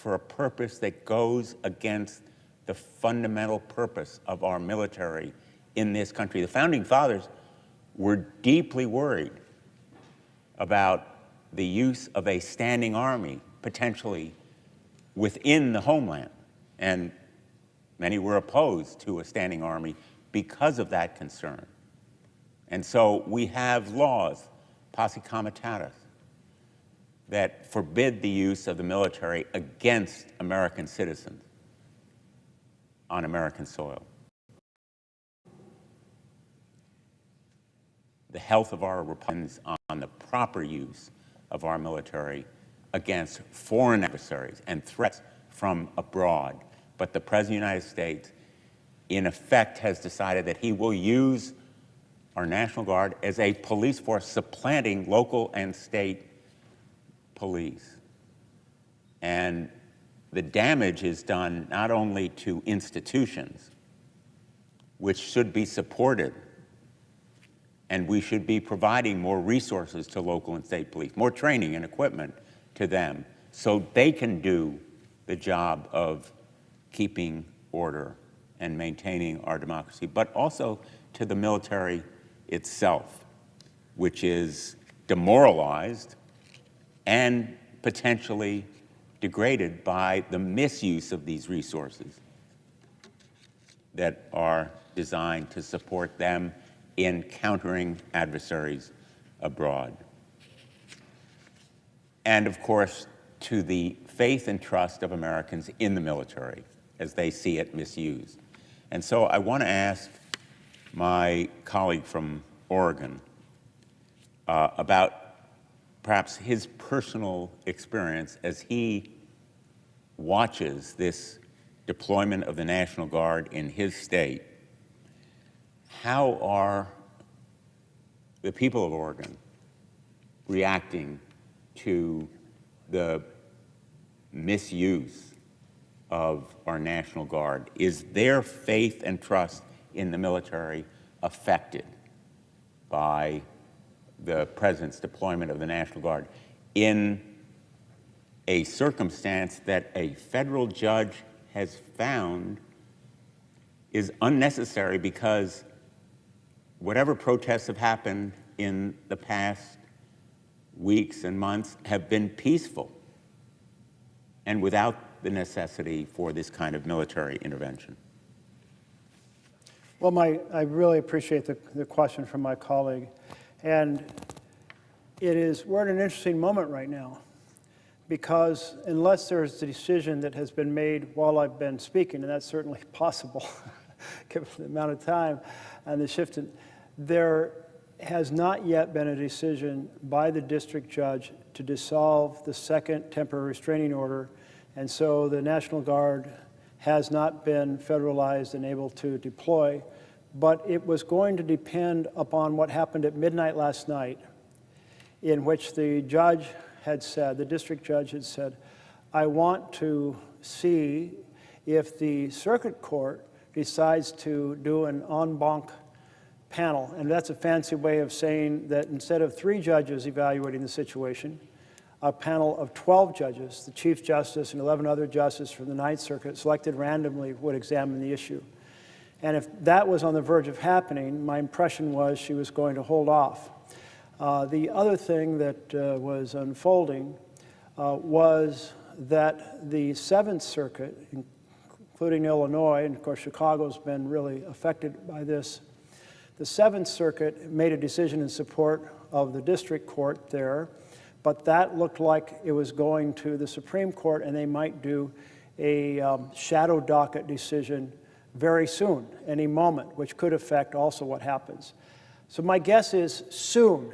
for a purpose that goes against the fundamental purpose of our military in this country. The Founding Fathers were deeply worried about the use of a standing army, potentially within the homeland. And many were opposed to a standing army because of that concern. And so we have laws, posse comitatus, that forbid the use of the military against American citizens on American soil. The health of our republics on the proper use of our military against foreign adversaries and threats from abroad. But the President of the United States, in effect, has decided that he will use our National Guard as a police force, supplanting local and state police. And the damage is done not only to institutions, which should be supported, and we should be providing more resources to local and state police, more training and equipment to them, so they can do the job of keeping order and maintaining our democracy, but also to the military itself, which is demoralized and potentially degraded by the misuse of these resources that are designed to support them in countering adversaries abroad. And of course, to the faith and trust of Americans in the military as they see it misused. And so I want to ask my colleague from Oregon about perhaps his personal experience as he watches this deployment of the National Guard in his state. How are the people of Oregon reacting to the misuse of our National Guard? Is their faith and trust in the military affected by the President's deployment of the National Guard in a circumstance that a federal judge has found is unnecessary because whatever protests have happened in the past weeks and months have been peaceful and without the necessity for this kind of military intervention? Well, I really appreciate the question from my colleague. And we're at an interesting moment right now, because unless there's a decision that has been made while I've been speaking, and that's certainly possible, given the amount of time and the shift, there has not yet been a decision by the district judge to dissolve the second temporary restraining order, and so the National Guard has not been federalized and able to deploy. But it was going to depend upon what happened at midnight last night, in which the judge had said, the district judge had said, I want to see if the circuit court decides to do an en banc panel. And that's a fancy way of saying that instead of 3 judges evaluating the situation, a panel of 12 judges, the Chief Justice and 11 other justices from the Ninth Circuit, selected randomly, would examine the issue. And if that was on the verge of happening, my impression was she was going to hold off. The other thing that was unfolding was that the Seventh Circuit, including Illinois, and of course Chicago's been really affected by this, the Seventh Circuit made a decision in support of the district court there, but that looked like it was going to the Supreme Court, and they might do a shadow docket decision very soon, any moment, which could affect also what happens. So my guess is soon.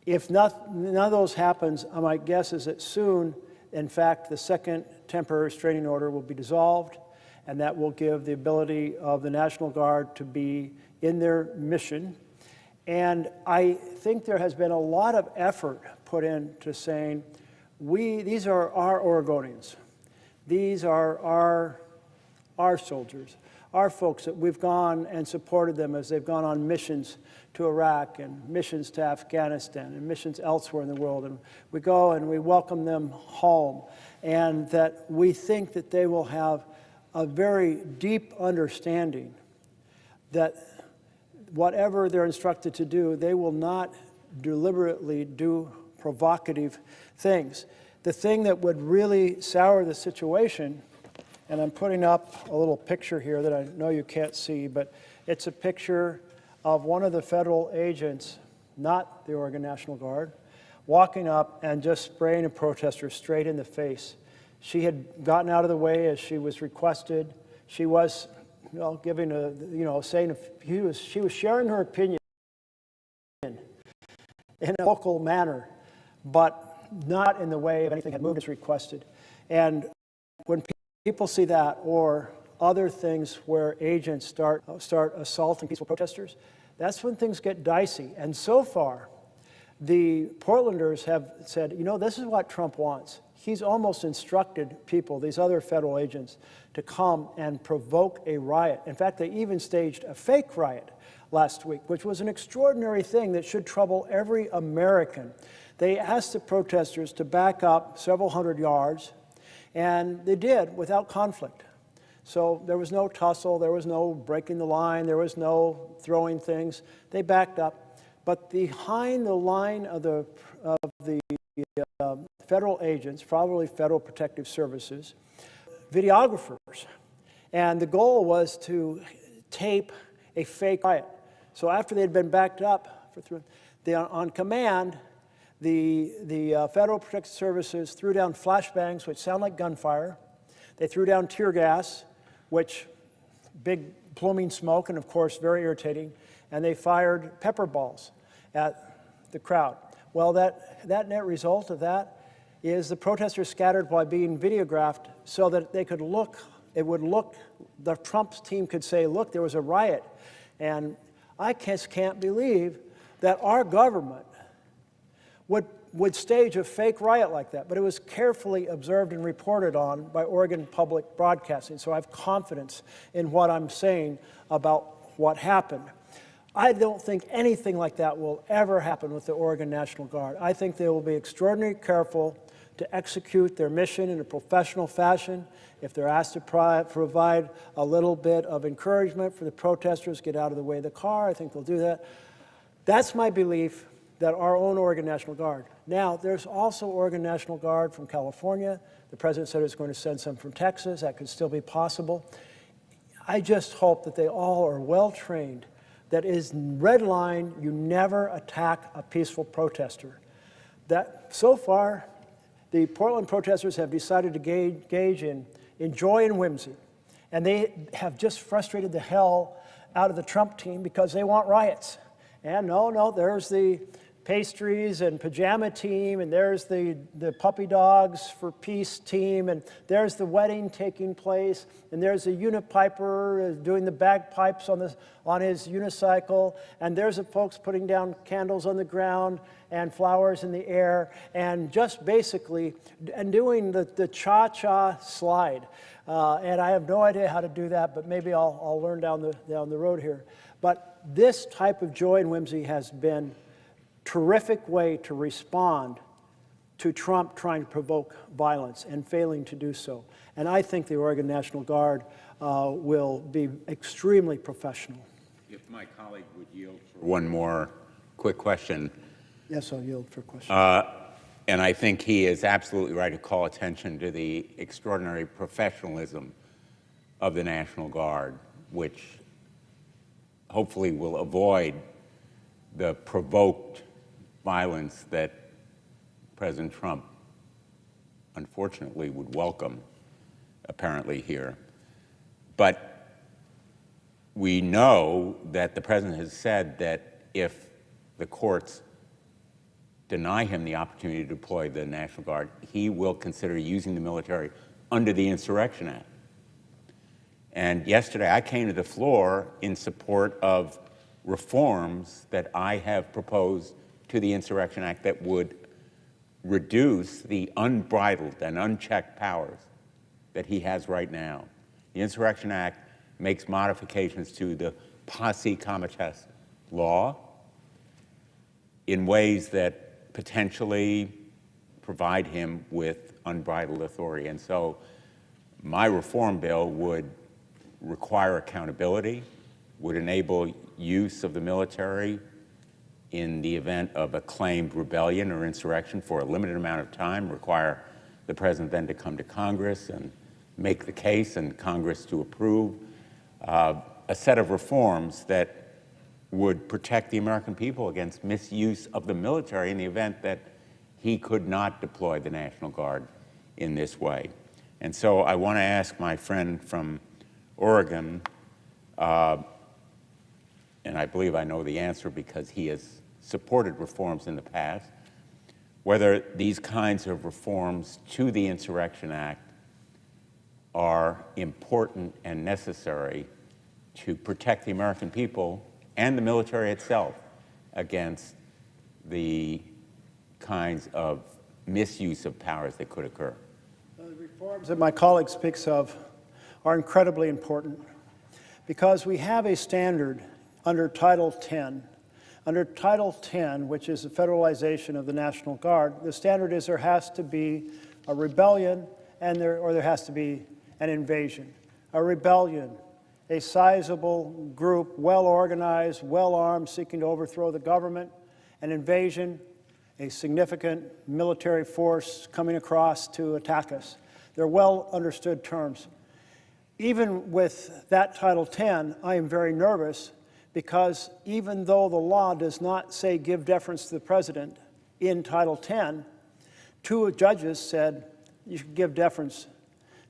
If none of those happens, my guess is that soon, in fact, the second temporary restraining order will be dissolved, and that will give the ability of the National Guard to be in their mission. And I think there has been a lot of effort put into saying, these are our Oregonians. These are our soldiers, our folks that we've gone and supported them as they've gone on missions to Iraq and missions to Afghanistan and missions elsewhere in the world. And we go and we welcome them home, and that we think that they will have a very deep understanding that whatever they're instructed to do, they will not deliberately do provocative things. The thing that would really sour the situation, and I'm putting up a little picture here that I know you can't see, but it's a picture of one of the federal agents, not the Oregon National Guard, walking up and just spraying a protester straight in the face. She had gotten out of the way as she was requested. She was, giving a, saying she was sharing her opinion in a local manner, but not in the way of anything had moved as requested. And when people see that, or other things where agents start assaulting peaceful protesters, that's when things get dicey. And so far, the Portlanders have said, this is what Trump wants. He's almost instructed people, these other federal agents, to come and provoke a riot. In fact, they even staged a fake riot last week, which was an extraordinary thing that should trouble every American. They asked the protesters to back up several hundred yards, and they did without conflict. So there was no tussle, there was no breaking the line, there was no throwing things. They backed up. But behind the line of the federal agents, probably Federal Protective Services, videographers. And the goal was to tape a fake riot. So after they'd been backed up, on command, the Federal Protective Services threw down flashbangs, which sound like gunfire. They threw down tear gas, which big pluming smoke, and of course very irritating. And they fired pepper balls at the crowd. Well, that net result of that is the protesters scattered by being videographed so that they could look, the Trump's team could say, look, there was a riot. And I just can't believe that our government would stage a fake riot like that. But it was carefully observed and reported on by Oregon Public Broadcasting. So I have confidence in what I'm saying about what happened. I don't think anything like that will ever happen with the Oregon National Guard. I think they will be extraordinarily careful to execute their mission in a professional fashion. If they're asked to provide a little bit of encouragement for the protesters, get out of the way of the car, I think they'll do that. That's my belief, that our own Oregon National Guard. Now, there's also Oregon National Guard from California. The president said he was going to send some from Texas. That could still be possible. I just hope that they all are well trained. That is red line, you never attack a peaceful protester. That so far, the Portland protesters have decided to engage in joy and whimsy. And they have just frustrated the hell out of the Trump team because they want riots. And no, there's the pastries and pajama team, and there's the puppy dogs for peace team, and there's the wedding taking place, and there's the unipiper doing the bagpipes on his unicycle, and there's the folks putting down candles on the ground and flowers in the air, and just basically and doing the cha-cha slide. And I have no idea how to do that, but maybe I'll learn down the road here. But this type of joy and whimsy has been terrific way to respond to Trump trying to provoke violence and failing to do so. And I think the Oregon National Guard will be extremely professional. If my colleague would yield for one more quick question. Yes, I'll yield for a question. And I think he is absolutely right to call attention to the extraordinary professionalism of the National Guard, which hopefully will avoid the provoked violence that President Trump, unfortunately, would welcome, apparently, here. But we know that the President has said that if the courts deny him the opportunity to deploy the National Guard, he will consider using the military under the Insurrection Act. And yesterday, I came to the floor in support of reforms that I have proposed to the Insurrection Act that would reduce the unbridled and unchecked powers that he has right now. The Insurrection Act makes modifications to the posse comitatus law in ways that potentially provide him with unbridled authority. And so my reform bill would require accountability, would enable use of the military in the event of a claimed rebellion or insurrection for a limited amount of time, require the president then to come to Congress and make the case and Congress to approve a set of reforms that would protect the American people against misuse of the military in the event that he could not deploy the National Guard in this way. And so I want to ask my friend from Oregon, and I believe I know the answer because he has supported reforms in the past, whether these kinds of reforms to the Insurrection Act are important and necessary to protect the American people and the military itself against the kinds of misuse of powers that could occur. The reforms that my colleague speaks of are incredibly important because we have a standard under Title 10. Under Title 10, which is the federalization of the National Guard, the standard is there has to be a rebellion or there has to be an invasion. A rebellion, a sizable group, well-organized, well-armed, seeking to overthrow the government. An invasion, a significant military force coming across to attack us. They're well-understood terms. Even with that Title 10, I am very nervous because even though the law does not say give deference to the president in Title 10, two judges said you should give deference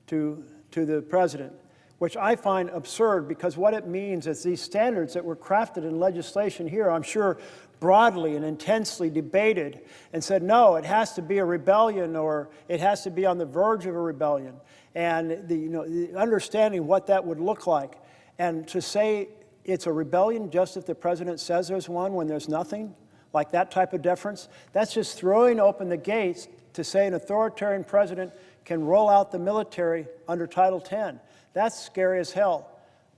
to the president, which I find absurd because what it means is these standards that were crafted in legislation here, I'm sure broadly and intensely debated and said, no, it has to be a rebellion or it has to be on the verge of a rebellion. And the understanding what that would look like. And to say it's a rebellion just if the president says there's one when there's nothing, like that type of deference, that's just throwing open the gates to say an authoritarian president can roll out the military under Title 10. That's scary as hell.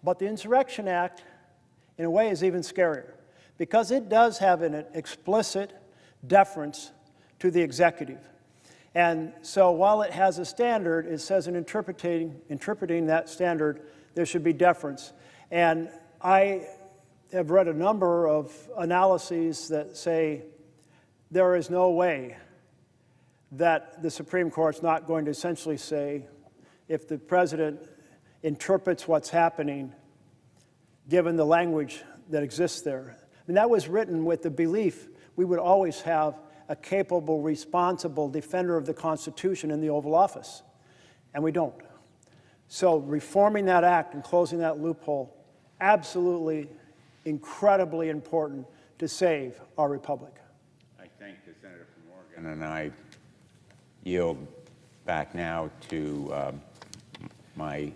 But the Insurrection Act, in a way, is even scarier because it does have an explicit deference to the executive. And so while it has a standard, it says in interpreting that standard, there should be deference. And I have read a number of analyses that say there is no way that the Supreme Court's not going to essentially say if the president interprets what's happening, given the language that exists there. I mean, that was written with the belief we would always have a capable, responsible defender of the Constitution in the Oval Office, and we don't. So reforming that act and closing that loophole, absolutely incredibly important to save our republic. I thank the senator from Oregon, and I yield back now to my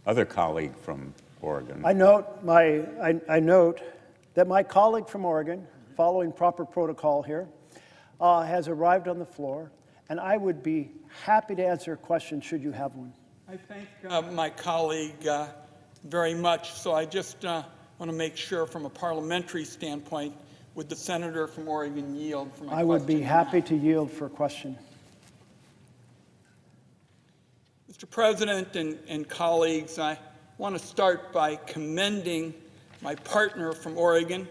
other colleague from Oregon. I note that my colleague from Oregon, following proper protocol here, has arrived on the floor, and I would be happy to answer a question should you have one. I thank my colleague very much. So I just want to make sure from a parliamentary standpoint, would the senator from Oregon yield for my question? I would be happy to yield for a question. Mr. President and colleagues, I want to start by commending my partner from Oregon,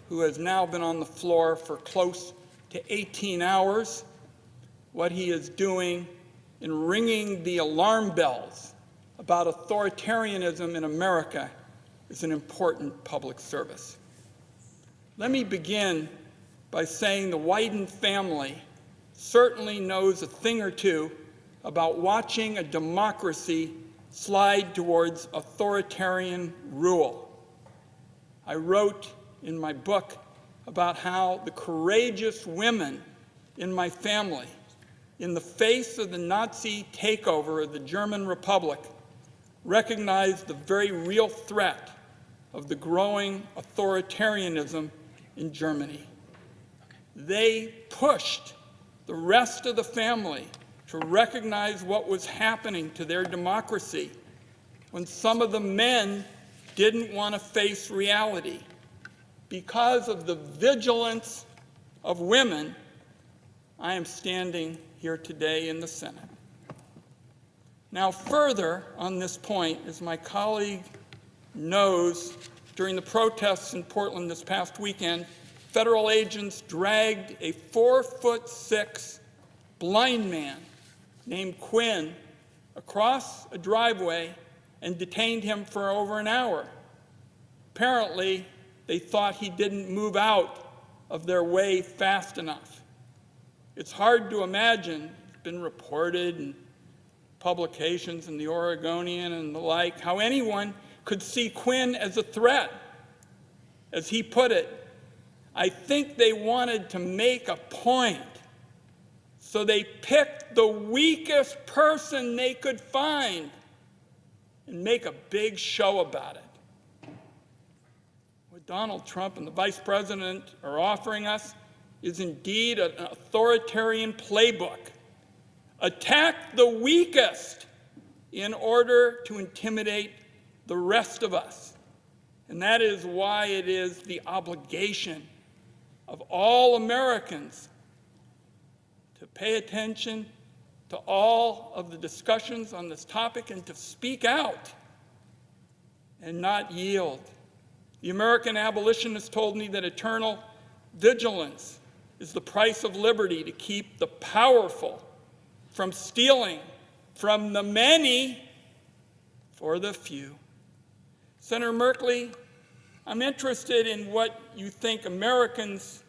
who has now been on the floor for close to 18 hours, what he is doing in ringing the alarm bells about authoritarianism in America is an important public service. Let me begin by saying the Wyden family certainly knows a thing or two about watching a democracy slide towards authoritarian rule. I wrote in my book about how the courageous women in my family, in the face of the Nazi takeover of the German Republic, recognized the very real threat of the growing authoritarianism in Germany. They pushed the rest of the family to recognize what was happening to their democracy when some of the men didn't want to face reality. Because of the vigilance of women, I am standing here today in the Senate. Now, further on this point, as my colleague knows, during the protests in Portland this past weekend, federal agents dragged a 4'6" blind man named Quinn across a driveway and detained him for over an hour. Apparently, they thought he didn't move out of their way fast enough. It's hard to imagine, it's been reported in publications in the Oregonian and the like, how anyone could see Quinn as a threat. As he put it, I think they wanted to make a point, so they picked the weakest person they could find and make a big show about it. What Donald Trump and the Vice President are offering us is indeed an authoritarian playbook. Attack the weakest in order to intimidate the rest of us. And that is why it is the obligation of all Americans to pay attention to all of the discussions on this topic and to speak out and not yield. The American abolitionist told me that eternal vigilance is the price of liberty, to keep the powerful from stealing from the many for the few. Senator Merkley, I'm interested in what you think Americans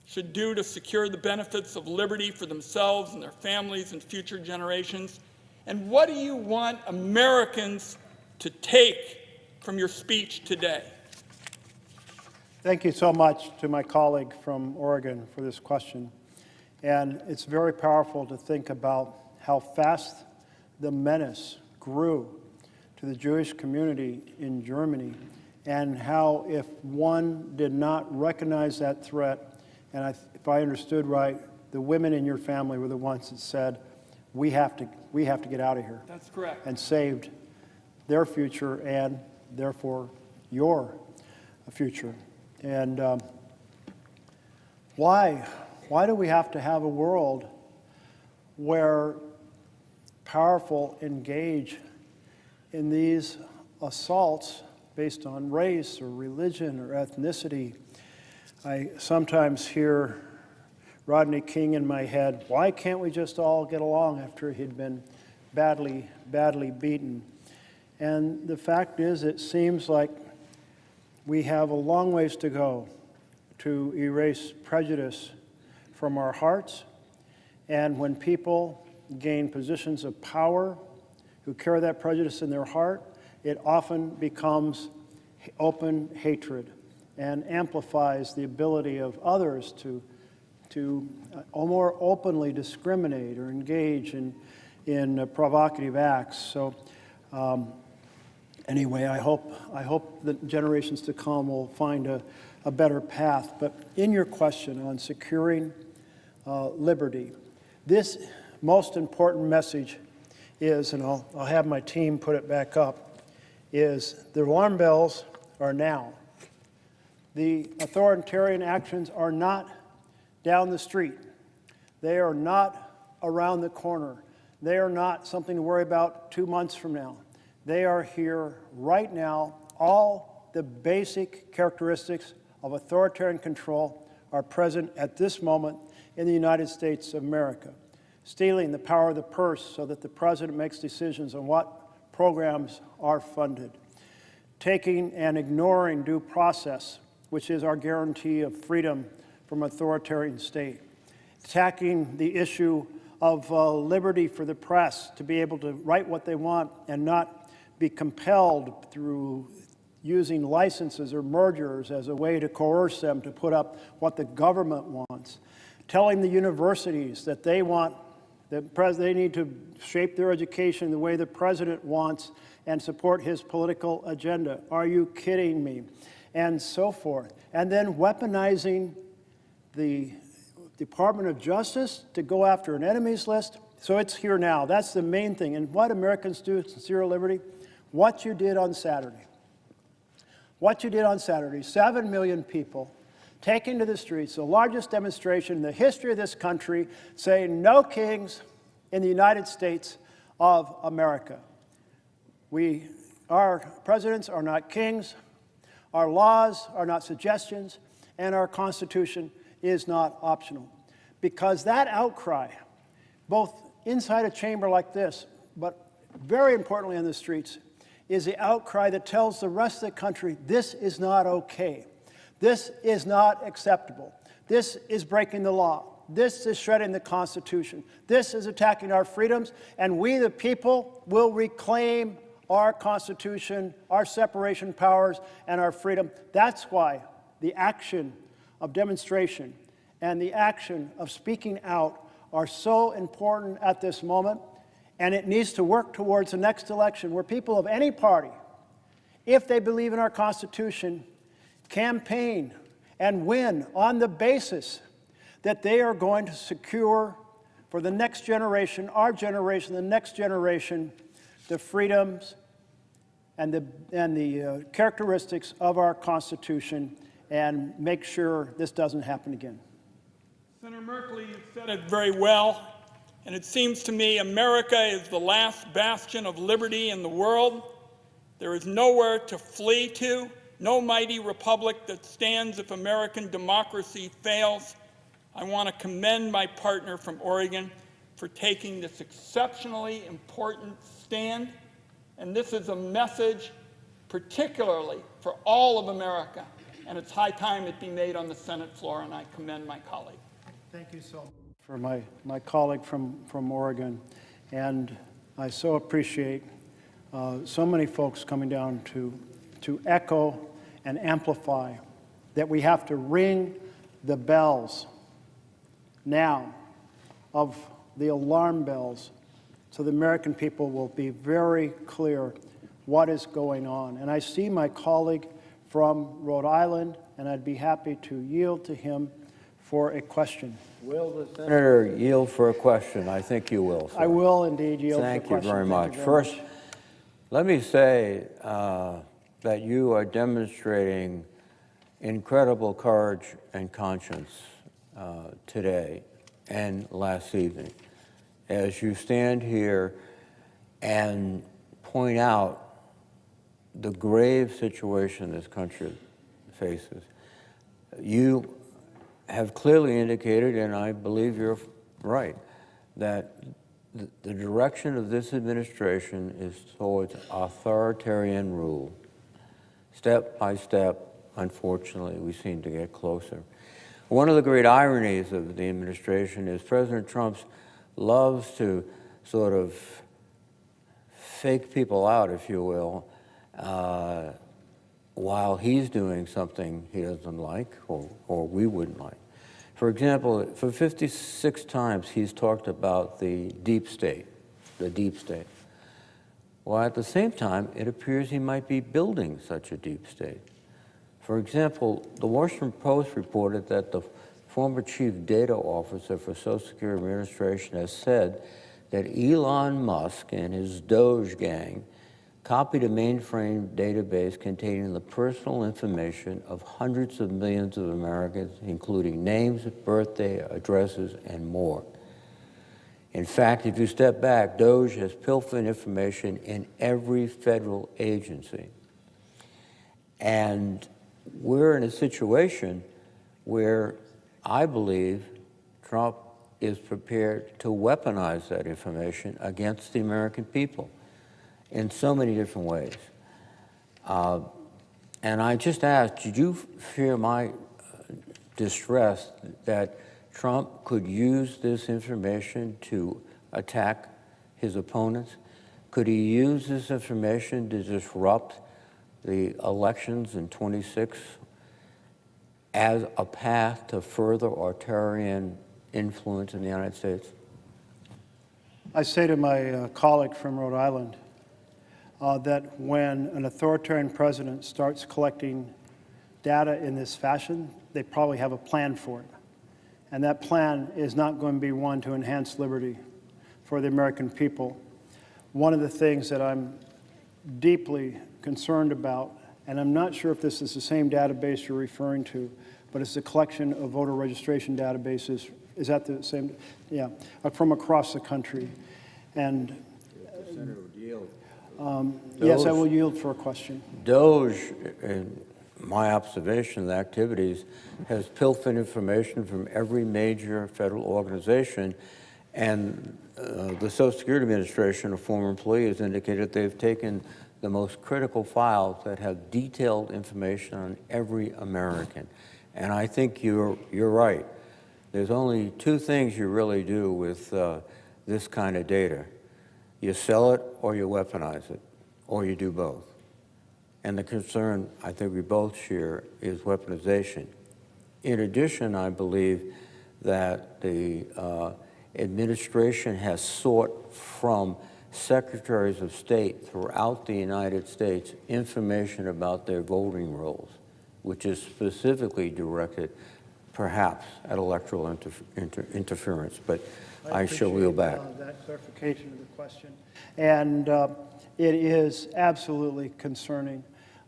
should do to secure the benefits of liberty for themselves and their families and future generations. And what do you want Americans to take from your speech today? Thank you so much to my colleague from Oregon for this question. And it's very powerful to think about how fast the menace grew to the Jewish community in Germany, and how if one did not recognize that threat, and if I understood right, the women in your family were the ones that said, we have to get out of here. That's correct. And saved their future and therefore your future. And why do we have to have a world where powerful engage in these assaults based on race or religion or ethnicity? I sometimes hear Rodney King in my head, why can't we just all get along after he'd been badly beaten? And the fact is, it seems like we have a long ways to go to erase prejudice from our hearts. And when people gain positions of power who carry that prejudice in their heart, it often becomes open hatred and amplifies the ability of others to more openly discriminate or engage in provocative acts. So anyway, I hope that generations to come will find a better path. But in your question on securing liberty, this most important message is, and I'll have my team put it back up, is the alarm bells are now. The authoritarian actions are not down the street. They are not around the corner. They are not something to worry about 2 months from now. They are here right now. All the basic characteristics of authoritarian control are present at this moment in the United States of America. Stealing the power of the purse so that the president makes decisions on what programs are funded. Taking and ignoring due process, which is our guarantee of freedom from authoritarian state. Attacking the issue of liberty for the press to be able to write what they want and not be compelled through using licenses or mergers as a way to coerce them to put up what the government wants. Telling the universities that they need to shape their education the way the president wants and support his political agenda. Are you kidding me? And so forth. And then weaponizing the Department of Justice to go after an enemies list. So it's here now. That's the main thing. And what Americans do, sincere liberty, what you did on Saturday. what you did on Saturday, 7 million people taking to the streets, the largest demonstration in the history of this country, saying no kings in the United States of America. Our presidents are not kings, our laws are not suggestions, and our Constitution is not optional. Because that outcry, both inside a chamber like this, but very importantly on the streets, is the outcry that tells the rest of the country this is not okay. This is not acceptable. This is breaking the law. This is shredding the Constitution. This is attacking our freedoms, and we, the people, will reclaim our Constitution, our separation powers, and our freedom. That's why the action of demonstration and the action of speaking out are so important at this moment, and it needs to work towards the next election where people of any party, if they believe in our Constitution, campaign and win on the basis that they are going to secure for the next generation, our generation, the next generation, the freedoms and the characteristics of our Constitution, and make sure this doesn't happen again. Senator Merkley, you said it very well, and it seems to me America is the last bastion of liberty in the world. There is nowhere to flee to, no mighty republic that stands if American democracy fails. I want to commend my partner from Oregon for taking this exceptionally important stand. And this is a message particularly for all of America. And it's high time it be made on the Senate floor, and I commend my colleague. Thank you so much for my colleague from Oregon. And I so appreciate so many folks coming down to echo and amplify that we have to ring the bells now of the alarm bells so the American people will be very clear what is going on. And I see my colleague from Rhode Island, and I'd be happy to yield to him for a question. Will the senator yield for a question? I think you will, sir. I will indeed yield for a question. Thank you very much. First, let me say that you are demonstrating incredible courage and conscience today and last evening as you stand here and point out the grave situation this country faces. You have clearly indicated, and I believe you're right, that the direction of this administration is towards authoritarian rule. Step by step, unfortunately, we seem to get closer. One of the great ironies of the administration is President Trump loves to sort of fake people out, if you will, while he's doing something he doesn't like or we wouldn't like. For example, for 56 times he's talked about the deep state, While at the same time, it appears he might be building such a deep state. For example, the Washington Post reported that the former chief data officer for Social Security Administration has said that Elon Musk and his Doge gang copied a mainframe database containing the personal information of hundreds of millions of Americans, including names, birthday, addresses, and more. In fact, if you step back, Doge has pilfered information in every federal agency. And we're in a situation where I believe Trump is prepared to weaponize that information against the American people in so many different ways. And I just asked, did you fear my distress that Trump could use this information to attack his opponents? Could he use this information to disrupt the elections in 26 as a path to further authoritarian influence in the United States? I say to my colleague from Rhode Island that when an authoritarian president starts collecting data in this fashion, they probably have a plan for it. And that plan is not going to be one to enhance liberty for the American people. One of the things that I'm deeply concerned about and I'm not sure if this is the same database you're referring to, but it's a collection of voter registration databases. Is that the same? Yeah, from across the country. And Senator would yield. yes, I will yield for a question. DOJ, in my observation of the activities, has pilfered information from every major federal organization, and the Social Security Administration, a former employee, has indicated they've taken the most critical files that have detailed information on every American. And I think you're right. There's only two things you really do with this kind of data. You sell it or you weaponize it, or you do both. And the concern I think we both share is weaponization. In addition, I believe that the administration has sought from secretaries of state throughout the United States information about their voting rolls, which is specifically directed perhaps at electoral interference, but I shall wheel back. That clarification of the question. And it is absolutely concerning.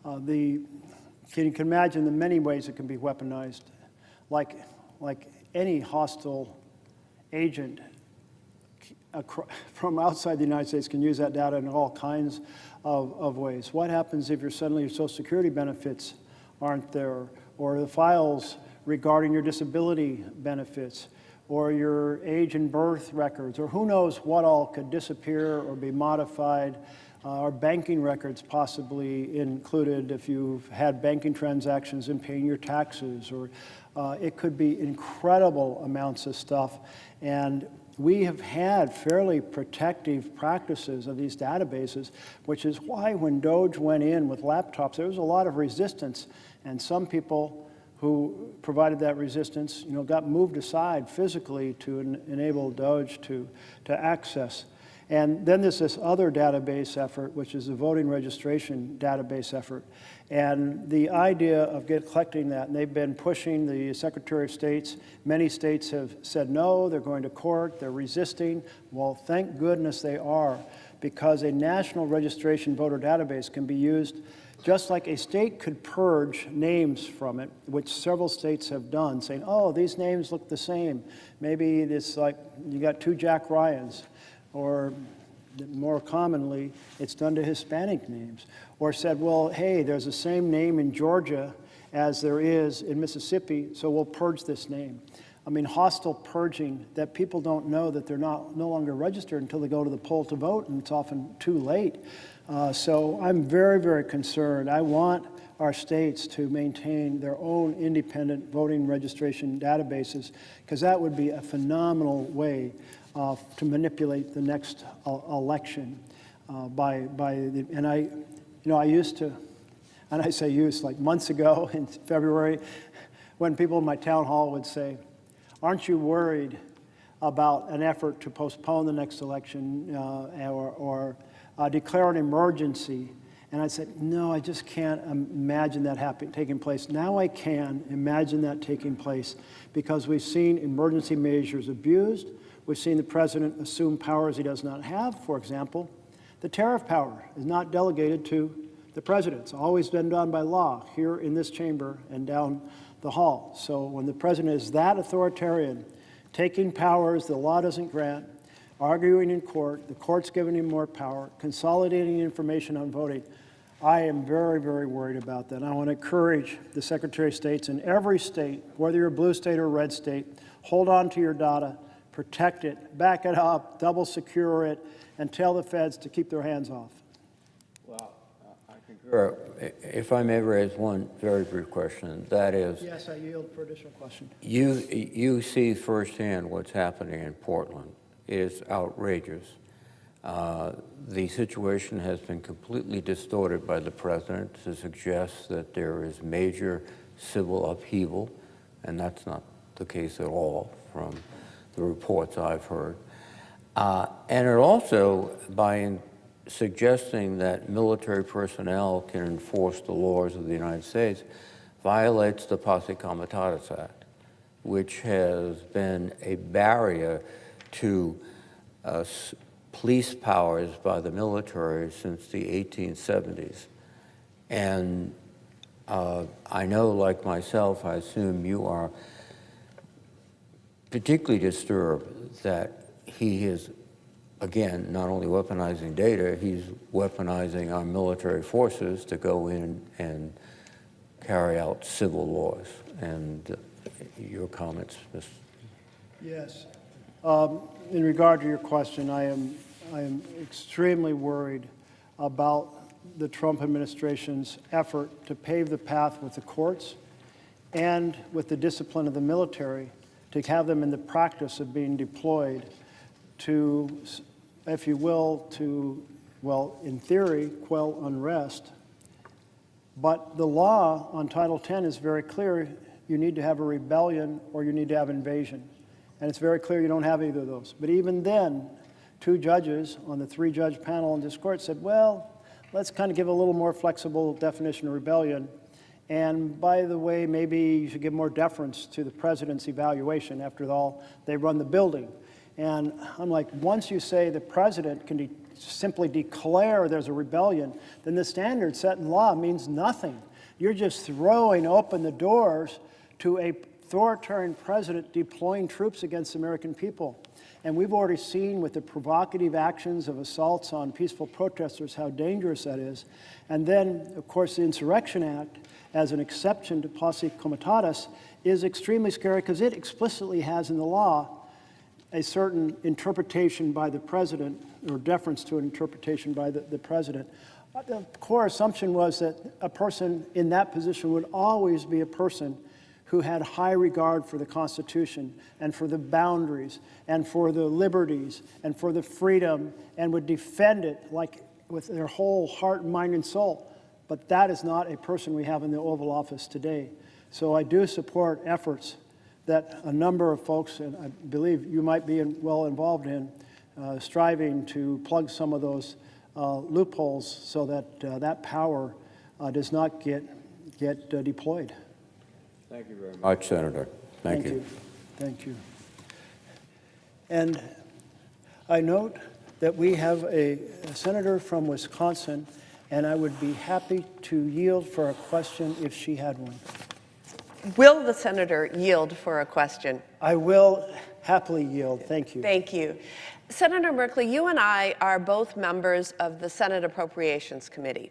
You can imagine the many ways it can be weaponized. Like any hostile agent from outside the United States can use that data in all kinds of ways. What happens if suddenly your Social Security benefits aren't there, or the files regarding your disability benefits, or your age and birth records, or who knows what all could disappear or be modified, or banking records possibly included if you've had banking transactions in paying your taxes, or it could be incredible amounts of stuff. And we have had fairly protective practices of these databases, which is why when DOJ went in with laptops, there was a lot of resistance, and some people who provided that resistance, got moved aside physically to enable DOJ to access. And then there's this other database effort, which is the voting registration database effort. And the idea of collecting that, and they've been pushing the Secretary of States. Many states have said no, they're going to court, they're resisting. Well, thank goodness they are, because a national registration voter database can be used just like a state could purge names from it, which several states have done, saying, oh, these names look the same. Maybe it's like you got two Jack Ryans, or more commonly, it's done to Hispanic names. Or said, well, hey, there's the same name in Georgia as there is in Mississippi, so we'll purge this name. I mean, hostile purging that people don't know that they're no longer registered until they go to the poll to vote, and it's often too late. So I'm very, very concerned. I want our states to maintain their own independent voting registration databases, because that would be a phenomenal way to manipulate the next election. And I used to, and I say used, like months ago in February, when people in my town hall would say, aren't you worried about an effort to postpone the next election or declare an emergency? And I said, no, I just can't imagine that taking place. Now I can imagine that taking place, because we've seen emergency measures abused. We've seen the president assume powers he does not have. For example, the tariff power is not delegated to the president. It's always been done by law here in this chamber and down the hall. So when the president is that authoritarian, taking powers the law doesn't grant, arguing in court, the court's giving him more power, consolidating information on voting, I am very, very worried about that. I want to encourage the Secretary of States in every state, whether you're a blue state or red state, hold on to your data, protect it, back it up, double secure it, and tell the feds to keep their hands off. Well, I concur. If I may raise one very brief question, that is... Yes, I yield for additional question. You see firsthand what's happening in Portland. It is outrageous. The situation has been completely distorted by the president to suggest that there is major civil upheaval, and that's not the case at all from the reports I've heard. And it also, by suggesting that military personnel can enforce the laws of the United States, violates the Posse Comitatus Act, which has been a barrier to police powers by the military since the 1870s. And I know, like myself, I assume you are particularly disturbed that he is, again, not only weaponizing data, he's weaponizing our military forces to go in and carry out civil laws. And your comments, Ms. Yes. In regard to your question, I am extremely worried about the Trump administration's effort to pave the path with the courts and with the discipline of the military to have them in the practice of being deployed to, if you will, to, well, in theory, quell unrest. But the law on Title X is very clear. You need to have a rebellion or you need to have invasion. And it's very clear you don't have either of those. But even then, 2 judges on the 3-judge panel in this court said, well, let's kind of give a little more flexible definition of rebellion. And by the way, maybe you should give more deference to the president's evaluation. After all, they run the building. And I'm like, once you say the president can simply declare there's a rebellion, then the standard set in law means nothing. You're just throwing open the doors to a authoritarian president deploying troops against the American people. And we've already seen with the provocative actions of assaults on peaceful protesters how dangerous that is. And then, of course, the Insurrection Act, as an exception to posse comitatus, is extremely scary because it explicitly has in the law a certain interpretation by the president, or deference to an interpretation by the president. The core assumption was that a person in that position would always be a person who had high regard for the Constitution and for the boundaries and for the liberties and for the freedom and would defend it like with their whole heart, mind, and soul. But that is not a person we have in the Oval Office today. So I do support efforts that a number of folks, and I believe you might be well involved in, striving to plug some of those loopholes so that that power does not get deployed. Thank you very much, Senator. Thank you. Thank you. And I note that we have a senator from Wisconsin, and I would be happy to yield for a question if she had one. Will the senator yield for a question? I will happily yield. Thank you. Thank you. Senator Merkley, you and I are both members of the Senate Appropriations Committee.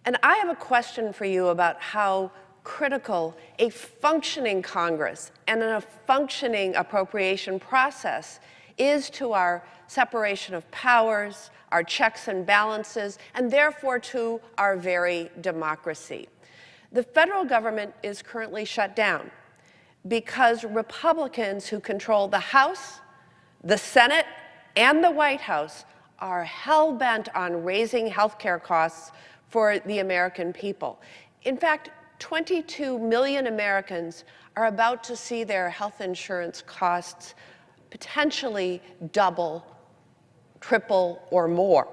And I have a question for you about how critical a functioning Congress and a functioning appropriation process is to our separation of powers, our checks and balances, and therefore to our very democracy. The federal government is currently shut down because Republicans who control the House, the Senate, and the White House are hell-bent on raising health care costs for the American people. In fact, 22 million Americans are about to see their health insurance costs potentially double, triple, or more.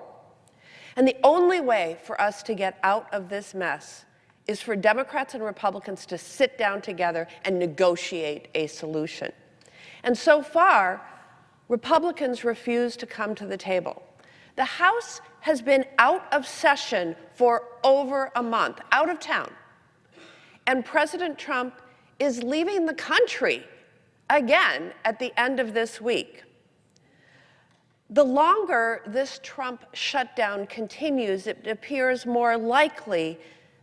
And the only way for us to get out of this mess is for Democrats and Republicans to sit down together and negotiate a solution. And so far, Republicans refuse to come to the table. The House has been out of session for over a month, out of town. And President Trump is leaving the country again at the end of this week. The longer this Trump shutdown continues, it appears more likely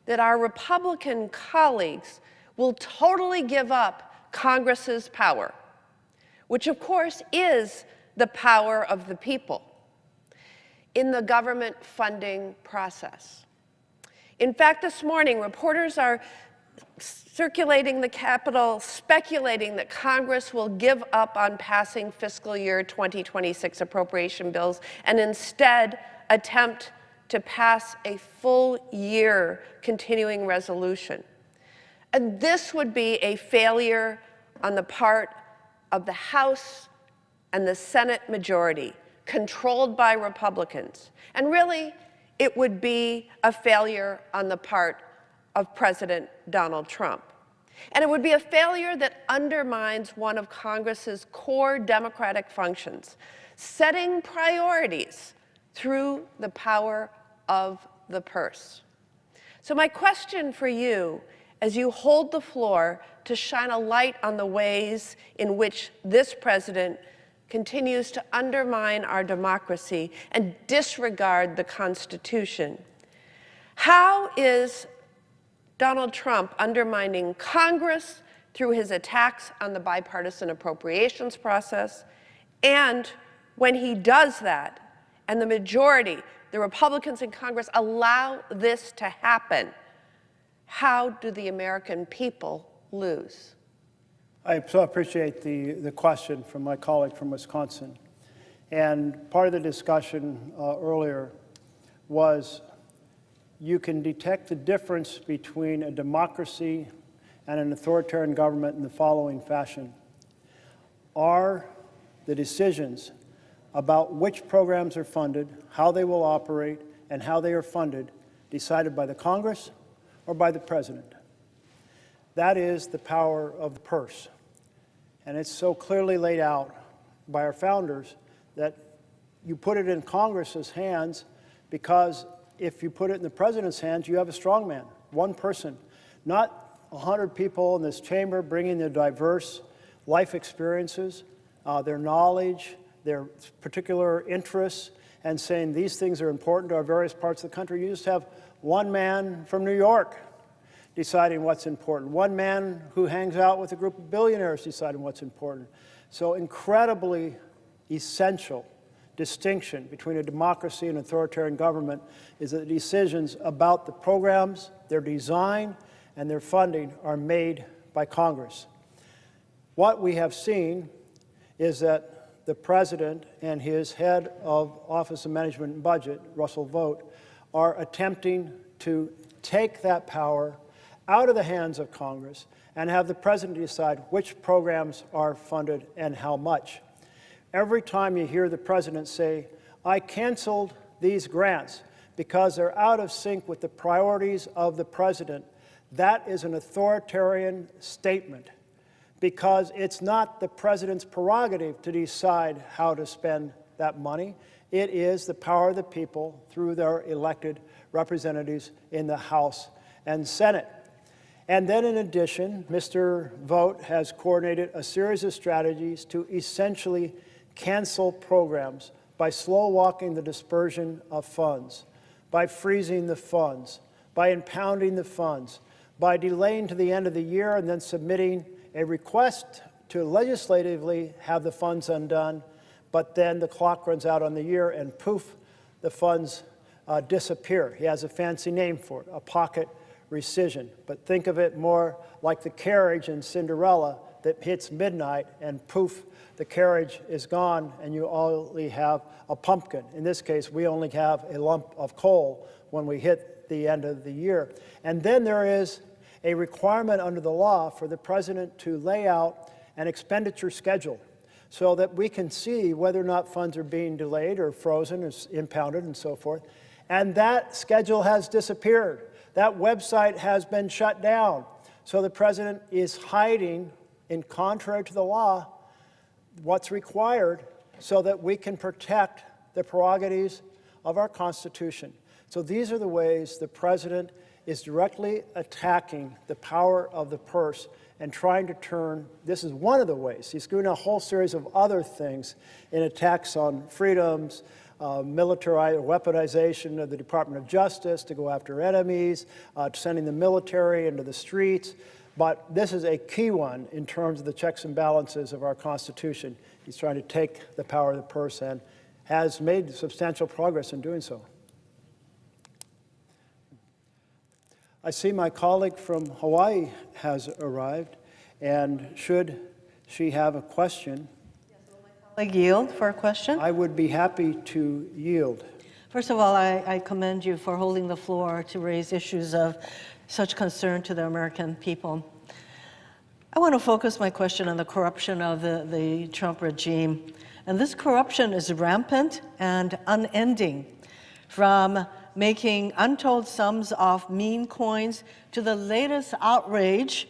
that our Republican colleagues will totally give up Congress's power, which of course is the power of the people, in the government funding process. In fact, this morning, reporters are circulating the Capitol, speculating that Congress will give up on passing fiscal year 2026 appropriation bills and instead attempt to pass a full-year continuing resolution. And this would be a failure on the part of the House and the Senate majority, controlled by Republicans. And really, it would be a failure on the part of President Donald Trump. And it would be a failure that undermines one of Congress's core democratic functions, setting priorities through the power of the purse. So my question for you, as you hold the floor to shine a light on the ways in which this president continues to undermine our democracy and disregard the Constitution, how is Donald Trump undermining Congress through his attacks on the bipartisan appropriations process? And when he does that, and the majority, the Republicans in Congress, allow this to happen, how do the American people lose? I so appreciate the question from my colleague from Wisconsin. And part of the discussion earlier was you can detect the difference between a democracy and an authoritarian government in the following fashion. Are the decisions about which programs are funded, how they will operate, and how they are funded decided by the Congress or by the President? That is the power of the purse. And it's so clearly laid out by our founders that you put it in Congress's hands, because if you put it in the President's hands, you have a strongman, one person, not 100 people in this chamber bringing their diverse life experiences, their knowledge, their particular interests, and saying these things are important to our various parts of the country. You just have one man from New York deciding what's important, one man who hangs out with a group of billionaires deciding what's important. So incredibly essential distinction between a democracy and authoritarian government is that the decisions about the programs, their design, and their funding are made by Congress. What we have seen is that the President and his head of Office of Management and Budget, Russell Vought, are attempting to take that power out of the hands of Congress and have the President decide which programs are funded and how much. Every time you hear the President say, I canceled these grants because they're out of sync with the priorities of the President, that is an authoritarian statement, because it's not the President's prerogative to decide how to spend that money. It is the power of the people through their elected representatives in the House and Senate. And then in addition, Mr. Vought has coordinated a series of strategies to essentially cancel programs by slow-walking the dispersion of funds, by freezing the funds, by impounding the funds, by delaying to the end of the year and then submitting a request to legislatively have the funds undone, but then the clock runs out on the year and poof, the funds disappear. He has a fancy name for it, a pocket rescission. But think of it more like the carriage in Cinderella that hits midnight and poof, the carriage is gone and you only have a pumpkin. In this case, we only have a lump of coal when we hit the end of the year. And then there is a requirement under the law for the President to lay out an expenditure schedule so that we can see whether or not funds are being delayed or frozen or impounded and so forth. And that schedule has disappeared. That website has been shut down. So the President is hiding, in contrary to the law, what's required so that we can protect the prerogatives of our Constitution. So these are the ways the President is directly attacking the power of the purse and trying to turn, this is one of the ways. He's doing a whole series of other things in attacks on freedoms, military weaponization of the Department of Justice to go after enemies, sending the military into the streets. But this is a key one in terms of the checks and balances of our Constitution. He's trying to take the power of the purse and has made substantial progress in doing so. I see my colleague from Hawaii has arrived, and should she have a question, Like yield for a question? I would be happy to yield. First of all, I commend you for holding the floor to raise issues of such concern to the American people. I want to focus my question on the corruption of the Trump regime. And this corruption is rampant and unending, from making untold sums off meme coins to the latest outrage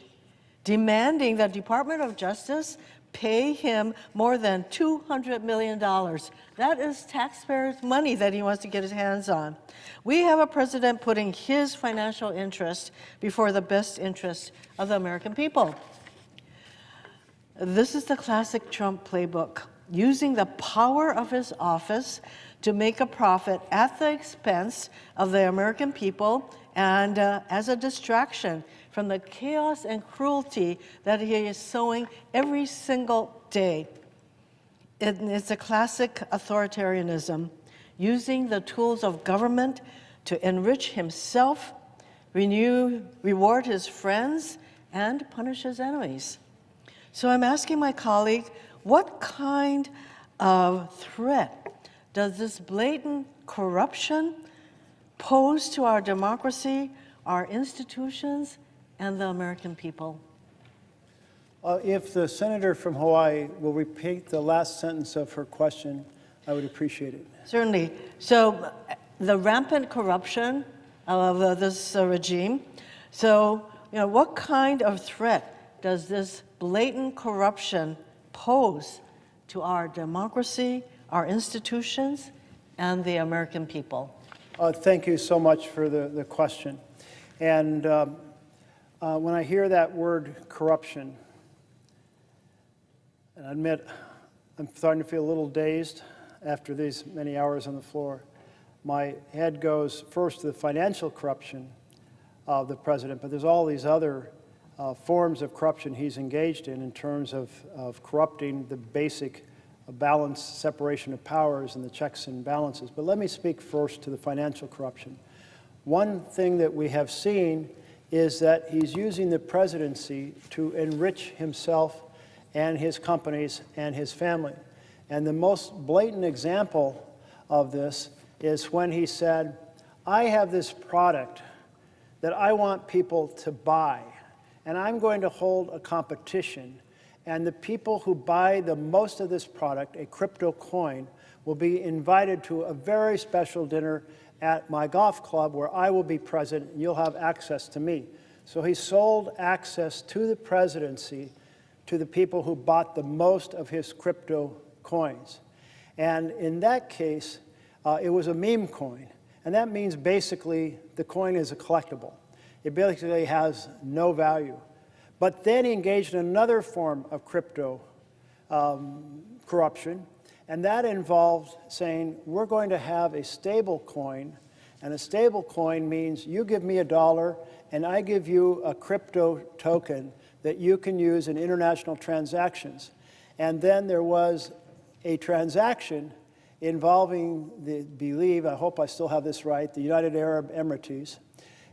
demanding that Department of Justice pay him more than $200 million. That is taxpayers' money that he wants to get his hands on. We have a president putting his financial interest before the best interest of the American people. This is the classic Trump playbook, using the power of his office to make a profit at the expense of the American people and as a distraction from the chaos and cruelty that he is sowing every single day. It's a classic authoritarianism, using the tools of government to enrich himself, reward his friends, and punish his enemies. So I'm asking my colleague, what kind of threat does this blatant corruption pose to our democracy, our institutions, and the American people? If the senator from Hawaii will repeat the last sentence of her question, I would appreciate it. Certainly. So the rampant corruption of this regime. So, what kind of threat does this blatant corruption pose to our democracy, our institutions, and the American people? Thank you so much for the question. And when I hear that word corruption, and I admit I'm starting to feel a little dazed after these many hours on the floor, my head goes first to the financial corruption of the president, but there's all these other forms of corruption he's engaged in terms of corrupting the basic balanced separation of powers and the checks and balances. But let me speak first to the financial corruption. One thing that we have seen is that he's using the presidency to enrich himself and his companies and his family. And the most blatant example of this is when he said, I have this product that I want people to buy, and I'm going to hold a competition, and the people who buy the most of this product, a crypto coin, will be invited to a very special dinner at my golf club where I will be present and you'll have access to me. So he sold access to the presidency to the people who bought the most of his crypto coins. And in that case, it was a meme coin. And that means basically the coin is a collectible. It basically has no value. But then he engaged in another form of crypto corruption, and that involved saying, we're going to have a stable coin, and a stable coin means you give me $1 and I give you a crypto token that you can use in international transactions. And then there was a transaction involving I hope I still have this right, the United Arab Emirates,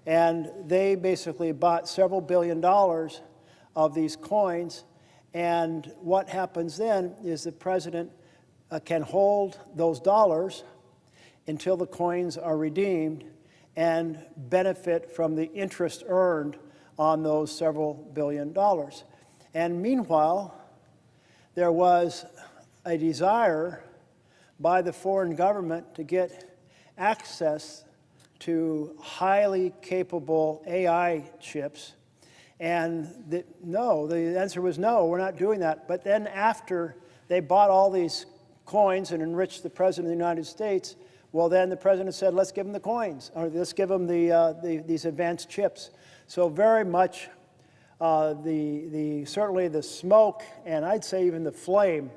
and they basically bought several $billion of these coins, and what happens then is the president can hold those dollars until the coins are redeemed and benefit from the interest earned on those several $billion. And meanwhile, there was a desire by the foreign government to get access to highly capable AI chips. And the answer was no, we're not doing that. But then after they bought all these coins and enriched the president of the United States, well, then the president said, let's give them the coins, or let's give them these advanced chips. So very much certainly the smoke, and I'd say even the flame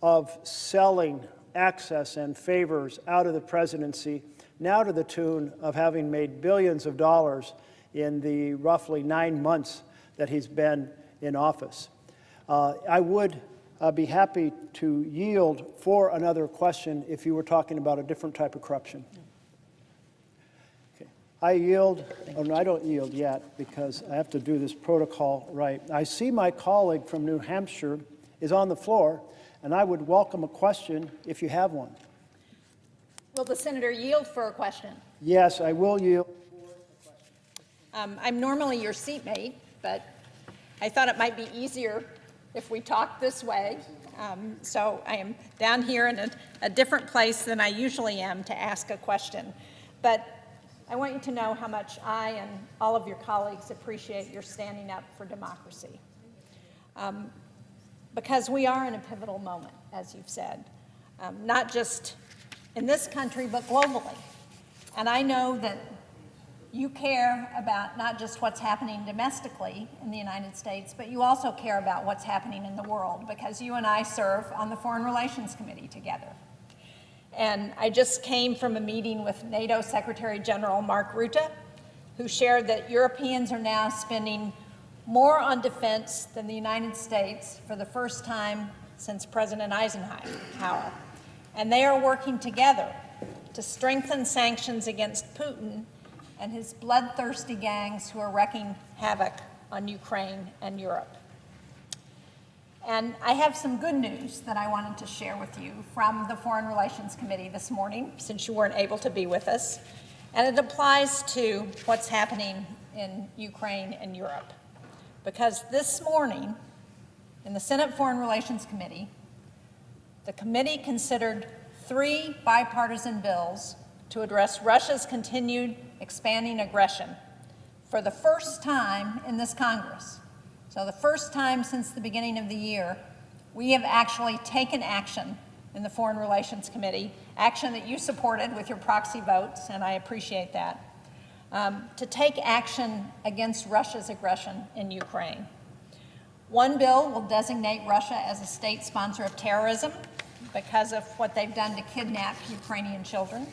of selling access and favors out of the presidency, now to the tune of having made billions of dollars in the roughly 9 months that he's been in office. I would be happy to yield for another question if you were talking about a different type of corruption. Okay. I yield. Oh, no, I don't yield yet because I have to do this protocol right. I see my colleague from New Hampshire is on the floor, and I would welcome a question if you have one. Will the senator yield for a question? Yes, I will yield. I'm normally your seatmate, but I thought it might be easier if we talk this way. So I am down here in a different place than I usually am to ask a question. But I want you to know how much I and all of your colleagues appreciate your standing up for democracy. because we are in a pivotal moment, as you've said, not just in this country, but globally. And I know that you care about not just what's happening domestically in the United States, but you also care about what's happening in the world, because you and I serve on the Foreign Relations Committee together. And I just came from a meeting with NATO Secretary General Mark Rutte, who shared that Europeans are now spending more on defense than the United States for the first time since President Eisenhower. And they are working together to strengthen sanctions against Putin and his bloodthirsty gangs who are wreaking havoc on Ukraine and Europe. And I have some good news that I wanted to share with you from the Foreign Relations Committee this morning, since you weren't able to be with us. And it applies to what's happening in Ukraine and Europe. Because this morning, in the Senate Foreign Relations Committee, the committee considered 3 bipartisan bills to address Russia's continued expanding aggression for the first time in this Congress. So the first time since the beginning of the year, we have actually taken action in the Foreign Relations Committee, action that you supported with your proxy votes, and I appreciate that, to take action against Russia's aggression in Ukraine. One bill will designate Russia as a state sponsor of terrorism because of what they've done to kidnap Ukrainian children.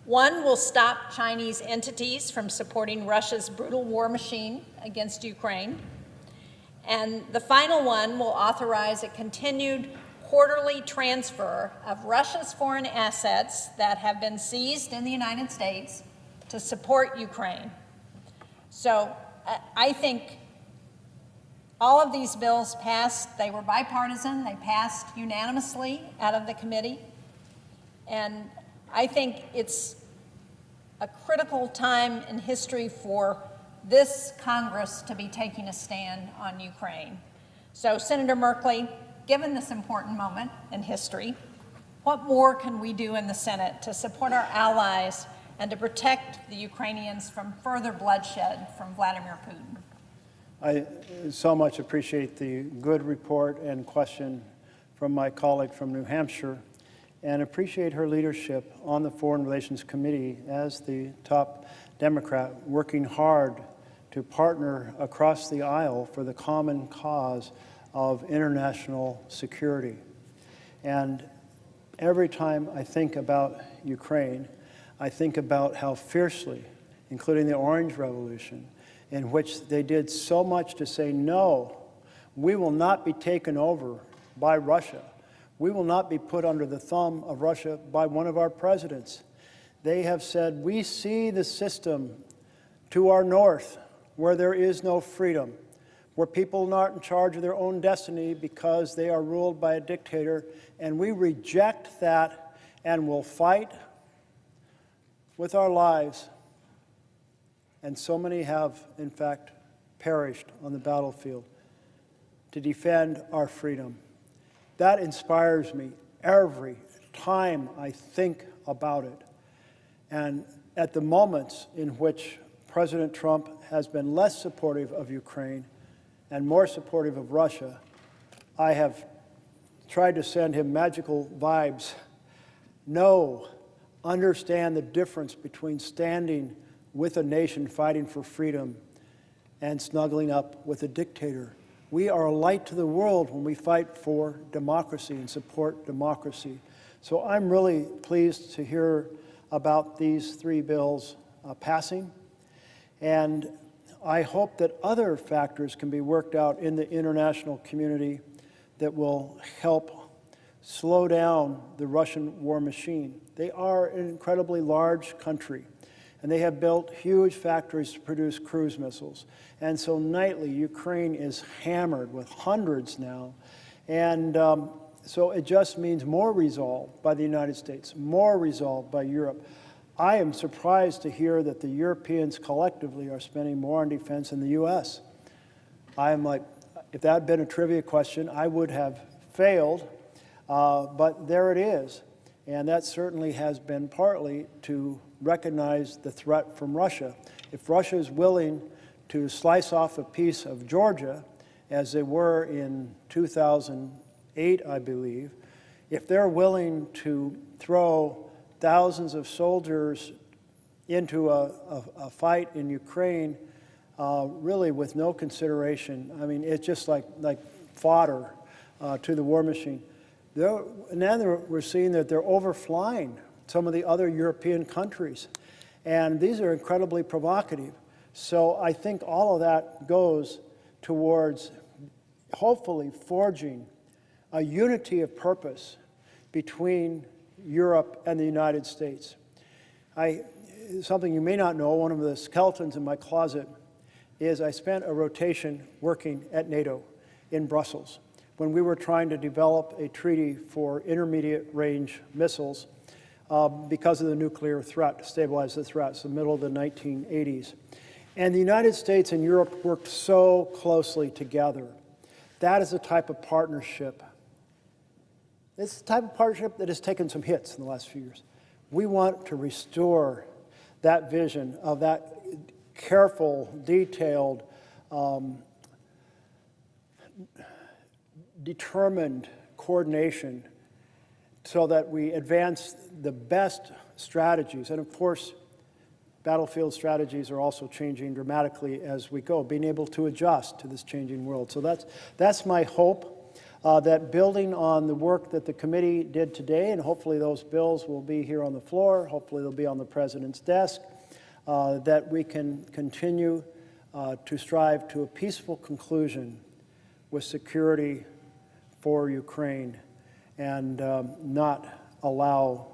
One will stop Chinese entities from supporting Russia's brutal war machine against Ukraine. And the final one will authorize a continued quarterly transfer of Russia's foreign assets that have been seized in the United States to support Ukraine. So I think all of these bills passed. They were bipartisan. They passed unanimously out of the committee. And I think it's a critical time in history for this Congress to be taking a stand on Ukraine. So, Senator Merkley, given this important moment in history, what more can we do in the Senate to support our allies and to protect the Ukrainians from further bloodshed from Vladimir Putin? I so much appreciate the good report and question from my colleague from New Hampshire, and appreciate her leadership on the Foreign Relations Committee as the top Democrat, working hard to partner across the aisle for the common cause of international security. And every time I think about Ukraine, I think about how fiercely, including the Orange Revolution, in which they did so much to say, no, we will not be taken over by Russia. We will not be put under the thumb of Russia by one of our presidents. They have said, we see the system to our north where there is no freedom, where people are not in charge of their own destiny because they are ruled by a dictator, and we reject that and will fight with our lives. And so many have, in fact, perished on the battlefield to defend our freedom. That inspires me every time I think about it. And at the moments in which President Trump has been less supportive of Ukraine and more supportive of Russia, I have tried to send him magical vibes. No, understand the difference between standing with a nation fighting for freedom and snuggling up with a dictator. We are a light to the world when we fight for democracy and support democracy. So I'm really pleased to hear about these 3 bills passing. And I hope that other factors can be worked out in the international community that will help slow down the Russian war machine. They are an incredibly large country, and they have built huge factories to produce cruise missiles. And so nightly, Ukraine is hammered with hundreds now. And so it just means more resolve by the United States, more resolve by Europe. I am surprised to hear that the Europeans collectively are spending more on defense than the U.S. I'm like, if that had been a trivia question, I would have failed, but there it is. And that certainly has been partly to recognize the threat from Russia. If Russia is willing to slice off a piece of Georgia as they were in 2008, I believe, if they're willing to throw thousands of soldiers into a fight in Ukraine, really with no consideration, I mean, it's just like fodder to the war machine. And then we're seeing that they're overflying some of the other European countries. And these are incredibly provocative. So I think all of that goes towards hopefully forging a unity of purpose between Europe and the United States. Something you may not know, one of the skeletons in my closet is I spent a rotation working at NATO in Brussels when we were trying to develop a treaty for intermediate range missiles because of the nuclear threat, to stabilize the threats, the middle of the 1980s. And the United States and Europe worked so closely together. That is the type of partnership. It's the type of partnership that has taken some hits in the last few years. We want to restore that vision of that careful, detailed, determined coordination so that we advance the best strategies. And of course, battlefield strategies are also changing dramatically as we go, being able to adjust to this changing world. So that's my hope, that building on the work that the committee did today, and hopefully those bills will be here on the floor, hopefully they'll be on the President's desk, that we can continue to strive to a peaceful conclusion with security for Ukraine and not allow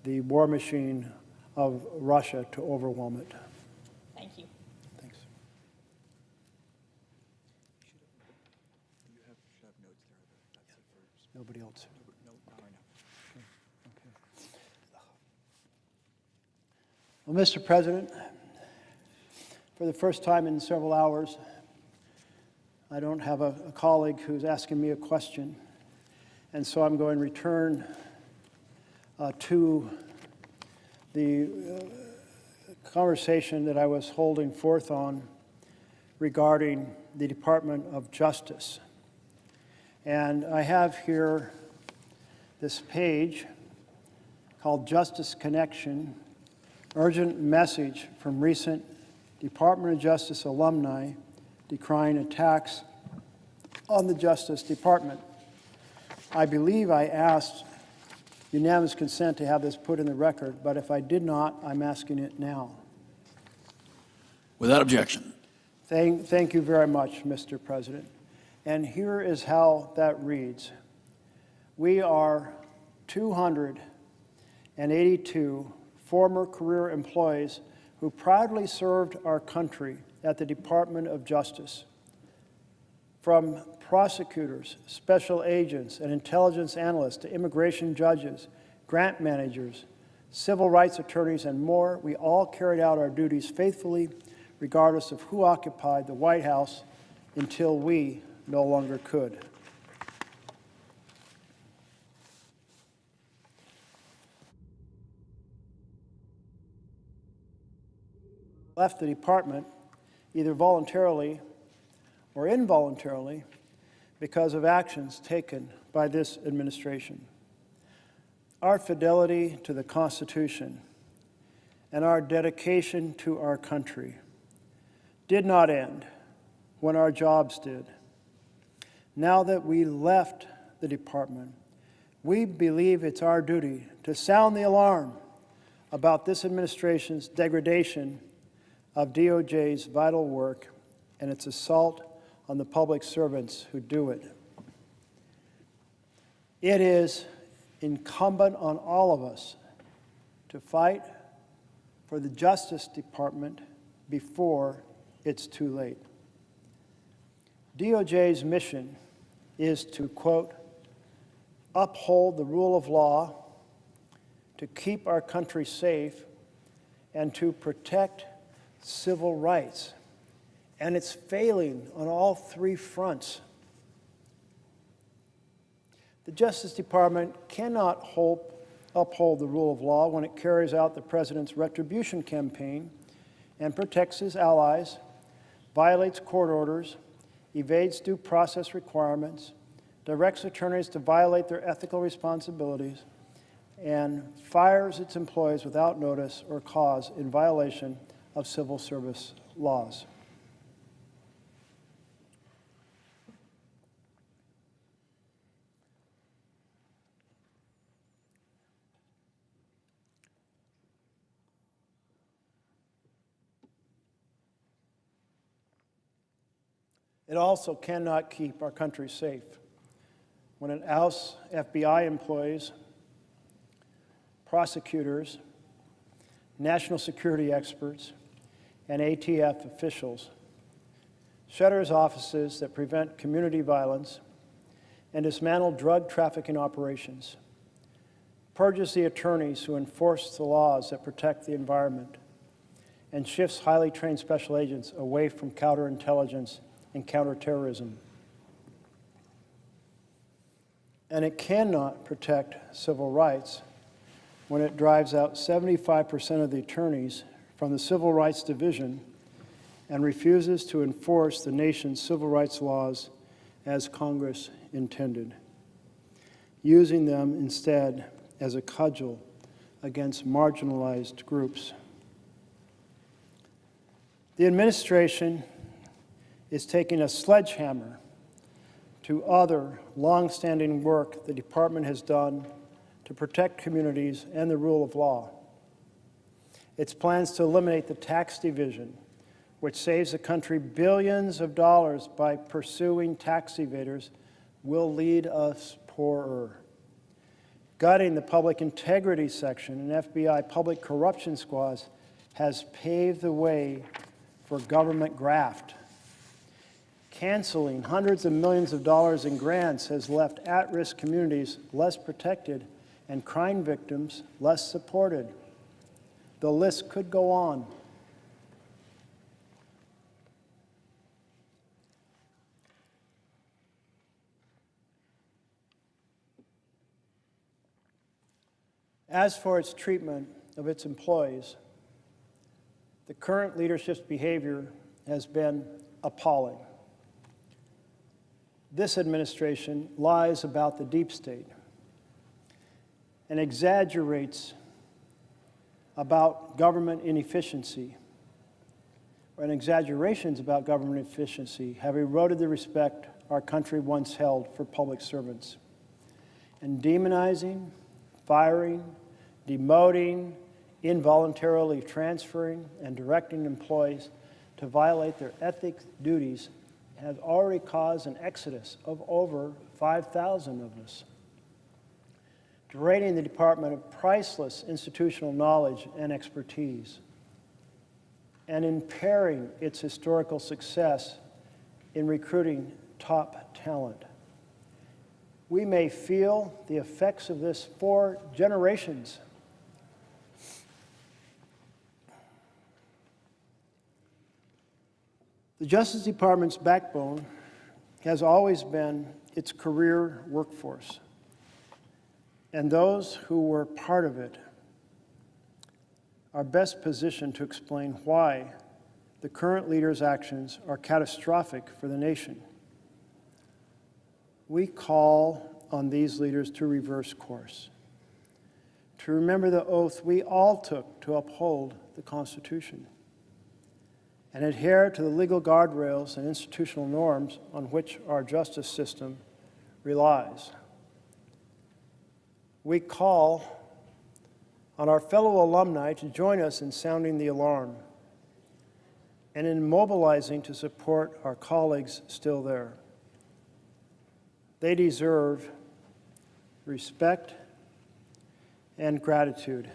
the war machine of Russia to overwhelm it. Thank you. Thanks. Nobody else? Okay. Well, Mr. President, for the first time in several hours, I don't have a colleague who's asking me a question, and so I'm going to return to the conversation that I was holding forth on regarding the Department of Justice. And I have here this page called Justice Connection, urgent message from recent Department of Justice alumni decrying attacks on the Justice Department. I believe I asked unanimous consent to have this put in the record, but if I did not, I'm asking it now. Without objection. Thank you very much, Mr. President. And here is how that reads. We are 282 former career employees who proudly served our country at the Department of Justice. From prosecutors, special agents, and intelligence analysts to immigration judges, grant managers, civil rights attorneys, and more, we all carried out our duties faithfully, regardless of who occupied the White House, until we no longer could. Left the department, either voluntarily or involuntarily, because of actions taken by this administration. Our fidelity to the Constitution and our dedication to our country did not end when our jobs did. Now that we left the department, we believe it's our duty to sound the alarm about this administration's degradation of DOJ's vital work and its assault on the public servants who do it. It is incumbent on all of us to fight for the Justice Department before it's too late. DOJ's mission is to, quote, uphold the rule of law, to keep our country safe, and to protect civil rights. And it's failing on all three fronts. The Justice Department cannot uphold the rule of law when it carries out the President's retribution campaign and protects his allies, violates court orders, evades due process requirements, directs attorneys to violate their ethical responsibilities, and fires its employees without notice or cause in violation of civil service laws. It also cannot keep our country safe when it ousts FBI employees, prosecutors, national security experts, and ATF officials, shutters offices that prevent community violence, and dismantle drug trafficking operations, purges the attorneys who enforce the laws that protect the environment, and shifts highly trained special agents away from counterintelligence and counterterrorism. And it cannot protect civil rights when it drives out 75% of the attorneys from the Civil Rights Division and refuses to enforce the nation's civil rights laws as Congress intended, using them instead as a cudgel against marginalized groups. The administration is taking a sledgehammer to other long-standing work the department has done to protect communities and the rule of law. Its plans to eliminate the tax division, which saves the country billions of dollars by pursuing tax evaders, will lead us poorer. Gutting the public integrity section and FBI public corruption squads has paved the way for government graft. Canceling hundreds of millions of dollars in grants has left at-risk communities less protected and crime victims less supported. The list could go on. As for its treatment of its employees, the current leadership's behavior has been appalling. This administration lies about the deep state and exaggerates about government inefficiency, and exaggerations about government efficiency have eroded the respect our country once held for public servants. And demonizing, firing, demoting, involuntarily transferring, and directing employees to violate their ethics duties has already caused an exodus of over 5,000 of us, draining the department of priceless institutional knowledge and expertise, and impairing its historical success in recruiting top talent. We may feel the effects of this for generations. The Justice Department's backbone has always been its career workforce, and those who were part of it are best positioned to explain why the current leader's actions are catastrophic for the nation. We call on these leaders to reverse course, to remember the oath we all took to uphold the Constitution, and adhere to the legal guardrails and institutional norms on which our justice system relies. We call on our fellow alumni to join us in sounding the alarm and in mobilizing to support our colleagues still there. They deserve respect and gratitude.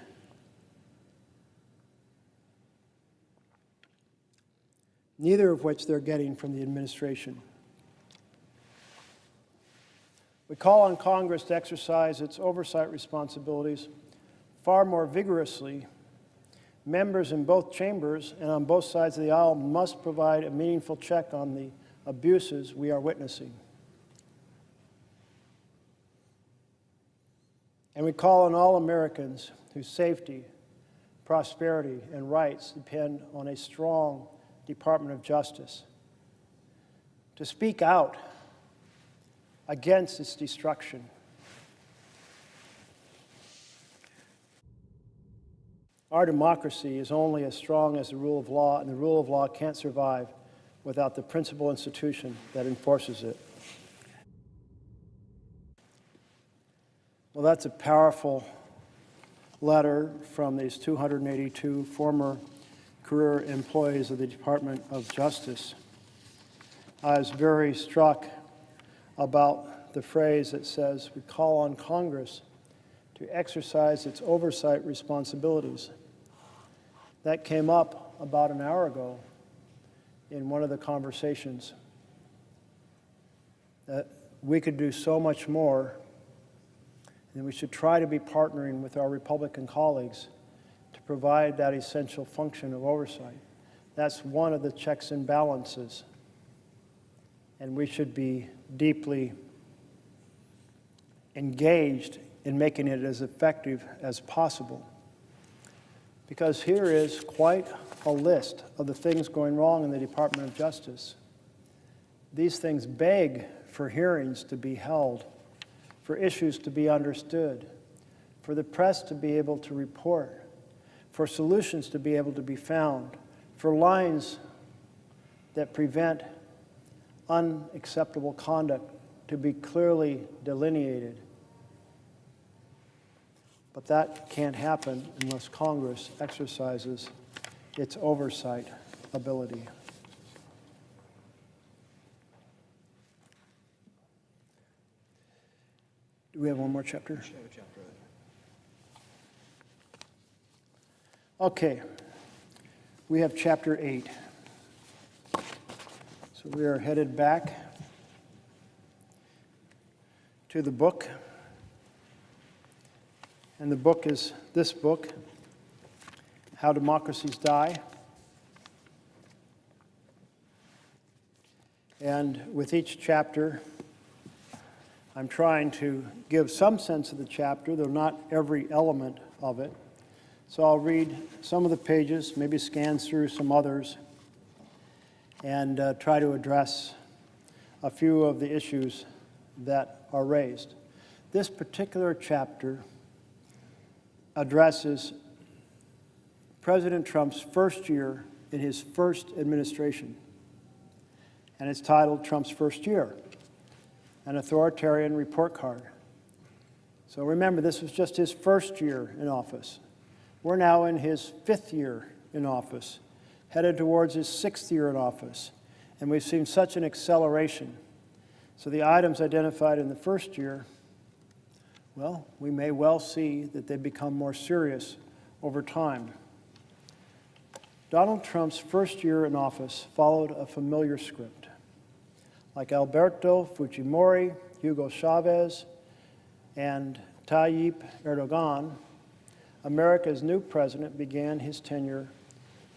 Neither of which they're getting from the administration. We call on Congress to exercise its oversight responsibilities far more vigorously. Members in both chambers and on both sides of the aisle must provide a meaningful check on the abuses we are witnessing. And we call on all Americans whose safety, prosperity, and rights depend on a strong Department of Justice to speak out against its destruction. Our democracy is only as strong as the rule of law, and the rule of law can't survive without the principal institution that enforces it. Well, that's a powerful letter from these 282 former career employees of the Department of Justice. I was very struck about the phrase that says, "We call on Congress to exercise its oversight responsibilities." That came up about an hour ago in one of the conversations, that we could do so much more, and we should try to be partnering with our Republican colleagues to provide that essential function of oversight. That's one of the checks and balances, and we should be deeply engaged in making it as effective as possible. Because here is quite a list of the things going wrong in the Department of Justice. These things beg for hearings to be held, for issues to be understood, for the press to be able to report, for solutions to be able to be found, for lines that prevent unacceptable conduct to be clearly delineated. But that can't happen unless Congress exercises its oversight ability. Do we have one more chapter? Okay. We have chapter 8. So we are headed back to the book. And the book is this book, How Democracies Die. And with each chapter, I'm trying to give some sense of the chapter, though not every element of it. So I'll read some of the pages, maybe scan through some others, and try to address a few of the issues that are raised. This particular chapter addresses President Trump's first year in his first administration, and it's titled Trump's First Year, an Authoritarian Report Card. So remember, this was just his first year in office. We're now in his 5th year in office, headed towards his 6th year in office, and we've seen such an acceleration. So the items identified in the first year, well, we may well see that they become more serious over time. Donald Trump's first year in office followed a familiar script. Like Alberto Fujimori, Hugo Chavez, and Tayyip Erdogan, America's new president began his tenure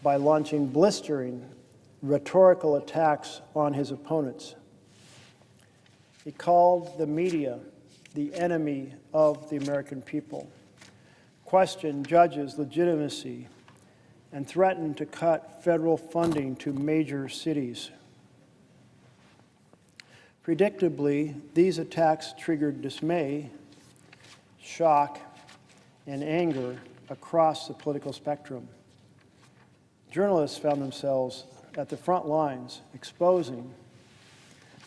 by launching blistering rhetorical attacks on his opponents. He called the media the enemy of the American people, questioned judges' legitimacy, and threatened to cut federal funding to major cities. Predictably, these attacks triggered dismay, shock, and anger across the political spectrum. Journalists found themselves at the front lines, exposing,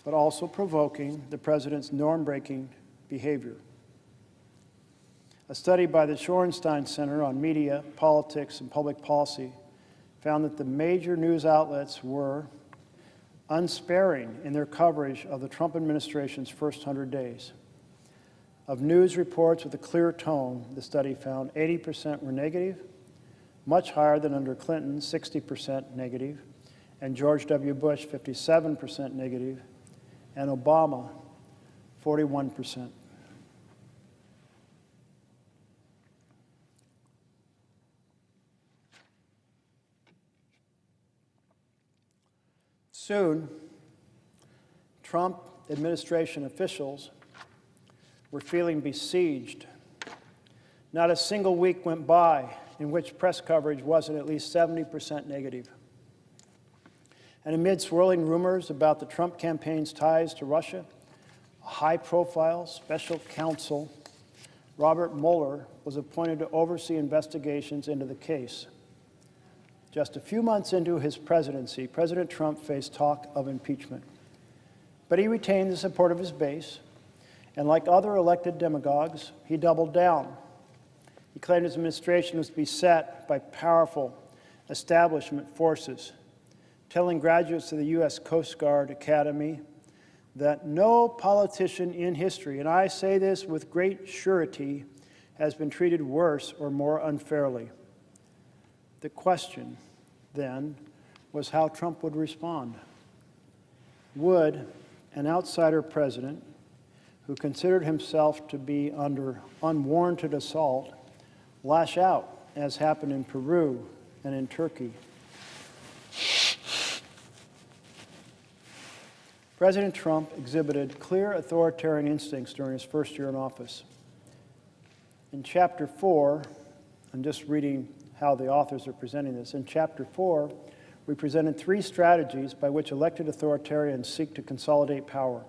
but also provoking the president's norm-breaking behavior. A study by the Shorenstein Center on Media, Politics, and Public Policy found that the major news outlets were unsparing in their coverage of the Trump administration's first 100 days. Of news reports with a clear tone, the study found 80% were negative, much higher than under Clinton, 60% negative, and George W. Bush, 57% negative, and Obama, 41%. Soon, Trump administration officials were feeling besieged. Not a single week went by in which press coverage wasn't at least 70% negative. And amid swirling rumors about the Trump campaign's ties to Russia, a high-profile special counsel, Robert Mueller, was appointed to oversee investigations into the case. Just a few months into his presidency, President Trump faced talk of impeachment. But he retained the support of his base, and like other elected demagogues, he doubled down. He claimed his administration was beset by powerful establishment forces, telling graduates of the U.S. Coast Guard Academy that no politician in history, and I say this with great surety, has been treated worse or more unfairly. The question, then, was how Trump would respond. Would an outsider president who considered himself to be under unwarranted assault lash out, as happened in Peru and in Turkey? President Trump exhibited clear authoritarian instincts during his first year in office. In Chapter 4, I'm just reading how the authors are presenting this. In Chapter 4, we presented 3 strategies by which elected authoritarians seek to consolidate power: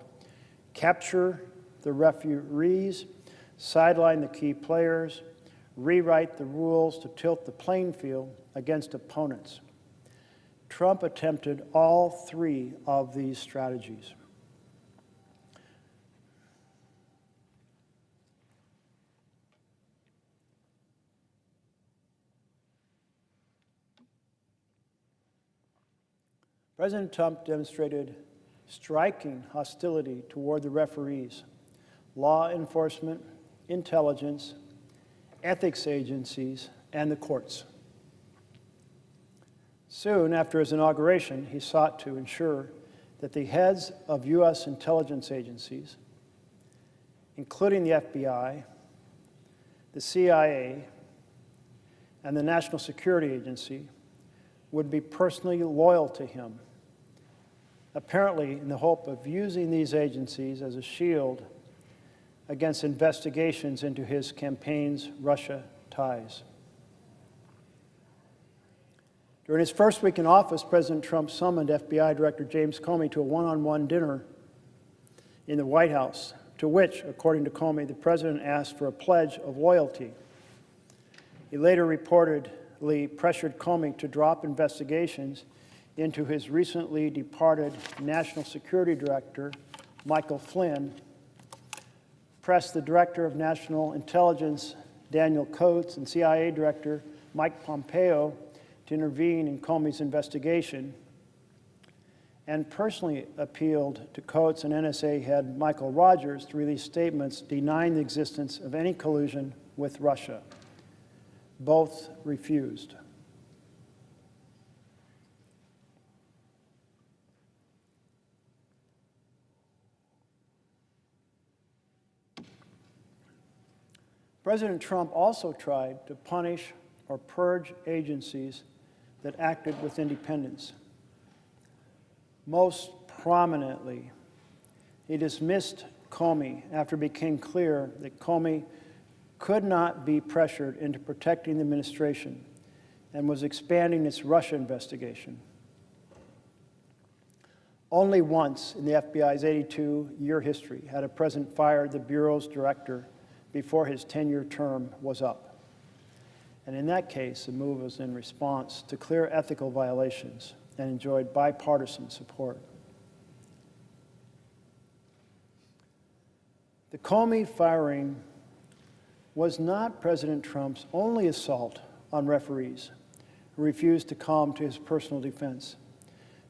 capture the referees, sideline the key players, rewrite the rules to tilt the playing field against opponents. Trump attempted all 3 of these strategies. President Trump demonstrated striking hostility toward the referees, law enforcement, intelligence, ethics agencies, and the courts. Soon after his inauguration, he sought to ensure that the heads of U.S. intelligence agencies, including the FBI, the CIA, and the National Security Agency, would be personally loyal to him, apparently in the hope of using these agencies as a shield against investigations into his campaign's Russia ties. During his first week in office, President Trump summoned FBI Director James Comey to a one-on-one dinner in the White House, to which, according to Comey, the president asked for a pledge of loyalty. He later reportedly pressured Comey to drop investigations into his recently departed National Security Director, Michael Flynn, pressed the Director of National Intelligence, Daniel Coats, and CIA Director Mike Pompeo to intervene in Comey's investigation, and personally appealed to Coats and NSA head Michael Rogers to release statements denying the existence of any collusion with Russia. Both refused. President Trump also tried to punish or purge agencies that acted with independence. Most prominently, he dismissed Comey after it became clear that Comey could not be pressured into protecting the administration and was expanding its Russia investigation. Only once in the FBI's 82-year history had a president fired the Bureau's director before his 10-year term was up. And in that case, the move was in response to clear ethical violations and enjoyed bipartisan support. The Comey firing was not President Trump's only assault on referees who refused to come to his personal defense.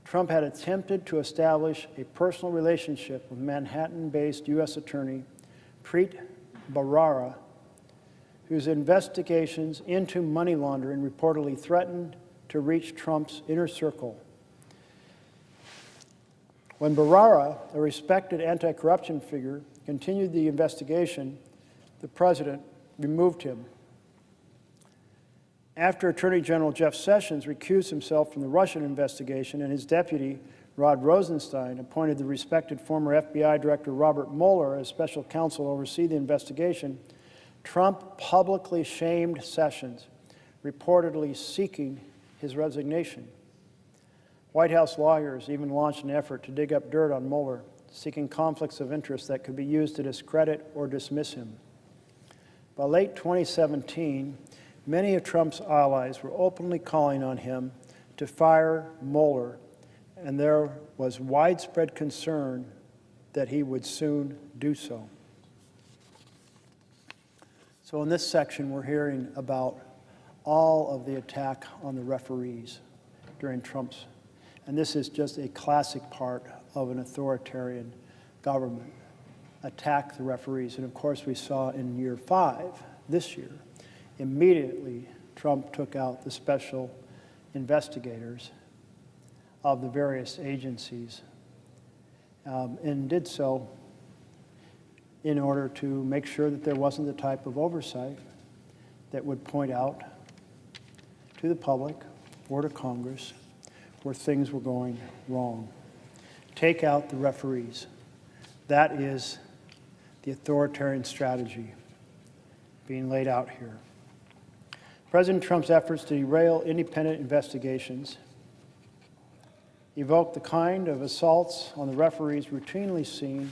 Trump had attempted to establish a personal relationship with Manhattan-based U.S. Attorney Preet Bharara, whose investigations into money laundering reportedly threatened to reach Trump's inner circle. When Bharara, a respected anti-corruption figure, continued the investigation, the president removed him. After Attorney General Jeff Sessions recused himself from the Russian investigation and his deputy, Rod Rosenstein, appointed the respected former FBI Director Robert Mueller as special counsel to oversee the investigation, Trump publicly shamed Sessions, reportedly seeking his resignation. White House lawyers even launched an effort to dig up dirt on Mueller, seeking conflicts of interest that could be used to discredit or dismiss him. By late 2017, many of Trump's allies were openly calling on him to fire Mueller, and there was widespread concern that he would soon do so. So in this section, we're hearing about all of the attack on the referees during Trump's, and this is just a classic part of an authoritarian government, attack the referees. And of course, we saw in year 5, this year, immediately Trump took out the special investigators of the various agencies and did so in order to make sure that there wasn't the type of oversight that would point out to the public or to Congress where things were going wrong. Take out the referees. That is the authoritarian strategy being laid out here. President Trump's efforts to derail independent investigations evoke the kind of assaults on the referees routinely seen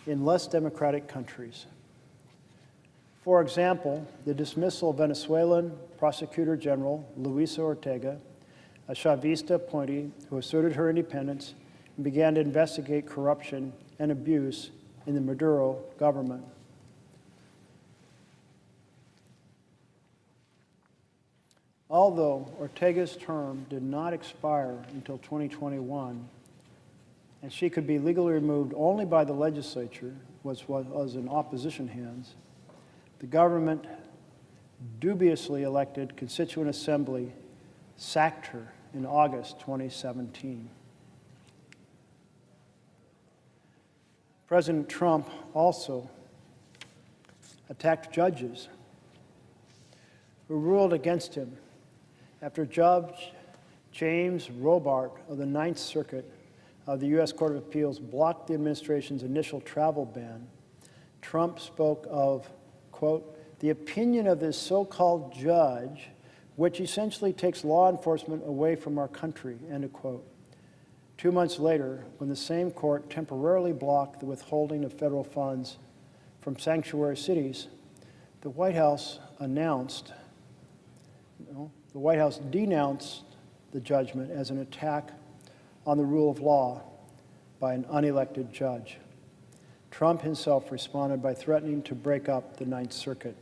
in less democratic countries. For example, the dismissal of Venezuelan Prosecutor General Luisa Ortega, a Chavista appointee who asserted her independence and began to investigate corruption and abuse in the Maduro government. Although Ortega's term did not expire until 2021, and she could be legally removed only by the legislature, which was in opposition hands, the government dubiously elected Constituent Assembly sacked her in August 2017. President Trump also attacked judges who ruled against him after Judge James Robart of the Ninth Circuit of the U.S. Court of Appeals blocked the administration's initial travel ban. Trump spoke of, quote, the opinion of this so-called judge, which essentially takes law enforcement away from our country, end of quote. 2 months later, when the same court temporarily blocked the withholding of federal funds from sanctuary cities, the White House denounced the judgment as an attack on the rule of law by an unelected judge. Trump himself responded by threatening to break up the Ninth Circuit.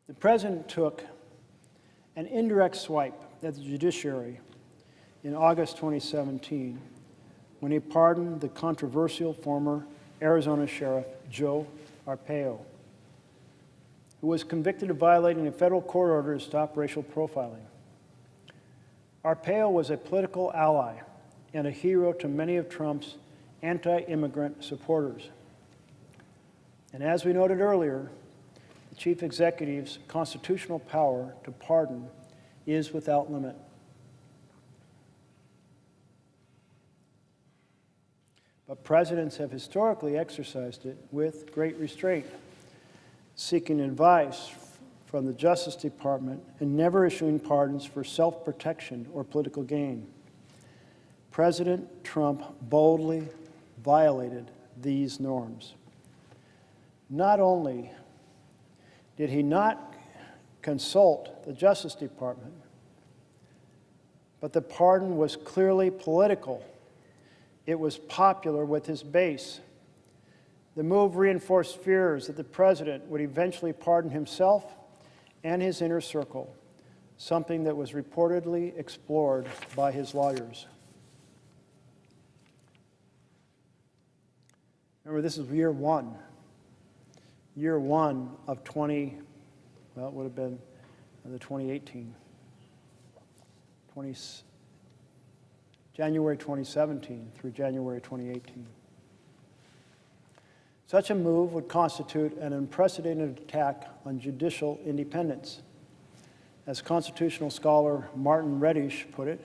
The president took an indirect swipe at the judiciary in August 2017 when he pardoned the controversial former Arizona Sheriff Joe Arpaio, who was convicted of violating a federal court order to stop racial profiling. Arpaio was a political ally and a hero to many of Trump's anti-immigrant supporters. And as we noted earlier, the chief executive's constitutional power to pardon is without limit. But presidents have historically exercised it with great restraint, seeking advice from the Justice Department and never issuing pardons for self-protection or political gain. President Trump boldly violated these norms. Not only did he not consult the Justice Department, but the pardon was clearly political. It was popular with his base. The move reinforced fears that the president would eventually pardon himself and his inner circle, something that was reportedly explored by his lawyers. Remember, this is year one of it would have been the 2018, January 2017 through January 2018. Such a move would constitute an unprecedented attack on judicial independence. As constitutional scholar Martin Reddish put it,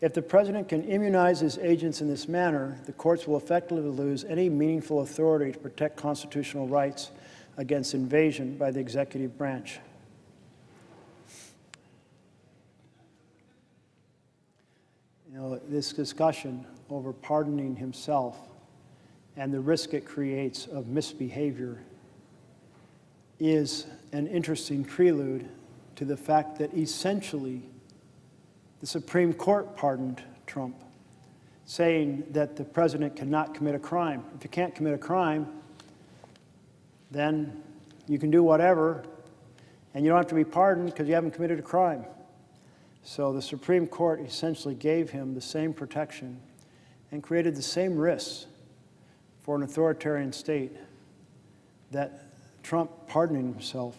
If the president can immunize his agents in this manner, the courts will effectively lose any meaningful authority to protect constitutional rights against invasion by the executive branch. You know, this discussion over pardoning himself and the risk it creates of misbehavior is an interesting prelude to the fact that essentially the Supreme Court pardoned Trump, saying that the president cannot commit a crime. If you can't commit a crime, then you can do whatever, and you don't have to be pardoned because you haven't committed a crime. So the Supreme Court essentially gave him the same protection and created the same risks for an authoritarian state that Trump pardoning himself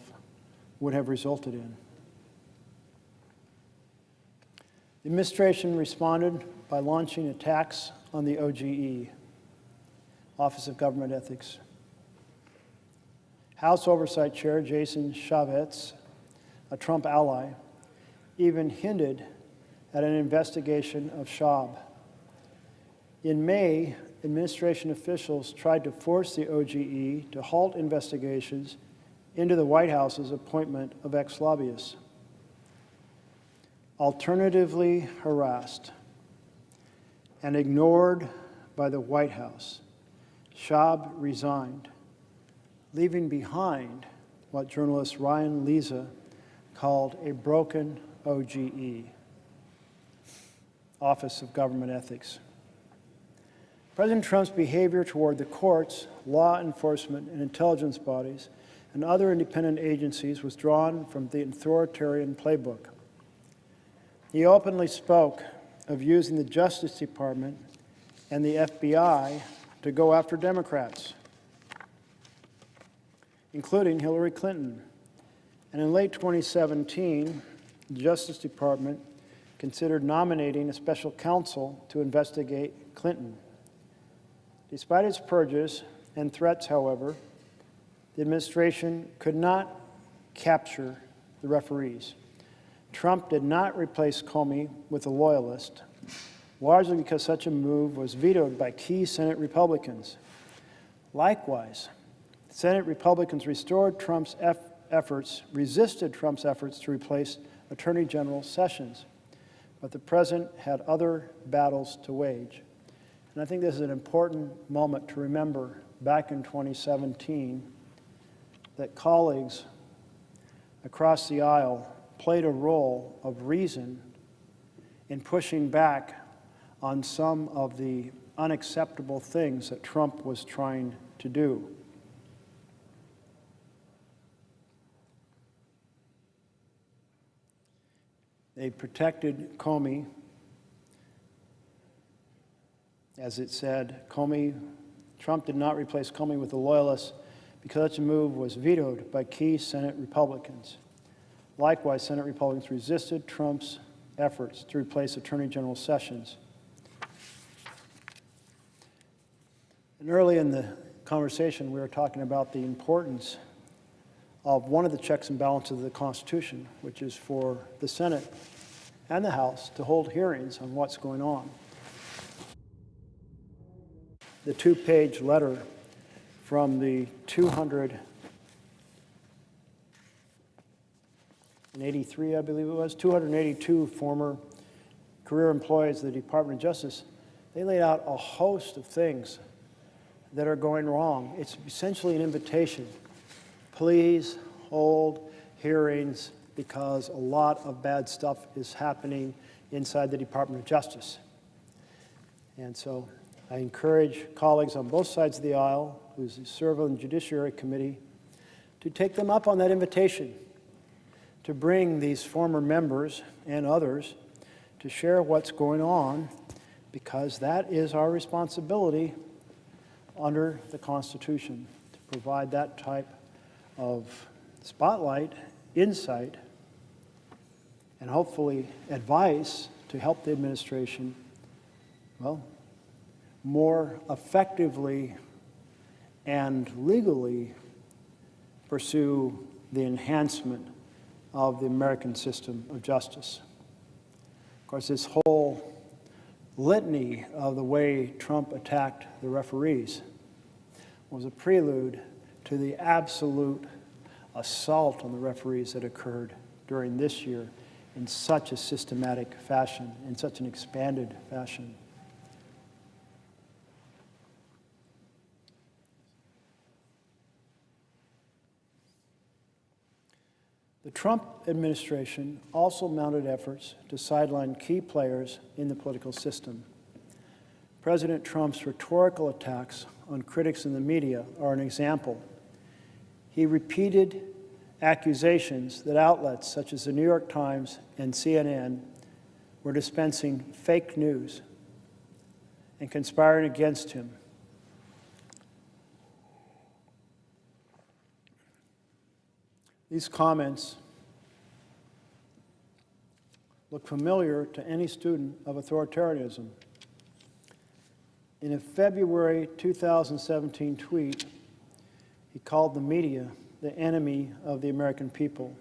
would have resulted in. The administration responded by launching attacks on the OGE, Office of Government Ethics. House Oversight Chair Jason Chaffetz, a Trump ally, even hinted at an investigation of Schaub. In May, administration officials tried to force the OGE to halt investigations into the White House's appointment of ex-lobbyists. Alternatively harassed and ignored by the White House, Schaub resigned, leaving behind what journalist Ryan Leza called a broken OGE, Office of Government Ethics. President Trump's behavior toward the courts, law enforcement, and intelligence bodies, and other independent agencies was drawn from the authoritarian playbook. He openly spoke of using the Justice Department and the FBI to go after Democrats, including Hillary Clinton. And in late 2017, the Justice Department considered nominating a special counsel to investigate Clinton. Despite its purges and threats, however, the administration could not capture the referees. Trump did not replace Comey with a loyalist, largely because such a move was vetoed by key Senate Republicans. Likewise, Senate Republicans resisted Trump's efforts to replace Attorney General Sessions, but the president had other battles to wage. And I think this is an important moment to remember back in 2017 that colleagues across the aisle played a role of reason in pushing back on some of the unacceptable things that Trump was trying to do. They protected Comey. As it said, Trump did not replace Comey with a loyalist because such a move was vetoed by key Senate Republicans. Likewise, Senate Republicans resisted Trump's efforts to replace Attorney General Sessions. And early in the conversation, we were talking about the importance of one of the checks and balances of the Constitution, which is for the Senate and the House to hold hearings on what's going on. The two-page letter from the 283, I believe it was, 282 former career employees of the Department of Justice, they laid out a host of things that are going wrong. It's essentially an invitation. Please hold hearings because a lot of bad stuff is happening inside the Department of Justice. And so I encourage colleagues on both sides of the aisle who serve on the Judiciary Committee to take them up on that invitation to bring these former members and others to share what's going on, because that is our responsibility under the Constitution, to provide that type of spotlight, insight, and hopefully advice to help the administration, well, more effectively and legally pursue the enhancement of the American system of justice. Of course, this whole litany of the way Trump attacked the referees was a prelude to the absolute assault on the referees that occurred during this year in such a systematic fashion, in such an expanded fashion. The Trump administration also mounted efforts to sideline key players in the political system. President Trump's rhetorical attacks on critics in the media are an example. He repeated accusations that outlets such as the New York Times and CNN were dispensing fake news and conspiring against him. These comments look familiar to any student of authoritarianism. In a February 2017 tweet, he called the media the enemy of the American people,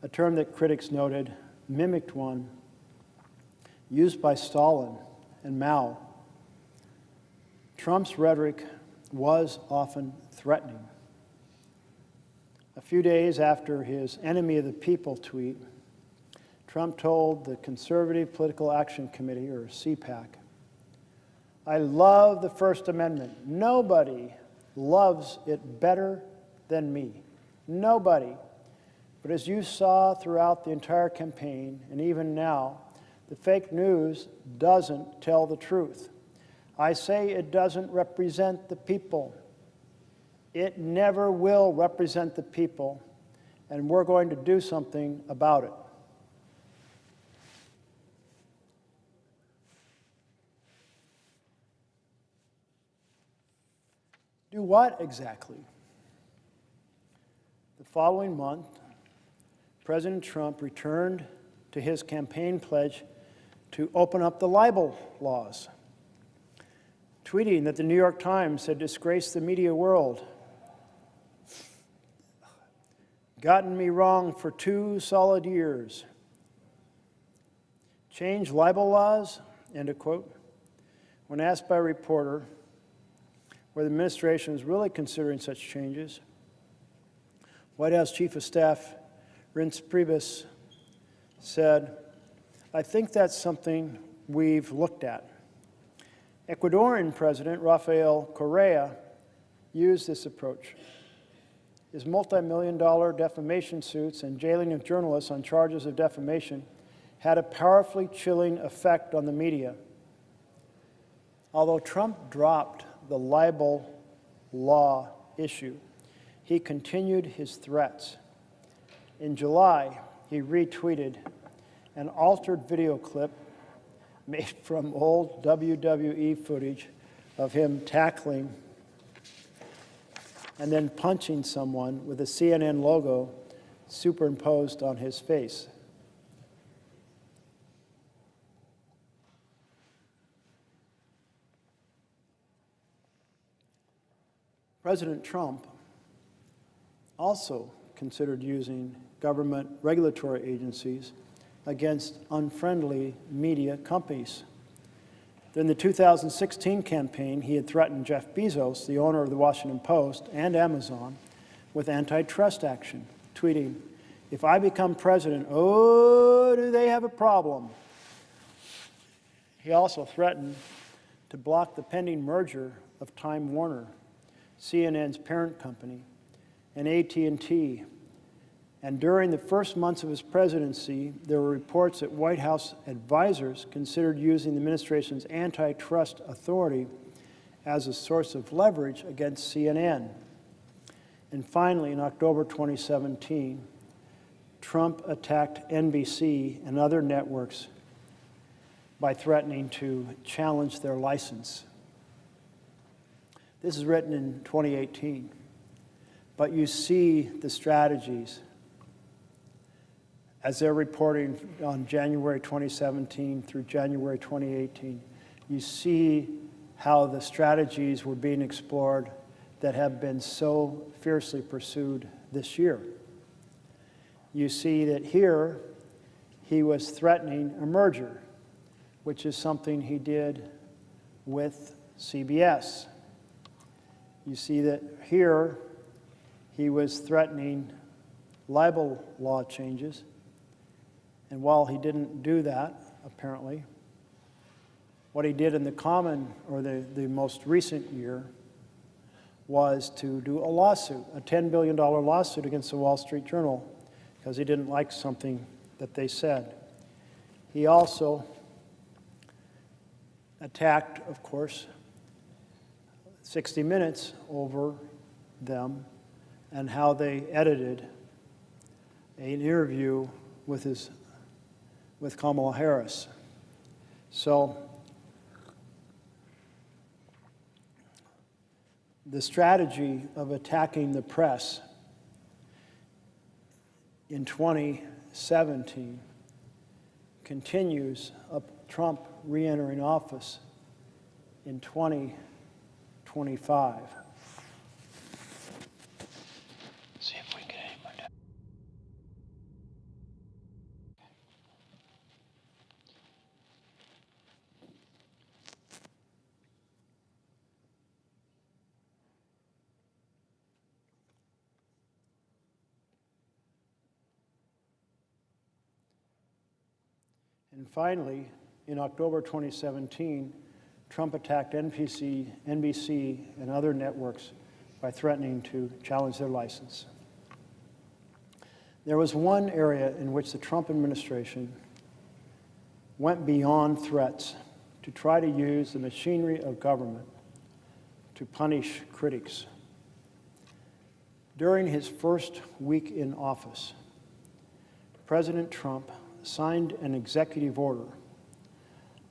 a term that critics noted mimicked one used by Stalin and Mao. Trump's rhetoric was often threatening. A few days after his enemy of the people tweet, Trump told the Conservative Political Action Committee, or CPAC, "I love the First Amendment. Nobody loves it better than me. Nobody. But as you saw throughout the entire campaign, and even now, the fake news doesn't tell the truth. I say it doesn't represent the people. It never will represent the people, and we're going to do something about it." Do what exactly? The following month, President Trump returned to his campaign pledge to open up the libel laws, tweeting that the New York Times had disgraced the media world, gotten me wrong for 2 solid years. Change libel laws, end of quote. When asked by a reporter whether the administration is really considering such changes, White House Chief of Staff Reince Priebus said, "I think that's something we've looked at." Ecuadorian President Rafael Correa used this approach. His multi-million-dollar defamation suits and jailing of journalists on charges of defamation had a powerfully chilling effect on the media. Although Trump dropped the libel law issue, he continued his threats. In July, he retweeted an altered video clip made from old WWE footage of him tackling and then punching someone with a CNN logo superimposed on his face. President Trump also considered using government regulatory agencies against unfriendly media companies. During the 2016 campaign, he had threatened Jeff Bezos, the owner of the Washington Post and Amazon, with antitrust action, tweeting, "If I become president, oh, do they have a problem." He also threatened to block the pending merger of Time Warner, CNN's parent company, and AT&T. And during the first months of his presidency, there were reports that White House advisors considered using the administration's antitrust authority as a source of leverage against CNN. And finally, in October 2017, Trump attacked NBC and other networks by threatening to challenge their license. This is written in 2018, but you see the strategies as they're reporting on January 2017 through January 2018. You see how the strategies were being explored that have been so fiercely pursued this year. You see that here he was threatening a merger which is something he did with CBS. You see that here he was threatening libel law changes, and while he didn't do that, apparently, what he did in the most recent year was to do a lawsuit, a $10 billion lawsuit against the Wall Street Journal, because he didn't like something that they said. He also attacked, of course, 60 Minutes over them and how they edited an interview with Kamala Harris. So the strategy of attacking the press in 2017 continues up Trump re-entering office in 2025. See if we get anybody down. And finally, in October 2017, Trump attacked NBC, and other networks by threatening to challenge their license. There was one area in which the Trump administration went beyond threats to try to use the machinery of government to punish critics. During his first week in office, President Trump signed an executive order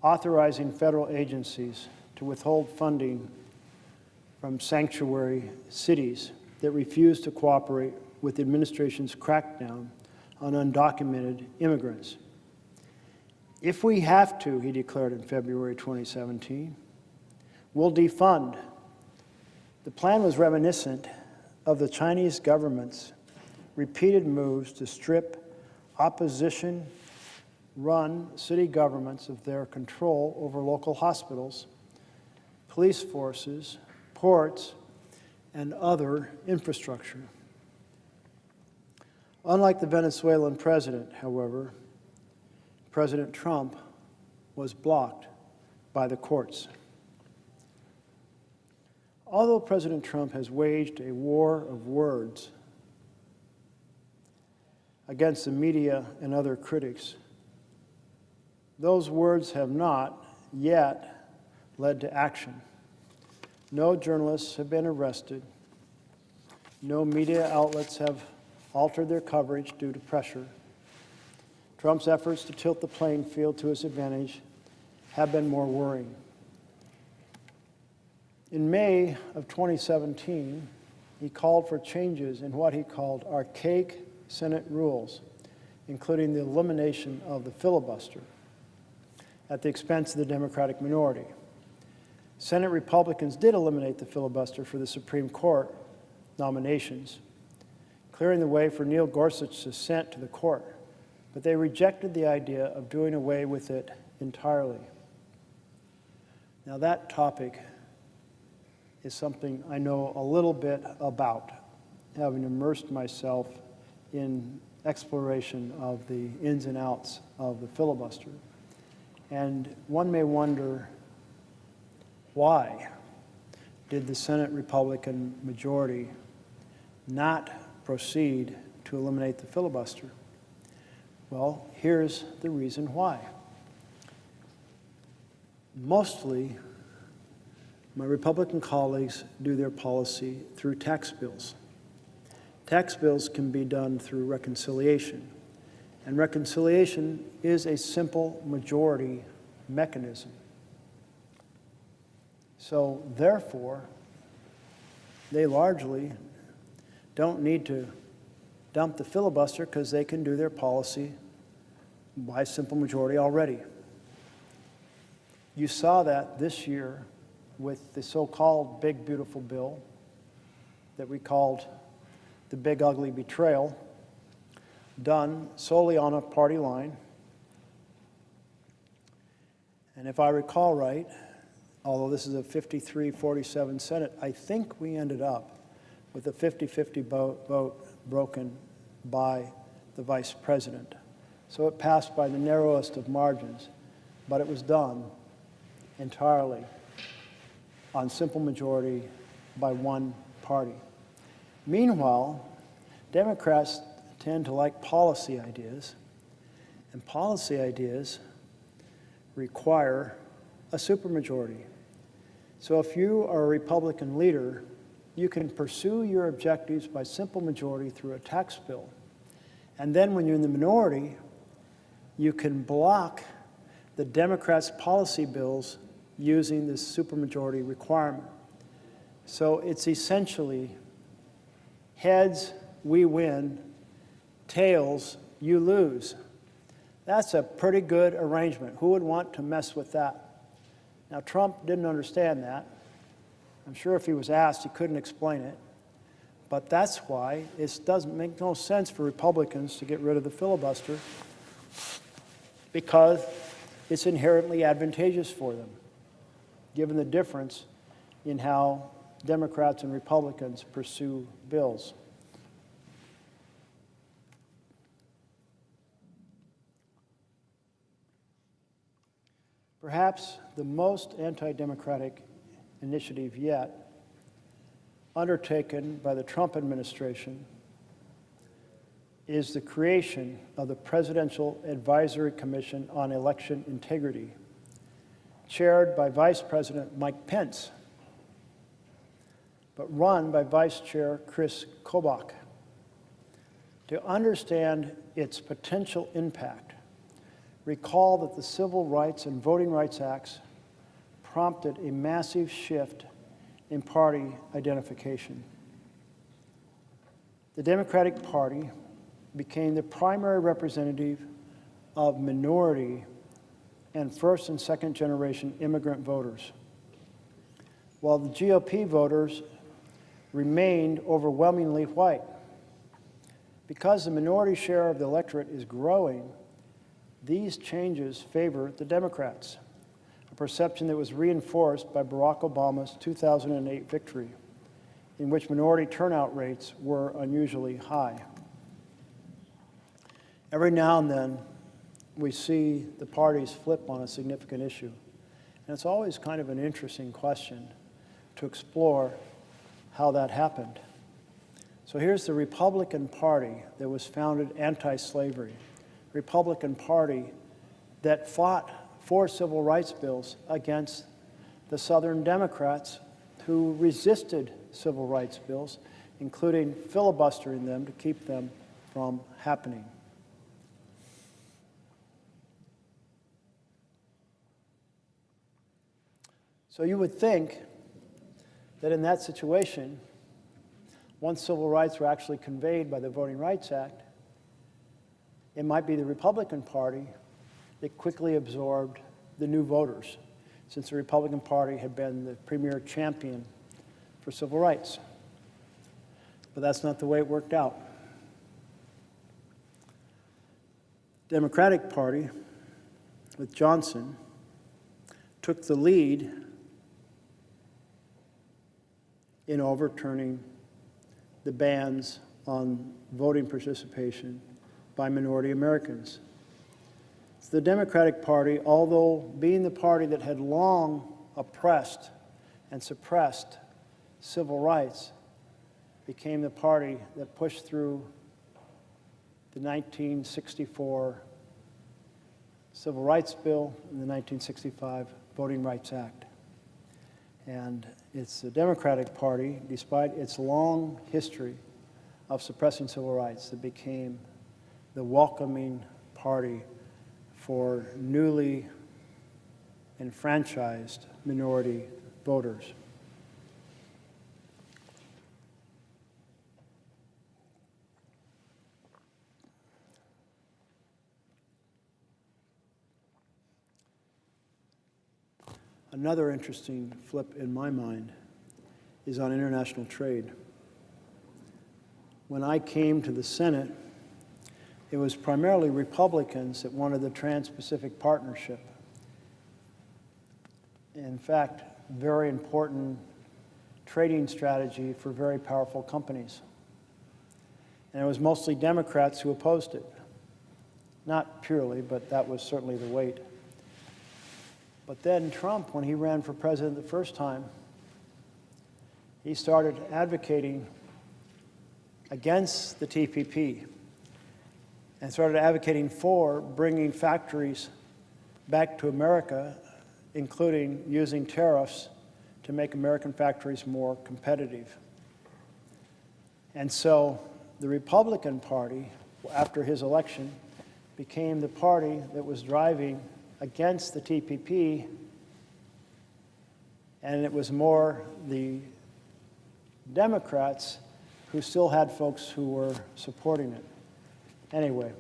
authorizing federal agencies to withhold funding from sanctuary cities that refuse to cooperate with the administration's crackdown on undocumented immigrants. If we have to, he declared in February 2017, we'll defund. The plan was reminiscent of the Chinese government's repeated moves to strip opposition-run city governments of their control over local hospitals, police forces, ports, and other infrastructure. Unlike the Venezuelan president, however, President Trump was blocked by the courts. Although President Trump has waged a war of words against the media and other critics, those words have not yet led to action. No journalists have been arrested. No media outlets have altered their coverage due to pressure. Trump's efforts to tilt the playing field to his advantage have been more worrying. In May of 2017, he called for changes in what he called archaic Senate rules, including the elimination of the filibuster at the expense of the Democratic minority. Senate Republicans did eliminate the filibuster for the Supreme Court nominations, clearing the way for Neil Gorsuch's ascent to the court, but they rejected the idea of doing away with it entirely. Now that topic is something I know a little bit about, having immersed myself in exploration of the ins and outs of the filibuster. And one may wonder, why did the Senate Republican majority not proceed to eliminate the filibuster? Well, here's the reason why. Mostly, my Republican colleagues do their policy through tax bills. Tax bills can be done through reconciliation, and reconciliation is a simple majority mechanism. So therefore, they largely don't need to dump the filibuster because they can do their policy by simple majority already. You saw that this year with the so-called Big Beautiful Bill that we called the Big Ugly Betrayal, done solely on a party line. And if I recall right, although this is a 53-47 Senate, I think we ended up with a 50-50 vote broken by the vice president. So it passed by the narrowest of margins, but it was done entirely on simple majority by one party. Meanwhile, Democrats tend to like policy ideas, and policy ideas require a supermajority. So if you are a Republican leader, you can pursue your objectives by simple majority through a tax bill. And then when you're in the minority, you can block the Democrats' policy bills using this supermajority requirement. So it's essentially heads, we win, tails, you lose. That's a pretty good arrangement. Who would want to mess with that? Now, Trump didn't understand that. I'm sure if he was asked, he couldn't explain it. But that's why it doesn't make no sense for Republicans to get rid of the filibuster, because it's inherently advantageous for them, given the difference in how Democrats and Republicans pursue bills. Perhaps the most anti-democratic initiative yet undertaken by the Trump administration is the creation of the Presidential Advisory Commission on Election Integrity, chaired by Vice President Mike Pence, but run by Vice Chair Chris Kobach. To understand its potential impact, recall that the Civil Rights and Voting Rights Acts prompted a massive shift in party identification. The Democratic Party became the primary representative of minority and first and second generation immigrant voters, while the GOP voters remained overwhelmingly white. Because the minority share of the electorate is growing, these changes favor the Democrats, a perception that was reinforced by Barack Obama's 2008 victory, in which minority turnout rates were unusually high. Every now and then, we see the parties flip on a significant issue. And it's always kind of an interesting question to explore how that happened. So here's the Republican Party that was founded anti-slavery, Republican Party that fought for civil rights bills against the Southern Democrats who resisted civil rights bills, including filibustering them to keep them from happening. So you would think that in that situation, once civil rights were actually conveyed by the Voting Rights Act, it might be the Republican Party that quickly absorbed the new voters, since the Republican Party had been the premier champion for civil rights. But that's not the way it worked out. The Democratic Party, with Johnson, took the lead in overturning the bans on voting participation by minority Americans. So the Democratic Party, although being the party that had long oppressed and suppressed civil rights, became the party that pushed through the 1964 Civil Rights Bill and the 1965 Voting Rights Act. And it's the Democratic Party, despite its long history of suppressing civil rights, that became the welcoming party for newly enfranchised minority voters. Another interesting flip in my mind is on international trade. When I came to the Senate, it was primarily Republicans that wanted the Trans-Pacific Partnership. in fact, very important trading strategy for very powerful companies. And it was mostly Democrats who opposed it. Not purely, but that was certainly the weight. But then Trump, when he ran for president the first time, he started advocating against the TPP and started advocating for bringing factories back to America, including using tariffs to make American factories more competitive. And so the Republican Party, after his election, became the party that was driving against the TPP, and it was more the Democrats who still had folks who were supporting it. Anyway,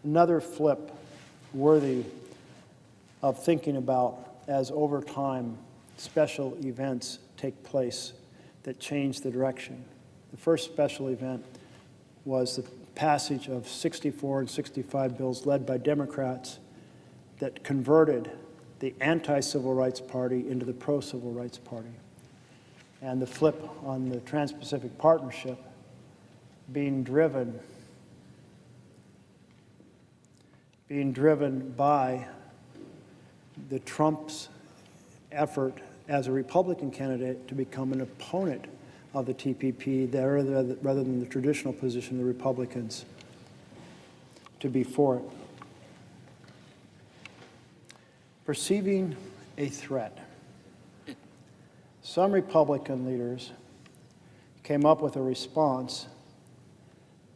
another flip worthy of thinking about as over time special events take place that change the direction. The first special event was the passage of 64 and 65 bills led by Democrats that converted the anti-civil rights party into the pro-civil rights party. And the flip on the Trans-Pacific Partnership being driven by the Trump's effort as a Republican candidate to become an opponent of the TPP rather than the traditional position of the Republicans to be for it. Perceiving a threat. Some Republican leaders came up with a response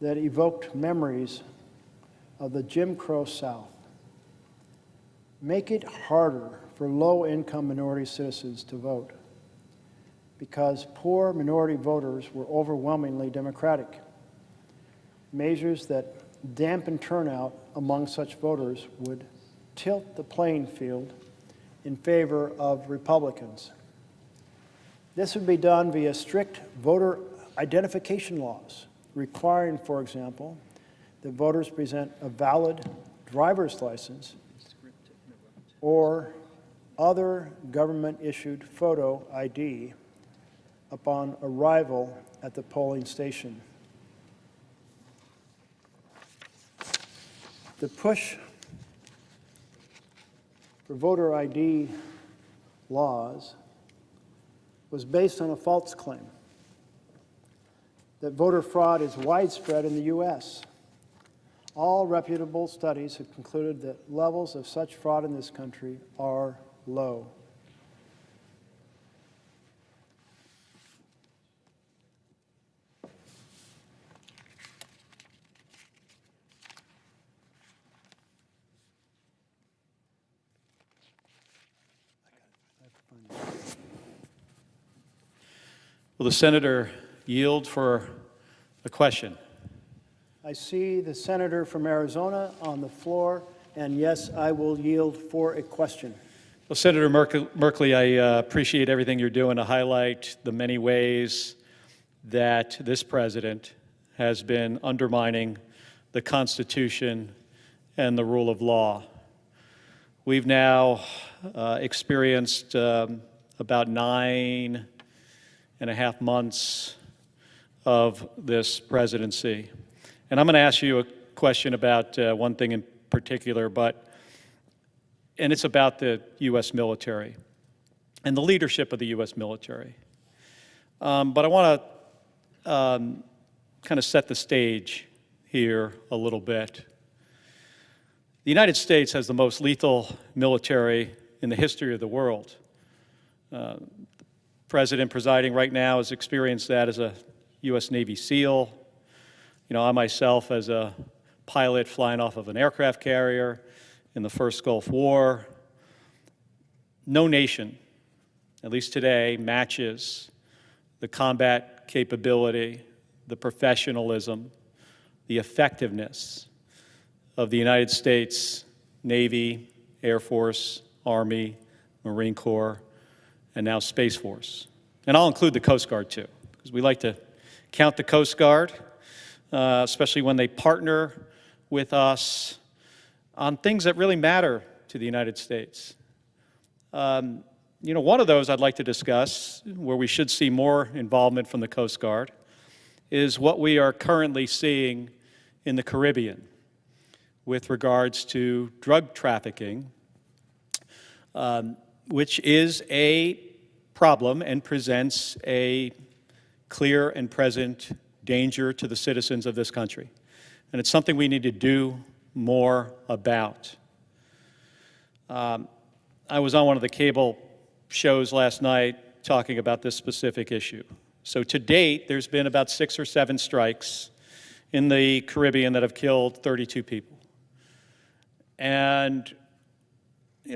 that evoked memories of the Jim Crow South. Make it harder for low-income minority citizens to vote, because poor minority voters were overwhelmingly Democratic. Measures that dampen turnout among such voters would tilt the playing field in favor of Republicans. This would be done via strict voter identification laws, requiring, for example, that voters present a valid driver's license or other government-issued photo ID upon arrival at the polling station. The push for voter ID laws was based on a false claim that voter fraud is widespread in the U.S. All reputable studies have concluded that levels of such fraud in this country are low. Will the senator yield for a question? I see the senator from Arizona on the floor, and yes, I will yield for a question. Well, Senator Merkley, I appreciate everything you're doing to highlight the many ways that this president has been undermining the Constitution and the rule of law. We've now experienced about 9.5 months of this presidency. And I'm going to ask you a question about one thing in particular, and it's about the U.S. military and the leadership of the U.S. military. But I want to kind of set the stage here a little bit. The United States has the most lethal military in the history of the world. The president presiding right now has experienced that as a U.S. Navy SEAL. You know, I myself, as a pilot flying off of an aircraft carrier in the first Gulf War, no nation, at least today, matches the combat capability, the professionalism, the effectiveness of the United States Navy, Air Force, Army, Marine Corps, and now Space Force. And I'll include the Coast Guard too, because we like to count the Coast Guard, especially when they partner with us on things that really matter to the United States. One of those I'd like to discuss, where we should see more involvement from the Coast Guard, is what we are currently seeing in the Caribbean with regards to drug trafficking, which is a problem and presents a clear and present danger to the citizens of this country. And it's something we need to do more about. I was on one of the cable shows last night talking about this specific issue. So to date, there's been about 6 or 7 strikes in the Caribbean that have killed 32 people. And,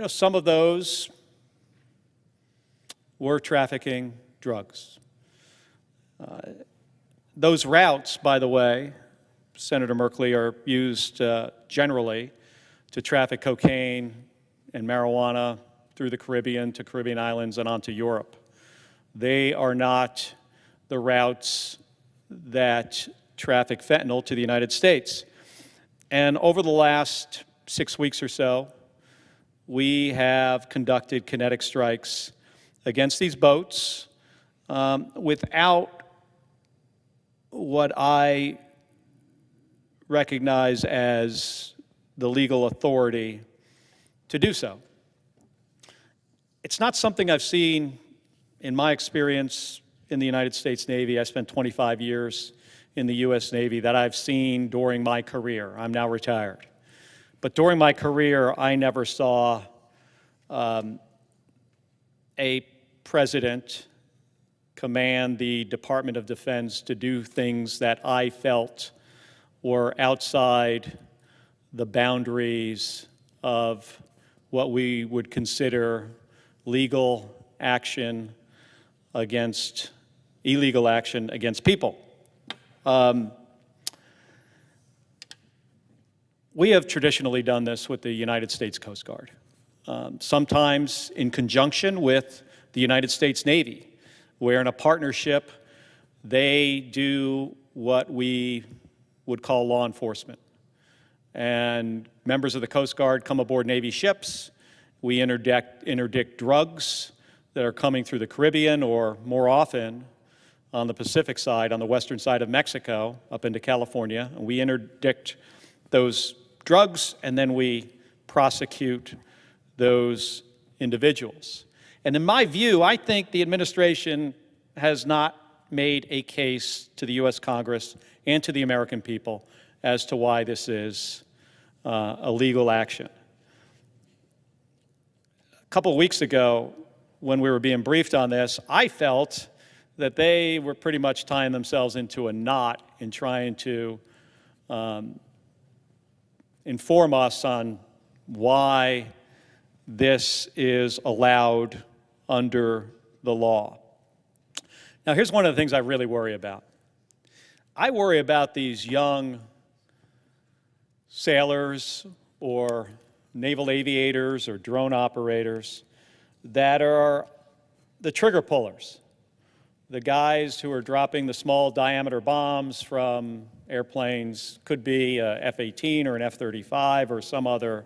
some of those were trafficking drugs. Those routes, by the way, Senator Merkley, are used generally to traffic cocaine and marijuana through the Caribbean to Caribbean islands and onto Europe. They are not the routes that traffic fentanyl to the United States. And over the last 6 weeks or so, we have conducted kinetic strikes against these boats without what I recognize as the legal authority to do so. It's not something I've seen in my experience in the United States Navy. I spent 25 years in the U.S. Navy that I've seen during my career. I'm now retired. But during my career, I never saw a president command the Department of Defense to do things that I felt were outside the boundaries of what we would consider legal action against, illegal action against people. We have traditionally done this with the United States Coast Guard, sometimes in conjunction with the United States Navy, where in a partnership, they do what we would call law enforcement. And members of the Coast Guard come aboard Navy ships. We interdict drugs that are coming through the Caribbean, or more often on the Pacific side, on the western side of Mexico, up into California. And we interdict those drugs, and then we prosecute those individuals. And in my view, I think the administration has not made a case to the U.S. Congress and to the American people as to why this is a legal action. A couple of weeks ago, when we were being briefed on this, I felt that they were pretty much tying themselves into a knot in trying to inform us on why this is allowed under the law. Now, here's one of the things I really worry about. I worry about these young sailors or naval aviators or drone operators that are the trigger pullers, the guys who are dropping the small diameter bombs from airplanes, could be a F-18 or an F-35 or some other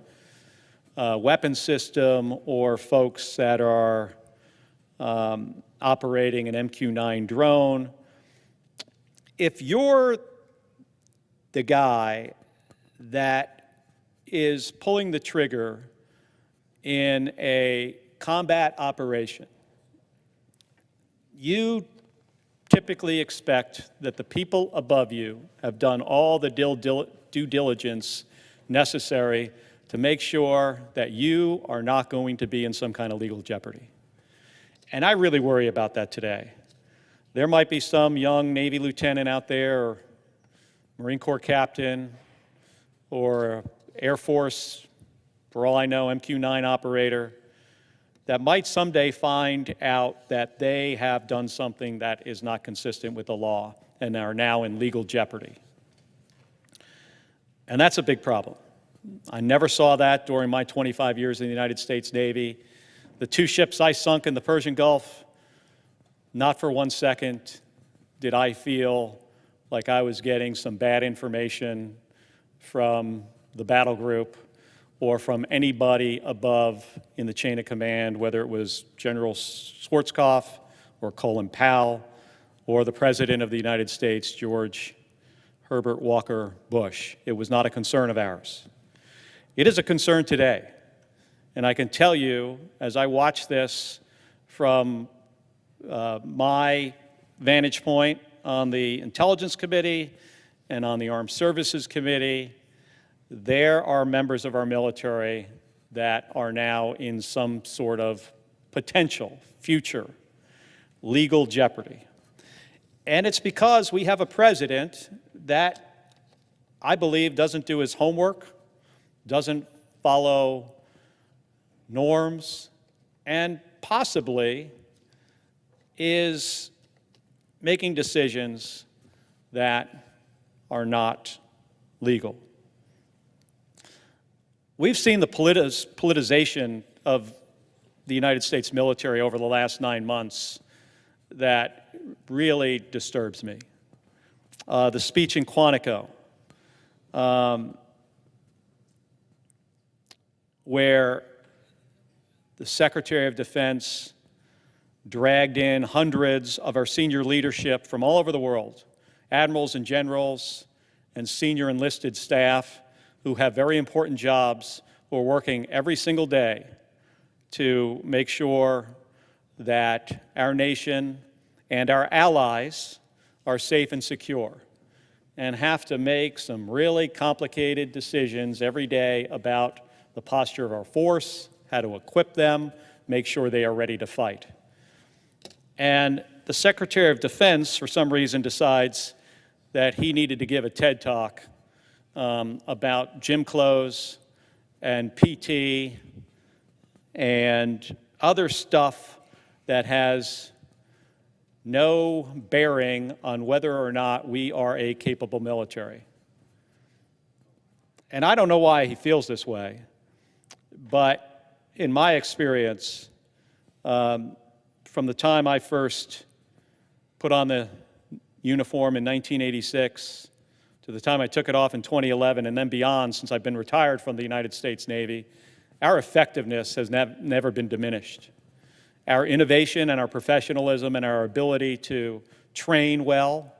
weapon system, or folks that are operating an MQ-9 drone. If you're the guy that is pulling the trigger in a combat operation, you typically expect that the people above you have done all the due diligence necessary to make sure that you are not going to be in some kind of legal jeopardy. And I really worry about that today. There might be some young Navy lieutenant out there, or Marine Corps captain, or Air Force, for all I know, MQ-9 operator, that might someday find out that they have done something that is not consistent with the law and are now in legal jeopardy. And that's a big problem. I never saw that during my 25 years in the United States Navy. The 2 ships I sunk in the Persian Gulf, not for 1 second did I feel like I was getting some bad information from the battle group or from anybody above in the chain of command, whether it was General Schwarzkopf or Colin Powell or the President of the United States, George Herbert Walker Bush. It was not a concern of ours. It is a concern today. And I can tell you, as I watch this from my vantage point on the Intelligence Committee and on the Armed Services Committee, there are members of our military that are now in some sort of potential future legal jeopardy. And it's because we have a president that I believe doesn't do his homework, doesn't follow norms, and possibly is making decisions that are not legal. We've seen the politicization of the United States military over the last 9 months that really disturbs me. The speech in Quantico, where the Secretary of Defense dragged in hundreds of our senior leadership from all over the world, admirals and generals and senior enlisted staff who have very important jobs, who are working every single day to make sure that our nation and our allies are safe and secure, and have to make some really complicated decisions every day about the posture of our force, how to equip them, make sure they are ready to fight. And the Secretary of Defense, for some reason, decides that he needed to give a TED Talk about gym clothes and PT and other stuff that has no bearing on whether or not we are a capable military. And I don't know why he feels this way, but in my experience, from the time I first put on the uniform in 1986 to the time I took it off in 2011 and then beyond, since I've been retired from the United States Navy, our effectiveness has never been diminished. Our innovation and our professionalism and our ability to train well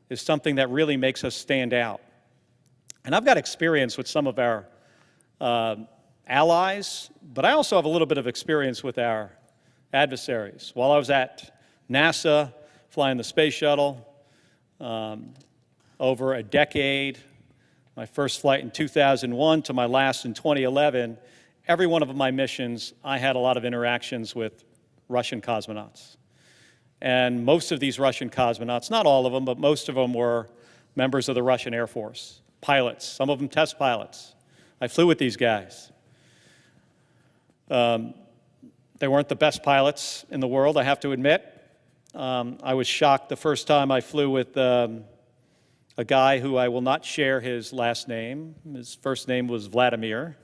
is something that really makes us stand out. And I've got experience with some of our allies, but I also have a little bit of experience with our adversaries. While I was at NASA, flying the space shuttle, over a decade, my first flight in 2001 to my last in 2011, every one of my missions, I had a lot of interactions with Russian cosmonauts. And most of these Russian cosmonauts, not all of them, but most of them were members of the Russian Air Force, pilots, some of them test pilots. I flew with these guys. They weren't the best pilots in the world, I have to admit. I was shocked the first time I flew with a guy who I will not share his last name. His first name was Vladimir.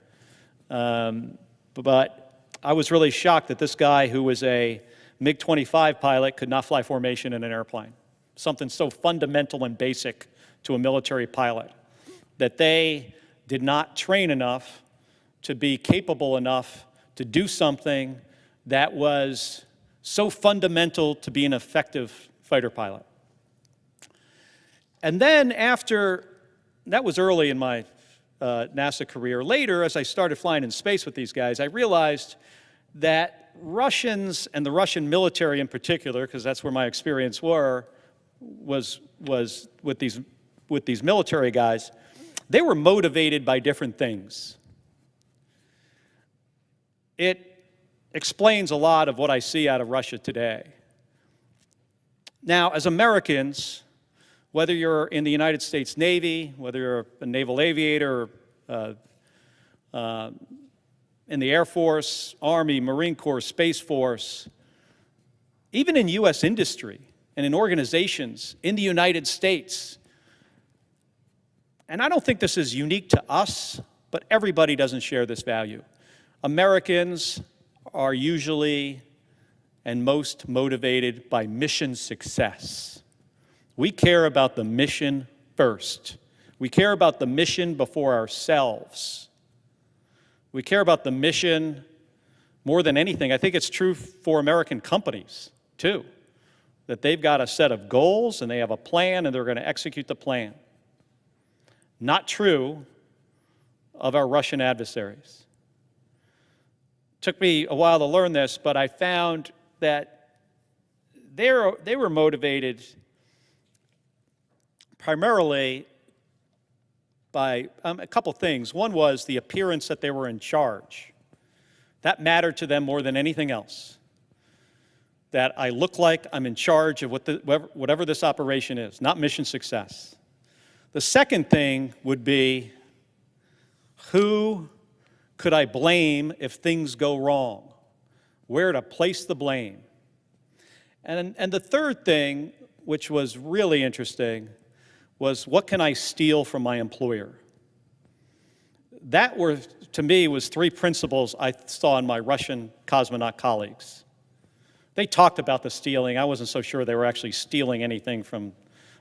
But I was really shocked that this guy, who was a MiG-25 pilot, could not fly formation in an airplane. Something so fundamental and basic to a military pilot, that they did not train enough to be capable enough to do something that was so fundamental to be an effective fighter pilot. And then after, that was early in my NASA career. Later, as I started flying in space with these guys, I realized that Russians, and the Russian military in particular, because that's where my experience was with these military guys, they were motivated by different things. It explains a lot of what I see out of Russia today. Now, as Americans, whether you're in the United States Navy, whether you're a naval aviator, in the Air Force, Army, Marine Corps, Space Force, even in U.S. industry and in organizations in the United States, and I don't think this is unique to us, but everybody doesn't share this value. Americans are usually and most motivated by mission success. We care about the mission first. We care about the mission before ourselves. We care about the mission more than anything. I think it's true for American companies, too, that they've got a set of goals and they have a plan and they're going to execute the plan. Not true of our Russian adversaries. Took me a while to learn this, but I found that they were motivated primarily by a couple things. One was the appearance that they were in charge. That mattered to them more than anything else. That I look like I'm in charge of whatever this operation is, not mission success. The second thing would be, who could I blame if things go wrong? Where to place the blame? And the third thing, which was really interesting, was what can I steal from my employer? That were, to me, was three principles I saw in my Russian cosmonaut colleagues. They talked about the stealing. I wasn't so sure they were actually stealing anything from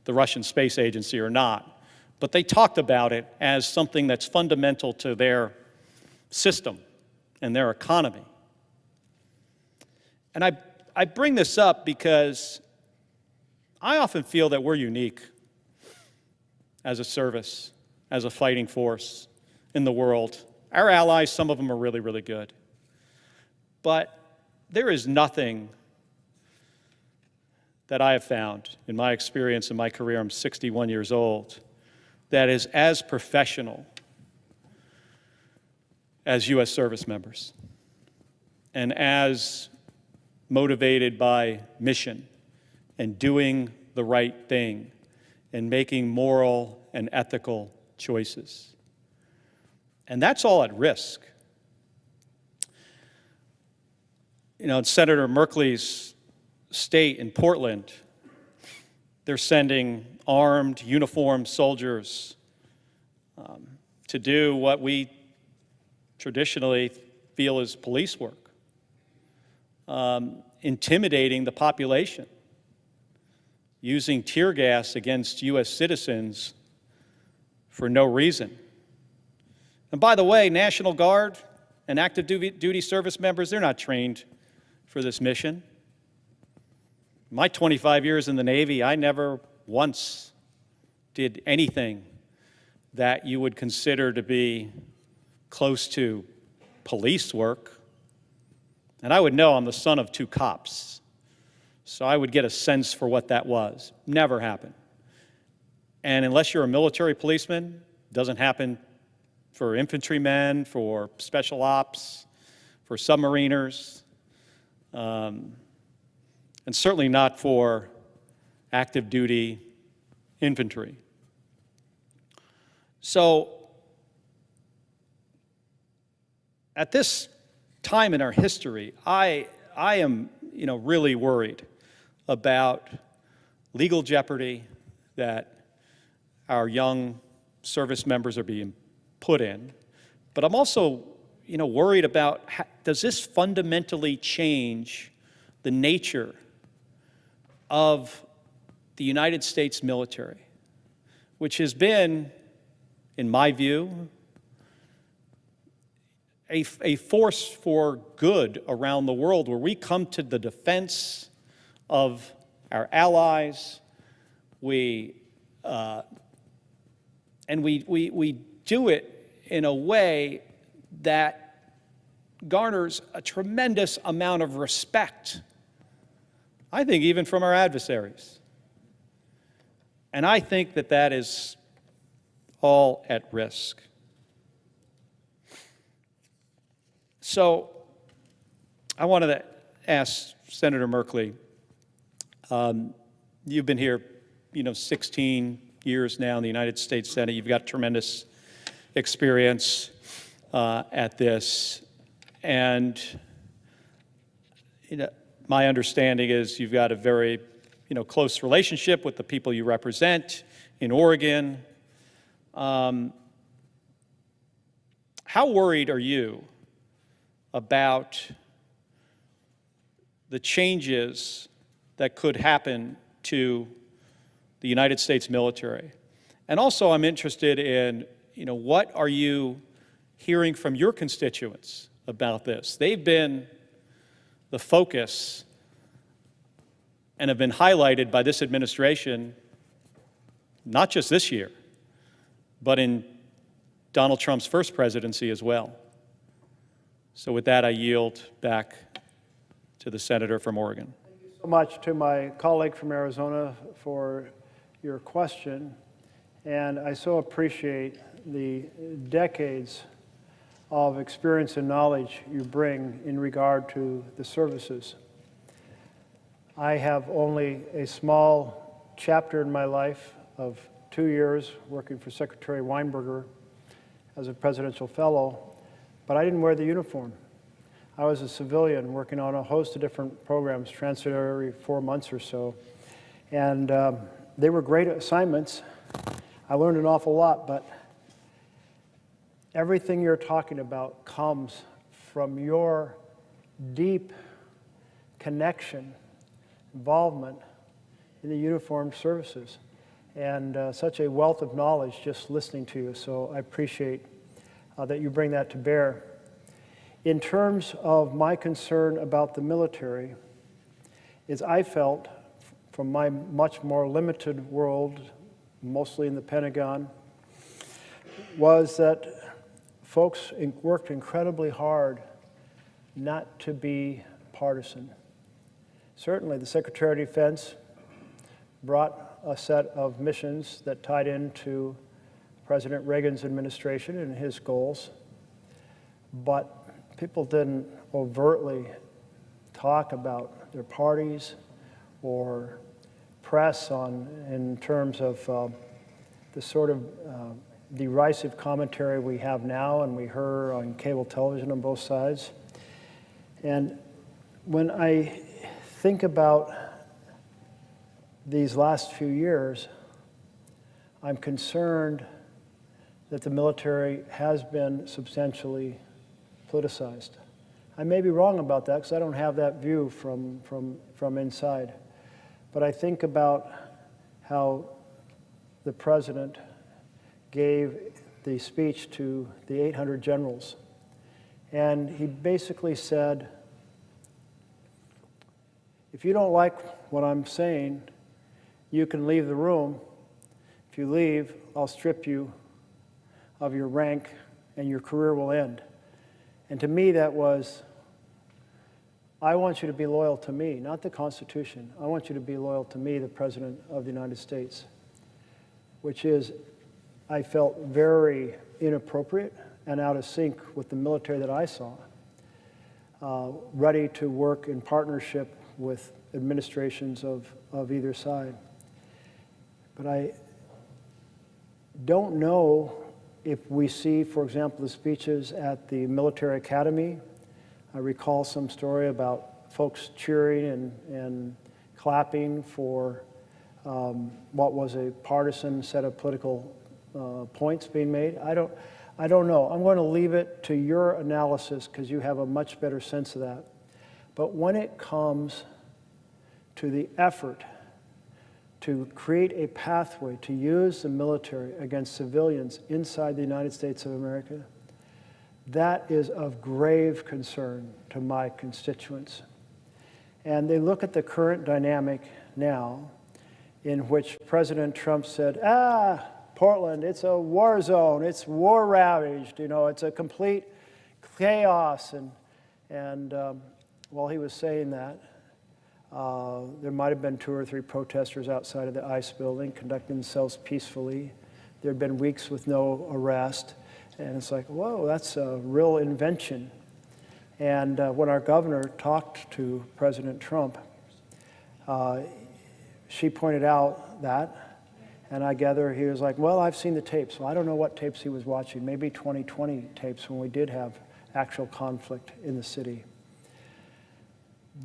the Russian Space Agency or not. But they talked about it as something that's fundamental to their system and their economy. And I bring this up because I often feel that we're unique as a service, as a fighting force in the world. Our allies, some of them are really, really good. But there is nothing that I have found in my experience in my career, I'm 61 years old, that is as professional as U.S. service members and as motivated by mission and doing the right thing and making moral and ethical choices. And that's all at risk. You know, in Senator Merkley's state in Portland, they're sending armed, uniformed soldiers to do what we traditionally feel is police work, intimidating the population, using tear gas against U.S. citizens for no reason. And by the way, National Guard and active duty service members, they're not trained for this mission. My 25 years in the Navy, I never once did anything that you would consider to be close to police work. And I would know I'm the son of two cops. So I would get a sense for what that was. Never happened. And unless you're a military policeman, it doesn't happen for infantrymen, for special ops, for submariners, and certainly not for active duty infantry. So at this time in our history, I am, really worried about legal jeopardy that our young service members are being put in. But I'm also, worried about does this fundamentally change the nature of the United States military, which has been, in my view, a force for good around the world, where we come to the defense of our allies, we do it in a way that garners a tremendous amount of respect, I think even from our adversaries. And I think that that is all at risk. So I wanted to ask Senator Merkley, you've been here, 16 years now in the United States Senate. You've got tremendous experience at this. And my understanding is you've got a very close relationship with the people you represent in Oregon. How worried are you about the changes that could happen to the United States military? And also I'm interested in, what are you hearing from your constituents about this. They've been the focus and have been highlighted by this administration, not just this year, but in Donald Trump's first presidency as well. So with that, I yield back to the senator from Oregon. Thank you so much to my colleague from Arizona for your question. And I so appreciate the decades of experience and knowledge you bring in regard to the services. I have only a small chapter in my life of 2 years working for Secretary Weinberger as a presidential fellow, but I didn't wear the uniform. I was a civilian working on a host of different programs, transited every 4 months or so. And they were great assignments. I learned an awful lot, but everything you're talking about comes from your deep connection, involvement in the uniformed services, and such a wealth of knowledge just listening to you. So I appreciate that you bring that to bear. In terms of my concern about the military, is I felt from my much more limited world, mostly in the Pentagon, was that folks worked incredibly hard not to be partisan. Certainly, the Secretary of Defense brought a set of missions that tied into President Reagan's administration and his goals, but people didn't overtly talk about their parties or press on in terms of the sort of derisive commentary we have now and we heard on cable television on both sides. And when I think about these last few years, I'm concerned that the military has been substantially politicized. I may be wrong about that because I don't have that view from inside. But I think about how the president gave the speech to the 800 generals. And he basically said, if you don't like what I'm saying, you can leave the room. If you leave, I'll strip you of your rank and your career will end. And to me, that was, I want you to be loyal to me, not the Constitution. I want you to be loyal to me, the President of the United States, which is, I felt very inappropriate and out of sync with the military that I saw, ready to work in partnership with administrations of either side. But I don't know if we see, for example, the speeches at the military academy. I recall some story about folks cheering and clapping for what was a partisan set of political points being made. I don't know. I'm going to leave it to your analysis because you have a much better sense of that. But when it comes to the effort to create a pathway to use the military against civilians inside the United States of America, that is of grave concern to my constituents. And they look at the current dynamic now in which President Trump said, Portland, it's a war zone, it's war ravaged, it's a complete chaos. And while he was saying that, there might have been 2 or 3 protesters outside of the ICE building conducting themselves peacefully. There had been weeks with no arrest. And it's like, whoa, that's a real invention. And when our governor talked to President Trump, she pointed out that. And I gather he was like, well, I've seen the tapes. Well, I don't know what tapes he was watching. Maybe 2020 tapes when we did have actual conflict in the city.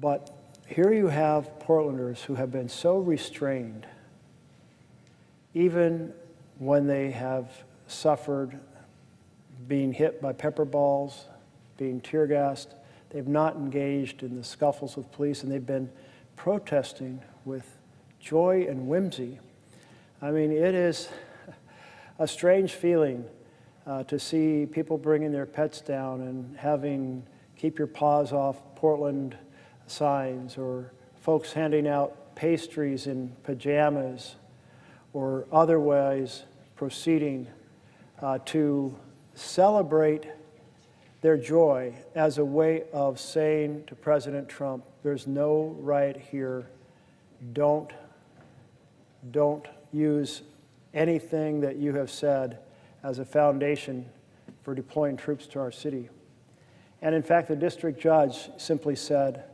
But here you have Portlanders who have been so restrained, even when they have suffered being hit by pepper balls, being tear gassed. They've not engaged in the scuffles with police, and they've been protesting with joy and whimsy. I mean, it is a strange feeling to see people bringing their pets down and having keep your paws off Portland signs, or folks handing out pastries in pajamas, or otherwise proceeding to celebrate their joy as a way of saying to President Trump, there's no riot here. Don't use anything that you have said as a foundation for deploying troops to our city. And in fact, the district judge simply said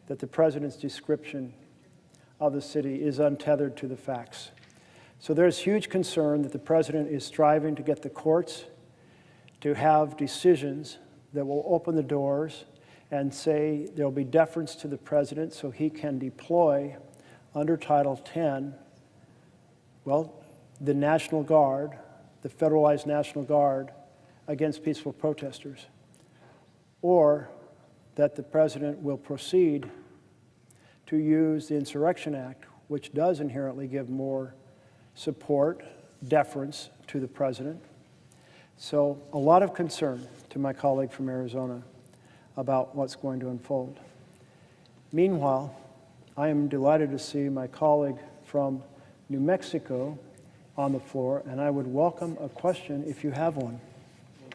that the president's description of the city is untethered to the facts. So there's huge concern that the president is striving to get the courts to have decisions that will open the doors and say there will be deference to the president so he can deploy under Title 10, well, the National Guard, the federalized National Guard, against peaceful protesters, or that the president will proceed to use the Insurrection Act, which does inherently give more support, deference to the president. So a lot of concern to my colleague from Arizona about what's going to unfold. Meanwhile, I am delighted to see my colleague from New Mexico on the floor, and I would welcome a question if you have one.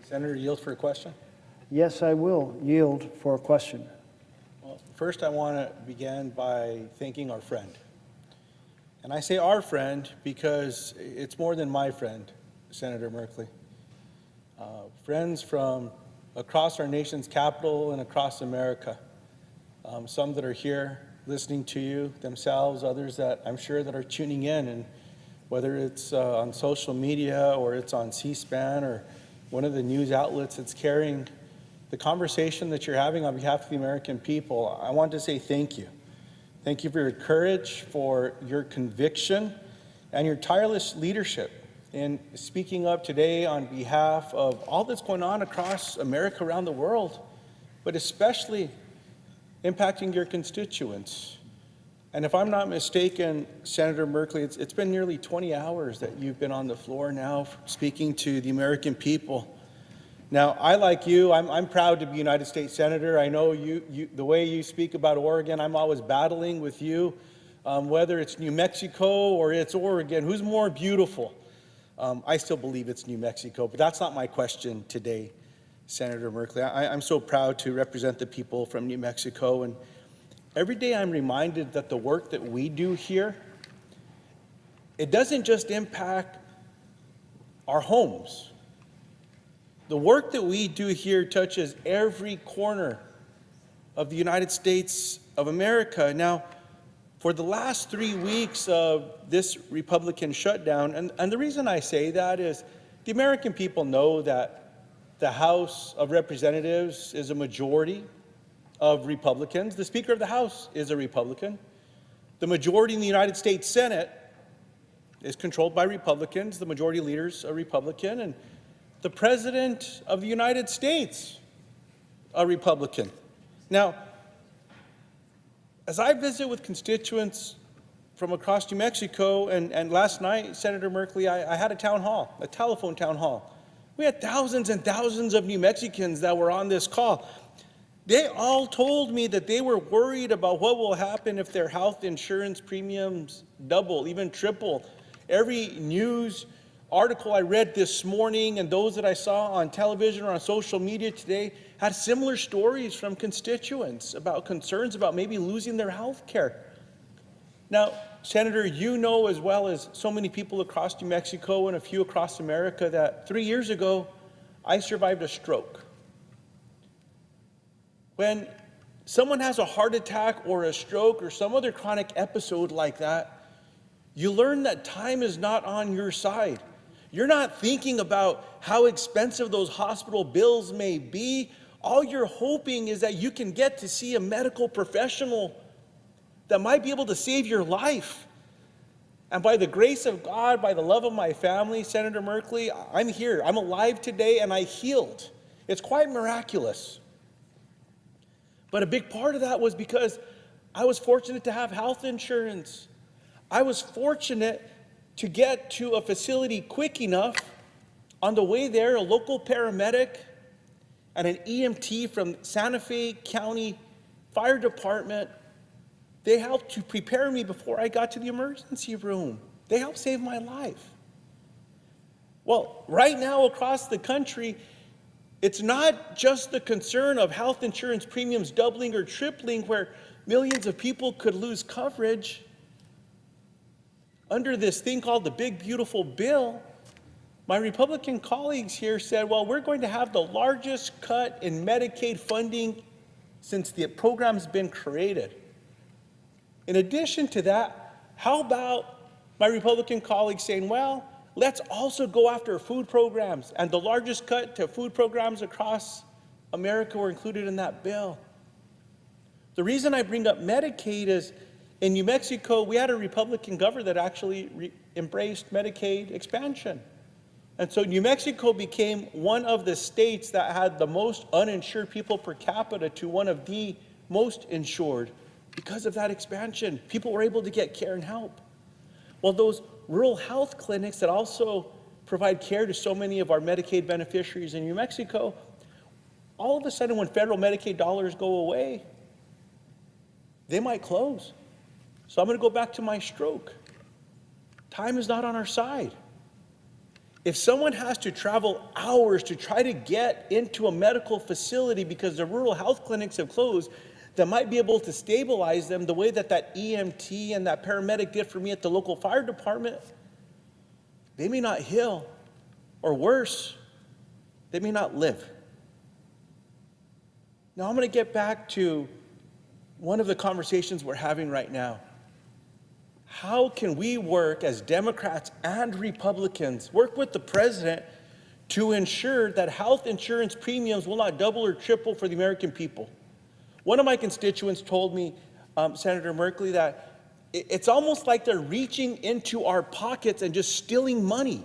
Senator, yield for a question? Yes, I will yield for a question. Well, first I want to begin by thanking our friend. And I say our friend because it's more than my friend, Senator Merkley. Friends from across our nation's capital and across America. Some that are here listening to you themselves, others that I'm sure that are tuning in, and whether it's on social media or it's on C-SPAN or one of the news outlets that's carrying the conversation that you're having on behalf of the American people, I want to say thank you. Thank you for your courage, for your conviction, and your tireless leadership in speaking up today on behalf of all that's going on across America, around the world, but especially impacting your constituents. And if I'm not mistaken, Senator Merkley, it's been nearly 20 hours that you've been on the floor now speaking to the American people. Now, I, like you, I'm proud to be United States Senator. I know the way you speak about Oregon, I'm always battling with you, whether it's New Mexico or it's Oregon. Who's more beautiful? I still believe it's New Mexico, but that's not my question today, Senator Merkley. I'm so proud to represent the people from New Mexico, and every day I'm reminded that the work that we do here, it doesn't just impact our homes. The work that we do here touches every corner of the United States of America. Now, for the last 3 weeks of this Republican shutdown, and the reason I say that is the American people know that the House of Representatives is a majority of Republicans. The Speaker of the House is a Republican. The majority in the United States Senate is controlled by Republicans. The majority leader's a Republican. And the President of the United States, a Republican. Now, as I visit with constituents from across New Mexico, and last night, Senator Merkley, I had a town hall, a telephone town hall. We had thousands and thousands of New Mexicans that were on this call. They all told me that they were worried about what will happen if their health insurance premiums double, even triple. Every news article I read this morning and those that I saw on television or on social media today had similar stories from constituents about concerns about maybe losing their health care. Now, Senator, you know as well as so many people across New Mexico and a few across America that 3 years ago, I survived a stroke. When someone has a heart attack or a stroke or some other chronic episode like that, you learn that time is not on your side. You're not thinking about how expensive those hospital bills may be. All you're hoping is that you can get to see a medical professional that might be able to save your life. And by the grace of God, by the love of my family, Senator Merkley, I'm here. I'm alive today and I healed. It's quite miraculous. But a big part of that was because I was fortunate to have health insurance. I was fortunate to get to a facility quick enough On the way there, a local paramedic and an EMT from Santa Fe County Fire Department, they helped to prepare me before I got to the emergency room. They helped save my life. Well, right now across the country, it's not just the concern of health insurance premiums doubling or tripling where millions of people could lose coverage under this thing called the Big Beautiful Bill. My Republican colleagues here said, well, we're going to have the largest cut in Medicaid funding since the program's been created. In addition to that, how about my Republican colleagues saying, well, let's also go after food programs, and the largest cut to food programs across America were included in that bill. The reason I bring up Medicaid is in New Mexico, we had a Republican governor that actually embraced Medicaid expansion. And so New Mexico became one of the states that had the most uninsured people per capita to one of the most insured because of that expansion. People were able to get care and help. Well, those rural health clinics that also provide care to so many of our Medicaid beneficiaries in New Mexico, all of a sudden when federal Medicaid dollars go away, they might close. So I'm going to go back to my stroke. Time is not on our side. If someone has to travel hours to try to get into a medical facility because the rural health clinics have closed, that might be able to stabilize them the way that that EMT and that paramedic did for me at the local fire department, they may not heal, or worse, they may not live. Now I'm going to get back to one of the conversations we're having right now. How can we work as Democrats and Republicans, work with the president to ensure that health insurance premiums will not double or triple for the American people? One of my constituents told me, Senator Merkley, that it's almost like they're reaching into our pockets and just stealing money.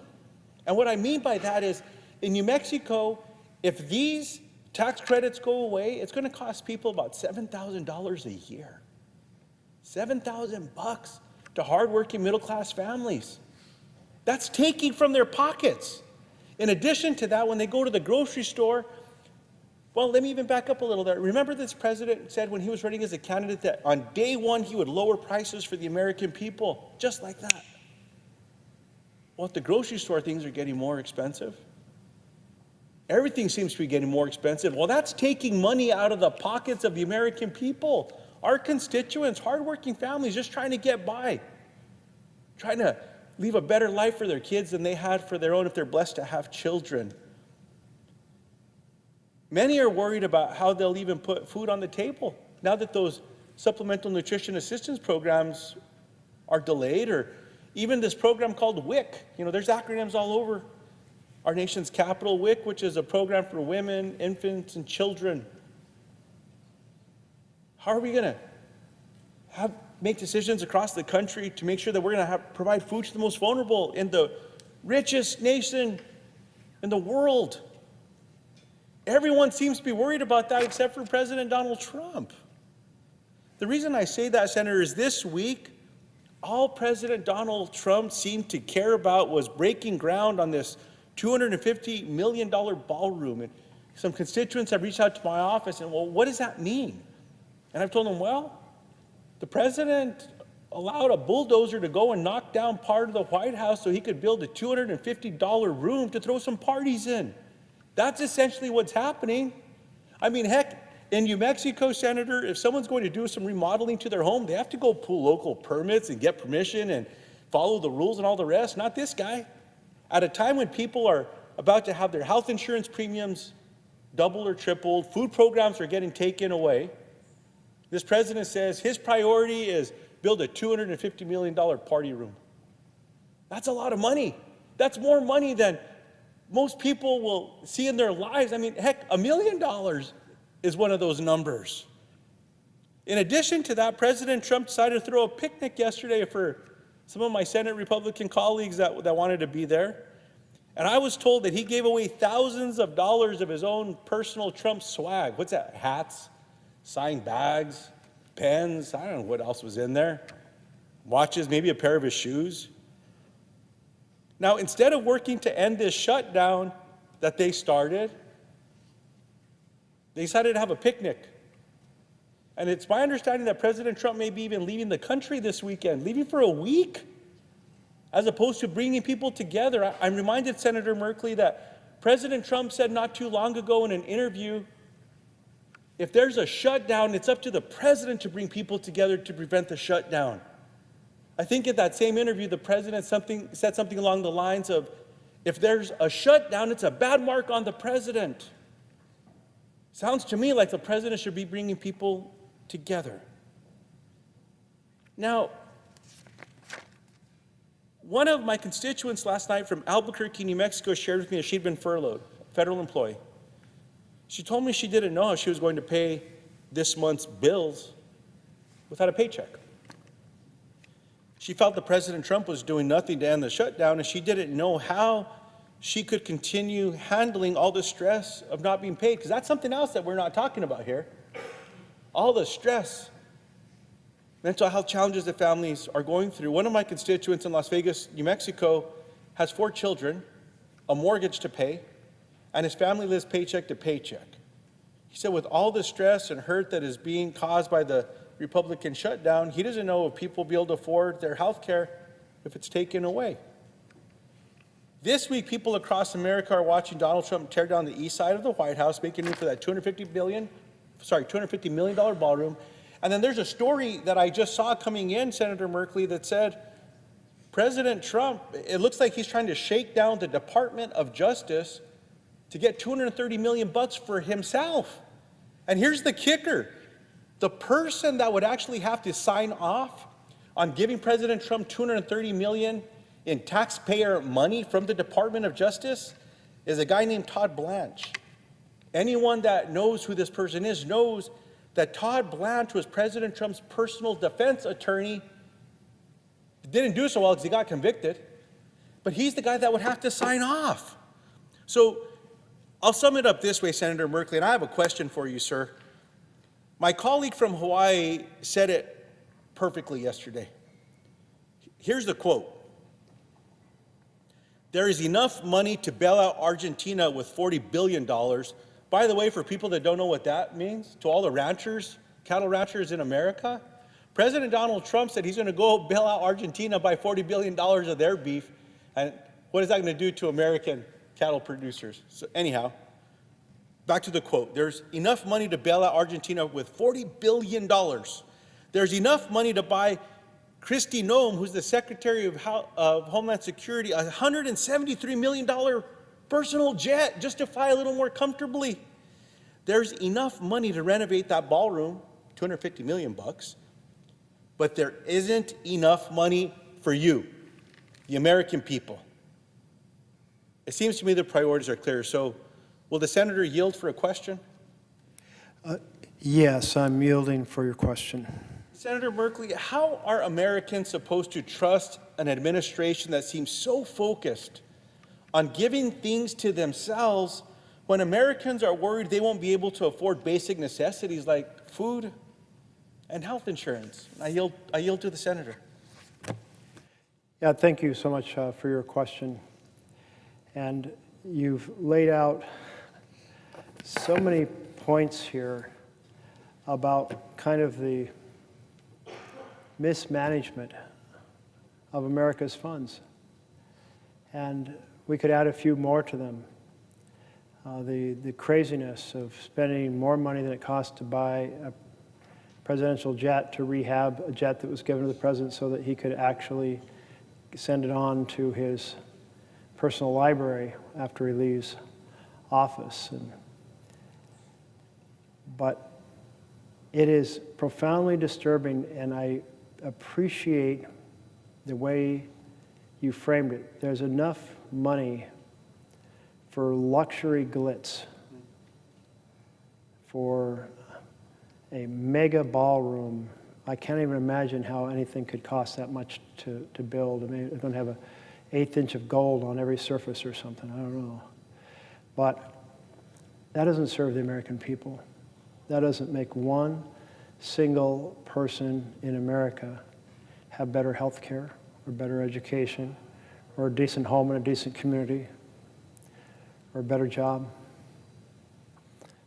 And what I mean by that is, in New Mexico, if these tax credits go away, it's going to cost people about $7,000 a year. $7,000 to hardworking middle-class families. That's taking from their pockets. In addition to that, when they go to the grocery store, well, let me even back up a little there. Remember this president said when he was running as a candidate that on day one he would lower prices for the American people, just like that. Well, at the grocery store, things are getting more expensive. Everything seems to be getting more expensive. Well, that's taking money out of the pockets of the American people. Our constituents, hardworking families, just trying to get by, trying to leave a better life for their kids than they had for their own if they're blessed to have children. Many are worried about how they'll even put food on the table now that those supplemental nutrition assistance programs are delayed, or even this program called WIC. You know, there's acronyms all over our nation's capital. WIC, which is a program for women, infants, and children. How are we going to make decisions across the country to make sure that we're going to provide food to the most vulnerable in the richest nation in the world? Everyone seems to be worried about that except for President Donald Trump. The reason I say that, Senator, is this week, all President Donald Trump seemed to care about was breaking ground on this $250 million ballroom. And some constituents have reached out to my office and, well, what does that mean? And I've told them, well, the president allowed a bulldozer to go and knock down part of the White House so he could build a $250 room to throw some parties in. That's essentially what's happening. I mean, heck, in New Mexico, Senator, if someone's going to do some remodeling to their home, they have to go pull local permits and get permission and follow the rules and all the rest. Not this guy. At a time when people are about to have their health insurance premiums doubled or tripled, food programs are getting taken away, this president says his priority is build a $250 million party room. That's a lot of money. That's more money than most people will see in their lives. I mean, heck, $1 million is one of those numbers. In addition to that, President Trump decided to throw a picnic yesterday for some of my Senate Republican colleagues that wanted to be there. And I was told that he gave away thousands of dollars of his own personal Trump swag. What's that? Hats, signed bags, pens, I don't know what else was in there. Watches, maybe a pair of his shoes. Now, instead of working to end this shutdown that they started, they decided to have a picnic. And it's my understanding that President Trump may be even leaving the country this weekend, leaving for a week, as opposed to bringing people together. I'm reminded, Senator Merkley, that President Trump said not too long ago in an interview, if there's a shutdown, it's up to the president to bring people together to prevent the shutdown. I think in that same interview, the president said something along the lines of, if there's a shutdown, it's a bad mark on the president. Sounds to me like the president should be bringing people together. Now, one of my constituents last night from Albuquerque, New Mexico, shared with me that she'd been furloughed, a federal employee. She told me she didn't know how she was going to pay this month's bills without a paycheck. She felt that President Trump was doing nothing to end the shutdown, and she didn't know how she could continue handling all the stress of not being paid, because that's something else that we're not talking about here. All the stress, mental health challenges that families are going through. One of my constituents in Las Vegas, New Mexico, has 4 children, a mortgage to pay, and his family lives paycheck to paycheck. He said with all the stress and hurt that is being caused by the Republican shutdown, he doesn't know if people will be able to afford their health care if it's taken away. This week, people across America are watching Donald Trump tear down the east side of the White House, making room for that $250 million ballroom. And then there's a story that I just saw coming in, Senator Merkley, that said President Trump, it looks like he's trying to shake down the Department of Justice to get $230 million for himself. And here's the kicker. The person that would actually have to sign off on giving President Trump $230 million in taxpayer money from the Department of Justice is a guy named Todd Blanche. Anyone that knows who this person is knows that Todd Blanche was President Trump's personal defense attorney. He didn't do so well because he got convicted, but he's the guy that would have to sign off. So I'll sum it up this way, Senator Merkley, and I have a question for you, sir. My colleague from Hawaii said it perfectly yesterday. Here's the quote. There is enough money to bail out Argentina with $40 billion. By the way, for people that don't know what that means, to all the ranchers, cattle ranchers in America, President Donald Trump said he's going to go bail out Argentina by $40 billion of their beef. And what is that going to do to American cattle producers? So anyhow, back to the quote. There's enough money to bail out Argentina with $40 billion. There's enough money to buy Kristi Noem, who's the Secretary of Homeland Security, a $173 million personal jet just to fly a little more comfortably. There's enough money to renovate that ballroom, $250 million bucks, but there isn't enough money for you, the American people. It seems to me the priorities are clear. So will the senator yield for a question? Yes, I'm yielding for your question. Senator Merkley, how are Americans supposed to trust an administration that seems so focused on giving things to themselves when Americans are worried they won't be able to afford basic necessities like food and health insurance? I yield to the senator. Yeah, thank you so much for your question. And you've laid out so many points here about kind of the mismanagement of America's funds. And we could add a few more to them. The craziness of spending more money than it costs to buy a presidential jet to rehab a jet that was given to the president so that he could actually send it on to his personal library after he leaves office. But it is profoundly disturbing, and I appreciate the way you framed it. There's enough money for luxury glitz, for a mega ballroom. I can't even imagine how anything could cost that much to build. I mean, it's going to have an 1/8 inch of gold on every surface or something. I don't know. But that doesn't serve the American people. That doesn't make one single person in America have better health care or better education or a decent home in a decent community, or a better job.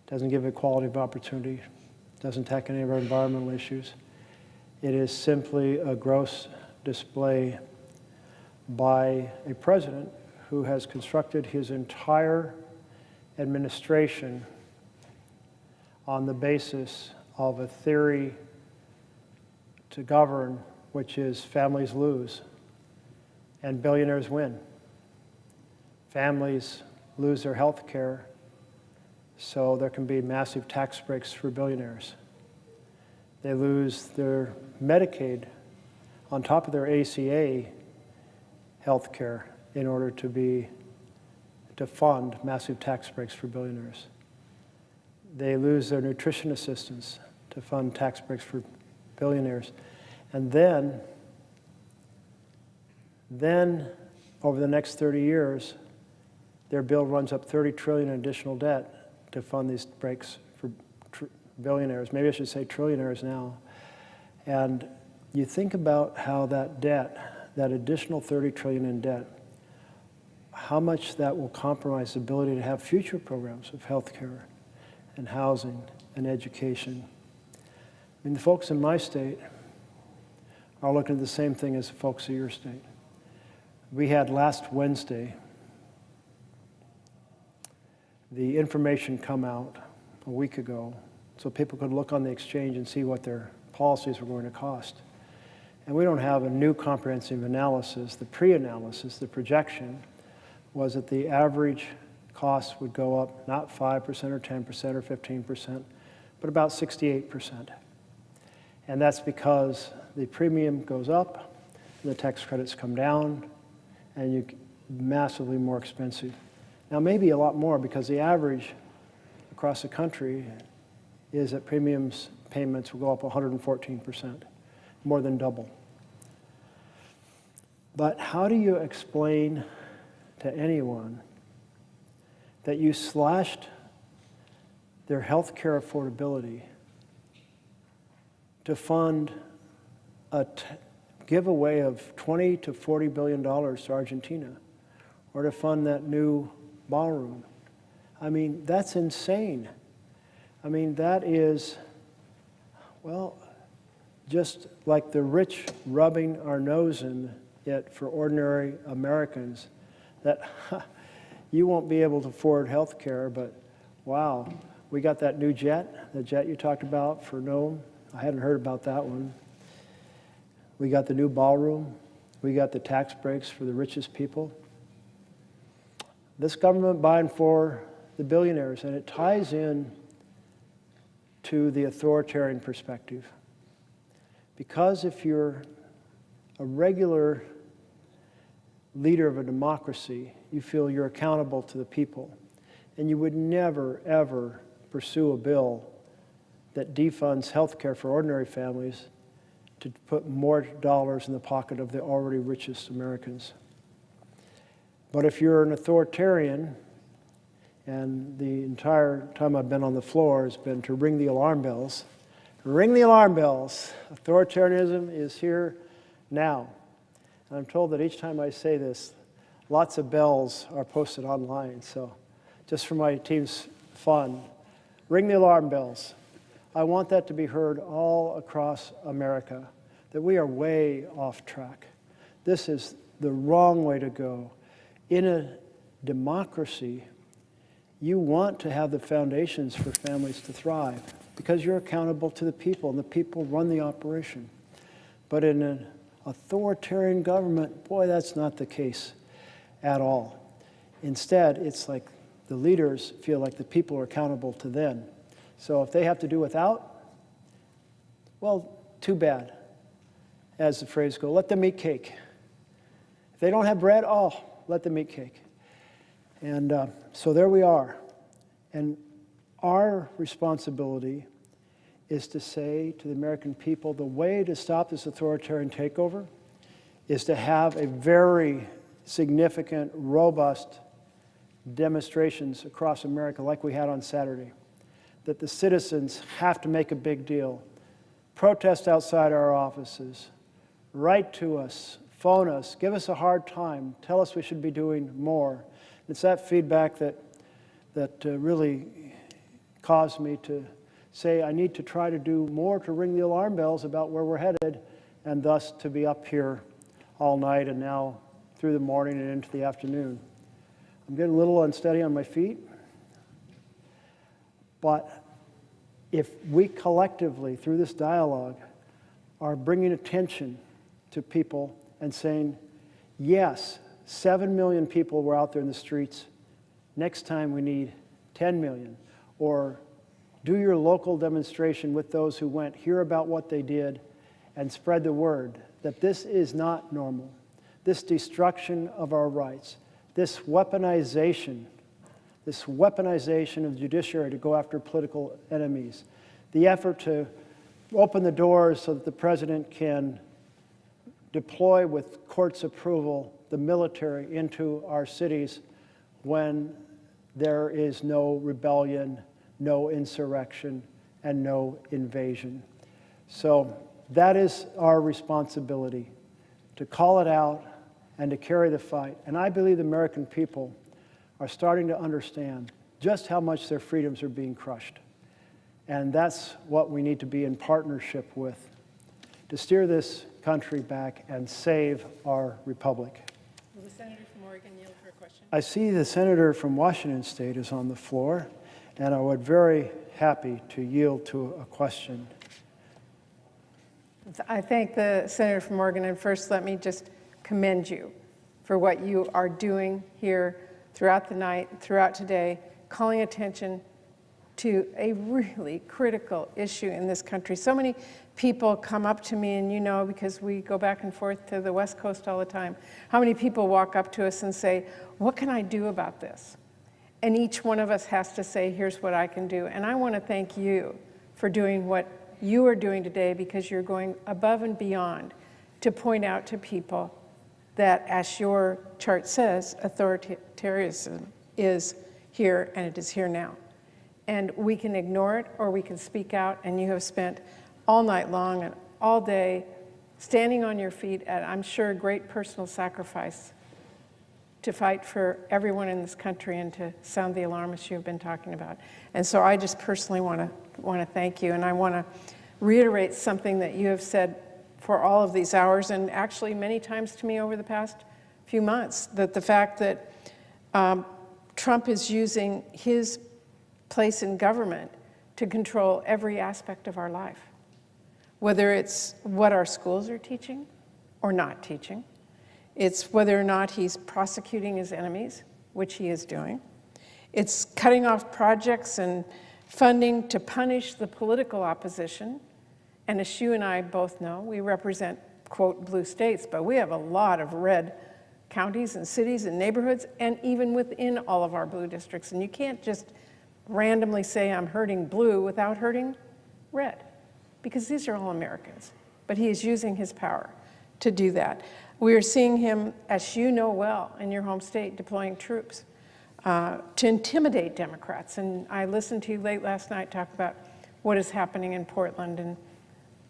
Doesn't give equality of opportunity, doesn't tackle any of our environmental issues. It is simply a gross display by a president who has constructed his entire administration on the basis of a theory to govern, which is families lose and billionaires win. Families lose their health care, so there can be massive tax breaks for billionaires. They lose their Medicaid on top of their ACA health care in order to fund massive tax breaks for billionaires. They lose their nutrition assistance to fund tax breaks for billionaires. And then over the next 30 years, their bill runs up 30 trillion in additional debt to fund these breaks for billionaires. Maybe I should say trillionaires now. And you think about how that debt, that additional 30 trillion in debt, how much that will compromise the ability to have future programs of healthcare and housing and education. I mean, the folks in my state are looking at the same thing as the folks of your state. We had last Wednesday the information come out a week ago so people could look on the exchange and see what their policies were going to cost. And we don't have a new comprehensive analysis. The pre-analysis, the projection, was that the average cost would go up not 5% or 10% or 15%, but about 68%. And that's because the premium goes up, the tax credits come down, and you're massively more expensive. Now, maybe a lot more because the average across the country is that premiums payments will go up 114%, more than double. But how do you explain to anyone that you slashed their health care affordability to fund a giveaway of $20 to $40 billion to Argentina, or to fund that new ballroom? I mean, that's insane. I mean, that is, well, just like the rich rubbing our nose in it for ordinary Americans, that you won't be able to afford health care, but wow, we got that new jet, the jet you talked about for Nome. I hadn't heard about that one. We got the new ballroom. We got the tax breaks for the richest people. This government buying for the billionaires, and it ties in to the authoritarian perspective. Because if you're a regular leader of a democracy, you feel you're accountable to the people, and you would never, ever pursue a bill that defunds health care for ordinary families to put more dollars in the pocket of the already richest Americans. But if you're an authoritarian, and the entire time I've been on the floor has been to ring the alarm bells. Ring the alarm bells. Authoritarianism is here now. And I'm told that each time I say this, lots of bells are posted online. So just for my team's fun, ring the alarm bells. I want that to be heard all across America, that we are way off track. This is the wrong way to go. In a democracy, you want to have the foundations for families to thrive because you're accountable to the people, and the people run the operation. But in an authoritarian government, boy, that's not the case at all. Instead, it's like the leaders feel like the people are accountable to them. So if they have to do without, well, too bad. As the phrase goes, let them eat cake. If they don't have bread, oh, let them eat cake. And so there we are. And our responsibility is to say to the American people, the way to stop this authoritarian takeover is to have a very significant, robust demonstrations across America like we had on Saturday, that the citizens have to make a big deal, protest outside our offices, write to us, phone us, give us a hard time, tell us we should be doing more. It's that feedback that really caused me to say I need to try to do more to ring the alarm bells about where we're headed, and thus to be up here all night and now through the morning and into the afternoon. I'm getting a little unsteady on my feet, but if we collectively, through this dialogue, are bringing attention to people and saying, yes, 7 million people were out there in the streets, next time we need 10 million, or do your local demonstration with those who went, hear about what they did, and spread the word that this is not normal. This destruction of our rights, this weaponization of the judiciary to go after political enemies, the effort to open the doors so that the president can deploy with court's approval the military into our cities when there is no rebellion, no insurrection, and no invasion. So that is our responsibility, to call it out and to carry the fight. And I believe the American people are starting to understand just how much their freedoms are being crushed. And that's what we need to be in partnership with, to steer this country back and save our republic. Will the senator from Oregon yield for a question? I see the senator from Washington State is on the floor, and I would be very happy to yield to a question. I thank the senator from Oregon, and first let me just commend you for what you are doing here throughout the night, throughout today, calling attention to a really critical issue in this country. So many people come up to me, and you know, because we go back and forth to the West Coast all the time, how many people walk up to us and say, what can I do about this? And each one of us has to say, here's what I can do. And I want to thank you for doing what you are doing today, because you're going above and beyond to point out to people that, as your chart says, authoritarianism is here, and it is here now. And we can ignore it, or we can speak out, and you have spent all night long and all day standing on your feet at, I'm sure, great personal sacrifice to fight for everyone in this country and to sound the alarm, as you've been talking about. And so I just personally want to thank you, and I want to reiterate something that you have said for all of these hours, and actually many times to me over the past few months, that the fact that Trump is using his place in government to control every aspect of our life, whether it's what our schools are teaching or not teaching. It's whether or not he's prosecuting his enemies, which he is doing. It's cutting off projects and funding to punish the political opposition. And as you and I both know, we represent, quote, blue states, but we have a lot of red counties and cities and neighborhoods, and even within all of our blue districts. And you can't just randomly say I'm hurting blue without hurting red, because these are all Americans. But he is using his power to do that. We are seeing him, as you know well, in your home state, deploying troops to intimidate Democrats. And I listened to you late last night talk about what is happening in Portland, and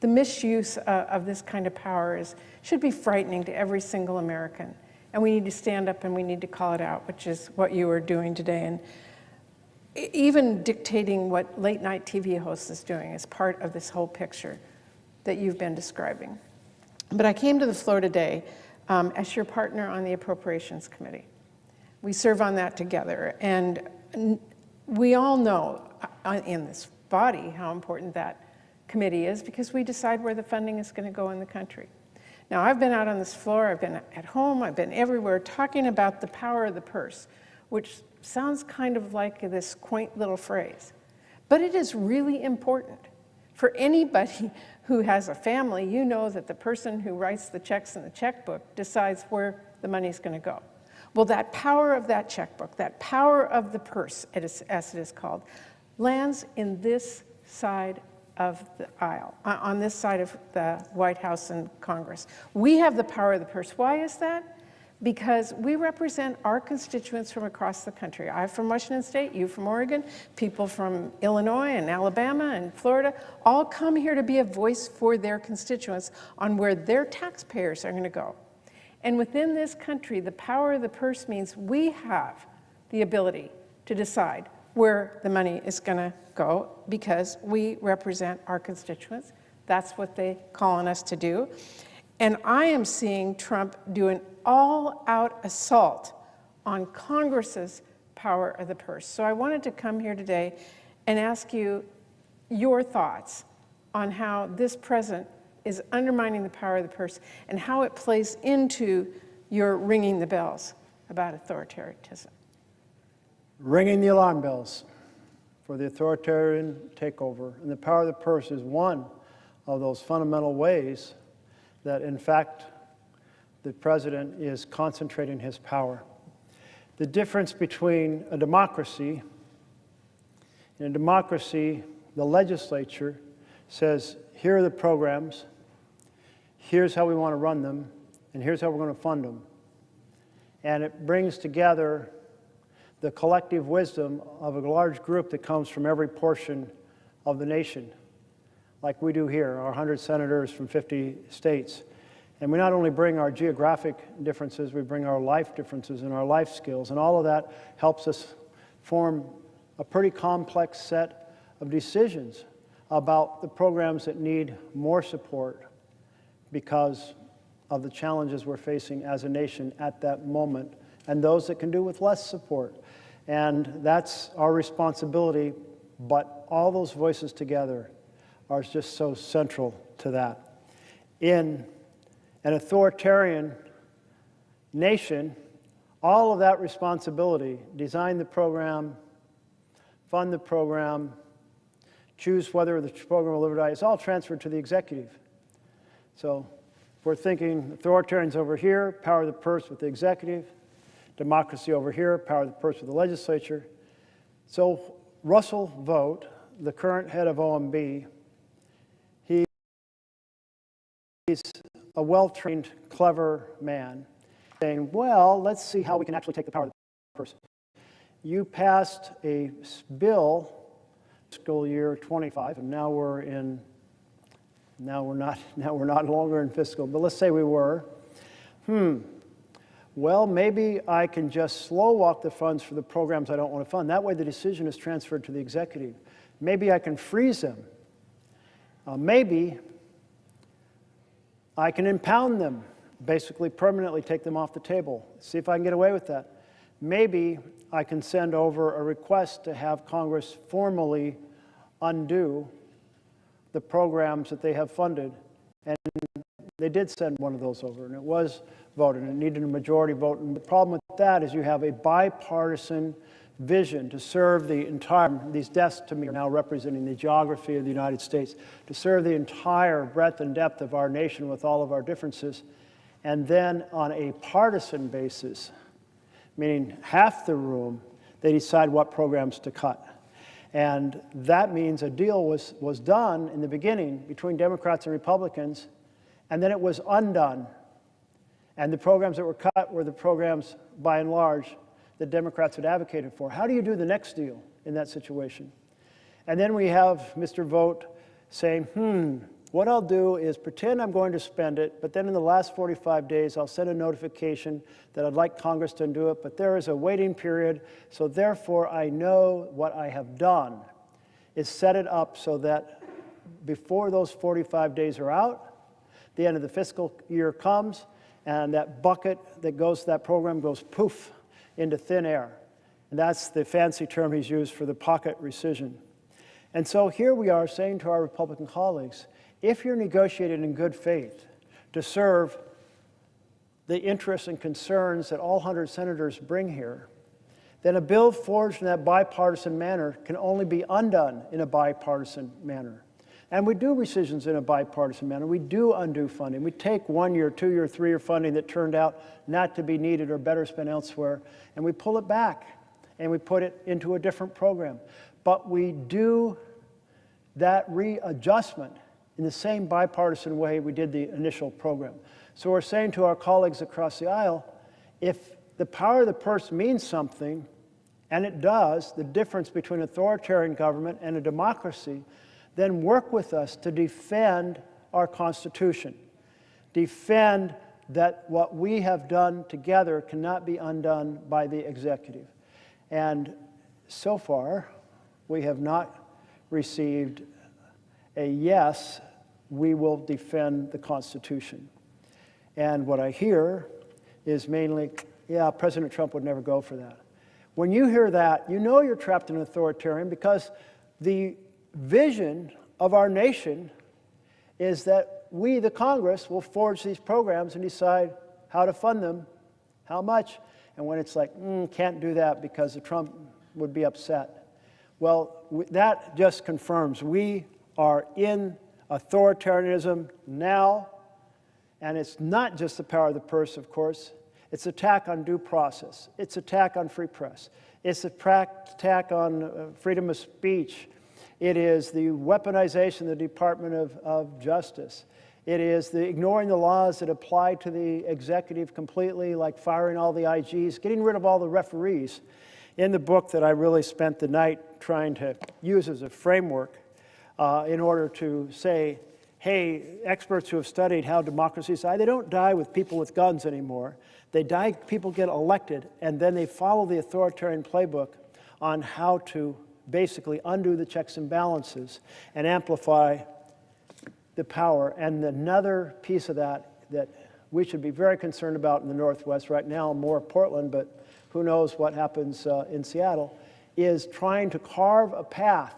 the misuse of this kind of power should be frightening to every single American. And we need to stand up and we need to call it out, which is what you are doing today. And even dictating what late night TV host is doing is part of this whole picture that you've been describing. But I came to the floor today as your partner on the Appropriations Committee. We serve on that together, and we all know in this body how important that committee is, because we decide where the funding is going to go in the country. Now, I've been out on this floor, I've been at home, I've been everywhere talking about the power of the purse, which sounds kind of like this quaint little phrase, but it is really important. For anybody who has a family, you know that the person who writes the checks in the checkbook decides where the money is going to go. Well, that power of that checkbook, that power of the purse, as it is called, lands in this side of the aisle, on this side of the White House and Congress. We have the power of the purse. Why is that? Because we represent our constituents from across the country. I'm from Washington State, you from Oregon, people from Illinois and Alabama and Florida, all come here to be a voice for their constituents on where their taxpayers are going to go. And within this country, the power of the purse means we have the ability to decide where the money is going to go because we represent our constituents. That's what they call on us to do. And I am seeing Trump do an all-out assault on Congress's power of the purse. So I wanted to come here today and ask you your thoughts on how this president is undermining the power of the purse and how it plays into your ringing the bells about authoritarianism. Ringing the alarm bells for the authoritarian takeover. And the power of the purse is one of those fundamental ways that, in fact, the president is concentrating his power. The difference between a democracy, in a democracy, the legislature says, here are the programs, here's how we want to run them, and here's how we're going to fund them. And it brings together the collective wisdom of a large group that comes from every portion of the nation, like we do here, our 100 senators from 50 states. And we not only bring our geographic differences, we bring our life differences and our life skills, and all of that helps us form a pretty complex set of decisions about the programs that need more support because of the challenges we're facing as a nation at that moment, and those that can do with less support. And that's our responsibility, but all those voices together are just so central to that. In an authoritarian nation, all of that responsibility, design the program, fund the program, choose whether the program will live or die, is all transferred to the executive. So if we're thinking authoritarians over here, power of the purse with the executive, democracy over here, power of the purse with the legislature. So Russell Vought, the current head of OMB, he's a well-trained, clever man, saying, well, let's see how we can actually take the power of the purse. You passed a bill, fiscal year 25, and now we're not longer in fiscal, but let's say we were. Well, maybe I can just slow walk the funds for the programs I don't want to fund. That way the decision is transferred to the executive. Maybe I can freeze them. Maybe I can impound them, basically permanently take them off the table. See if I can get away with that. Maybe I can send over a request to have Congress formally undo the programs that they have funded. And they did send one of those over, and it was voted, and it needed a majority vote. And the problem with that is you have a bipartisan vision to serve the entire, these desks to me are now representing the geography of the United States, to serve the entire breadth and depth of our nation with all of our differences. And then on a partisan basis, meaning half the room, they decide what programs to cut. And that means a deal was done in the beginning between Democrats and Republicans, and then it was undone. And the programs that were cut were the programs, by and large, that Democrats had advocated for. How do you do the next deal in that situation? And then we have Mr. Vought saying, what I'll do is pretend I'm going to spend it, but then in the last 45 days, I'll send a notification that I'd like Congress to undo it, but there is a waiting period, so therefore I know what I have done is set it up so that before those 45 days are out, the end of the fiscal year comes, and that bucket that goes to that program goes poof into thin air. And that's the fancy term he's used for the pocket rescission. And so here we are saying to our Republican colleagues, if you're negotiating in good faith to serve the interests and concerns that all 100 senators bring here, then a bill forged in that bipartisan manner can only be undone in a bipartisan manner. And we do rescissions in a bipartisan manner. We do undo funding. We take 1 year, 2 year, 3 year funding that turned out not to be needed or better spent elsewhere, and we pull it back and we put it into a different program. But we do that readjustment in the same bipartisan way we did the initial program. So we're saying to our colleagues across the aisle, if the power of the purse means something, and it does, the difference between authoritarian government and a democracy, then work with us to defend our Constitution, defend that what we have done together cannot be undone by the executive. And so far, we have not received a yes, we will defend the Constitution. And what I hear is mainly, yeah, President Trump would never go for that. When you hear that, you know you're trapped in an authoritarian, because the vision of our nation is that we, the Congress, will forge these programs and decide how to fund them, how much. And when it's like, can't do that because Trump would be upset. Well, that just confirms we are in authoritarianism now, and it's not just the power of the purse, of course. It's attack on due process. It's attack on free press. It's attack on freedom of speech. It is the weaponization of the Department of Justice. It is the ignoring the laws that apply to the executive completely, like firing all the IGs, getting rid of all the referees. In the book that I really spent the night trying to use as a framework in order to say, hey, experts who have studied how democracies die, they don't die with people with guns anymore. They die, people get elected, and then they follow the authoritarian playbook on how to basically undo the checks and balances and amplify the power. And another piece of that we should be very concerned about in the Northwest right now, more Portland, but who knows what happens in Seattle, is trying to carve a path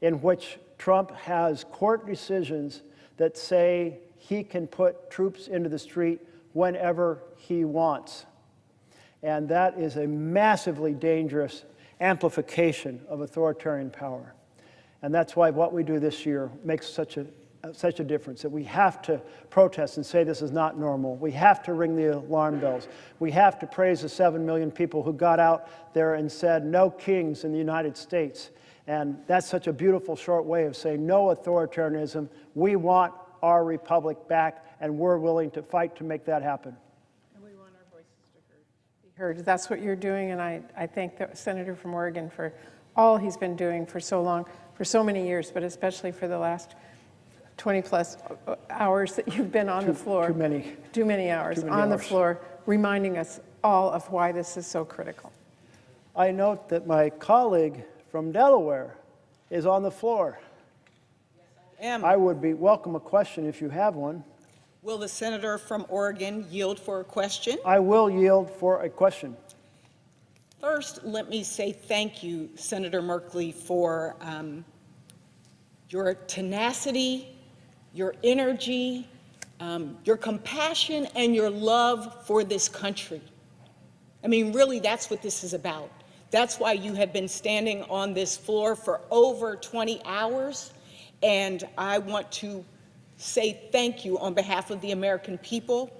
in which Trump has court decisions that say he can put troops into the street whenever he wants. And that is a massively dangerous amplification of authoritarian power. And that's why what we do this year makes such a difference, that we have to protest and say this is not normal. We have to ring the alarm bells. We have to praise the 7 million people who got out there and said no kings in the United States. And that's such a beautiful short way of saying no authoritarianism. We want our republic back, and we're willing to fight to make that happen. And we want our voices to be heard. That's what you're doing, and I thank the senator from Oregon for all he's been doing for so long, for so many years, but especially for the last 20-plus hours that you've been on the floor. Too many. Too many hours on the floor, reminding us all of why this is so critical. I note that my colleague from Delaware is on the floor. I would welcome a question if you have one. Will the senator from Oregon yield for a question? I will yield for a question. First, let me say thank you, Senator Merkley, for your tenacity, your energy, your compassion, and your love for this country. I mean, really, that's what this is about. That's why you have been standing on this floor for over 20 hours. And I want to say thank you on behalf of the American people.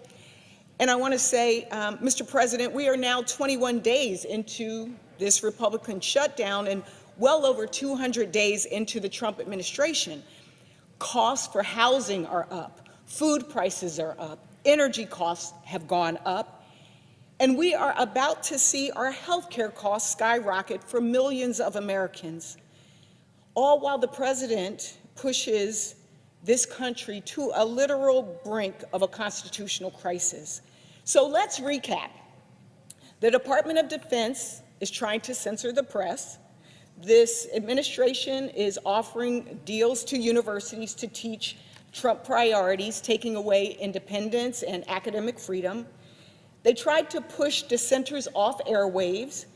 And I want to say, Mr. President, we are now 21 days into this Republican shutdown and well over 200 days into the Trump administration. Costs for housing are up, food prices are up, energy costs have gone up, and we are about to see our health care costs skyrocket for millions of Americans, all while the president pushes this country to a literal brink of a constitutional crisis. So let's recap. The Department of Defense is trying to censor the press. This administration is offering deals to universities to teach Trump priorities, taking away independence and academic freedom. They tried to push dissenters off airwaves,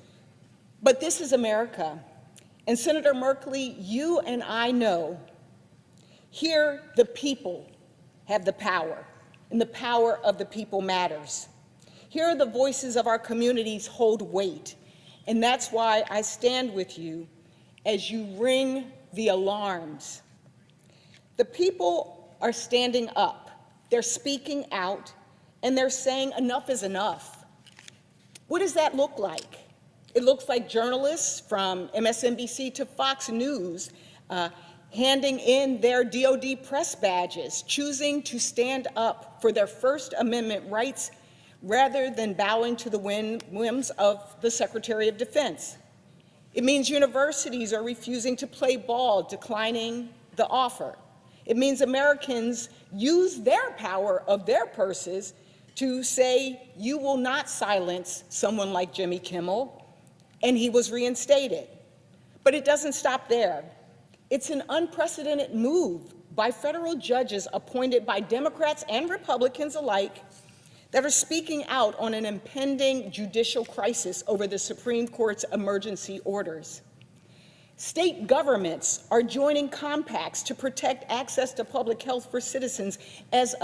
but this is America. And Senator Merkley, you and I know here the people have the power, and the power of the people matters. Here the voices of our communities hold weight, and that's why I stand with you as you ring the alarms. The people are standing up, they're speaking out, and they're saying enough is enough. What does that look like? It looks like journalists from MSNBC to Fox News handing in their DOD press badges, choosing to stand up for their First Amendment rights rather than bowing to the whims of the Secretary of Defense. It means universities are refusing to play ball, declining the offer. It means Americans use their power of their purses to say you will not silence someone like Jimmy Kimmel, and he was reinstated. But it doesn't stop there. It's an unprecedented move by federal judges appointed by Democrats and Republicans alike that are speaking out on an impending judicial crisis over the Supreme Court's emergency orders. State governments are joining compacts to protect access to public health for citizens as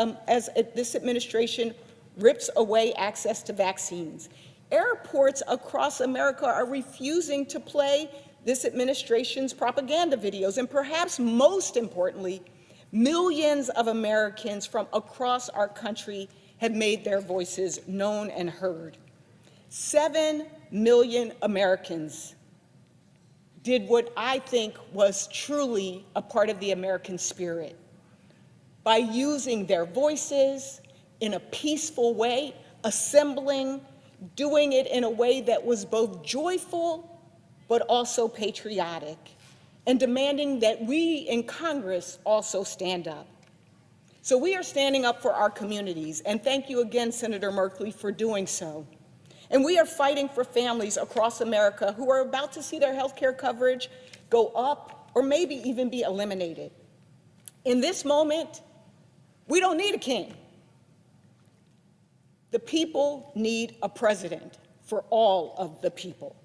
this administration rips away access to vaccines. Airports across America are refusing to play this administration's propaganda videos, and perhaps most importantly, millions of Americans from across our country have made their voices known and heard. 7 million Americans did what I think was truly a part of the American spirit by using their voices in a peaceful way, assembling, doing it in a way that was both joyful but also patriotic, and demanding that we in Congress also stand up. So we are standing up for our communities, and thank you again, Senator Merkley, for doing so. And we are fighting for families across America who are about to see their health care coverage go up or maybe even be eliminated. In this moment, we don't need a king. The people need a president for all of the people.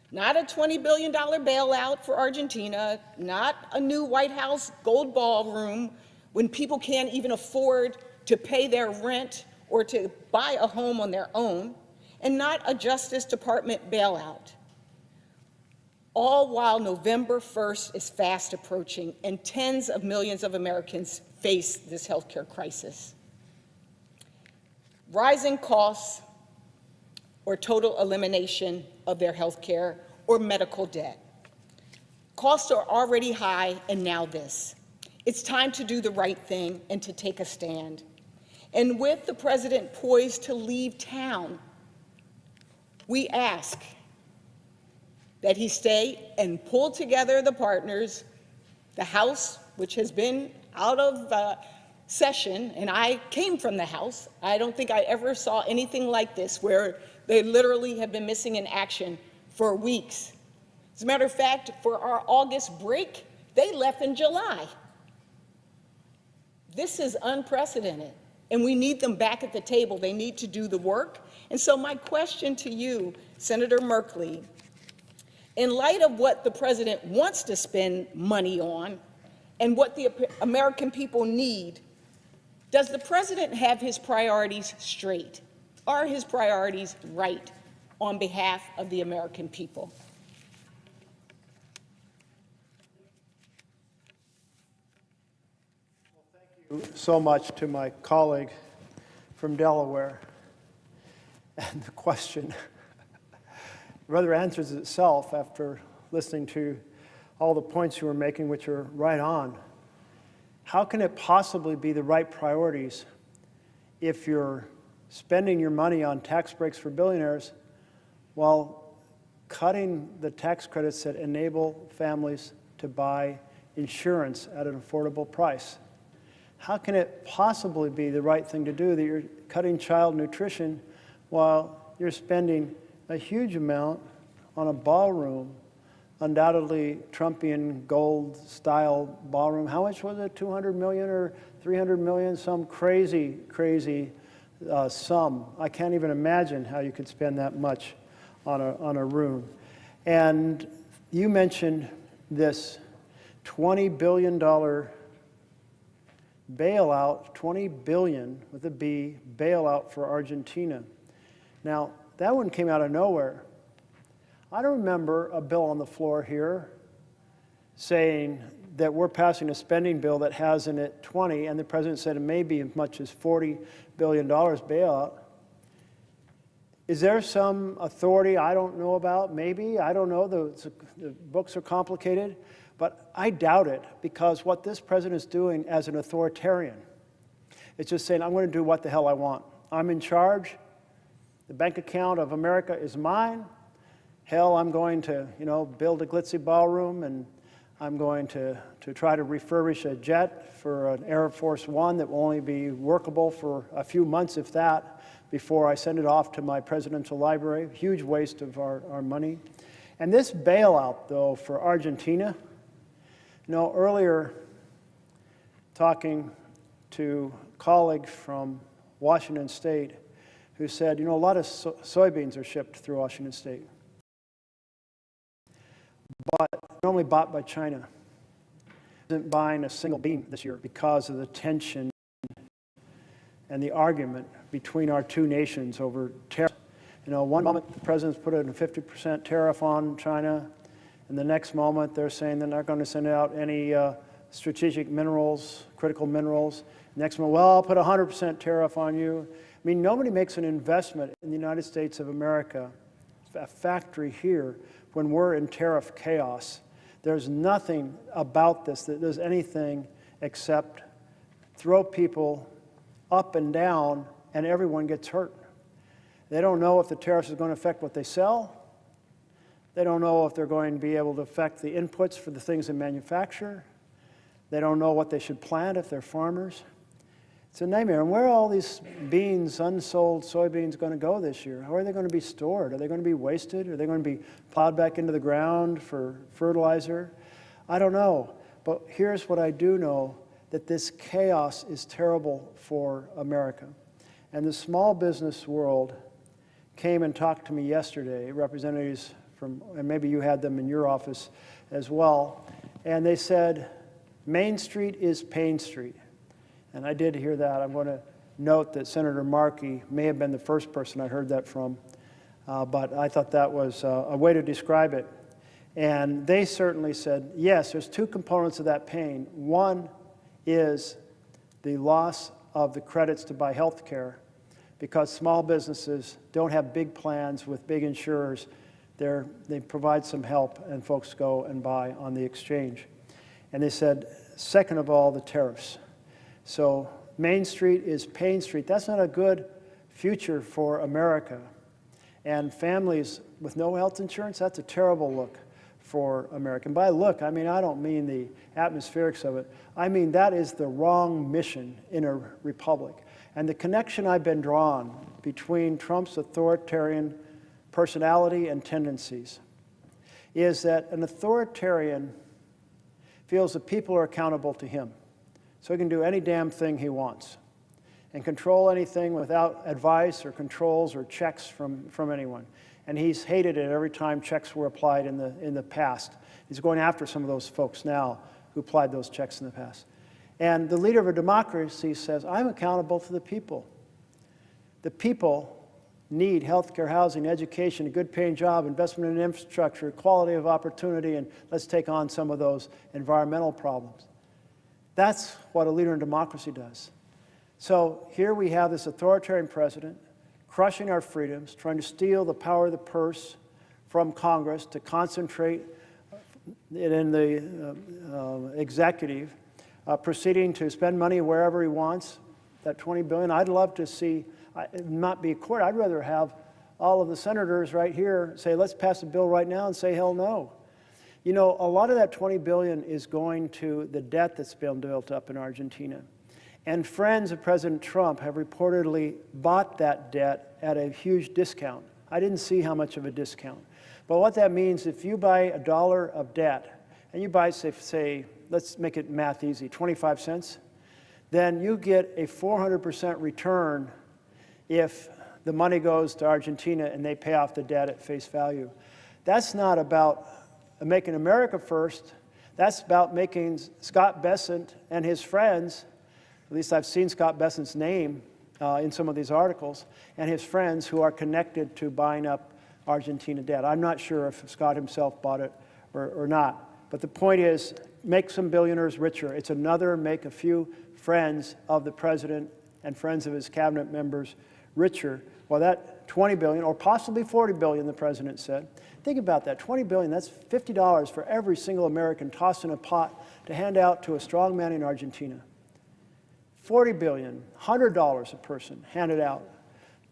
Not a $20 billion bailout for Argentina, not a new White House gold ballroom when people can't even afford to pay their rent or to buy a home on their own, and not a Justice Department bailout. All while November 1st is fast approaching and tens of millions of Americans face this healthcare crisis. Rising costs or total elimination of their health care or medical debt. Costs are already high, and now this. It's time to do the right thing and to take a stand. And with the president poised to leave town, we ask that he stay and pull together the partners, the House, which has been out of session, and I came from the House. I don't think I ever saw anything like this, where they literally have been missing in action for weeks. As a matter of fact, for our August break, they left in July. This is unprecedented, and we need them back at the table. They need to do the work. And so my question to you, Senator Merkley, in light of what the president wants to spend money on and what the American people need, does the president have his priorities straight? Are his priorities right on behalf of the American people? Thank you so much to my colleague from Delaware. And the question rather answers itself after listening to all the points you were making, which are right on. How can it possibly be the right priorities if you're spending your money on tax breaks for billionaires while cutting the tax credits that enable families to buy insurance at an affordable price? How can it possibly be the right thing to do that you're cutting child nutrition while you're spending a huge amount on a ballroom, undoubtedly Trumpian gold-style ballroom? How much was it, 200 million or 300 million? Some crazy, crazy sum. I can't even imagine how you could spend that much on a room. And you mentioned this $20 billion bailout, 20 billion with a B, bailout for Argentina. Now, that one came out of nowhere. I don't remember a bill on the floor here saying that we're passing a spending bill that has in it 20, and the president said it may be as much as $40 billion bailout. Is there some authority I don't know about? Maybe, I don't know. The books are complicated, but I doubt it, because what this president is doing as an authoritarian, it's just saying, I'm going to do what the hell I want. I'm in charge. The bank account of America is mine. Hell, I'm going to, build a glitzy ballroom, and I'm going to try to refurbish a jet for an Air Force One that will only be workable for a few months, if that, before I send it off to my presidential library. Huge waste of our money. And this bailout, though, for Argentina, earlier talking to a colleague from Washington State who said, a lot of soybeans are shipped through Washington State, but normally bought by China. Isn't buying a single bean this year because of the tension and the argument between our two nations over tariffs. One moment the president's put in a 50% tariff on China, and the next moment they're saying they're not going to send out any strategic minerals, critical minerals. Next moment, well, I'll put a 100% tariff on you. I mean, nobody makes an investment in the United States of America, a factory here, when we're in tariff chaos. There's nothing about this that does anything except throw people up and down, and everyone gets hurt. They don't know if the tariffs is going to affect what they sell. They don't know if they're going to be able to affect the inputs for the things they manufacture. They don't know what they should plant if they're farmers. It's a nightmare. And where are all these beans, unsold soybeans, going to go this year? How are they going to be stored? Are they going to be wasted? Are they going to be plowed back into the ground for fertilizer? I don't know. But here's what I do know, that this chaos is terrible for America. And the small business world came and talked to me yesterday, representatives from, and maybe you had them in your office as well, and they said, Main Street is Pain Street. And I did hear that. I'm going to note that Senator Markey may have been the first person I heard that from, but I thought that was a way to describe it. And they certainly said, yes, there's two components of that pain. One is the loss of the credits to buy health care, because small businesses don't have big plans with big insurers. They provide some help, and folks go and buy on the exchange. And they said, second of all, the tariffs. So Main Street is Pain Street. That's not a good future for America. And families with no health insurance, that's a terrible look for America. And by look, I mean, I don't mean the atmospherics of it. I mean, that is the wrong mission in a republic. And the connection I've been drawn between Trump's authoritarian personality and tendencies is that an authoritarian feels that people are accountable to him. So he can do any damn thing he wants and control anything without advice or controls or checks from anyone. And he's hated it every time checks were applied in the past. He's going after some of those folks now who applied those checks in the past. And the leader of a democracy says, I'm accountable to the people. The people need health care, housing, education, a good paying job, investment in infrastructure, equality of opportunity, and let's take on some of those environmental problems. That's what a leader in democracy does. So here we have this authoritarian president crushing our freedoms, trying to steal the power of the purse from Congress to concentrate it in the executive, proceeding to spend money wherever he wants, that $20 billion. I'd love to see it not be a court. I'd rather have all of the senators right here say, let's pass a bill right now, and say, hell no. A lot of that $20 billion is going to the debt that's been built up in Argentina. And friends of President Trump have reportedly bought that debt at a huge discount. I didn't see how much of a discount. But what that means, if you buy $1 of debt, and you buy, say, let's make it math easy, 25 cents, then you get a 400% return if the money goes to Argentina and they pay off the debt at face value. That's not about making America first. That's about making Scott Bessent and his friends, at least I've seen Scott Bessent's name in some of these articles, and his friends who are connected to buying up Argentina debt. I'm not sure if Scott himself bought it or not. But the point is, make some billionaires richer. It's another make a few friends of the president and friends of his cabinet members richer. Well, that $20 billion, or possibly $40 billion, the president said. Think about that, $20 billion, that's $50 for every single American tossed in a pot to hand out to a strong man in Argentina. $40 billion, $100 a person handed out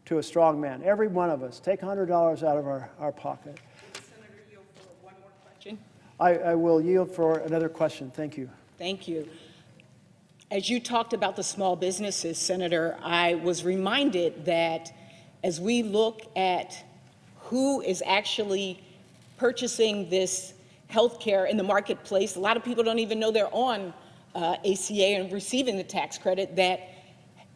to a strong man. Every one of us, take $100 out of our pocket. Senator, yield for one more question. I will yield for another question. Thank you. Thank you. As you talked about the small businesses, Senator, I was reminded that as we look at who is actually purchasing this health care in the marketplace, a lot of people don't even know they're on ACA and receiving the tax credit, that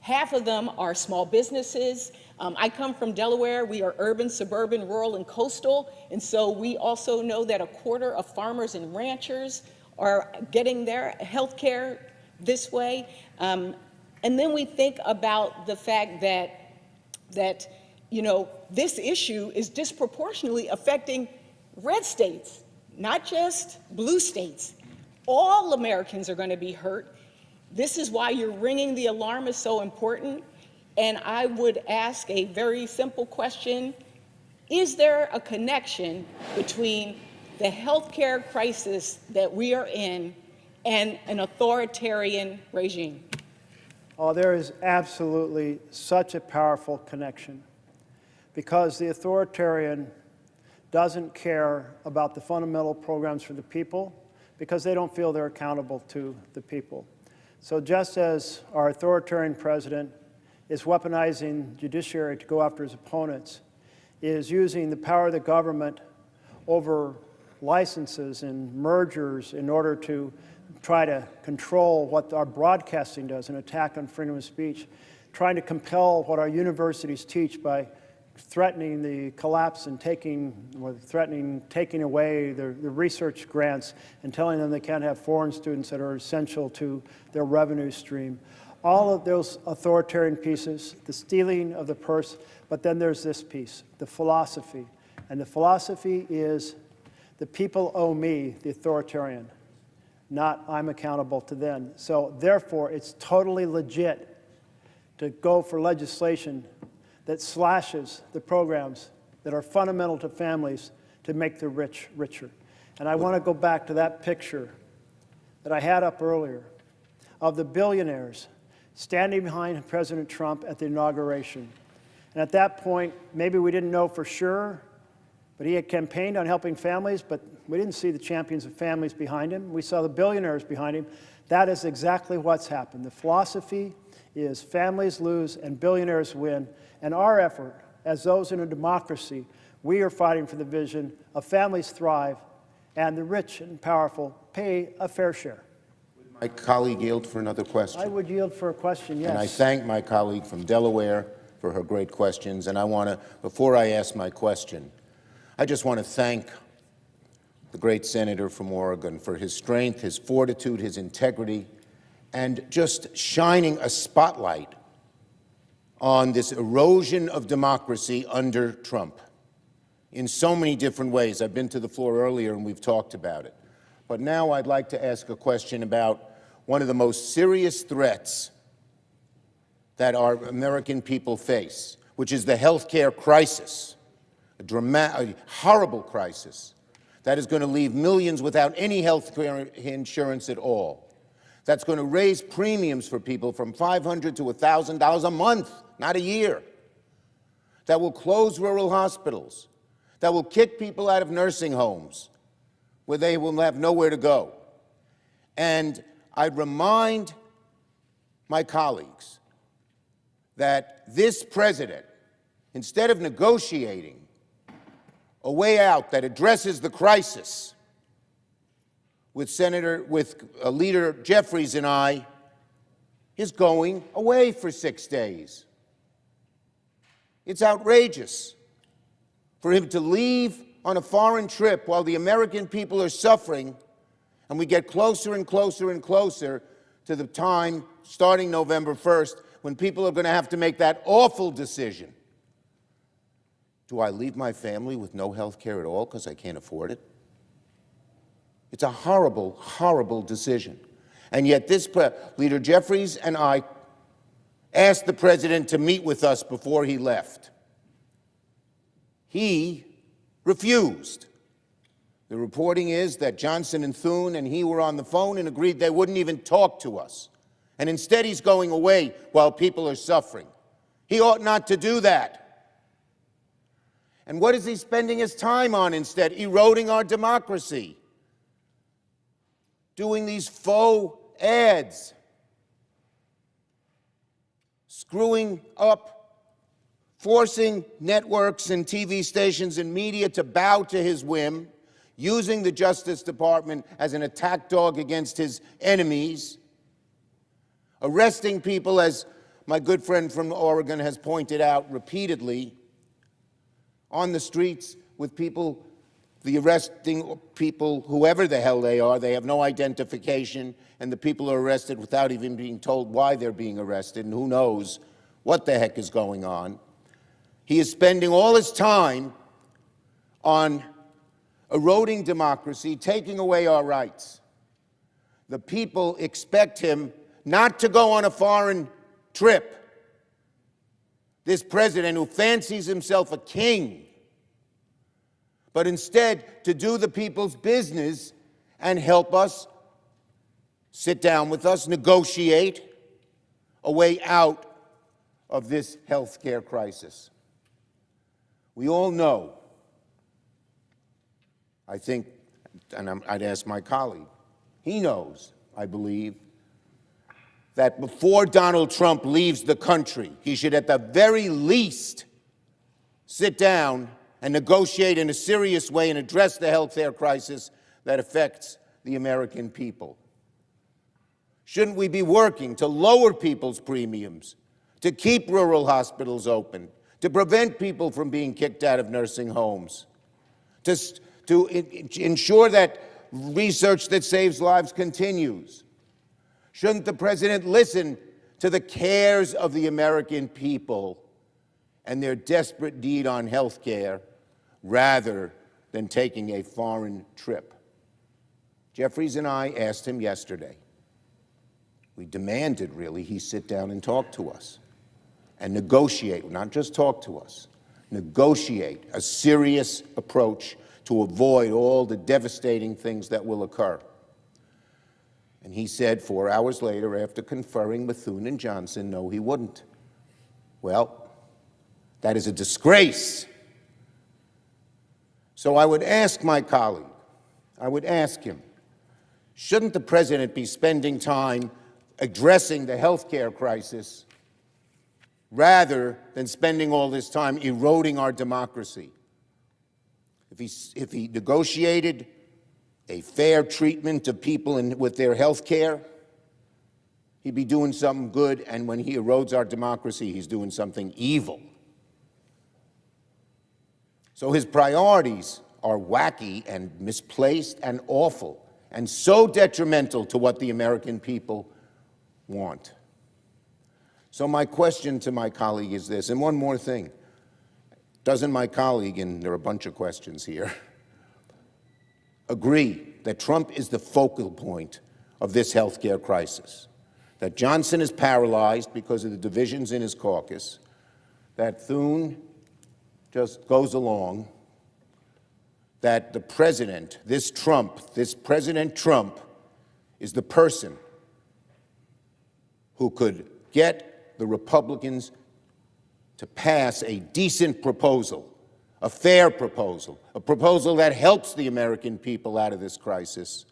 half of them are small businesses. I come from Delaware. We are urban, suburban, rural, and coastal. And so we also know that a quarter of farmers and ranchers are getting their health care this way. And then we think about the fact that this issue is disproportionately affecting red states, not just blue states. All Americans are going to be hurt. This is why your ringing the alarm is so important. And I would ask a very simple question. Is there a connection between the healthcare crisis that we are in and an authoritarian regime? Oh, there is absolutely such a powerful connection, because the authoritarian doesn't care about the fundamental programs for the people, because they don't feel they're accountable to the people. So just as our authoritarian president is weaponizing judiciary to go after his opponents, is using the power of the government over licenses and mergers in order to try to control what our broadcasting does, an attack on freedom of speech, trying to compel what our universities teach by threatening the collapse and threatening taking away the research grants and telling them they can't have foreign students that are essential to their revenue stream. All of those authoritarian pieces, the stealing of the purse, but then there's this piece, the philosophy. And the philosophy is the people owe me, the authoritarian, not I'm accountable to them. So therefore, it's totally legit to go for legislation that slashes the programs that are fundamental to families to make the rich richer. And I want to go back to that picture that I had up earlier of the billionaires standing behind President Trump at the inauguration. And at that point, maybe we didn't know for sure, but he had campaigned on helping families, but we didn't see the champions of families behind him. We saw the billionaires behind him. That is exactly what's happened. The philosophy is families lose and billionaires win. And our effort, as those in a democracy, we are fighting for the vision of families thrive and the rich and powerful pay a fair share. My colleague yield for another question. I would yield for a question, yes. And I thank my colleague from Delaware for her great questions. And I want to, before I ask my question, I just want to thank the great senator from Oregon for his strength, his fortitude, his integrity, and just shining a spotlight on this erosion of democracy under Trump in so many different ways. I've been to the floor earlier and we've talked about it. But now I'd like to ask a question about one of the most serious threats that our American people face, which is the healthcare crisis, a horrible crisis that is going to leave millions without any health care insurance at all. That's going to raise premiums for people from $500 to $1,000 a month, not a year. That will close rural hospitals. That will kick people out of nursing homes where they will have nowhere to go. And I'd remind my colleagues that this president, instead of negotiating a way out that addresses the crisis with Leader Jeffries and I, is going away for 6 days. It's outrageous for him to leave on a foreign trip while the American people are suffering, and we get closer and closer and closer to the time, starting November 1st, when people are going to have to make that awful decision. Do I leave my family with no health care at all because I can't afford it? It's a horrible, horrible decision. And yet Leader Jeffries and I asked the president to meet with us before he left. He refused. The reporting is that Johnson and Thune and he were on the phone and agreed they wouldn't even talk to us. And instead he's going away while people are suffering. He ought not to do that. And what is he spending his time on instead? Eroding our democracy. doing these faux ads, screwing up, forcing networks and TV stations and media to bow to his whim, using the Justice Department as an attack dog against his enemies, arresting people, as my good friend from Oregon has pointed out repeatedly, on the streets with people, the arresting people, whoever the hell they are, they have no identification, and the people are arrested without even being told why they're being arrested, and who knows what the heck is going on. He is spending all his time on eroding democracy, taking away our rights. The people expect him not to go on a foreign trip. This president who fancies himself a king, but instead to do the people's business and help us, sit down with us, negotiate a way out of this health care crisis. We all know, I think, and I'd ask my colleague, he knows, I believe, that before Donald Trump leaves the country, he should at the very least sit down and negotiate in a serious way and address the health care crisis that affects the American people. Shouldn't we be working to lower people's premiums, to keep rural hospitals open, to prevent people from being kicked out of nursing homes, to ensure that research that saves lives continues? Shouldn't the president listen to the cares of the American people and their desperate need on health care rather than taking a foreign trip? Jeffries and I asked him yesterday. We demanded, really, he sit down and talk to us and negotiate, not just talk to us, negotiate a serious approach to avoid all the devastating things that will occur. And he said 4 hours later, after conferring with Thune and Johnson, no, he wouldn't. Well, that is a disgrace. So I would ask my colleague, I would ask him, shouldn't the president be spending time addressing the health care crisis rather than spending all this time eroding our democracy? If he negotiated a fair treatment of people with their health care, he'd be doing something good, and when he erodes our democracy, he's doing something evil. So his priorities are wacky and misplaced and awful and so detrimental to what the American people want. So my question to my colleague is this, and one more thing. Doesn't my colleague, and there are a bunch of questions here, agree that Trump is the focal point of this health care crisis, that Johnson is paralyzed because of the divisions in his caucus, that Thune just goes along, that the president, this President Trump, is the person who could get the Republicans to pass a decent proposal, a fair proposal, a proposal that helps the American people out of this crisis.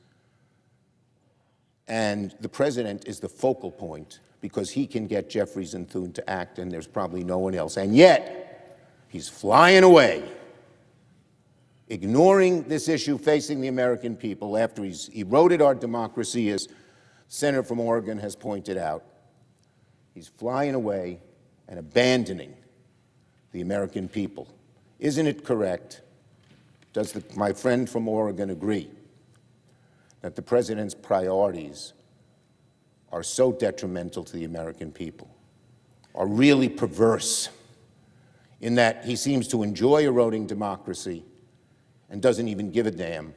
And the president is the focal point because he can get Jeffries and Thune to act, and there's probably no one else. And yet, he's flying away, ignoring this issue facing the American people after he's eroded our democracy, as the senator from Oregon has pointed out. He's flying away and abandoning the American people. Isn't it correct? Does my friend from Oregon agree that the president's priorities are so detrimental to the American people, are really perverse, in that he seems to enjoy eroding democracy and doesn't even give a damn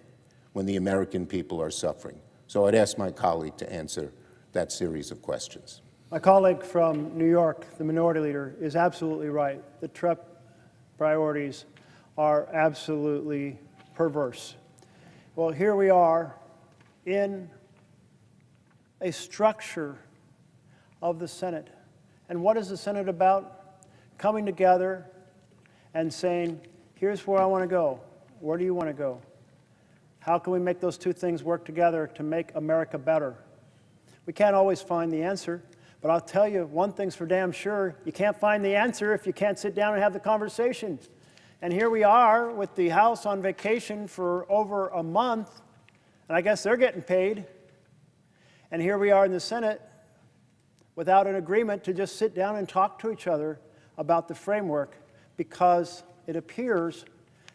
when the American people are suffering? So I'd ask my colleague to answer that series of questions. My colleague from New York, the minority leader, is absolutely right. The Trump priorities are absolutely perverse. Well, here we are in a structure of the Senate. And what is the Senate about? Coming together and saying, here's where I want to go. Where do you want to go? How can we make those two things work together to make America better? We can't always find the answer, but I'll tell you, one thing's for damn sure, you can't find the answer if you can't sit down and have the conversation. And here we are with the House on vacation for over a month, and I guess they're getting paid. And here we are in the Senate without an agreement to just sit down and talk to each other about the framework, because it appears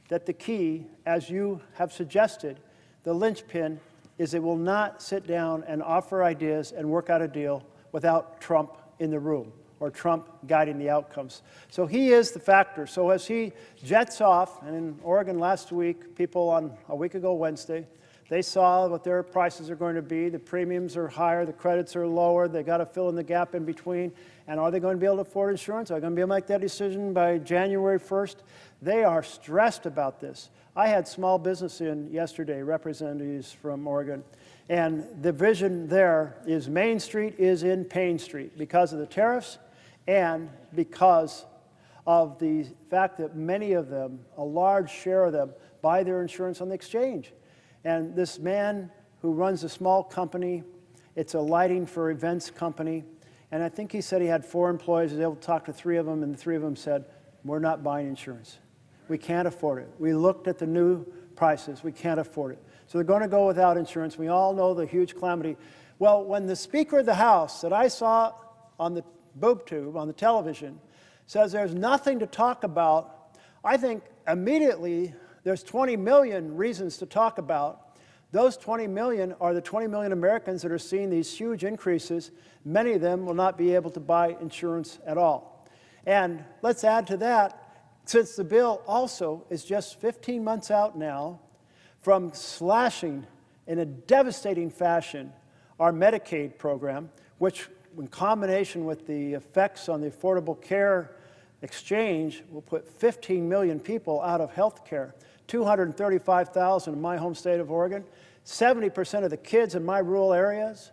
that the key, as you have suggested, the linchpin, is it will not sit down and offer ideas and work out a deal without Trump in the room or Trump guiding the outcomes. So he is the factor. So as he jets off, and in Oregon last week, people on a week ago Wednesday, they saw what their prices are going to be. The premiums are higher, the credits are lower, they got to fill in the gap in between. And are they going to be able to afford insurance? Are they going to be able to make that decision by January 1st? They are stressed about this. I had small business in yesterday, representatives from Oregon, and the vision there is Main Street is in Pain Street because of the tariffs and because of the fact that many of them, a large share of them, buy their insurance on the exchange. And this man who runs a small company, it's a lighting for events company, and I think he said he had 4 employees. He was able to talk to 3 of them, and the 3 of them said, we're not buying insurance. We can't afford it. We looked at the new prices. We can't afford it. So they're going to go without insurance. We all know the huge calamity. Well, when the Speaker of the House that I saw on the boob tube, on the television, says there's nothing to talk about, I think immediately there's 20 million reasons to talk about. Those 20 million are the 20 million Americans that are seeing these huge increases. Many of them will not be able to buy insurance at all. And let's add to that, since the bill also is just 15 months out now from slashing in a devastating fashion our Medicaid program, which in combination with the effects on the Affordable Care Exchange will put 15 million people out of health care, 235,000 in my home state of Oregon. 70% of the kids in my rural areas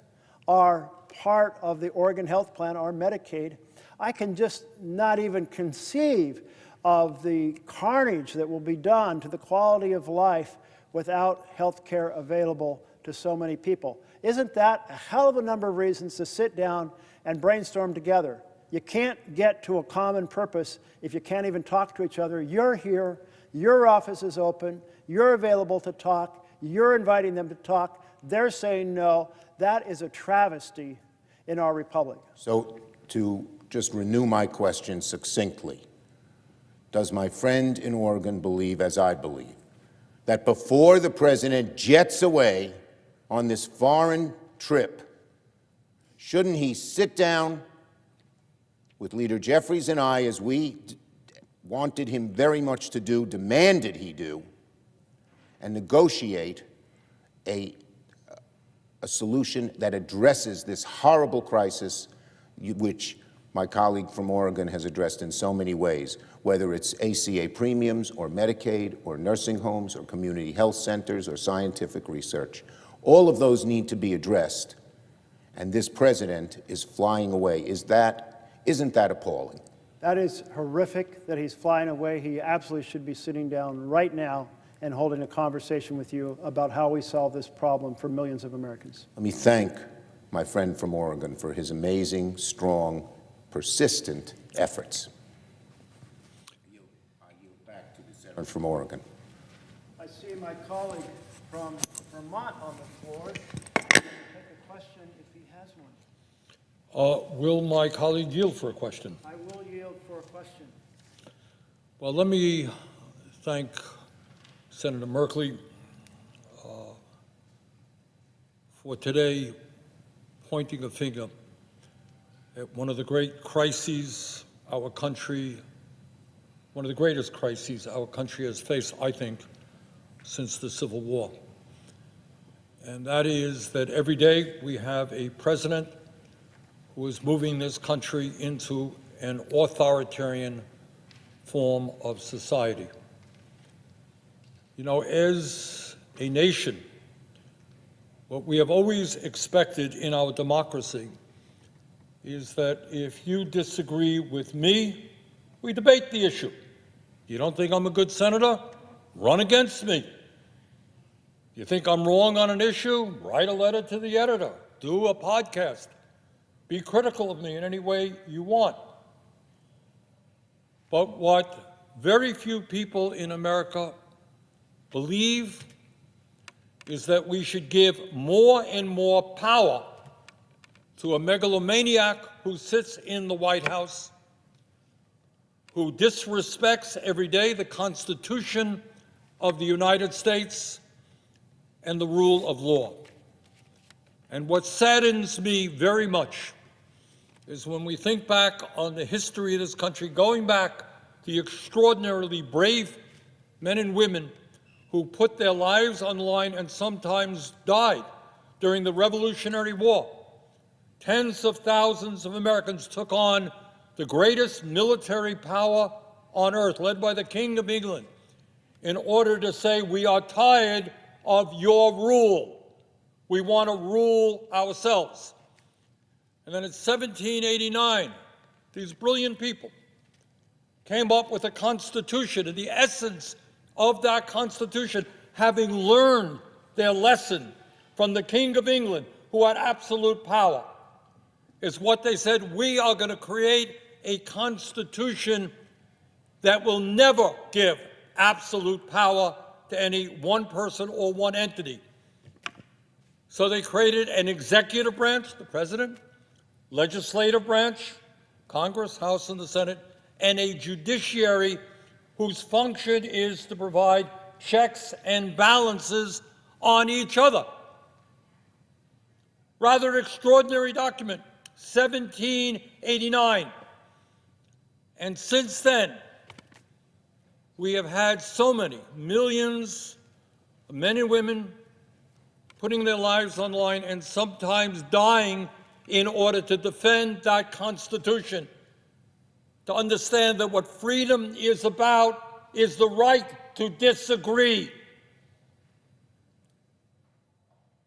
are part of the Oregon Health Plan, or Medicaid. I can just not even conceive of the carnage that will be done to the quality of life without health care available to so many people. Isn't that a hell of a number of reasons to sit down and brainstorm together? You can't get to a common purpose if you can't even talk to each other. You're here, your office is open, you're available to talk, you're inviting them to talk, they're saying no. That is a travesty in our republic. So to just renew my question succinctly, does my friend in Oregon believe, as I believe, that before the president jets away on this foreign trip, shouldn't he sit down with Leader Jeffries and I, as we wanted him very much to do, demanded he do, and negotiate a solution that addresses this horrible crisis, which my colleague from Oregon has addressed in so many ways, whether it's ACA premiums or Medicaid or nursing homes or community health centers or scientific research. All of those need to be addressed, and this president is flying away. Isn't that appalling? That is horrific that he's flying away. He absolutely should be sitting down right now and holding a conversation with you about how we solve this problem for millions of Americans. Let me thank my friend from Oregon for his amazing, strong, persistent efforts. I yield back to the senator from Oregon. I see my colleague from Vermont on the floor. I'm going to take a question if he has one. Will my colleague yield for a question? I will yield for a question. Well, let me thank Senator Merkley for today pointing a finger at one of the great crises our country, one of the greatest crises our country has faced, I think, since the Civil War. And that is that every day we have a president who is moving this country into an authoritarian form of society. You know, as a nation, what we have always expected in our democracy is that if you disagree with me, we debate the issue. You don't think I'm a good senator? Run against me. You think I'm wrong on an issue? Write a letter to the editor. Do a podcast. Be critical of me in any way you want. But what very few people in America believe is that we should give more and more power to a megalomaniac who sits in the White House, who disrespects every day the Constitution of the United States and the rule of law. And what saddens me very much is when we think back on the history of this country, going back to the extraordinarily brave men and women who put their lives on the line and sometimes died during the Revolutionary War. Tens of thousands of Americans took on the greatest military power on earth, led by the King of England, in order to say, we are tired of your rule. We want to rule ourselves. And then in 1789, these brilliant people came up with a constitution, and the essence of that Constitution, having learned their lesson from the King of England, who had absolute power, is what they said: we are going to create a Constitution that will never give absolute power to any one person or one entity. So they created an executive branch, the president, legislative branch, Congress, House, and the Senate, and a judiciary whose function is to provide checks and balances on each other. Rather extraordinary document, 1789. And since then, we have had so many millions of men and women putting their lives on the line and sometimes dying in order to defend that Constitution, to understand that what freedom is about is the right to disagree,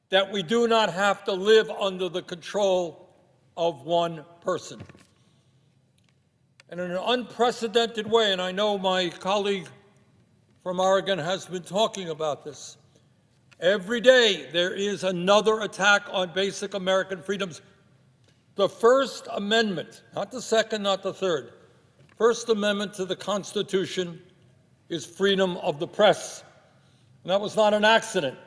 that we do not have to live under the control of one person. And in an unprecedented way, and I know my colleague from Oregon has been talking about this, every day there is another attack on basic American freedoms. The First Amendment, not the second, not the third, First Amendment to the Constitution is freedom of the press. And that was not an accident.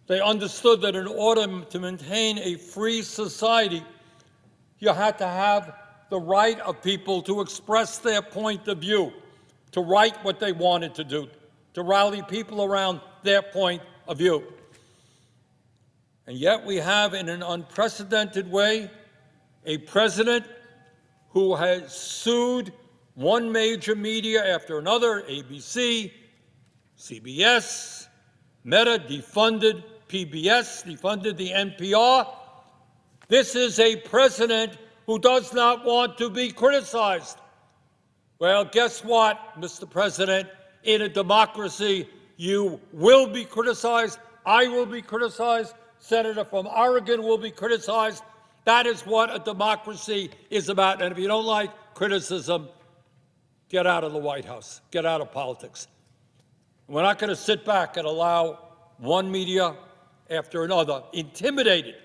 They understood that in order to maintain a free society, you had to have the right of people to express their point of view, to write what they wanted to do, to rally people around their point of view. And yet we have, in an unprecedented way, a president who has sued one major media after another, ABC, CBS, Meta defunded PBS, defunded the NPR. This is a president who does not want to be criticized. Well, guess what, Mr. President? In a democracy, you will be criticized. I will be criticized. Senator from Oregon will be criticized. That is what a democracy is about. And if you don't like criticism, get out of the White House. Get out of politics. We're not going to sit back and allow one media after another, intimidated,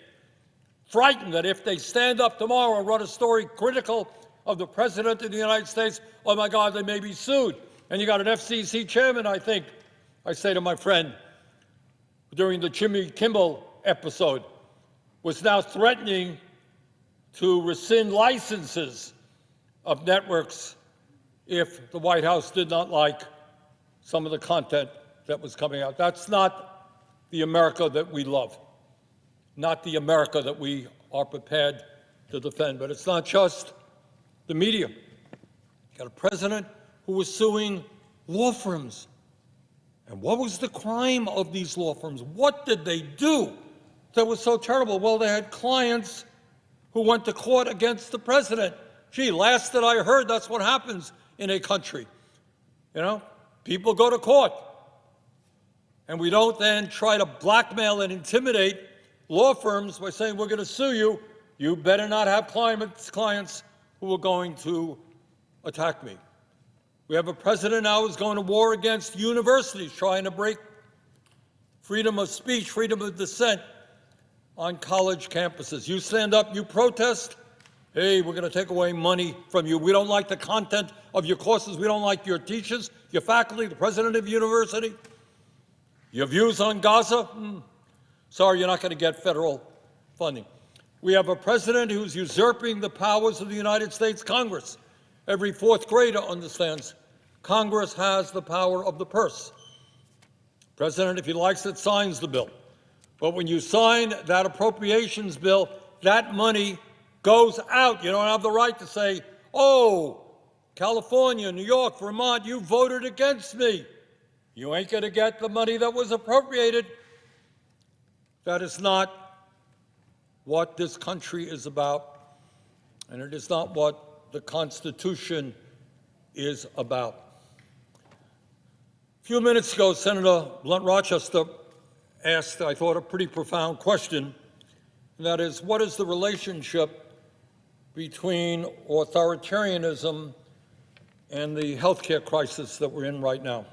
frightened that if they stand up tomorrow and run a story critical of the President of the United States, oh my God, they may be sued. And you got an FCC chairman, I think, I say to my friend, during the Jimmy Kimmel episode, was now threatening to rescind licenses of networks if the White House did not like some of the content that was coming out. That's not the America that we love, not the America that we are prepared to defend. But it's not just the media. You got a president who was suing law firms. And what was the crime of these law firms? What did they do that was so terrible? Well, they had clients who went to court against the president. Gee, last that I heard, that's what happens in a country. You know, people go to court. And we don't then try to blackmail and intimidate law firms by saying, we're going to sue you. You better not have clients who are going to attack me. We have a president now who's going to war against universities, trying to break freedom of speech, freedom of dissent on college campuses. You stand up, you protest, hey, we're going to take away money from you. We don't like the content of your courses. We don't like your teachers, your faculty, the president of the university. Your views on Gaza? Sorry, you're not going to get federal funding. We have a president who's usurping the powers of the United States Congress. Every fourth grader understands Congress has the power of the purse. President, if he likes it, signs the bill. But when you sign that appropriations bill, that money goes out. You don't have the right to say, oh, California, New York, Vermont, you voted against me. You ain't going to get the money that was appropriated. That is not what this country is about, and it is not what the Constitution is about. A few minutes ago, Senator Blunt Rochester asked, I thought, a pretty profound question, and that is, what is the relationship between authoritarianism and the healthcare crisis that we're in right now?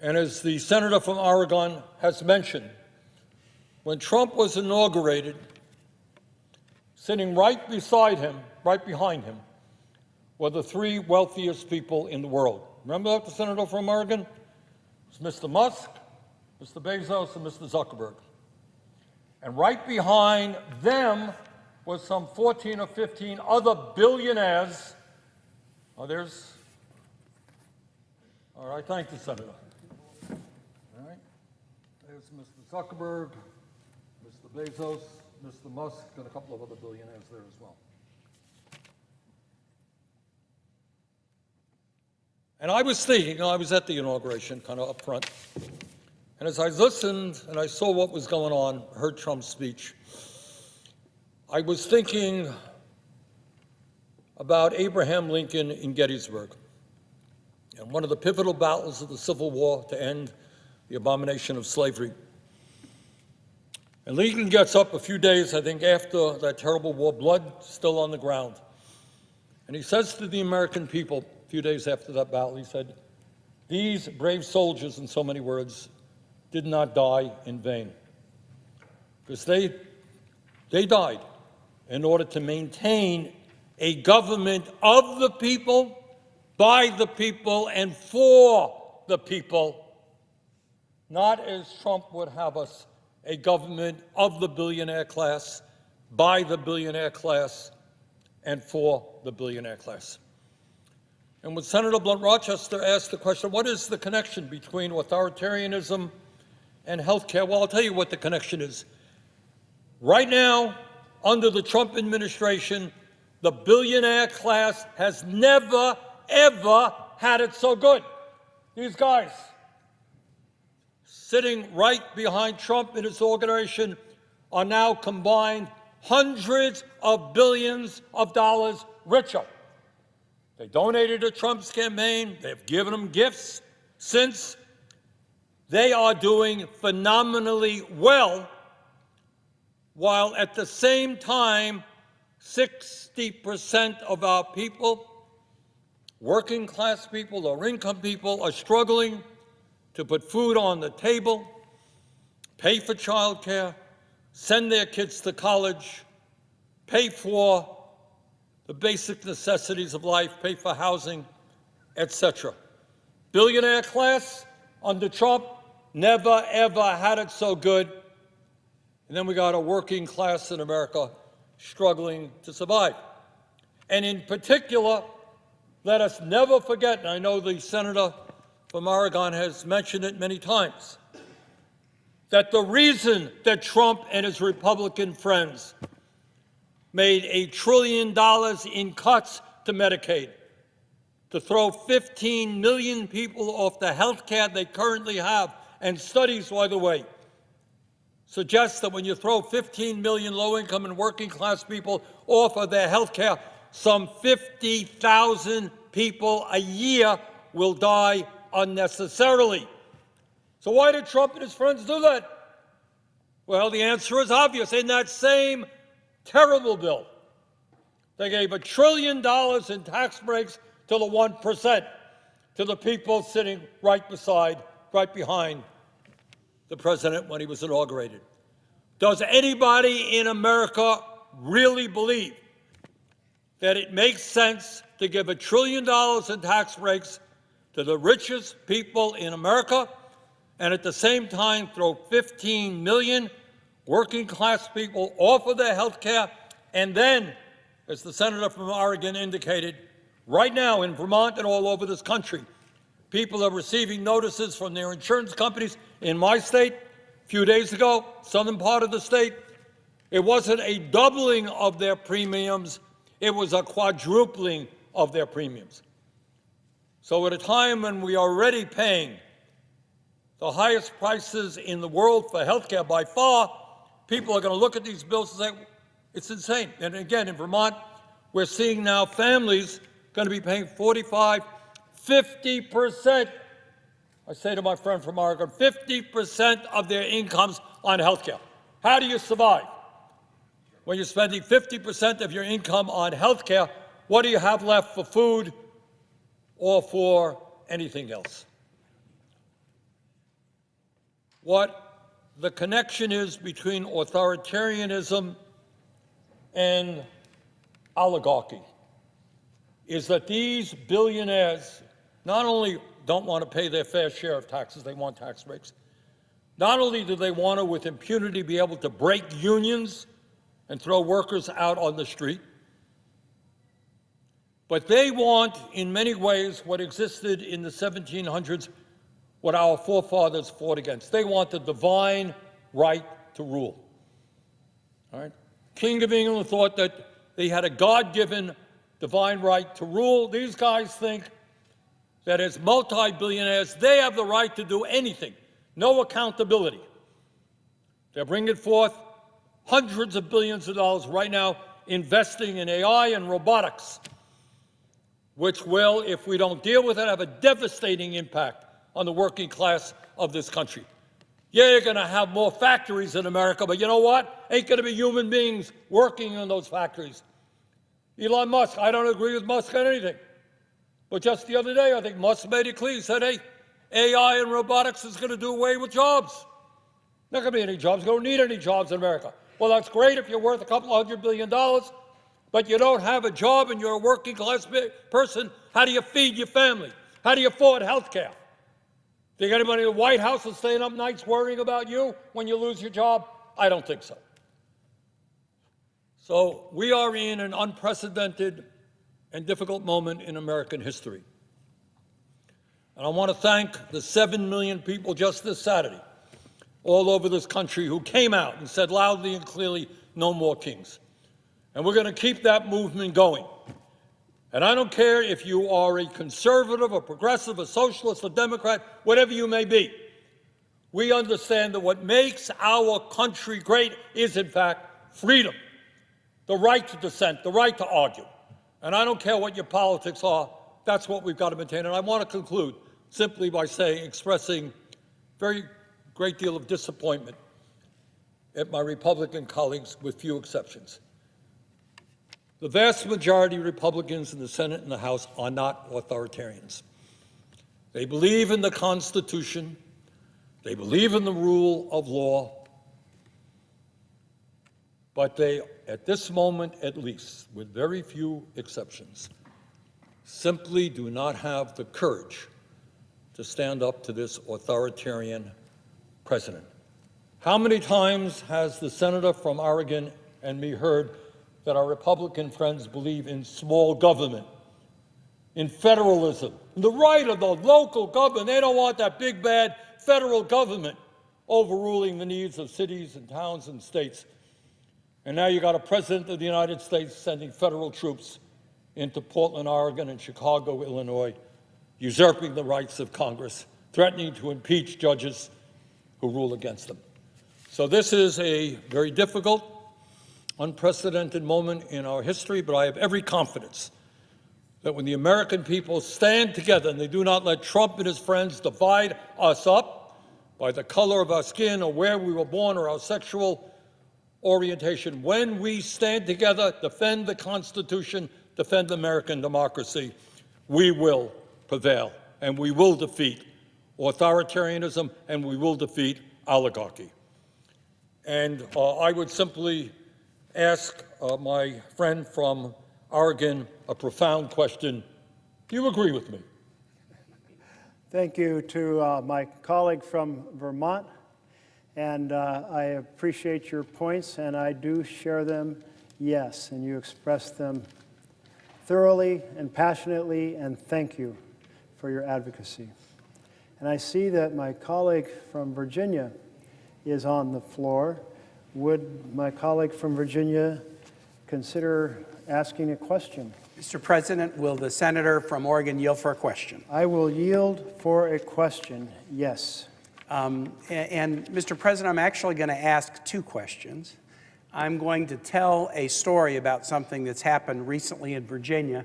And as the senator from Oregon has mentioned, when Trump was inaugurated, sitting right beside him, right behind him, were the three wealthiest people in the world. Remember that, the senator from Oregon? It was Mr. Musk, Mr. Bezos, and Mr. Zuckerberg. And right behind them was some 14 or 15 other billionaires. Oh, there's, all right, thank you, Senator. All right, there's Mr. Zuckerberg, Mr. Bezos, Mr. Musk, and a couple of other billionaires there as well. And I was thinking, I was at the inauguration, kind of up front, and as I listened and I saw what was going on, heard Trump's speech, I was thinking about Abraham Lincoln in Gettysburg and one of the pivotal battles of the Civil War to end the abomination of slavery. And Lincoln gets up a few days, I think, after that terrible war, blood still on the ground. And he says to the American people, a few days after that battle, he said, these brave soldiers, in so many words, did not die in vain. Because they died in order to maintain a government of the people, by the people, and for the people, not as Trump would have us, a government of the billionaire class, by the billionaire class, and for the billionaire class. And when Senator Blunt Rochester asked the question, what is the connection between authoritarianism and healthcare? Well, I'll tell you what the connection is. Right now, under the Trump administration, the billionaire class has never, ever had it so good. These guys sitting right behind Trump and his organization are now combined hundreds of billions of dollars richer. They donated to Trump's campaign. They've given him gifts since. They are doing phenomenally well, while at the same time, 60% of our people, working class people, low income people, are struggling to put food on the table, pay for childcare, send their kids to college, pay for the basic necessities of life, pay for housing, etc. Billionaire class under Trump never, ever had it so good. And then we got a working class in America struggling to survive. And in particular, let us never forget, and I know the senator from Oregon has mentioned it many times, that the reason that Trump and his Republican friends made $1 trillion in cuts to Medicaid, to throw 15 million people off the health care they currently have, and studies, by the way, suggest that when you throw 15 million low-income and working-class people off of their health care, some 50,000 people a year will die unnecessarily. So why did Trump and his friends do that? Well, the answer is obvious. In that same terrible bill, they gave $1 trillion in tax breaks to the 1%, to the people sitting right behind the president when he was inaugurated. Does anybody in America really believe that it makes sense to give $1 trillion in tax breaks to the richest people in America and at the same time throw 15 million working class people off of their health care? And then, as the senator from Oregon indicated, right now in Vermont and all over this country, people are receiving notices from their insurance companies. In my state, a few days ago, southern part of the state, it wasn't a doubling of their premiums, it was a quadrupling of their premiums. So at a time when we are already paying the highest prices in the world for health care by far, people are going to look at these bills and say, it's insane. And again, in Vermont, we're seeing now families going to be paying 45, 50%. I say to my friend from Oregon, 50% of their incomes on health care. How do you survive? When you're spending 50% of your income on health care, what do you have left for food or for anything else? What the connection is between authoritarianism and oligarchy is that these billionaires not only don't want to pay their fair share of taxes, they want tax breaks. Not only do they want to, with impunity, be able to break unions and throw workers out on the street, but they want, in many ways, what existed in the 1700s, what our forefathers fought against. They want the divine right to rule. All right? King of England thought that they had a God-given divine right to rule. These guys think that as multi-billionaires, they have the right to do anything. No accountability. They're bringing forth hundreds of billions of dollars right now investing in AI and robotics, which will, if we don't deal with it, have a devastating impact on the working class of this country. Yeah, you're going to have more factories in America, but you know what? Ain't going to be human beings working in those factories. Elon Musk, I don't agree with Musk on anything. But just the other day, I think Musk made it clear. He said, hey, AI and robotics is going to do away with jobs. Not going to be any jobs. You don't need any jobs in America. Well, that's great if you're worth a couple $100 billion, but you don't have a job and you're a working class person. How do you feed your family? How do you afford health care? Think anybody in the White House is staying up nights worrying about you when you lose your job? I don't think so. So we are in an unprecedented and difficult moment in American history. And I want to thank the 7 million people just this Saturday all over this country who came out and said loudly and clearly, no more kings. And we're going to keep that movement going. And I don't care if you are a conservative, a progressive, a socialist, a Democrat, whatever you may be. We understand that what makes our country great is, in fact, freedom, the right to dissent, the right to argue. And I don't care what your politics are, that's what we've got to maintain. And I want to conclude simply by saying, expressing very great deal of disappointment at my Republican colleagues, with few exceptions. The vast majority of Republicans in the Senate and the House are not authoritarians. They believe in the Constitution. They believe in the rule of law. But they, at this moment at least, with very few exceptions, simply do not have the courage to stand up to this authoritarian president. How many times has the senator from Oregon and me heard that our Republican friends believe in small government, in federalism, in the right of the local government? They don't want that big, bad federal government overruling the needs of cities and towns and states. And now you got a president of the United States sending federal troops into Portland, Oregon, and Chicago, Illinois, usurping the rights of Congress, threatening to impeach judges who rule against them. So this is a very difficult, unprecedented moment in our history, but I have every confidence that when the American people stand together and they do not let Trump and his friends divide us up by the color of our skin or where we were born or our sexual orientation, when we stand together, defend the Constitution, defend American democracy, we will prevail and we will defeat authoritarianism and we will defeat oligarchy. And I would simply ask my friend from Oregon a profound question. Do you agree with me? Thank you to my colleague from Vermont, and I appreciate your points, and I do share them, yes, and you expressed them thoroughly and passionately, and thank you for your advocacy. And I see that my colleague from Virginia is on the floor. Would my colleague from Virginia consider asking a question? Mr. President, will the senator from Oregon yield for a question? I will yield for a question, yes. And Mr. President, I'm actually going to ask two questions. I'm going to tell a story about something that's happened recently in Virginia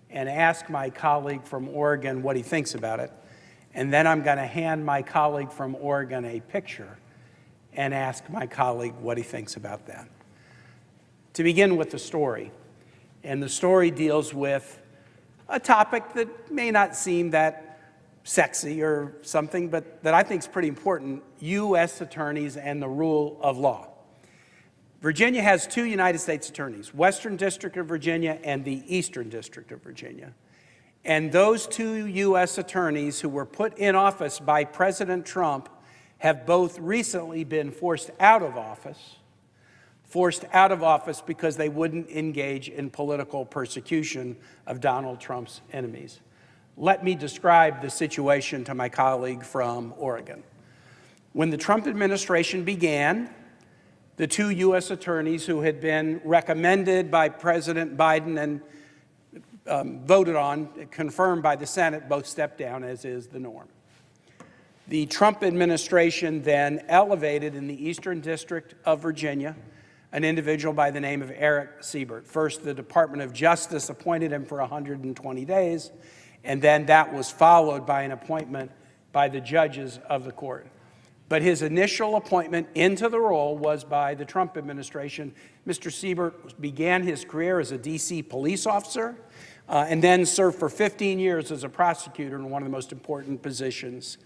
and ask my colleague from Oregon what he thinks about it. And then I'm going to hand my colleague from Oregon a picture and ask my colleague what he thinks about that. To begin with the story, and the story deals with a topic that may not seem that sexy or something, but that I think is pretty important: U.S. attorneys and the rule of law. Virginia has two United States attorneys, Western District of Virginia and the Eastern District of Virginia. And those two U.S. attorneys who were put in office by President Trump have both recently been forced out of office because they wouldn't engage in political persecution of Donald Trump's enemies. Let me describe the situation to my colleague from Oregon. When the Trump administration began, the two U.S. attorneys who had been recommended by President Biden and voted on, confirmed by the Senate, both stepped down, as is the norm. The Trump administration then elevated in the Eastern District of Virginia an individual by the name of Eric Siebert. First, the Department of Justice appointed him for 120 days, and then that was followed by an appointment by the judges of the court. But his initial appointment into the role was by the Trump administration. Mr. Siebert began his career as a D.C. police officer and then served for 15 years as a prosecutor in one of the most important positions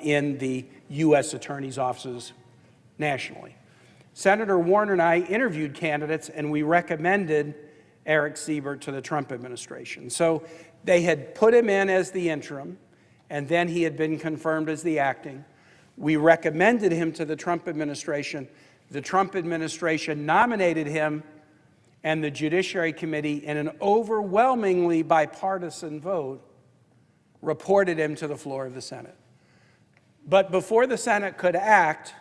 in the U.S. attorney's offices nationally. Senator Warner and I interviewed candidates, and we recommended Eric Siebert to the Trump administration. So they had put him in as the interim, and then he had been confirmed as the acting. We recommended him to the Trump administration. The Trump administration nominated him, and the Judiciary Committee, in an overwhelmingly bipartisan vote, reported him to the floor of the Senate. But before the Senate could act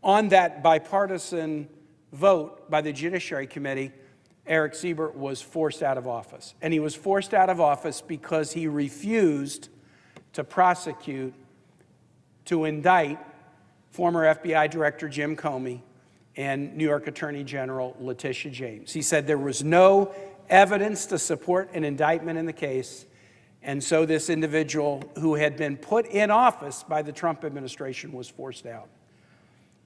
on that bipartisan vote by the Judiciary Committee, Eric Siebert was forced out of office. And he was forced out of office because he refused to prosecute, to indict former FBI Director Jim Comey and New York Attorney General Letitia James. He said there was no evidence to support an indictment in the case, and so this individual who had been put in office by the Trump administration was forced out.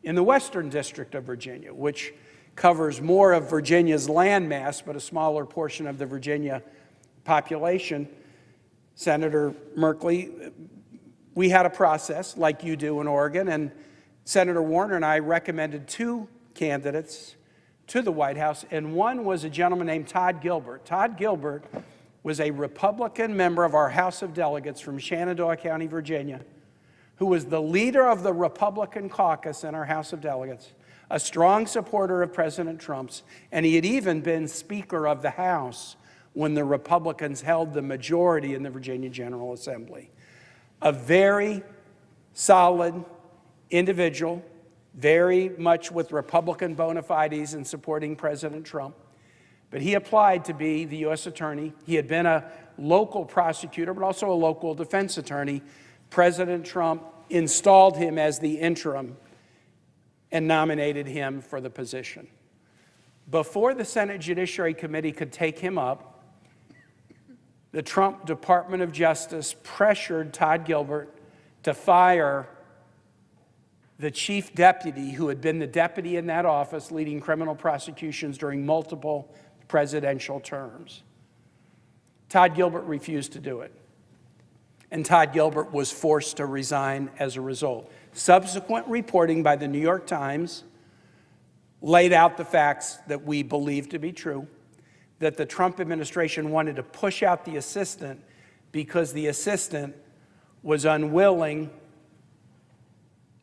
In the Western District of Virginia, which covers more of Virginia's landmass but a smaller portion of the Virginia population, Senator Merkley, we had a process like you do in Oregon, and Senator Warner and I recommended two candidates to the White House, and one was a gentleman named Todd Gilbert. Todd Gilbert was a Republican member of our House of Delegates from Shenandoah County, Virginia, who was the leader of the Republican caucus in our House of Delegates, a strong supporter of President Trump's, and he had even been Speaker of the House when the Republicans held the majority in the Virginia General Assembly. A very solid individual, very much with Republican bona fides in supporting President Trump. But he applied to be the U.S. attorney. He had been a local prosecutor, but also a local defense attorney. President Trump installed him as the interim and nominated him for the position. Before the Senate Judiciary Committee could take him up, the Trump Department of Justice pressured Todd Gilbert to fire the chief deputy who had been the deputy in that office leading criminal prosecutions during multiple presidential terms. Todd Gilbert refused to do it, and Todd Gilbert was forced to resign as a result. Subsequent reporting by the New York Times laid out the facts that we believe to be true, that the Trump administration wanted to push out the assistant because the assistant was unwilling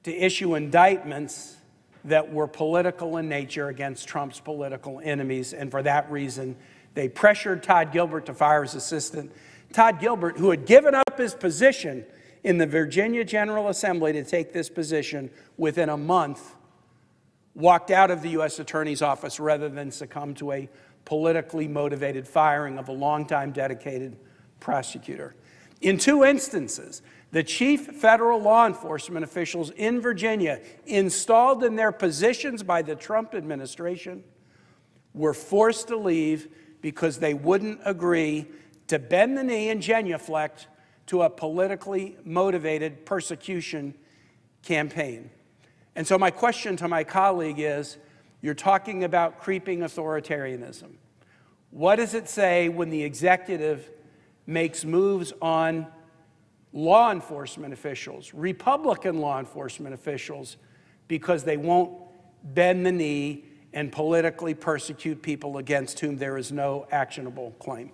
to issue indictments that were political in nature against Trump's political enemies, and for that reason, they pressured Todd Gilbert to fire his assistant. Todd Gilbert, who had given up his position in the Virginia General Assembly to take this position, within a month, walked out of the U.S. Attorney's Office rather than succumb to a politically motivated firing of a longtime dedicated prosecutor. In 2 instances, the chief federal law enforcement officials in Virginia, installed in their positions by the Trump administration, were forced to leave because they wouldn't agree to bend the knee and genuflect to a politically motivated persecution campaign. And so my question to my colleague is, you're talking about creeping authoritarianism. What does it say when the executive makes moves on law enforcement officials, Republican law enforcement officials, because they won't bend the knee and politically persecute people against whom there is no actionable claim?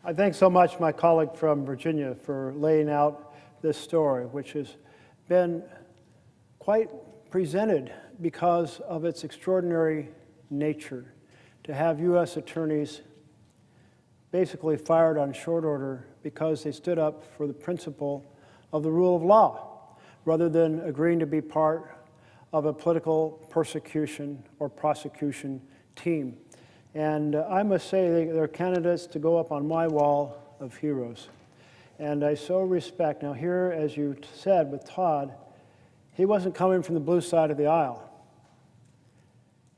I thank so much my colleague from Virginia for laying out this story, which has been quite presented because of its extraordinary nature. To have U.S. attorneys basically fired on short order because they stood up for the principle of the rule of law, rather than agreeing to be part of a political persecution or prosecution team. And I must say they're candidates to go up on my wall of heroes. And I so respect, now here, as you said with Todd, he wasn't coming from the blue side of the aisle.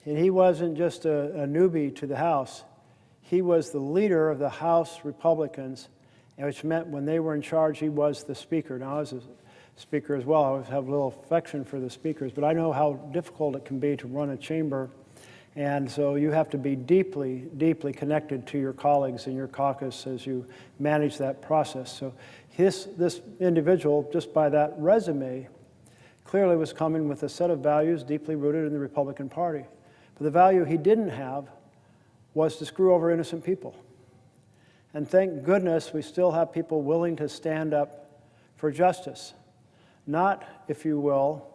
And he wasn't just a newbie to the House. He was the leader of the House Republicans, which meant when they were in charge, he was the speaker. Now, I was a speaker as well. I always have a little affection for the speakers, but I know how difficult it can be to run a chamber. And so you have to be deeply, deeply connected to your colleagues in your caucus as you manage that process. So this individual, just by that resume, clearly was coming with a set of values deeply rooted in the Republican Party. But the value he didn't have was to screw over innocent people. And thank goodness we still have people willing to stand up for justice. Not, if you will,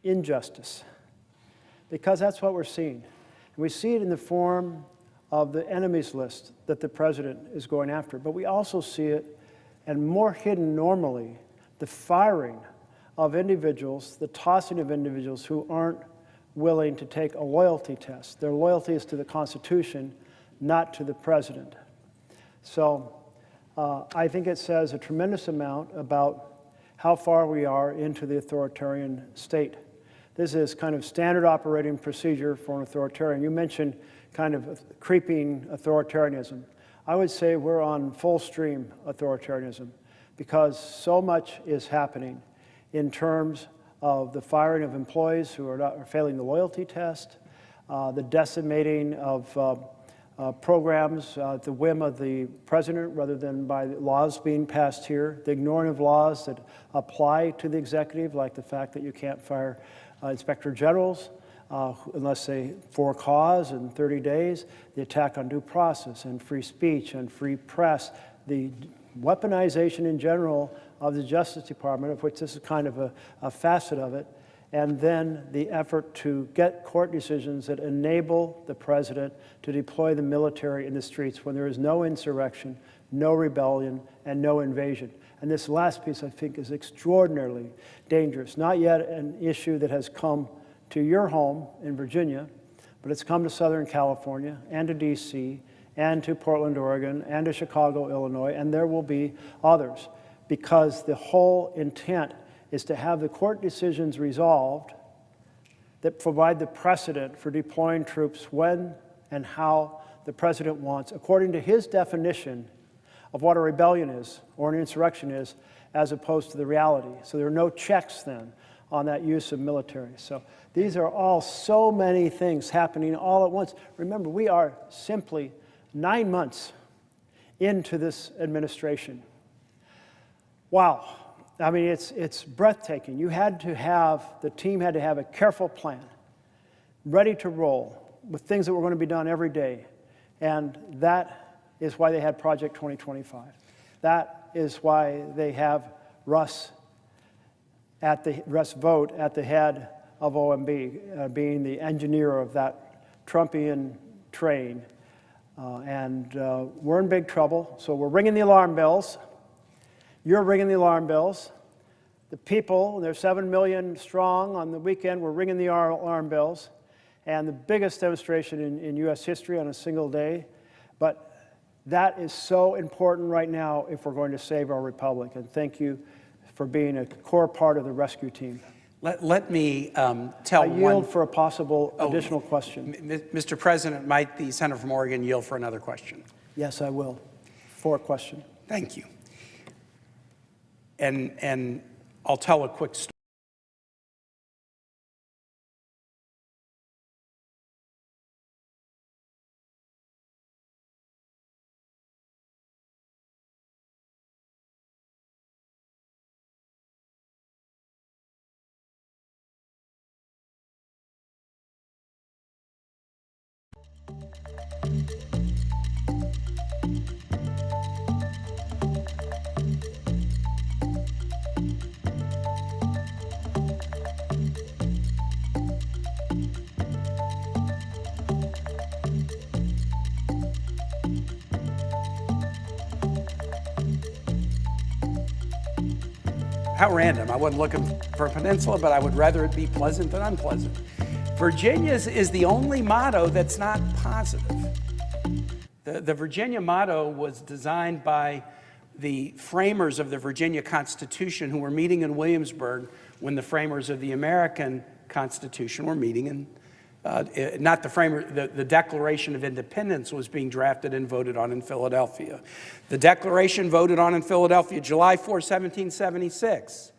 injustice. Because that's what we're seeing. We see it in the form of the enemies list that the president is going after. But we also see it, and more hidden normally, the firing of individuals, the tossing of individuals who aren't willing to take a loyalty test. Their loyalty is to the Constitution, not to the president. So I think it says a tremendous amount about how far we are into the authoritarian state. This is kind of standard operating procedure for an authoritarian. You mentioned kind of creeping authoritarianism. I would say we're on full stream authoritarianism because so much is happening in terms of the firing of employees who are failing the loyalty test, the decimating of programs at the whim of the president rather than by laws being passed here, the ignoring of laws that apply to the executive, like the fact that you can't fire inspector generals unless they for cause in 30 days, the attack on due process and free speech and free press, the weaponization in general of the Justice Department, of which this is kind of a facet of it, and then the effort to get court decisions that enable the president to deploy the military in the streets when there is no insurrection, no rebellion, and no invasion. And this last piece, I think, is extraordinarily dangerous. Not yet an issue that has come to your home in Virginia, but it's come to Southern California and to D.C. and to Portland, Oregon, and to Chicago, Illinois, and there will be others, because the whole intent is to have the court decisions resolved that provide the precedent for deploying troops when and how the president wants, according to his definition of what a rebellion is or an insurrection is, as opposed to the reality. So there are no checks then on that use of military. So these are all so many things happening all at once. Remember, we are simply 9 months into this administration. Wow. I mean, it's breathtaking. The team had to have a careful plan, ready to roll with things that were going to be done every day. And that is why they had Project 2025. That is why they have Russ Vogt at the head of OMB, being the engineer of that Trumpian train. We're in big trouble, so we're ringing the alarm bells. You're ringing the alarm bells. The people, they're 7 million strong on the weekend, we're ringing the alarm bells. And the biggest demonstration in U.S. history on a single day. But that is so important right now if we're going to save our republic. And thank you for being a core part of the rescue team. Let me tell I yield for a possible additional question. Mr. President, might the senator from Oregon yield for another question? Yes, I will. For a question. Thank you. And I'll tell a quick story. How random. I wasn't looking for a peninsula, but I would rather it be pleasant than unpleasant. Virginia's is the only motto that's not positive. The Virginia motto was designed by the framers of the Virginia Constitution, who were meeting in Williamsburg when the framers of the American Constitution were meeting in, the Declaration of Independence was being drafted and voted on in Philadelphia. The Declaration voted on in Philadelphia July 4, 1776.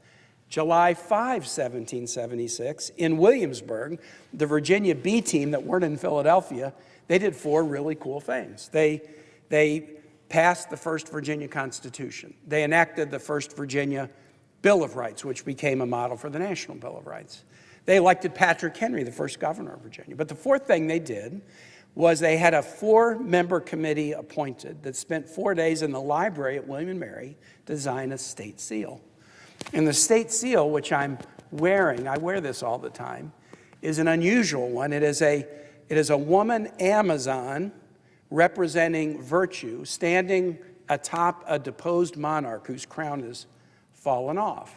July 5, 1776, in Williamsburg, the Virginia B team that weren't in Philadelphia, they did 4 really cool things. They passed the first Virginia Constitution. They enacted the first Virginia Bill of Rights, which became a model for the National Bill of Rights. They elected Patrick Henry, the first governor of Virginia. But the 4th thing they did was they had a 4-member committee appointed that spent 4 days in the library at William & Mary to design a state seal. And the state seal, which I'm wearing, I wear this all the time, is an unusual one. It is a woman Amazon representing virtue standing atop a deposed monarch whose crown has fallen off.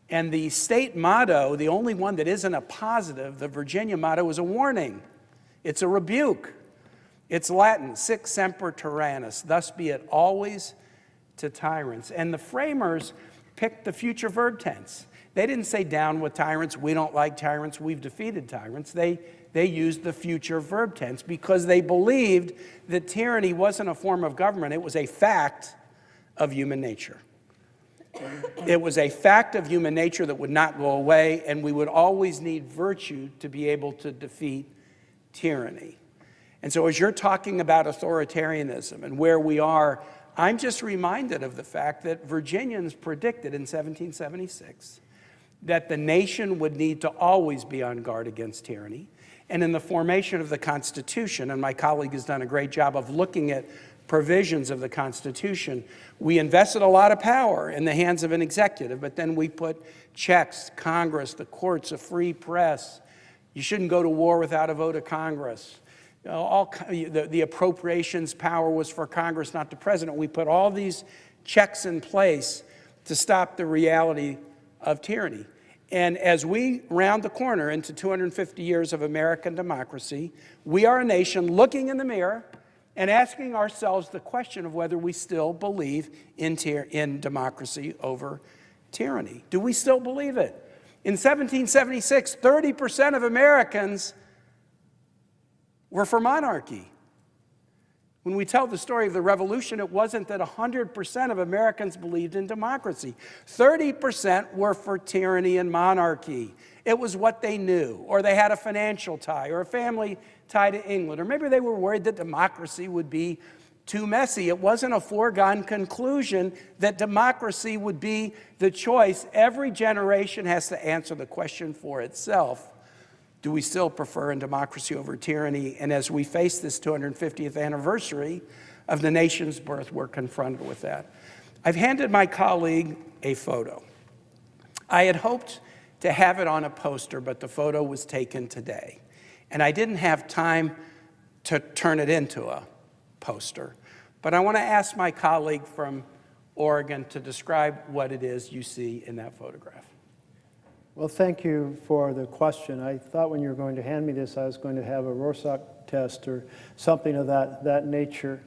And the state motto, the only one that isn't a positive, the Virginia motto, is a warning. It's a rebuke. It's Latin, sic semper tyrannis, thus be it always to tyrants. And the framers picked the future verb tense. They didn't say down with tyrants, we don't like tyrants, we've defeated tyrants. They used the future verb tense because they believed that tyranny wasn't a form of government, it was a fact of human nature. It was a fact of human nature that would not go away, and we would always need virtue to be able to defeat tyranny. And so as you're talking about authoritarianism and where we are, I'm just reminded of the fact that Virginians predicted in 1776 that the nation would need to always be on guard against tyranny. And in the formation of the Constitution, and my colleague has done a great job of looking at provisions of the Constitution, we invested a lot of power in the hands of an executive, but then we put checks, Congress, the courts, a free press. You shouldn't go to war without a vote of Congress. The appropriations power was for Congress, not the president. We put all these checks in place to stop the reality of tyranny. And as we round the corner into 250 years of American democracy, we are a nation looking in the mirror and asking ourselves the question of whether we still believe in democracy over tyranny. Do we still believe it? In 1776, 30% of Americans were for monarchy. When we tell the story of the revolution, it wasn't that 100% of Americans believed in democracy. 30% were for tyranny and monarchy. It was what they knew, or they had a financial tie, or a family tie to England, or maybe they were worried that democracy would be too messy. It wasn't a foregone conclusion that democracy would be the choice. Every generation has to answer the question for itself. Do we still prefer a democracy over tyranny? And as we face this 250th anniversary of the nation's birth, we're confronted with that. I've handed my colleague a photo. I had hoped to have it on a poster, but the photo was taken today. And I didn't have time to turn it into a poster. But I want to ask my colleague from Oregon to describe what it is you see in that photograph. Well, thank you for the question. I thought when you were going to hand me this, I was going to have a Rorschach test or something of that nature.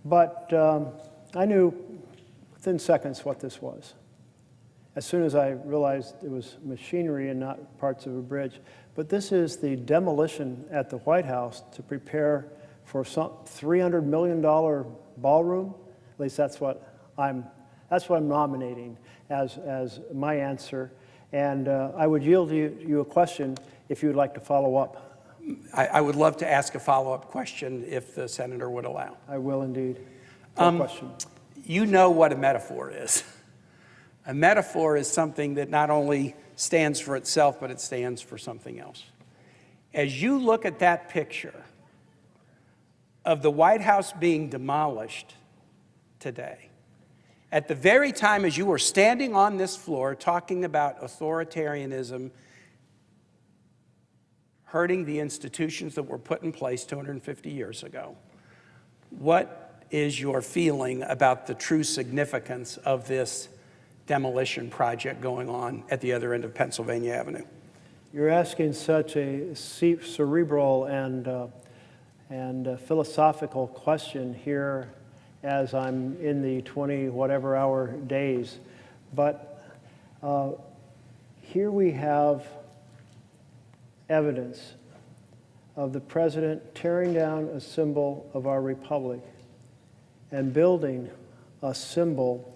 But I knew within seconds what this was. As soon as I realized it was machinery and not parts of a bridge. But this is the demolition at the White House to prepare for some $300 million ballroom. At least that's what I'm nominating as my answer. And I would yield you a question if you would like to follow up. I would love to ask a follow-up question if the senator would allow. I will indeed. Question. You know what a metaphor is. A metaphor is something that not only stands for itself, but it stands for something else. As you look at that picture of the White House being demolished today, at the very time as you were standing on this floor talking about authoritarianism hurting the institutions that were put in place 250 years ago, what is your feeling about the true significance of this demolition project going on at the other end of Pennsylvania Avenue? You're asking such a cerebral and philosophical question here as I'm in the 20-whatever hour days. But here we have evidence of the president tearing down a symbol of our republic and building a symbol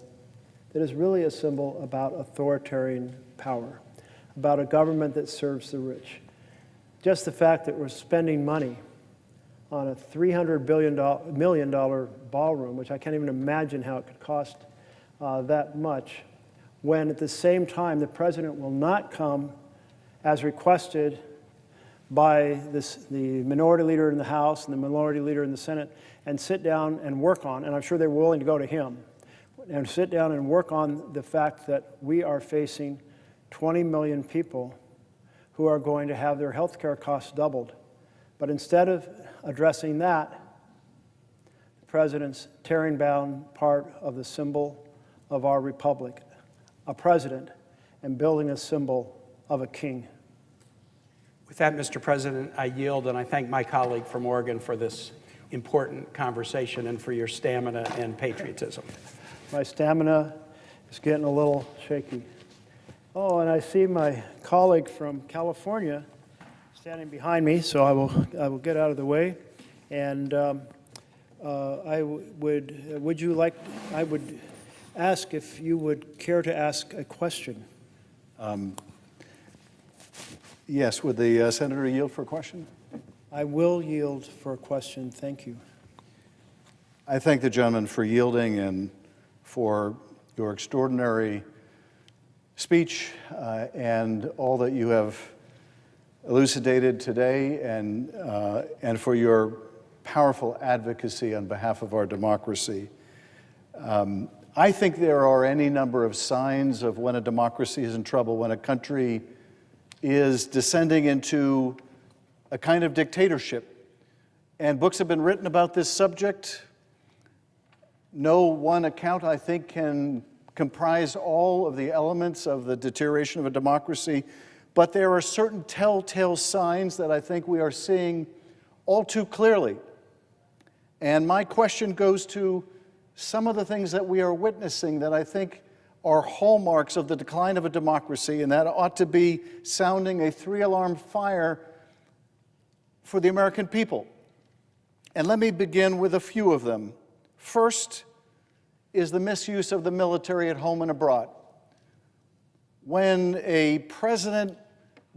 that is really a symbol about authoritarian power, about a government that serves the rich. Just the fact that we're spending money on a $300 million ballroom, which I can't even imagine how it could cost that much, when at the same time the president will not come as requested by the minority leader in the House and the minority leader in the Senate and sit down and work on, and I'm sure they were willing to go to him, and sit down and work on the fact that we are facing 20 million people who are going to have their health care costs doubled. But instead of addressing that, the president's tearing down part of the symbol of our republic, a president, and building a symbol of a king. With that, Mr. President, I yield, and I thank my colleague from Oregon for this important conversation and for your stamina and patriotism. My stamina is getting a little shaky. Oh, and I see my colleague from California standing behind me, so I will get out of the way. And I would ask if you would care to ask a question. Yes, would the senator yield for a question? I will yield for a question. Thank you. I thank the gentleman for yielding and for your extraordinary speech and all that you have elucidated today, and for your powerful advocacy on behalf of our democracy. I think there are any number of signs of when a democracy is in trouble, when a country is descending into a kind of dictatorship. And books have been written about this subject. No one account, I think, can comprise all of the elements of the deterioration of a democracy, but there are certain telltale signs that I think we are seeing all too clearly. And my question goes to some of the things that we are witnessing that I think are hallmarks of the decline of a democracy, and that ought to be sounding a three-alarm fire for the American people. And let me begin with a few of them. First is the misuse of the military at home and abroad. When a president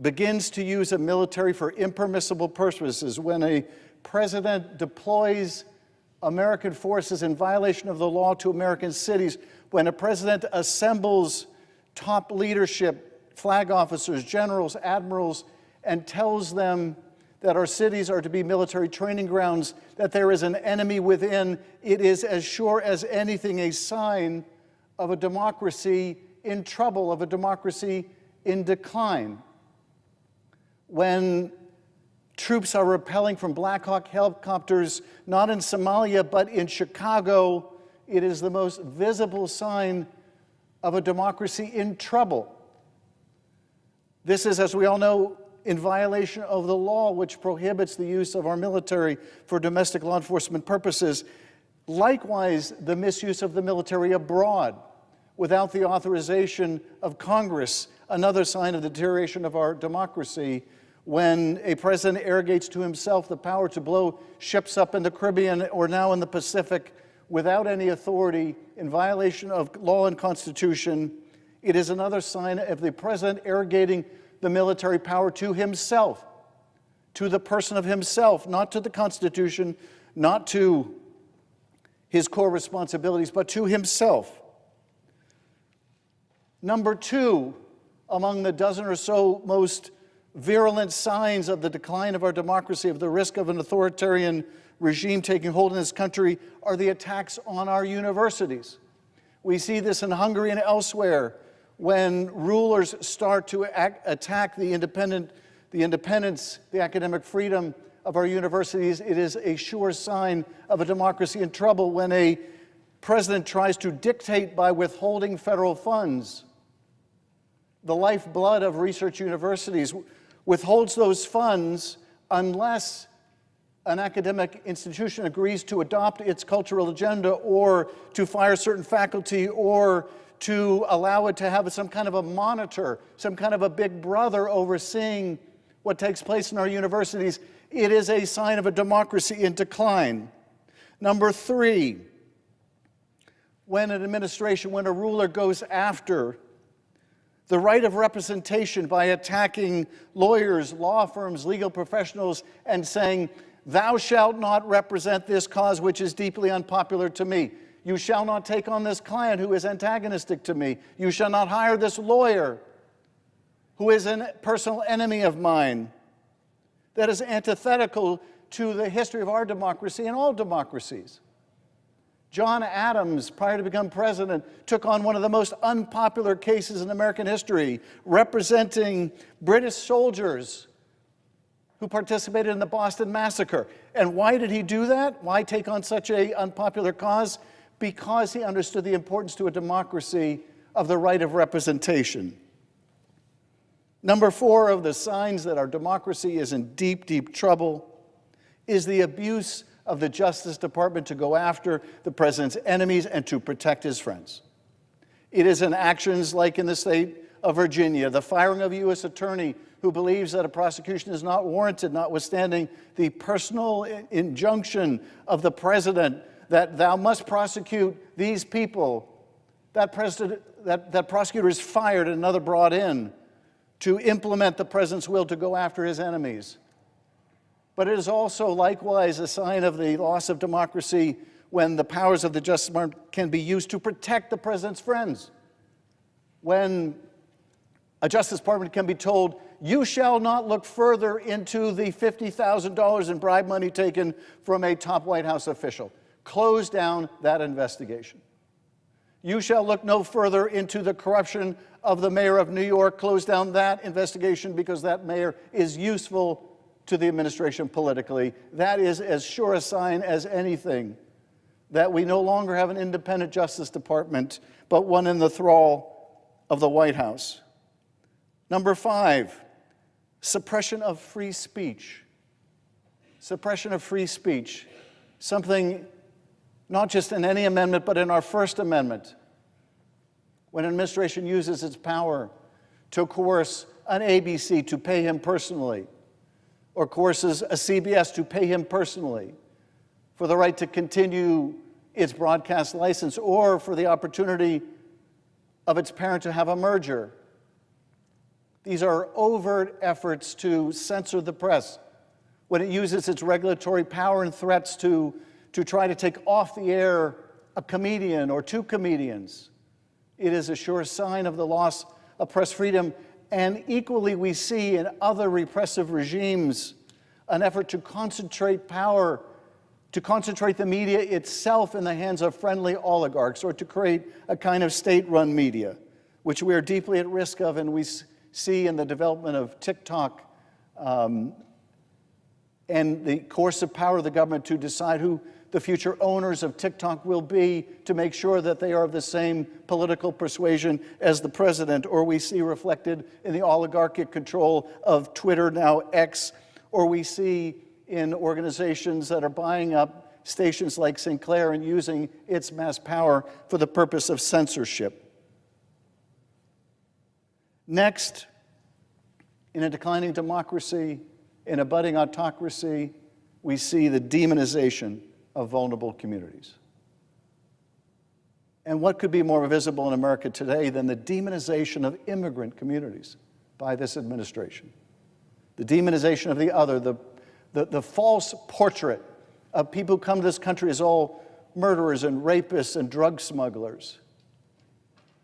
begins to use a military for impermissible purposes, when a president deploys American forces in violation of the law to American cities, when a president assembles top leadership, flag officers, generals, admirals, and tells them that our cities are to be military training grounds, that there is an enemy within, it is as sure as anything a sign of a democracy in trouble, of a democracy in decline. When troops are repelling from Black Hawk helicopters, not in Somalia, but in Chicago, it is the most visible sign of a democracy in trouble. This is, as we all know, in violation of the law which prohibits the use of our military for domestic law enforcement purposes. Likewise, the misuse of the military abroad without the authorization of Congress, another sign of the deterioration of our democracy, when a president arrogates to himself the power to blow ships up in the Caribbean or now in the Pacific without any authority, in violation of law and constitution. It is another sign of the president arrogating the military power to himself, to the person of himself, not to the Constitution, not to his core responsibilities, but to himself. Number two, among the dozen or so most virulent signs of the decline of our democracy, of the risk of an authoritarian regime taking hold in this country, are the attacks on our universities. We see this in Hungary and elsewhere, when rulers start to attack the independence, the academic freedom of our universities. It is a sure sign of a democracy in trouble when a president tries to dictate by withholding federal funds, the lifeblood of research universities, withholds those funds unless an academic institution agrees to adopt its cultural agenda or to fire certain faculty or to allow it to have some kind of a monitor, some kind of a big brother overseeing what takes place in our universities. It is a sign of a democracy in decline. Number three, when an administration, when a ruler goes after the right of representation by attacking lawyers, law firms, legal professionals, and saying, "Thou shalt not represent this cause which is deeply unpopular to me. You shall not take on this client who is antagonistic to me. You shall not hire this lawyer who is a personal enemy of mine." That is antithetical to the history of our democracy and all democracies. John Adams, prior to becoming president, took on one of the most unpopular cases in American history, representing British soldiers who participated in the Boston Massacre. And why did he do that? Why take on such an unpopular cause? Because he understood the importance to a democracy of the right of representation. Number four of the signs that our democracy is in deep, deep trouble is the abuse of the Justice Department to go after the president's enemies and to protect his friends. It is in actions like in the state of Virginia, the firing of a U.S. attorney who believes that a prosecution is not warranted, notwithstanding the personal injunction of the president that thou must prosecute these people. That prosecutor is fired and another brought in to implement the president's will to go after his enemies. But it is also likewise a sign of the loss of democracy when the powers of the Justice Department can be used to protect the president's friends. When a Justice Department can be told, "You shall not look further into the $50,000 in bribe money taken from a top White House official. Close down that investigation. You shall look no further into the corruption of the mayor of New York. Close down that investigation because that mayor is useful to the administration politically." That is as sure a sign as anything that we no longer have an independent Justice Department, but one in the thrall of the White House. Number five, suppression of free speech. Suppression of free speech, something not just in any amendment, but in our First Amendment, when an administration uses its power to coerce an ABC to pay him personally, or coerces a CBS to pay him personally for the right to continue its broadcast license, or for the opportunity of its parent to have a merger. These are overt efforts to censor the press when it uses its regulatory power and threats to to try to take off the air a comedian or two comedians. It is a sure sign of the loss of press freedom. And equally, we see in other repressive regimes an effort to concentrate power, to concentrate the media itself in the hands of friendly oligarchs, or to create a kind of state-run media, which we are deeply at risk of, and we see in the development of TikTok and the coercive power of the government to decide who the future owners of TikTok will be, to make sure that they are of the same political persuasion as the president, or we see reflected in the oligarchic control of Twitter, now X, or we see in organizations that are buying up stations like Sinclair and using its mass power for the purpose of censorship. Next, in a declining democracy, in a budding autocracy, we see the demonization of vulnerable communities. And what could be more visible in America today than the demonization of immigrant communities by this administration? The demonization of the other, the false portrait of people who come to this country as all murderers and rapists and drug smugglers.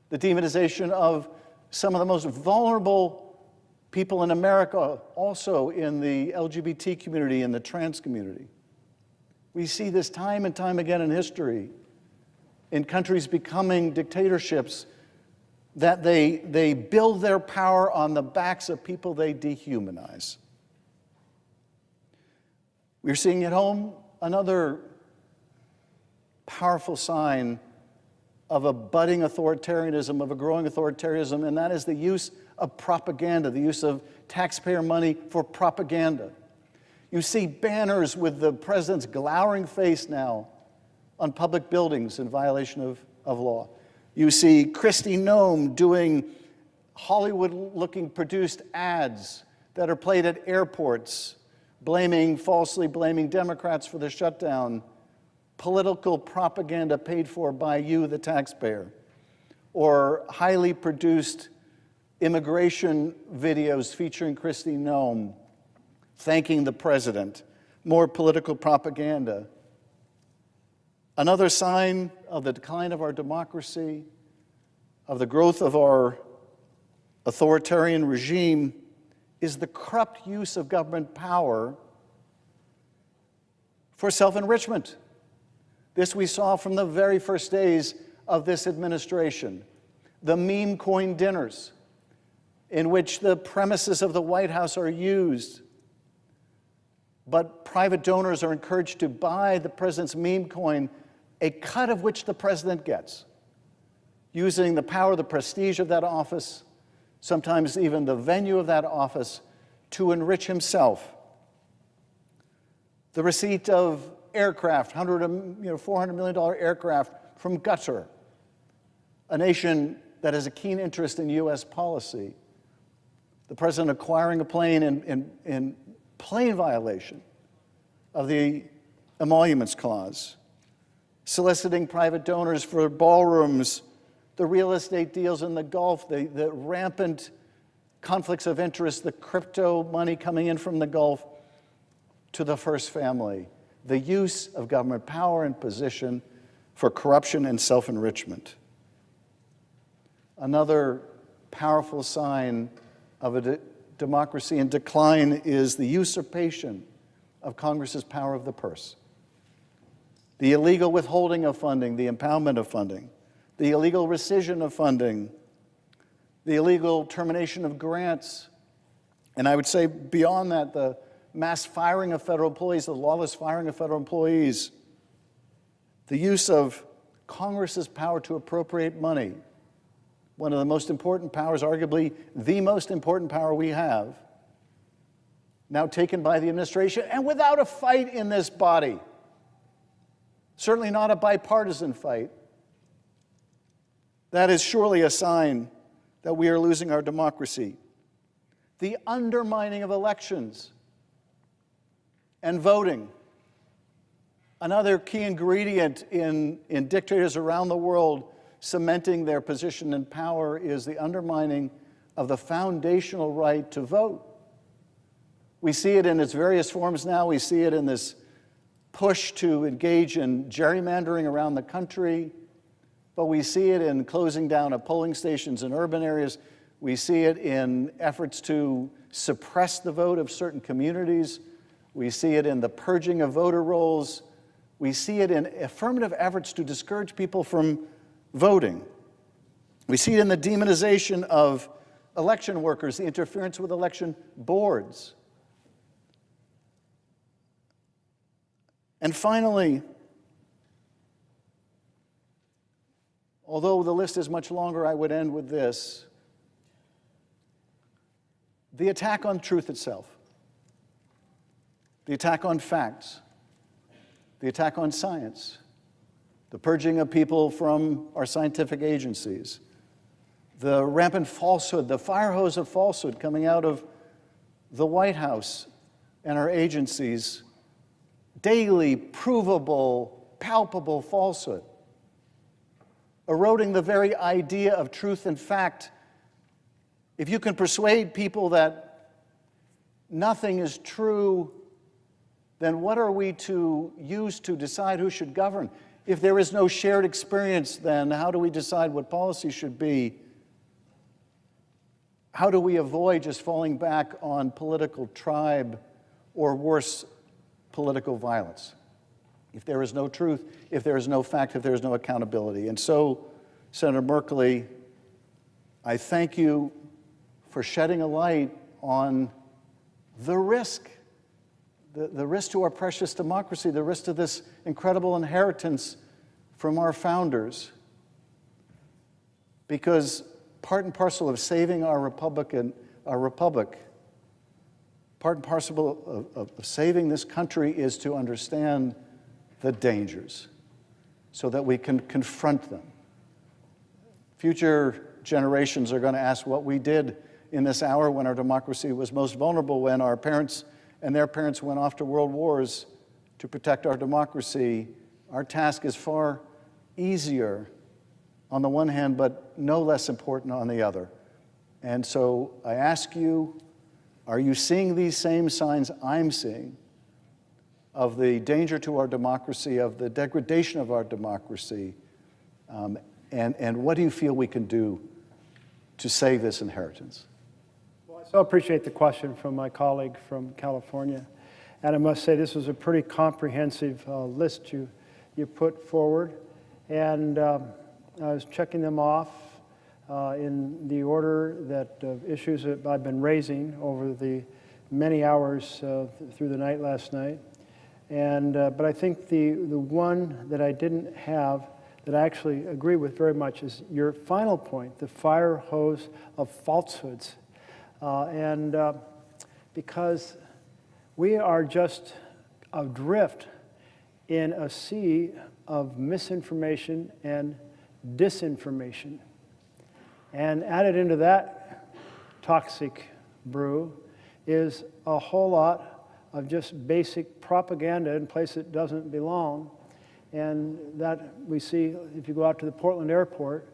The demonization of some of the most vulnerable people in America, also in the LGBT community and the trans community. We see this time and time again in history, in countries becoming dictatorships, that they build their power on the backs of people they dehumanize. We're seeing at home another powerful sign of a budding authoritarianism, of a growing authoritarianism, and that is the use of propaganda, the use of taxpayer money for propaganda. You see banners with the president's glowering face now on public buildings in violation of law. You see Kristi Noem doing Hollywood-looking produced ads that are played at airports, falsely blaming Democrats for the shutdown, political propaganda paid for by you, the taxpayer, or highly produced immigration videos featuring Kristi Noem thanking the president, more political propaganda. Another sign of the decline of our democracy, of the growth of our authoritarian regime, is the corrupt use of government power for self-enrichment. This we saw from the very first days of this administration. The meme coin dinners, in which the premises of the White House are used, but private donors are encouraged to buy the president's meme coin, a cut of which the president gets, using the power, the prestige of that office, sometimes even the venue of that office, to enrich himself. The receipt of aircraft, $400 million aircraft from Qatar, a nation that has a keen interest in U.S. policy. The president acquiring a plane in plain violation of the Emoluments Clause, soliciting private donors for ballrooms, the real estate deals in the Gulf, the rampant conflicts of interest, the crypto money coming in from the Gulf to the first family, the use of government power and position for corruption and self-enrichment. Another powerful sign of a democracy in decline is the usurpation of Congress's power of the purse. The illegal withholding of funding, the impoundment of funding, the illegal rescission of funding, the illegal termination of grants, and I would say beyond that, the mass firing of federal employees, the lawless firing of federal employees, the use of Congress's power to appropriate money, one of the most important powers, arguably the most important power we have, now taken by the administration, and without a fight in this body. Certainly not a bipartisan fight. That is surely a sign that we are losing our democracy. The undermining of elections and voting. Another key ingredient in dictators around the world cementing their position in power is the undermining of the foundational right to vote. We see it in its various forms now. We see it in this push to engage in gerrymandering around the country, but we see it in closing down of polling stations in urban areas. We see it in efforts to suppress the vote of certain communities. We see it in the purging of voter rolls. We see it in affirmative efforts to discourage people from voting. We see it in the demonization of election workers, the interference with election boards. And finally, although the list is much longer, I would end with this: the attack on truth itself, the attack on facts, the attack on science, the purging of people from our scientific agencies, the rampant falsehood, the fire hose of falsehood coming out of the White House and our agencies, daily provable, palpable falsehood, eroding the very idea of truth and fact. If you can persuade people that nothing is true, then what are we to use to decide who should govern? If there is no shared experience, then how do we decide what policy should be? How do we avoid just falling back on political tribe or worse, political violence? If there is no truth, if there is no fact, if there is no accountability. And so, Senator Merkley, I thank you for shedding a light on the risk to our precious democracy, the risk to this incredible inheritance from our founders. Because part and parcel of saving our republic, part and parcel of saving this country is to understand the dangers so that we can confront them. Future generations are going to ask what we did in this hour when our democracy was most vulnerable, when our parents and their parents went off to world wars to protect our democracy. Our task is far easier on the one hand, but no less important on the other. And so I ask you, are you seeing these same signs I'm seeing of the danger to our democracy, of the degradation of our democracy? And what do you feel we can do to save this inheritance? Well, I so appreciate the question from my colleague from California. And I must say this was a pretty comprehensive list you put forward. And I was checking them off in the order that issues that I've been raising over the many hours through the night last night. And but I think the one that I didn't have that I actually agree with very much is your final point, the fire hose of falsehoods. Because we are just adrift in a sea of misinformation and disinformation. And added into that toxic brew is a whole lot of just basic propaganda in a place it doesn't belong. And that we see, if you go out to the Portland airport,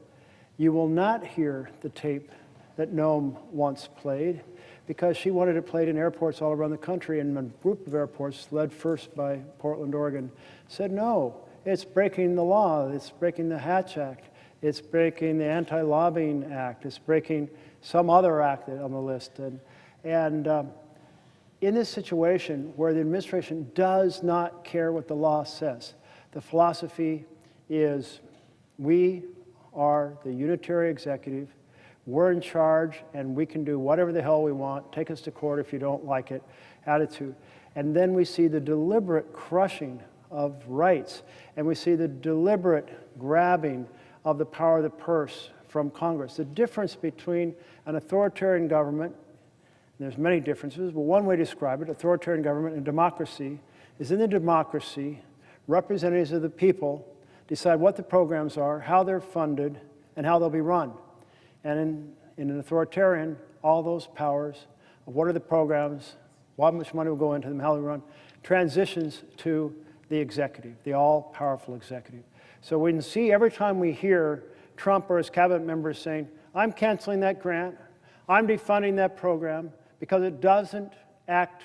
you will not hear the tape that Noam once played, because she wanted it played in airports all around the country, and a group of airports, led first by Portland, Oregon, said, no, it's breaking the law, it's breaking the Hatch Act, it's breaking the Anti-Lobbying Act, it's breaking some other act on the list. And in this situation where the administration does not care what the law says, the philosophy is we are the unitary executive, we're in charge, and we can do whatever the hell we want, take us to court if you don't like it, attitude. And then we see the deliberate crushing of rights, and we see the deliberate grabbing of the power of the purse from Congress. The difference between an authoritarian government, and there's many differences, but one way to describe it, authoritarian government and democracy, is in the democracy, representatives of the people decide what the programs are, how they're funded, and how they'll be run. And in an authoritarian, all those powers of what are the programs, how much money will go into them, how they run, transitions to the executive, the all-powerful executive. So we can see every time we hear Trump or his cabinet members saying, I'm canceling that grant, I'm defunding that program, because it doesn't act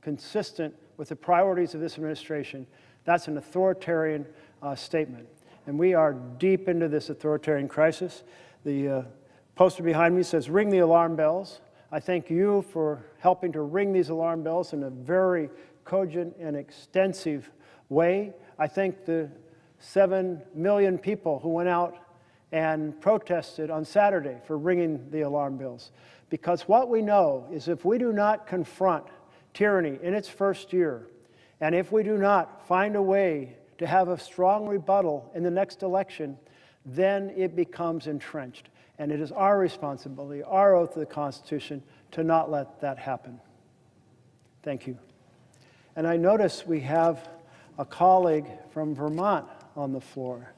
consistent with the priorities of this administration, that's an authoritarian statement. And we are deep into this authoritarian crisis. The poster behind me says, "Ring the alarm bells." I thank you for helping to ring these alarm bells in a very cogent and extensive way. I thank the 7 million people who went out and protested on Saturday for ringing the alarm bells. Because what we know is if we do not confront tyranny in its first year, and if we do not find a way to have a strong rebuttal in the next election, then it becomes entrenched. And it is our responsibility, our oath to the Constitution, to not let that happen. Thank you. And I notice we have a colleague from Vermont on the floor.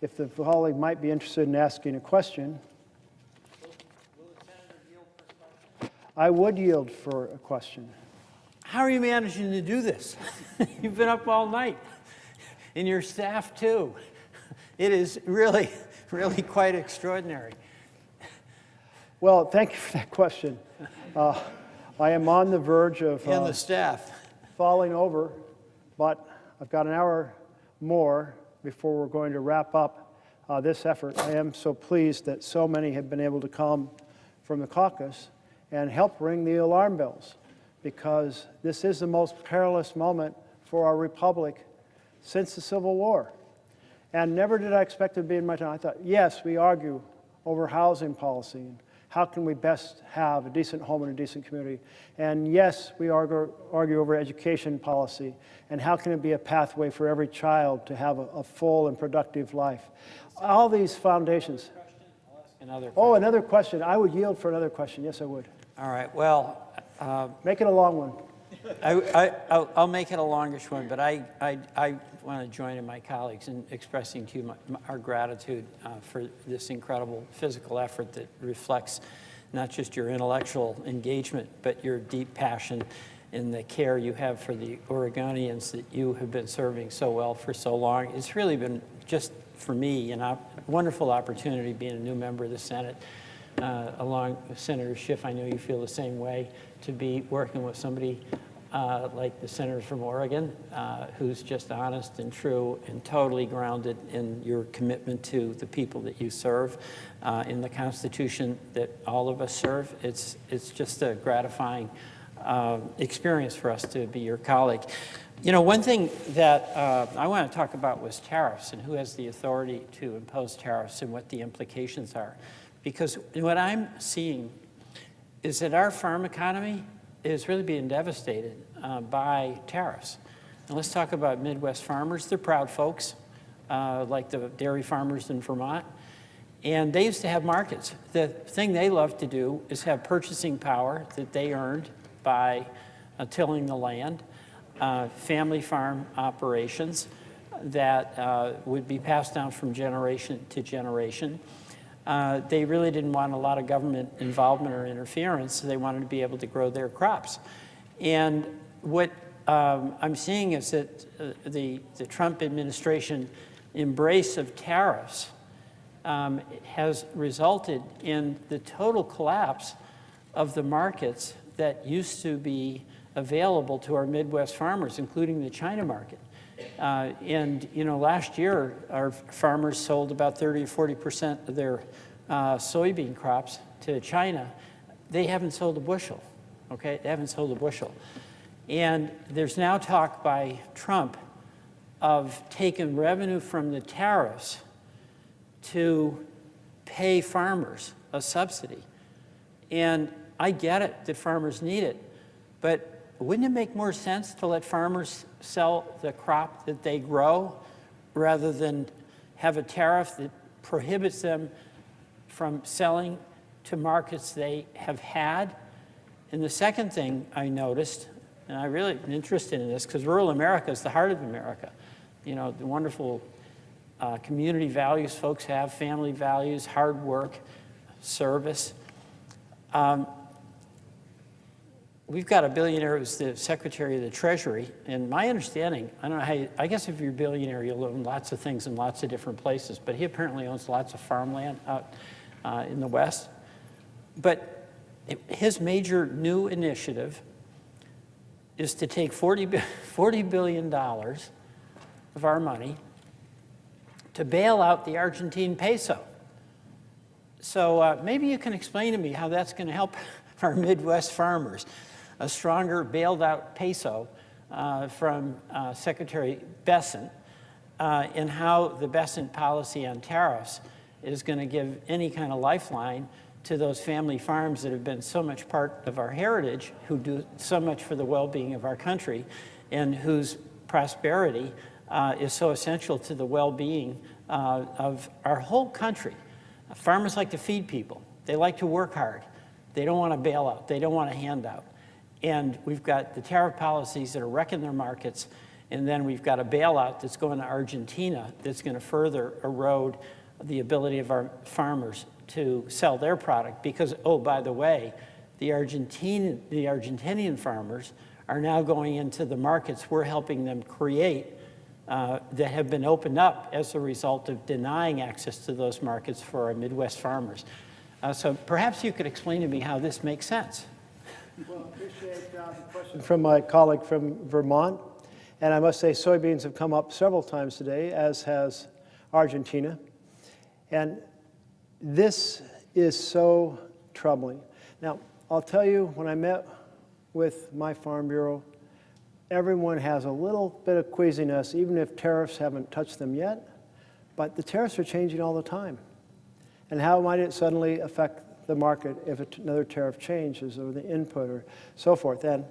If the colleague might be interested in asking a question. I would yield for a question. How are you managing to do this? You've been up all night, and your staff too. It is really, really quite extraordinary. Well, thank you for that question. I am on the verge of And the staff. falling over, but I've got an hour more before we're going to wrap up this effort. I am so pleased that so many have been able to come from the caucus and help ring the alarm bells, because this is the most perilous moment for our republic since the Civil War. And never did I expect it to be in my time. I thought, yes, we argue over housing policy and how can we best have a decent home and a decent community. And yes, we argue over education policy and how can it be a pathway for every child to have a full and productive life. All these foundations. Oh, another question. I would yield for another question. Yes, I would. All right, well. Make it a long one. I'll make it a longish one, but I want to join in my colleagues in expressing to you our gratitude for this incredible physical effort that reflects not just your intellectual engagement, but your deep passion in the care you have for the Oregonians that you have been serving so well for so long. It's really been, just for me, a wonderful opportunity being a new member of the Senate. Along with Senator Schiff, I know you feel the same way, to be working with somebody like the senator from Oregon, who's just honest and true and totally grounded in your commitment to the people that you serve, in the Constitution that all of us serve. It's just a gratifying experience for us to be your colleague. You know, one thing that I want to talk about was tariffs and who has the authority to impose tariffs and what the implications are. Because what I'm seeing is that our farm economy is really being devastated by tariffs. And let's talk about Midwest farmers. They're proud folks, like the dairy farmers in Vermont. And they used to have markets. The thing they love to do is have purchasing power that they earned by tilling the land, family farm operations that would be passed down from generation to generation. They really didn't want a lot of government involvement or interference, so they wanted to be able to grow their crops. And what I'm seeing is that the Trump administration embrace of tariffs has resulted in the total collapse of the markets that used to be available to our Midwest farmers, including the China market. And you know, last year, our farmers sold about 30 or 40% of their soybean crops to China. They haven't sold a bushel, okay? They haven't sold a bushel. And there's now talk by Trump of taking revenue from the tariffs to pay farmers a subsidy. And I get it that farmers need it, but wouldn't it make more sense to let farmers sell the crop that they grow rather than have a tariff that prohibits them from selling to markets they have had? And the second thing I noticed, and I really am interested in this because rural America is the heart of America. You know, the wonderful community values folks have, family values, hard work, service. We've got a billionaire who's the Secretary of the Treasury, and my understanding, I don't know how I guess if you're a billionaire, you'll own lots of things in lots of different places, but he apparently owns lots of farmland out in the West. But his major new initiative is to take $40 billion of our money to bail out the Argentine peso. So maybe you can explain to me how that's going to help our Midwest farmers. A stronger bailed out peso from Secretary Bessent, and how the Bessent policy on tariffs is going to give any kind of lifeline to those family farms that have been so much part of our heritage, who do so much for the well-being of our country, and whose prosperity is so essential to the well-being of our whole country. Farmers like to feed people. They like to work hard. They don't want to bail out. They don't want to hand out. And we've got the tariff policies that are wrecking their markets, and then we've got a bailout that's going to Argentina that's going to further erode the ability of our farmers to sell their product, because, oh, by the way, the Argentinian farmers are now going into the markets we're helping them create that have been opened up as a result of denying access to those markets for our Midwest farmers. So perhaps you could explain to me how this makes sense. Well, I appreciate the question from my colleague from Vermont. And I must say soybeans have come up several times today, as has Argentina. And this is so troubling. Now, I'll tell you, when I met with my Farm Bureau, everyone has a little bit of queasiness, even if tariffs haven't touched them yet. But the tariffs are changing all the time. And how might it suddenly affect the market if another tariff changes, or the input, or so forth? And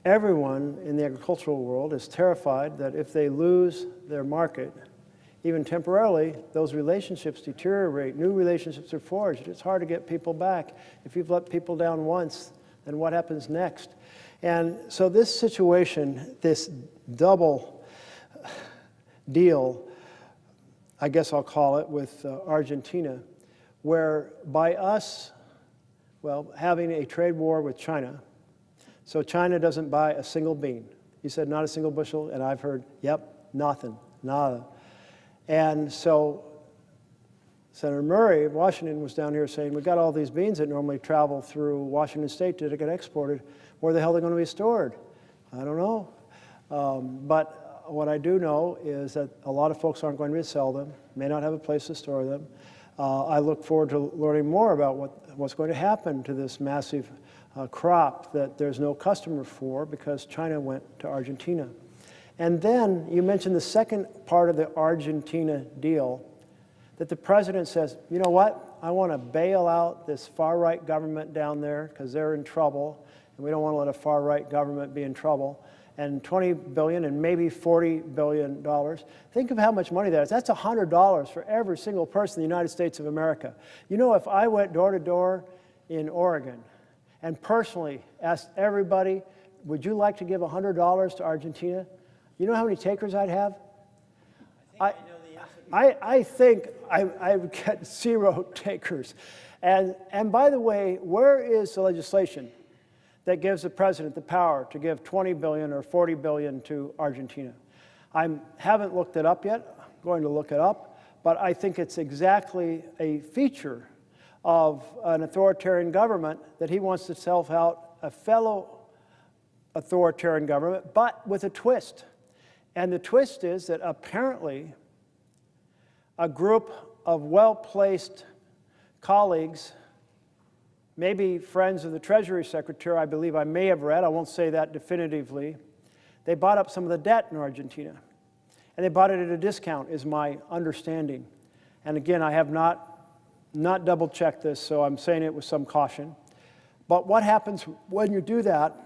everyone in the agricultural world is terrified that if they lose their market, even temporarily, those relationships deteriorate, new relationships are forged. It's hard to get people back. If you've let people down once, then what happens next? And so this situation, this double deal, I guess I'll call it, with Argentina, where by us, well, having a trade war with China, so China doesn't buy a single bean. You said not a single bushel, and I've heard, yep, nothing, nada. And so Senator Murray of Washington was down here saying, we've got all these beans that normally travel through Washington State to get exported. Where the hell are they going to be stored? I don't know. But what I do know is that a lot of folks aren't going to sell them, may not have a place to store them. I look forward to learning more about what's going to happen to this massive crop that there's no customer for because China went to Argentina. And then you mentioned the second part of the Argentina deal, that the president says, you know what, I want to bail out this far-right government down there because they're in trouble, and we don't want to let a far-right government be in trouble. And $20 billion and maybe $40 billion. Think of how much money that is. That's $100 for every single person in the United States of America. You know, if I went door to door in Oregon and personally asked everybody, would you like to give $100 to Argentina? You know how many takers I'd have? I think I would get 0 takers. And by the way, where is the legislation that gives the president the power to give $20 billion or $40 billion to Argentina? I haven't looked it up yet. I'm going to look it up. But I think it's exactly a feature of an authoritarian government that he wants to self out a fellow authoritarian government, but with a twist. And the twist is that apparently a group of well-placed colleagues, maybe friends of the Treasury Secretary, I believe I may have read, I won't say that definitively, they bought up some of the debt in Argentina. And they bought it at a discount, is my understanding. And again, I have not double-checked this, so I'm saying it with some caution. But what happens when you do that,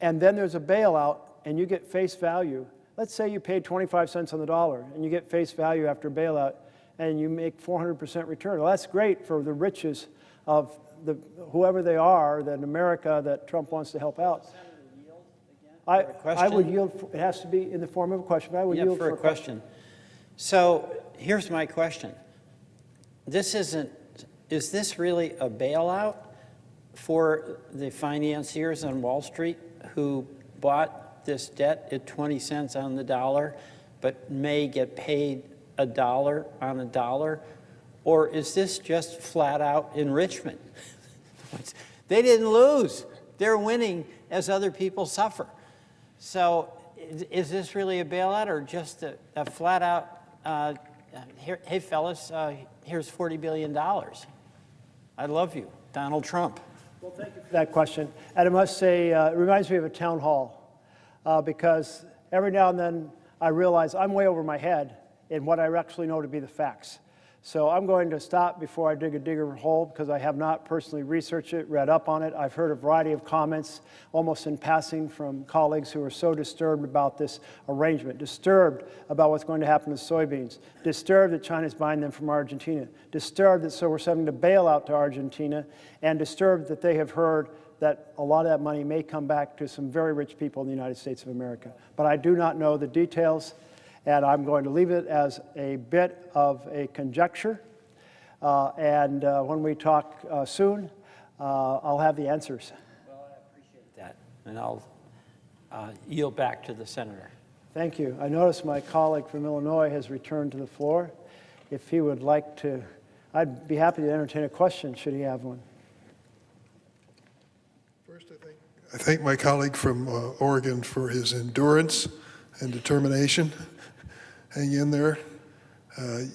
and then there's a bailout, and you get face value? Let's say you paid 25 cents on the dollar, and you get face value after bailout, and you make 400% return. Well, that's great for the riches of whoever they are, that in America that Trump wants to help out. I would yield. It has to be in the form of a question, but I would yield for a question. So here's my question. Is this really a bailout for the financiers on Wall Street who bought this debt at 20 cents on the dollar, but may get paid $1 on $1? Or is this just flat out enrichment? They didn't lose. They're winning as other people suffer. So is this really a bailout or just a flat out, hey fellas, here's $40 billion. I love you, Donald Trump. Well, thank you for that question. And I must say, it reminds me of a town hall because every now and then I realize I'm way over my head in what I actually know to be the facts. So I'm going to stop before I dig a deeper hole because I have not personally researched it, read up on it. I've heard a variety of comments, almost in passing, from colleagues who are so disturbed about this arrangement, disturbed about what's going to happen to soybeans, disturbed that China's buying them from Argentina, disturbed that so we're sending a bailout to Argentina, and disturbed that they have heard that a lot of that money may come back to some very rich people in the United States of America. But I do not know the details, and I'm going to leave it as a bit of a conjecture. And when we talk soon, I'll have the answers. Well, I appreciate that, and I'll yield back to the senator. Thank you. I notice my colleague from Illinois has returned to the floor. If he would like to, I'd be happy to entertain a question should he have one. First, I thank my colleague from Oregon for his endurance and determination. Hang in there.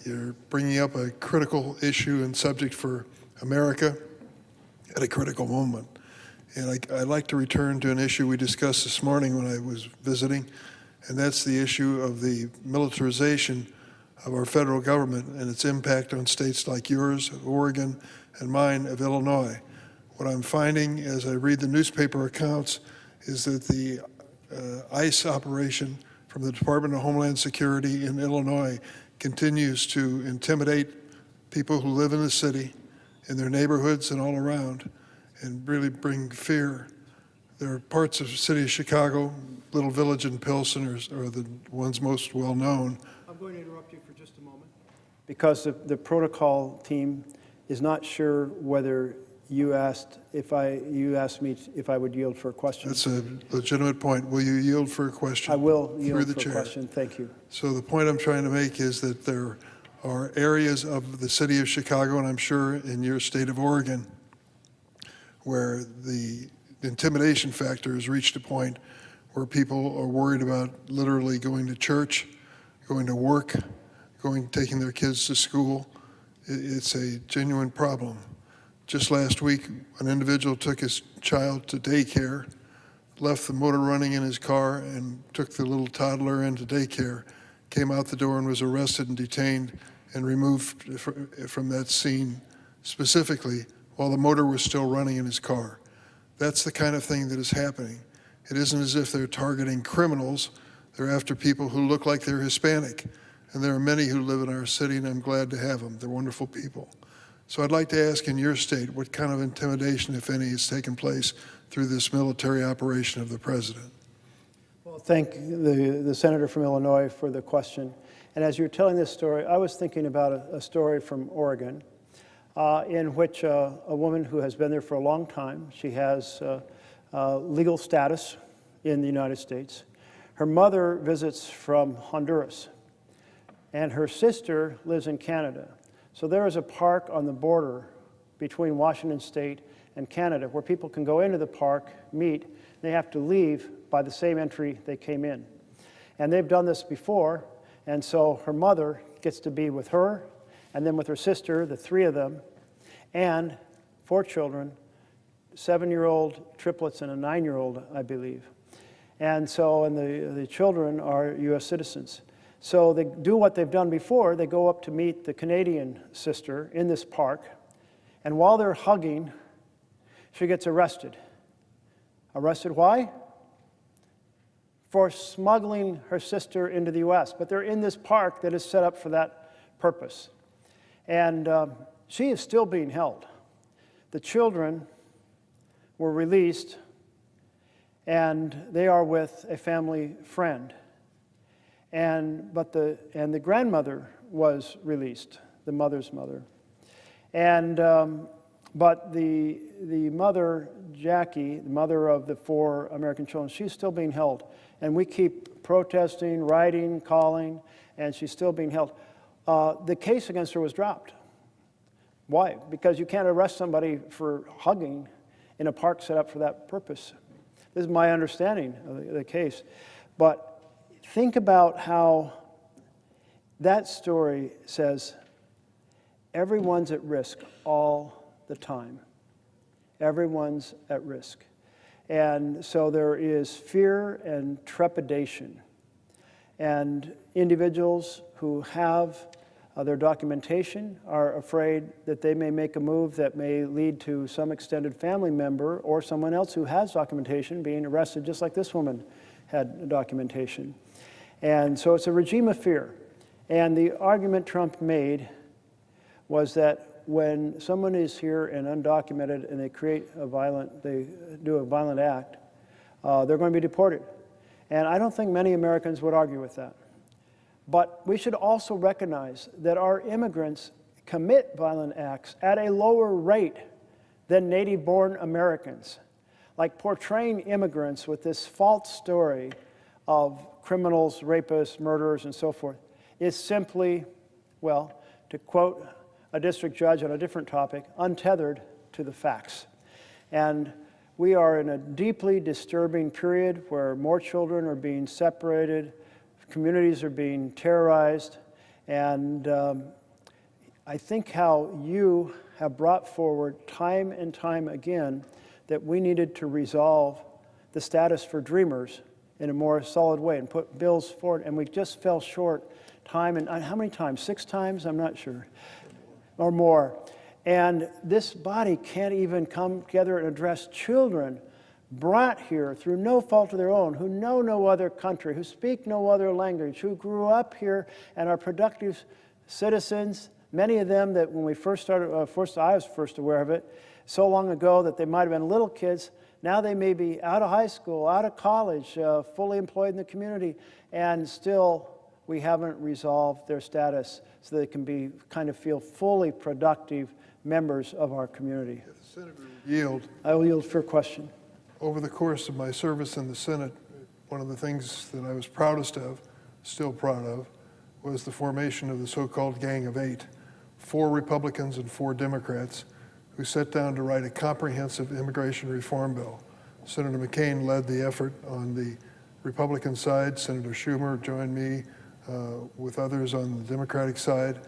You're bringing up a critical issue and subject for America at a critical moment. And I'd like to return to an issue we discussed this morning when I was visiting, and that's the issue of the militarization of our federal government and its impact on states like yours, Oregon, and mine of Illinois. What I'm finding as I read the newspaper accounts is that the ICE operation from the Department of Homeland Security in Illinois continues to intimidate people who live in the city, in their neighborhoods and all around, and really bring fear. There are parts of the city of Chicago, Little Village and Pilsen are the ones most well known. I'm going to interrupt you for just a moment. Because the protocol team is not sure whether you asked me if I would yield for a question. That's a legitimate point. Will you yield for a question? I will yield through the for chair. a question. Thank you. So the point I'm trying to make is that there are areas of the city of Chicago, and I'm sure in your state of Oregon, where the intimidation factor has reached a point where people are worried about literally going to church, going to work, taking their kids to school. It's a genuine problem. Just last week, an individual took his child to daycare, left the motor running in his car, and took the little toddler into daycare, came out the door and was arrested and detained and removed from that scene specifically while the motor was still running in his car. That's the kind of thing that is happening. It isn't as if they're targeting criminals. They're after people who look like they're Hispanic. And there are many who live in our city, and I'm glad to have them. They're wonderful people. So I'd like to ask in your state, what kind of intimidation, if any, has taken place through this military operation of the president? Well, thank the senator from Illinois for the question. And as you're telling this story, I was thinking about a story from Oregon in which a woman who has been there for a long time, she has legal status in the United States. Her mother visits from Honduras, and her sister lives in Canada. So there is a park on the border between Washington State and Canada where people can go into the park, meet, they have to leave by the same entry they came in. And they've done this before, and so her mother gets to be with her, and then with her sister, the three of them, and 4 children, 7-year-old triplets and a 9-year-old, I believe. And so, and the children are U.S. citizens. So they do what they've done before. They go up to meet the Canadian sister in this park, and while they're hugging, she gets arrested. Arrested why? For smuggling her sister into the U.S. But they're in this park that is set up for that purpose. And she is still being held. The children were released, and they are with a family friend. And the grandmother was released, the mother's mother. And but the mother, Jackie, the mother of the 4 American children, she's still being held. And we keep protesting, writing, calling, and she's still being held. The case against her was dropped. Why? Because you can't arrest somebody for hugging in a park set up for that purpose. This is my understanding of the case. But think about how that story says everyone's at risk all the time. Everyone's at risk. And so there is fear and trepidation. And individuals who have their documentation are afraid that they may make a move that may lead to some extended family member or someone else who has documentation being arrested, just like this woman had documentation. And so it's a regime of fear. And the argument Trump made was that when someone is here and undocumented and they do a violent act, they're going to be deported. And I don't think many Americans would argue with that. But we should also recognize that our immigrants commit violent acts at a lower rate than native-born Americans. Like portraying immigrants with this false story of criminals, rapists, murderers, and so forth is simply, well, to quote a district judge on a different topic, untethered to the facts. And we are in a deeply disturbing period where more children are being separated, communities are being terrorized, and I think how you have brought forward time and time again that we needed to resolve the status for Dreamers in a more solid way and put bills forward, and we just fell short time, and how many times? 6 times? I'm not sure, or more. And this body can't even come together and address children brought here through no fault of their own, who know no other country, who speak no other language, who grew up here and are productive citizens, many of them that when we first started, I was first aware of it, so long ago that they might have been little kids. Now they may be out of high school, out of college, fully employed in the community, and still we haven't resolved their status so they can be kind of feel fully productive members of our community. If the Senator would yield. I will yield for a question. Over the course of my service in the Senate, one of the things that I was proudest of, still proud of, was the formation of the so-called Gang of Eight, 4 Republicans and 4 Democrats who sat down to write a comprehensive immigration reform bill. Senator McCain led the effort on the Republican side. Senator Schumer joined me with others on the Democratic side,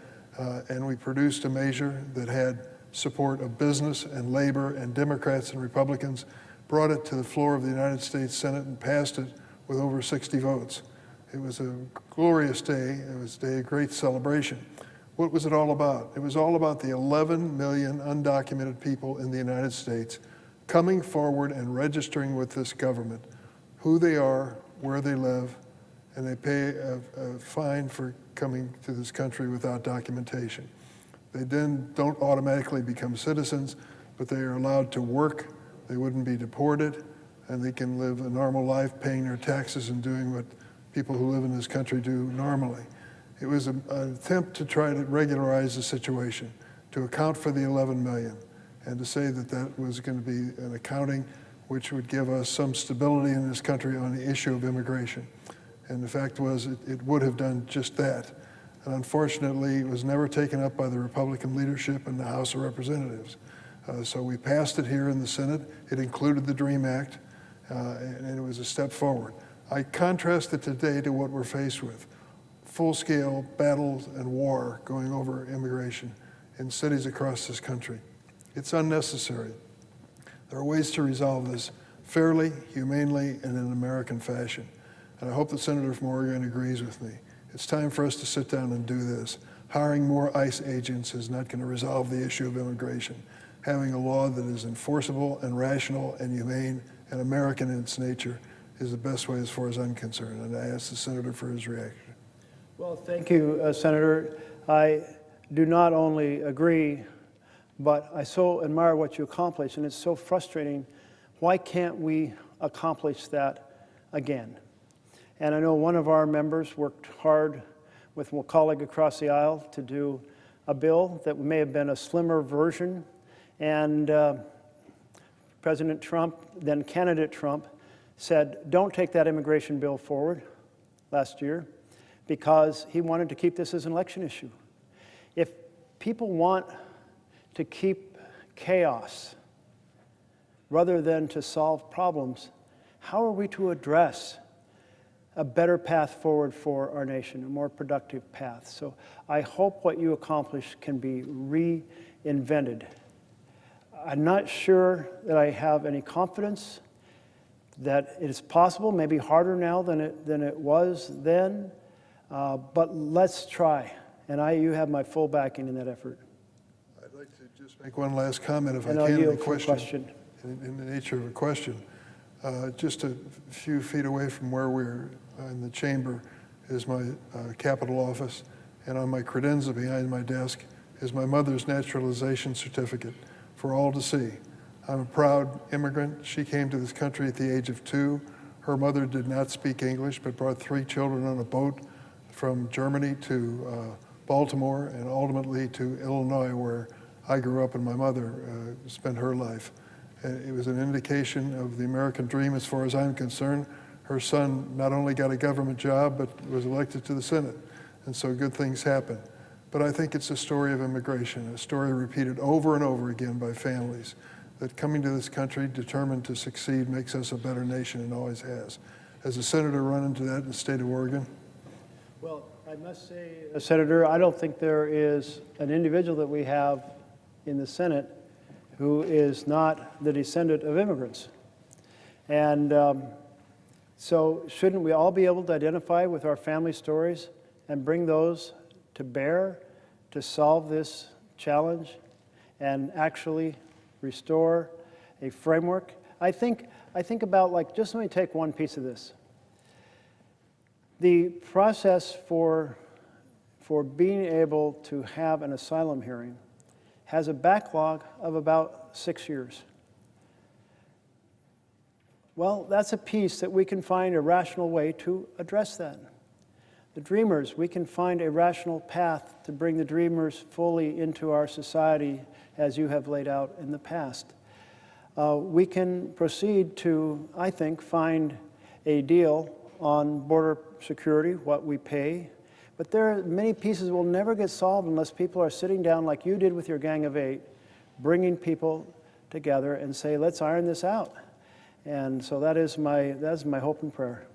and we produced a measure that had support of business and labor and Democrats and Republicans, brought it to the floor of the United States Senate and passed it with over 60 votes. It was a glorious day. It was a day of great celebration. What was it all about? It was all about the 11 million undocumented people in the United States coming forward and registering with this government, who they are, where they live, and they pay a fine for coming to this country without documentation. They then don't automatically become citizens, but they are allowed to work. They wouldn't be deported, and they can live a normal life, paying their taxes and doing what people who live in this country do normally. It was an attempt to try to regularize the situation, to account for the 11 million, and to say that that was going to be an accounting which would give us some stability in this country on the issue of immigration. And the fact was, it would have done just that. And unfortunately, it was never taken up by the Republican leadership in the House of Representatives. So we passed it here in the Senate. It included the DREAM Act, and it was a step forward. I contrast it today to what we're faced with. Full-scale battles and war going over immigration in cities across this country. It's unnecessary. There are ways to resolve this fairly, humanely, and in an American fashion. And I hope the senator from Oregon agrees with me. It's time for us to sit down and do this. Hiring more ICE agents is not going to resolve the issue of immigration. Having a law that is enforceable and rational and humane and American in its nature is the best way as far as I'm concerned. And I ask the senator for his reaction. Well, thank you, Senator. I do not only agree, but I so admire what you accomplished, and it's so frustrating. Why can't we accomplish that again? And I know one of our members worked hard with a colleague across the aisle to do a bill that may have been a slimmer version, and President Trump, then candidate Trump, said, don't take that immigration bill forward last year, because he wanted to keep this as an election issue. If people want to keep chaos rather than to solve problems, how are we to address a better path forward for our nation, a more productive path? So I hope what you accomplish can be reinvented. I'm not sure that I have any confidence that it is possible, maybe harder now than it was then, but let's try. And you have my full backing in that effort. I'd like to just make one last comment, if And I I'll can, yield for a question. in the nature of a question. Just a few feet away from where we're in the chamber is my Capitol office, and on my credenza behind my desk is my mother's naturalization certificate for all to see. I'm a proud immigrant. She came to this country at the age of 2. Her mother did not speak English, but brought 3 children on a boat from Germany to Baltimore and ultimately to Illinois, where I grew up and my mother spent her life. It was an indication of the American dream as far as I'm concerned. Her son not only got a government job, but was elected to the Senate. And so good things happen. But I think it's a story of immigration, a story repeated over and over again by families, that coming to this country determined to succeed makes us a better nation and always has. Has a senator run into that in the state of Oregon? Well, I must say, Senator, I don't think there is an individual that we have in the Senate who is not the descendant of immigrants. And so shouldn't we all be able to identify with our family stories and bring those to bear to solve this challenge and actually restore a framework? I think about, like, just let me take one piece of this. The process for being able to have an asylum hearing has a backlog of about 6 years. Well, that's a piece that we can find a rational way to address that. The Dreamers, we can find a rational path to bring the Dreamers fully into our society as you have laid out in the past. We can proceed to, I think, find a deal on border security, what we pay. But there are many pieces that will never get solved unless people are sitting down like you did with your Gang of 8, bringing people together and say, let's iron this out. And so that is my hope and prayer.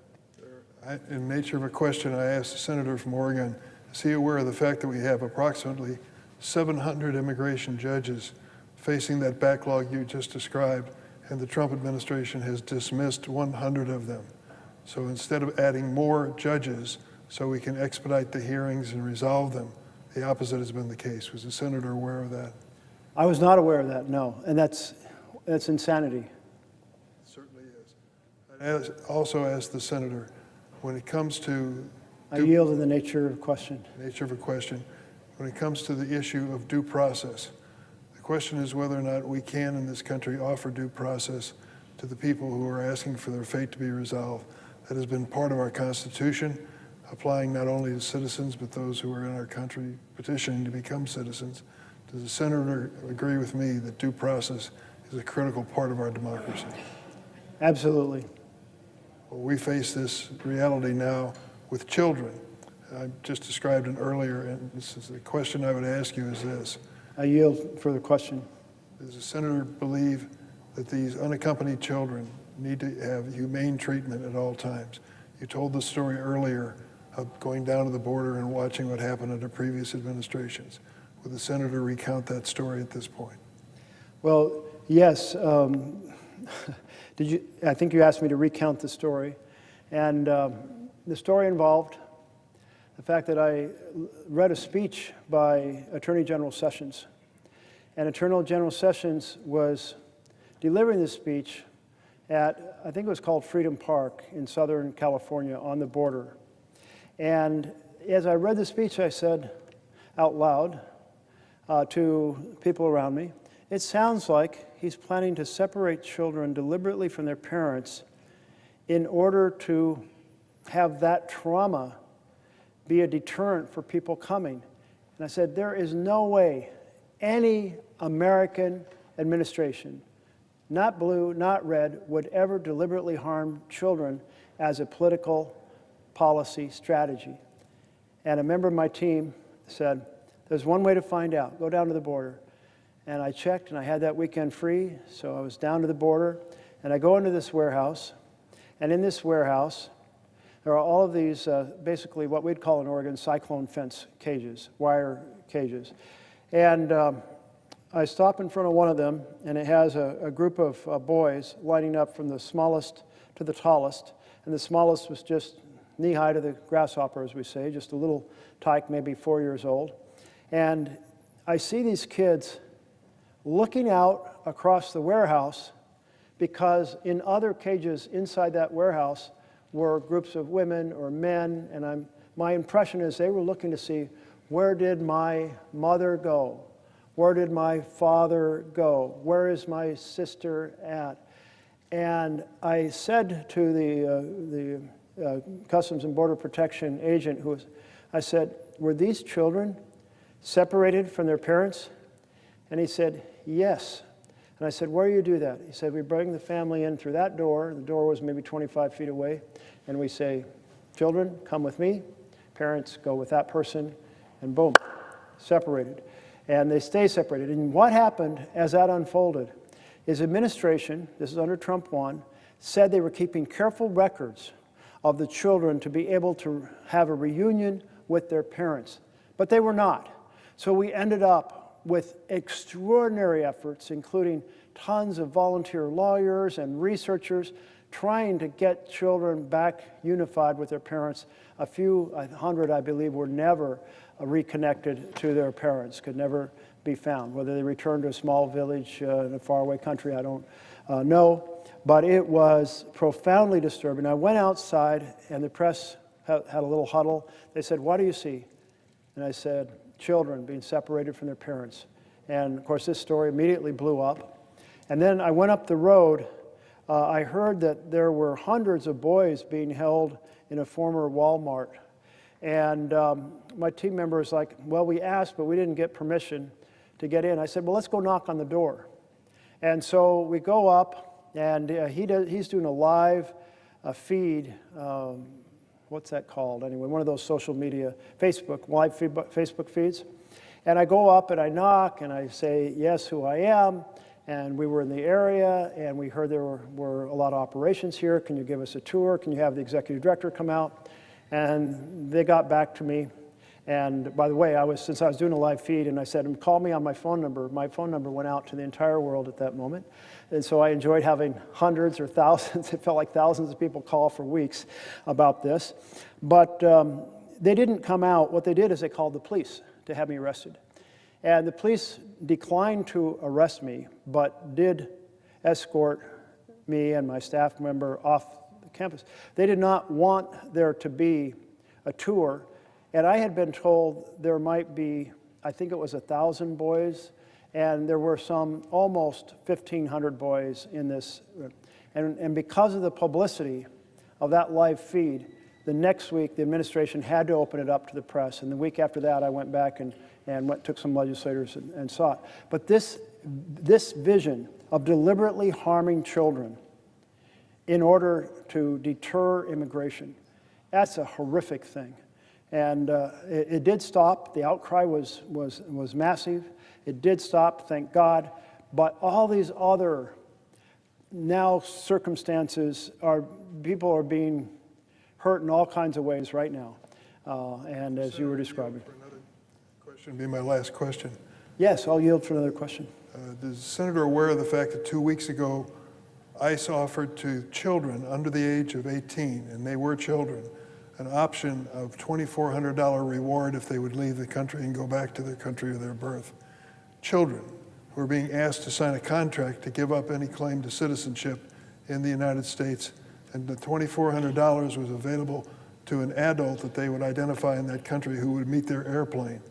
In the nature of a question, I asked the senator from Oregon, is he aware of the fact that we have approximately 700 immigration judges facing that backlog you just described, and the Trump administration has dismissed 100 of them? So instead of adding more judges so we can expedite the hearings and resolve them, the opposite has been the case. Was the senator aware of that? I was not aware of that, no. And that's insanity. It certainly is. I also asked the senator, when it comes to... I yield in the nature of a question. Nature of a question. When it comes to the issue of due process, the question is whether or not we can in this country offer due process to the people who are asking for their fate to be resolved. That has been part of our Constitution, applying not only to citizens, but those who are in our country petitioning to become citizens. Does the senator agree with me that due process is a critical part of our democracy? Absolutely. Well, we face this reality now with children. I just described it earlier, and this is the question I would ask you is this. I yield for the question. Does the senator believe that these unaccompanied children need to have humane treatment at all times? You told the story earlier of going down to the border and watching what happened under previous administrations. Would the senator recount that story at this point? Well, yes. I think you asked me to recount the story. And the story involved the fact that I read a speech by Attorney General Sessions. And Attorney General Sessions was delivering this speech at, I think it was called Freedom Park in Southern California on the border. And as I read the speech, I said out loud to people around me, it sounds like he's planning to separate children deliberately from their parents in order to have that trauma be a deterrent for people coming. And I said, there is no way any American administration, not blue, not red, would ever deliberately harm children as a political policy strategy. And a member of my team said, there's one way to find out. Go down to the border. And I checked, and I had that weekend free, so I was down to the border. And I go into this warehouse, And in this warehouse, there are all of these, basically what we'd call in Oregon, cyclone fence cages, wire cages. And I stop in front of one of them, and it has a group of boys lining up from the smallest to the tallest. And the smallest was just knee-high to the grasshopper, as we say, just a little tyke, maybe 4 years old. And I see these kids looking out across the warehouse because in other cages inside that warehouse were groups of women or men, and my impression is they were looking to see, where did my mother go? Where did my father go? Where is my sister at? And I said to the Customs and Border Protection agent, I said, were these children separated from their parents? And he said, yes. And I said, where do you do that? He said, we bring the family in through that door. The door was maybe 25 feet away. And we say, children, come with me. Parents, go with that person. And boom, separated. And they stay separated. And what happened as that unfolded is administration, this is under Trump 1, said they were keeping careful records of the children to be able to have a reunion with their parents. But they were not. So we ended up with extraordinary efforts, including tons of volunteer lawyers and researchers trying to get children back unified with their parents. A few, 100, I believe, were never reconnected to their parents, could never be found. Whether they returned to a small village in a faraway country, I don't know. But it was profoundly disturbing. I went outside, and the press had a little huddle. They said, what do you see? And I said, children being separated from their parents. And, of course, this story immediately blew up. And then I went up the road. I heard that there were hundreds of boys being held in a former Walmart. And my team member was like, well, we asked, but we didn't get permission to get in. I said, well, let's go knock on the door. And so we go up, and he's doing a live feed. What's that called? Anyway, one of those social media, live Facebook feeds. And I go up and I knock and I say, yes, who I am. And we were in the area and we heard there were a lot of operations here. Can you give us a tour? Can you have the executive director come out? And they got back to me. And by the way, since I was doing a live feed, and I said, call me on my phone number. My phone number went out to the entire world at that moment. And so I enjoyed having hundreds or thousands, it felt like thousands of people call for weeks about this. But they didn't come out. What they did is they called the police to have me arrested. And the police declined to arrest me, but did escort me and my staff member off the campus. They did not want there to be a tour. And I had been told there might be, I think it was 1,000 boys, and there were some almost 1,500 boys in this. And because of the publicity of that live feed, the next week the administration had to open it up to the press. And the week after that, I went back and took some legislators and saw it. But this vision of deliberately harming children in order to deter immigration, that's a horrific thing. And it did stop. The outcry was massive. It did stop, thank God. But all these other now circumstances people are being hurt in all kinds of ways right now. And as you were describing. For another question, be my last question. Yes, I'll yield for another question. Is the senator aware of the fact that 2 weeks ago, ICE offered to children under the age of 18, and they were children, an option of $2,400 reward if they would leave the country and go back to their country of their birth? Children who are being asked to sign a contract to give up any claim to citizenship in the United States, and the $2,400 was available to an adult that they would identify in that country who would meet their airplane.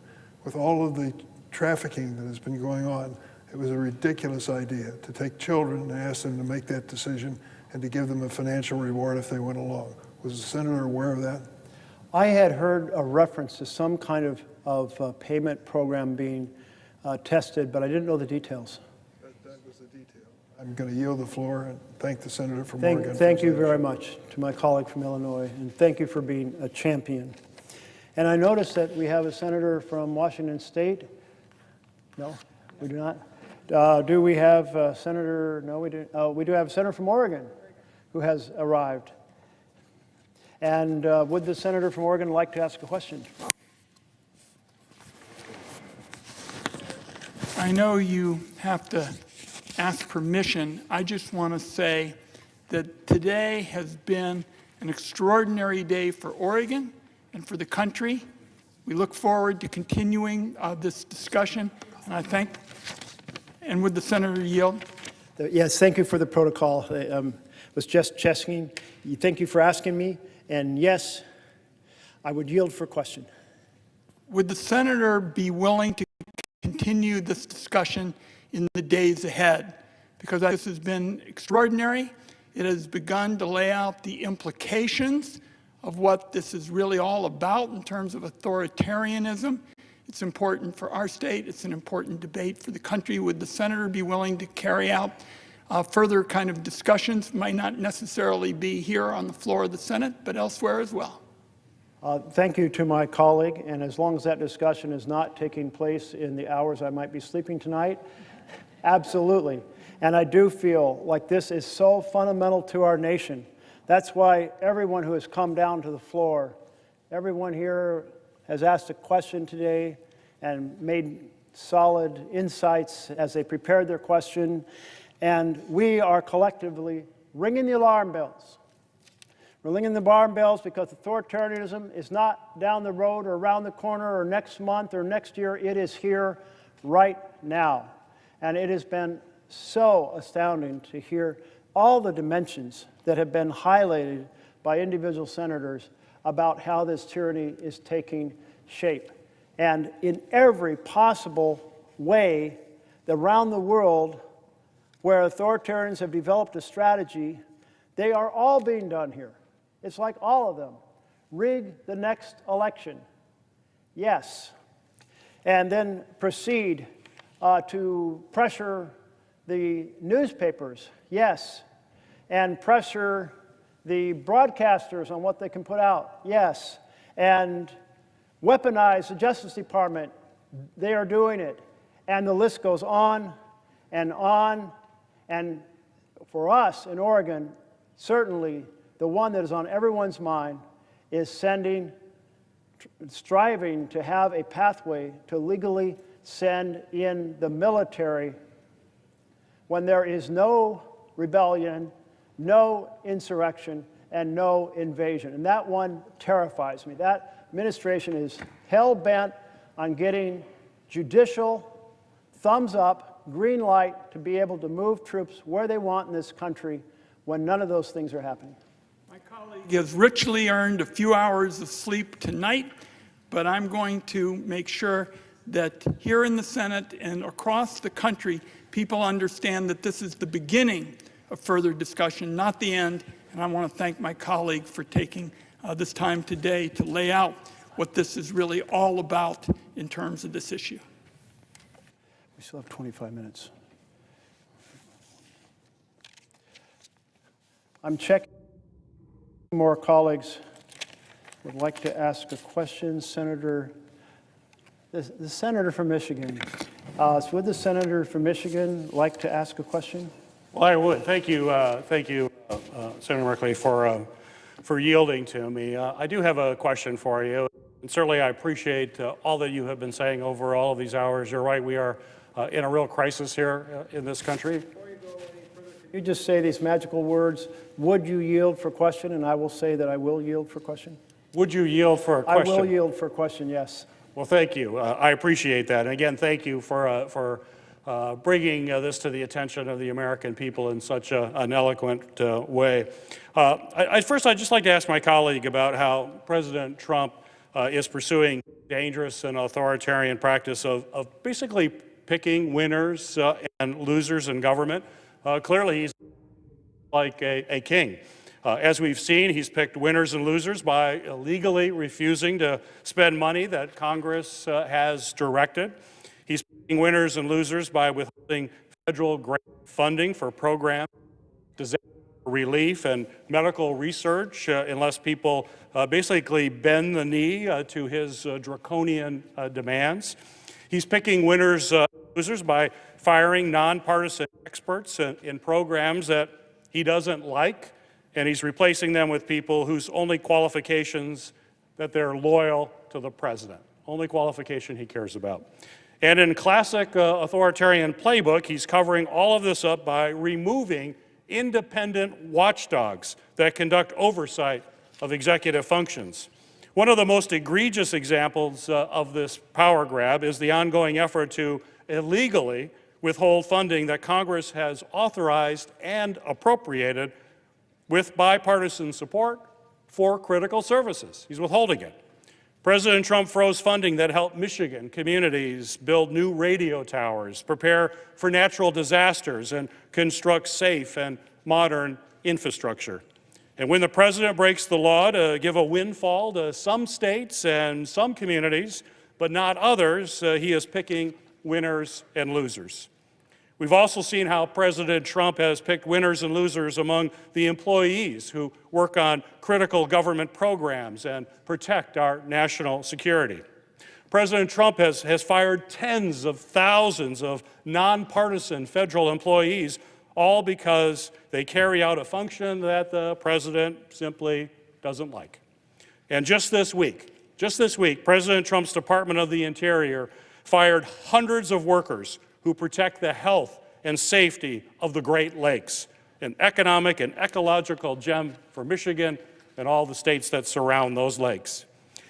With all of the trafficking that has been going on, it was a ridiculous idea to take children and ask them to make that decision and to give them a financial reward if they went along. Was the senator aware of that? I had heard a reference to some kind of payment program being tested, but I didn't know the details. That was the detail. I'm going to yield the floor and thank the senator from Oregon. Thank you very much to my colleague from Illinois, and thank you for being a champion. And I noticed that we have a senator from Washington State. No, we do not. Do we have a senator? No, we do. We do have a senator from Oregon who has arrived. And would the senator from Oregon like to ask a question? I know you have to ask permission. I just want to say that today has been an extraordinary day for Oregon and for the country. We look forward to continuing this discussion, and I thank, and would the senator yield? Yes, thank you for the protocol. Was just checking. Thank you for asking me, and yes, I would yield for question. Would the senator be willing to continue this discussion in the days ahead? Because this has been extraordinary. It has begun to lay out the implications of what this is really all about in terms of authoritarianism. It's important for our state. It's an important debate for the country. Would the senator be willing to carry out further kind of discussions? Might not necessarily be here on the floor of the Senate, but elsewhere as well. Thank you to my colleague, and as long as that discussion is not taking place in the hours I might be sleeping tonight, absolutely. And I do feel like this is so fundamental to our nation. That's why everyone who has come down to the floor, everyone here has asked a question today and made solid insights as they prepared their question. And we are collectively ringing the alarm bells. We're ringing the alarm bells because authoritarianism is not down the road or around the corner or next month or next year. It is here right now. And it has been so astounding to hear all the dimensions that have been highlighted by individual senators about how this tyranny is taking shape. And in every possible way around the world where authoritarians have developed a strategy, they are all being done here. It's like all of them. Rig the next election. Yes. And then proceed to pressure the newspapers. Yes. And pressure the broadcasters on what they can put out. Yes. And weaponize the Justice Department. They are doing it. And the list goes on and on. And for us in Oregon, certainly the one that is on everyone's mind is striving to have a pathway to legally send in the military when there is no rebellion, no insurrection, and no invasion. And that one terrifies me. That administration is hell-bent on getting judicial thumbs up, green light to be able to move troops where they want in this country when none of those things are happening. My colleague has richly earned a few hours of sleep tonight, but I'm going to make sure that here in the Senate and across the country, people understand that this is the beginning of further discussion, not the end. And I want to thank my colleague for taking this time today to lay out what this is really all about in terms of this issue. We still have 25 minutes. I'm checking. More colleagues would like to ask a question. The senator from Michigan. Would the senator from Michigan like to ask a question? Well, I would. Thank you, Senator Merkley, for yielding to me. I do have a question for you, and certainly I appreciate all that you have been saying over all of these hours. You're right, we are in a real crisis here in this country. Before you go any further, can you just say these magical words, would you yield for question? And I will say that I will yield for question. Would you yield for a question? I will yield for question, yes. Well, thank you. I appreciate that. And again, thank you for bringing this to the attention of the American people in such an eloquent way. First, I'd just like to ask my colleague about how President Trump is pursuing dangerous and authoritarian practice of basically picking winners and losers in government. Clearly, he's like a king. As we've seen, he's picked winners and losers by illegally refusing to spend money that Congress has directed. He's picking winners and losers by withholding federal grant funding for programs, disaster relief, and medical research unless people basically bend the knee to his draconian demands. He's picking winners and losers by firing nonpartisan experts in programs that he doesn't like and he's replacing them with people whose only qualifications that they're loyal to the president. Only qualification he cares about. And in classic authoritarian playbook, he's covering all of this up by removing independent watchdogs that conduct oversight of executive functions. One of the most egregious examples of this power grab is the ongoing effort to illegally withhold funding that Congress has authorized and appropriated with bipartisan support for critical services. He's withholding it. President Trump froze funding that helped Michigan communities build new radio towers, prepare for natural disasters, and construct safe and modern infrastructure. And when the president breaks the law to give a windfall to some states and some communities, but not others, he is picking winners and losers. We've also seen how President Trump has picked winners and losers among the employees who work on critical government programs and protect our national security. President Trump has fired tens of thousands of nonpartisan federal employees, all because they carry out a function that the president simply doesn't like. And just this week, President Trump's Department of the Interior fired hundreds of workers who protect the health and safety of the Great Lakes, an economic and ecological gem for Michigan and all the states that surround those lakes.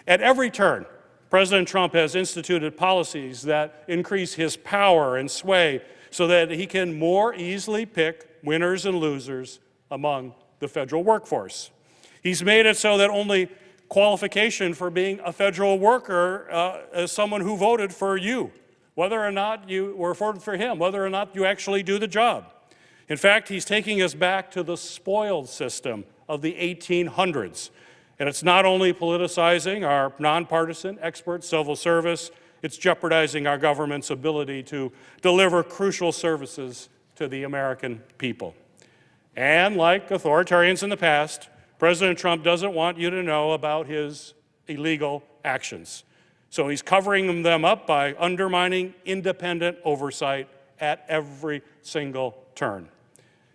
At every turn, President Trump has instituted policies that increase his power and sway so that he can more easily pick winners and losers among the federal workforce. He's made it so that only qualification for being a federal worker is someone who voted for you, whether or not you were voted for him, whether or not you actually do the job. In fact, he's taking us back to the spoiled system of the 1800s. And it's not only politicizing our nonpartisan expert civil service, it's jeopardizing our government's ability to deliver crucial services to the American people. And like authoritarians in the past, President Trump doesn't want you to know about his illegal actions. So he's covering them up by undermining independent oversight at every single turn.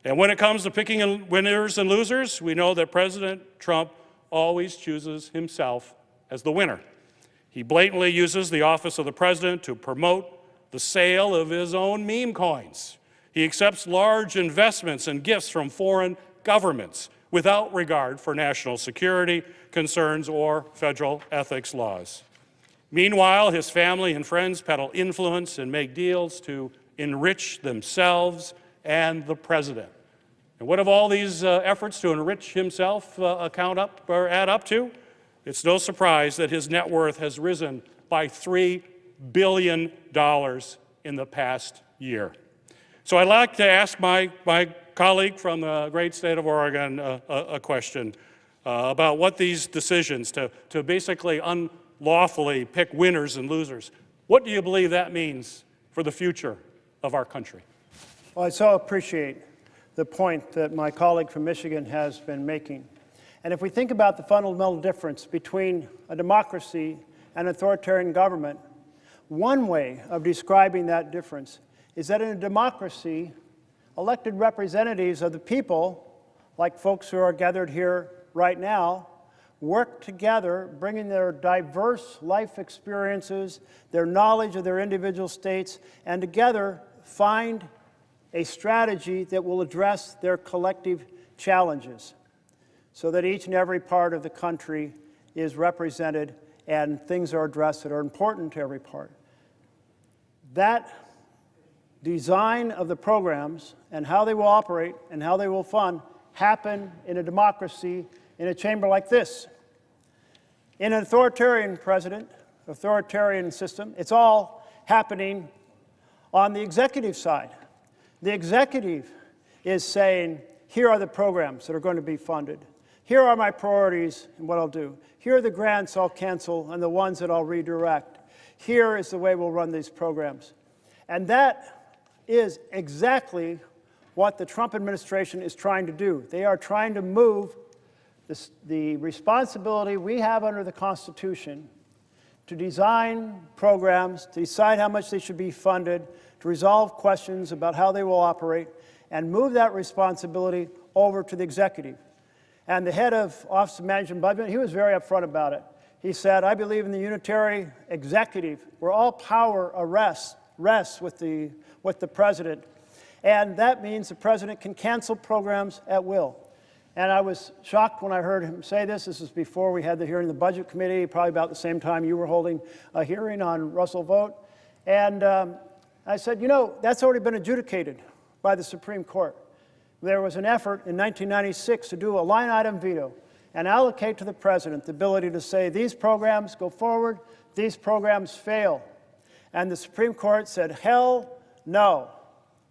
And when it comes to picking winners and losers, we know that President Trump always chooses himself as the winner. He blatantly uses the office of the president to promote the sale of his own meme coins. He accepts large investments and gifts from foreign governments without regard for national security concerns or federal ethics laws. Meanwhile, his family and friends peddle influence and make deals to enrich themselves and the president. And what have all these efforts to enrich himself add up to? It's no surprise that his net worth has risen by $3 billion in the past year. So I'd like to ask my colleague from the great state of Oregon a question about what these decisions to basically unlawfully pick winners and losers, what do you believe that means for the future of our country? Well, I so appreciate the point that my colleague from Michigan has been making. And if we think about the fundamental difference between a democracy and authoritarian government, one way of describing that difference is that in a democracy, elected representatives of the people, like folks who are gathered here right now, work together, bringing their diverse life experiences, their knowledge of their individual states, and together find a strategy that will address their collective challenges so that each and every part of the country is represented and things are addressed that are important to every part. That design of the programs and how they will operate and how they will fund happen in a democracy in a chamber like this. In an authoritarian system, it's all happening on the executive side. The executive is saying, here are the programs that are going to be funded. Here are my priorities and what I'll do. Here are the grants I'll cancel and the ones that I'll redirect. Here is the way we'll run these programs. And that is exactly what the Trump administration is trying to do. They are trying to move the responsibility we have under the Constitution to design programs, to decide how much they should be funded, to resolve questions about how they will operate, and move that responsibility over to the executive. And the head of Office of Management Budget, he was very upfront about it. He said, I believe in the unitary executive, where all power rests with the president. And that means the president can cancel programs at will. And I was shocked when I heard him say this. This is before we had the hearing in the Budget Committee, probably about the same time you were holding a hearing on Russell Vogt. And I said, you know, that's already been adjudicated by the Supreme Court. There was an effort in 1996 to do a line item veto and allocate to the president the ability to say these programs go forward, these programs fail. And the Supreme Court said, hell no,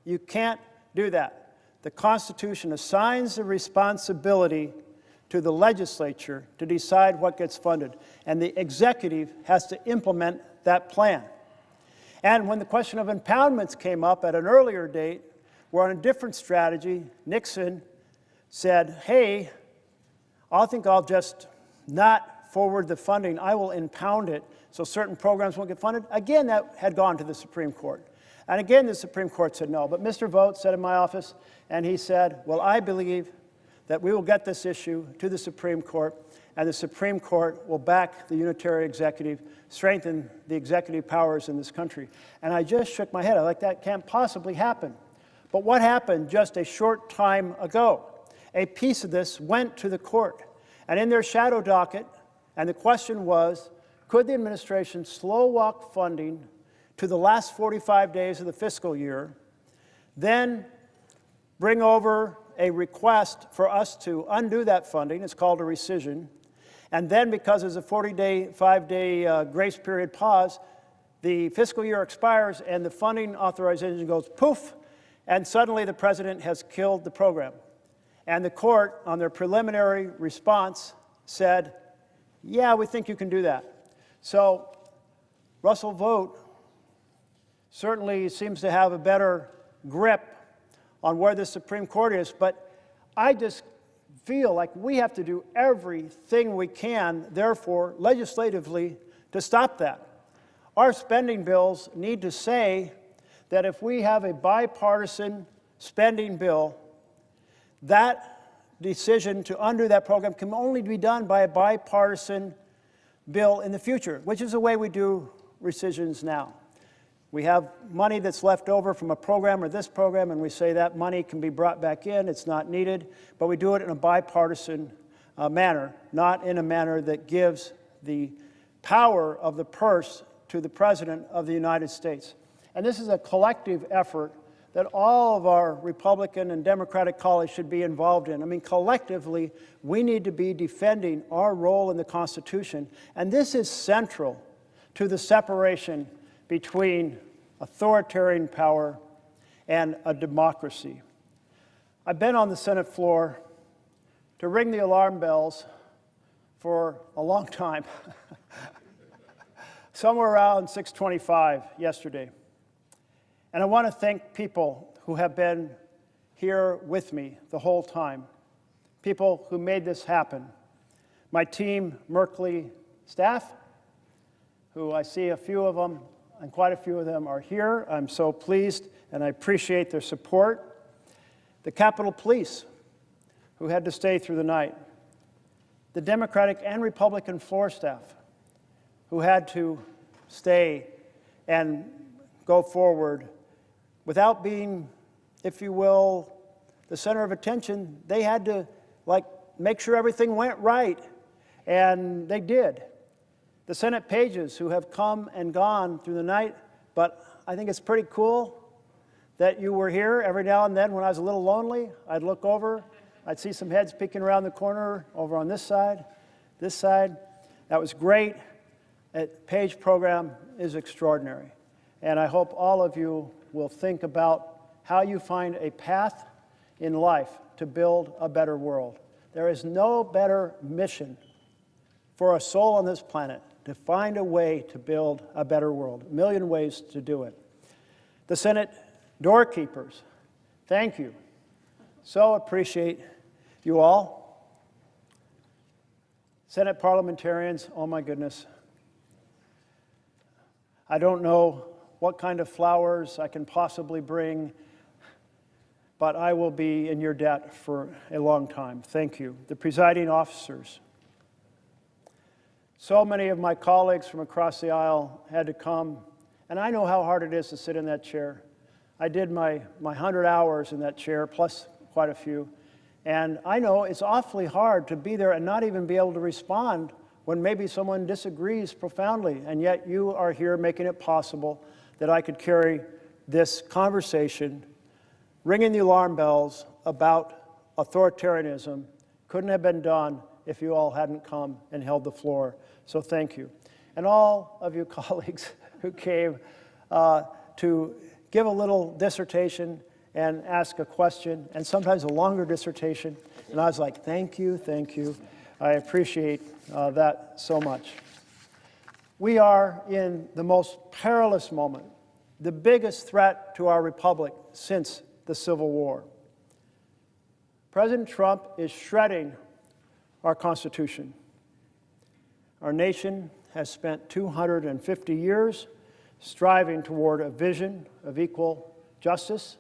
you can't do that. The Constitution assigns the responsibility to the legislature to decide what gets funded, and the executive has to implement that plan. And when the question of impoundments came up at an earlier date, we're on a different strategy. Nixon said, hey, I think I'll just not forward the funding. I will impound it so certain programs won't get funded. Again, that had gone to the Supreme Court. And again, the Supreme Court said no. But Mr. Vogt sat in my office, and he said, well, I believe that we will get this issue to the Supreme Court, and the Supreme Court will back the unitary executive, strengthen the executive powers in this country. And I just shook my head. I like, that can't possibly happen. But what happened just a short time ago? A piece of this went to the court, and in their shadow docket, and the question was, could the administration slow walk funding to the last 45 days of the fiscal year, then bring over a request for us to undo that funding, it's called a rescission, and then because there's a 45-day grace period pause, the fiscal year expires and the funding authorization goes poof, and suddenly the president has killed the program. And the court, on their preliminary response, said, yeah, we think you can do that. So Russell Vogt certainly seems to have a better grip on where the Supreme Court is, but I just feel like we have to do everything we can, therefore, legislatively, to stop that. Our spending bills need to say that if we have a bipartisan spending bill, that decision to undo that program can only be done by a bipartisan bill in the future, which is the way we do rescissions now. We have money that's left over from a program or this program, and we say that money can be brought back in, it's not needed, but we do it in a bipartisan manner, not in a manner that gives the power of the purse to the President of the United States. And this is a collective effort that all of our Republican and Democratic colleagues should be involved in. I mean, collectively, we need to be defending our role in the Constitution, and this is central to the separation between authoritarian power and a democracy. I've been on the Senate floor to ring the alarm bells for a long time, somewhere around 6:25 yesterday. And I want to thank people who have been here with me the whole time, people who made this happen. My team, Merkley staff, who I see a few of them, and quite a few of them are here. I'm so pleased, and I appreciate their support. The Capitol Police, who had to stay through the night. The Democratic and Republican floor staff, who had to stay and go forward without being, if you will, the center of attention. They had to, make sure everything went right, and they did. The Senate pages who have come and gone through the night, but I think it's pretty cool that you were here. Every now and then when I was a little lonely, I'd look over, I'd see some heads peeking around the corner over on this side. That was great. The page program is extraordinary. And I hope all of you will think about how you find a path in life to build a better world. There is no better mission for a soul on this planet to find a way to build a better world. A million ways to do it. The Senate doorkeepers, thank you. So appreciate you all. Senate parliamentarians, oh my goodness. I don't know what kind of flowers I can possibly bring but I will be in your debt for a long time. Thank you. The presiding officers. So many of my colleagues from across the aisle had to come, and I know how hard it is to sit in that chair. I did my 100 hours in that chair, plus quite a few, and I know it's awfully hard to be there and not even be able to respond when maybe someone disagrees profoundly, and yet you are here making it possible that I could carry this conversation, ringing the alarm bells about authoritarianism. Couldn't have been done if you all hadn't come and held the floor. So thank you. And all of you colleagues who came to give a little dissertation and ask a question, and sometimes a longer dissertation. And I was like, thank you, thank you. I appreciate that so much. We are in the most perilous moment, the biggest threat to our republic since the Civil War. President Trump is shredding our Constitution. Our nation has spent 250 years striving toward a vision of equal justice.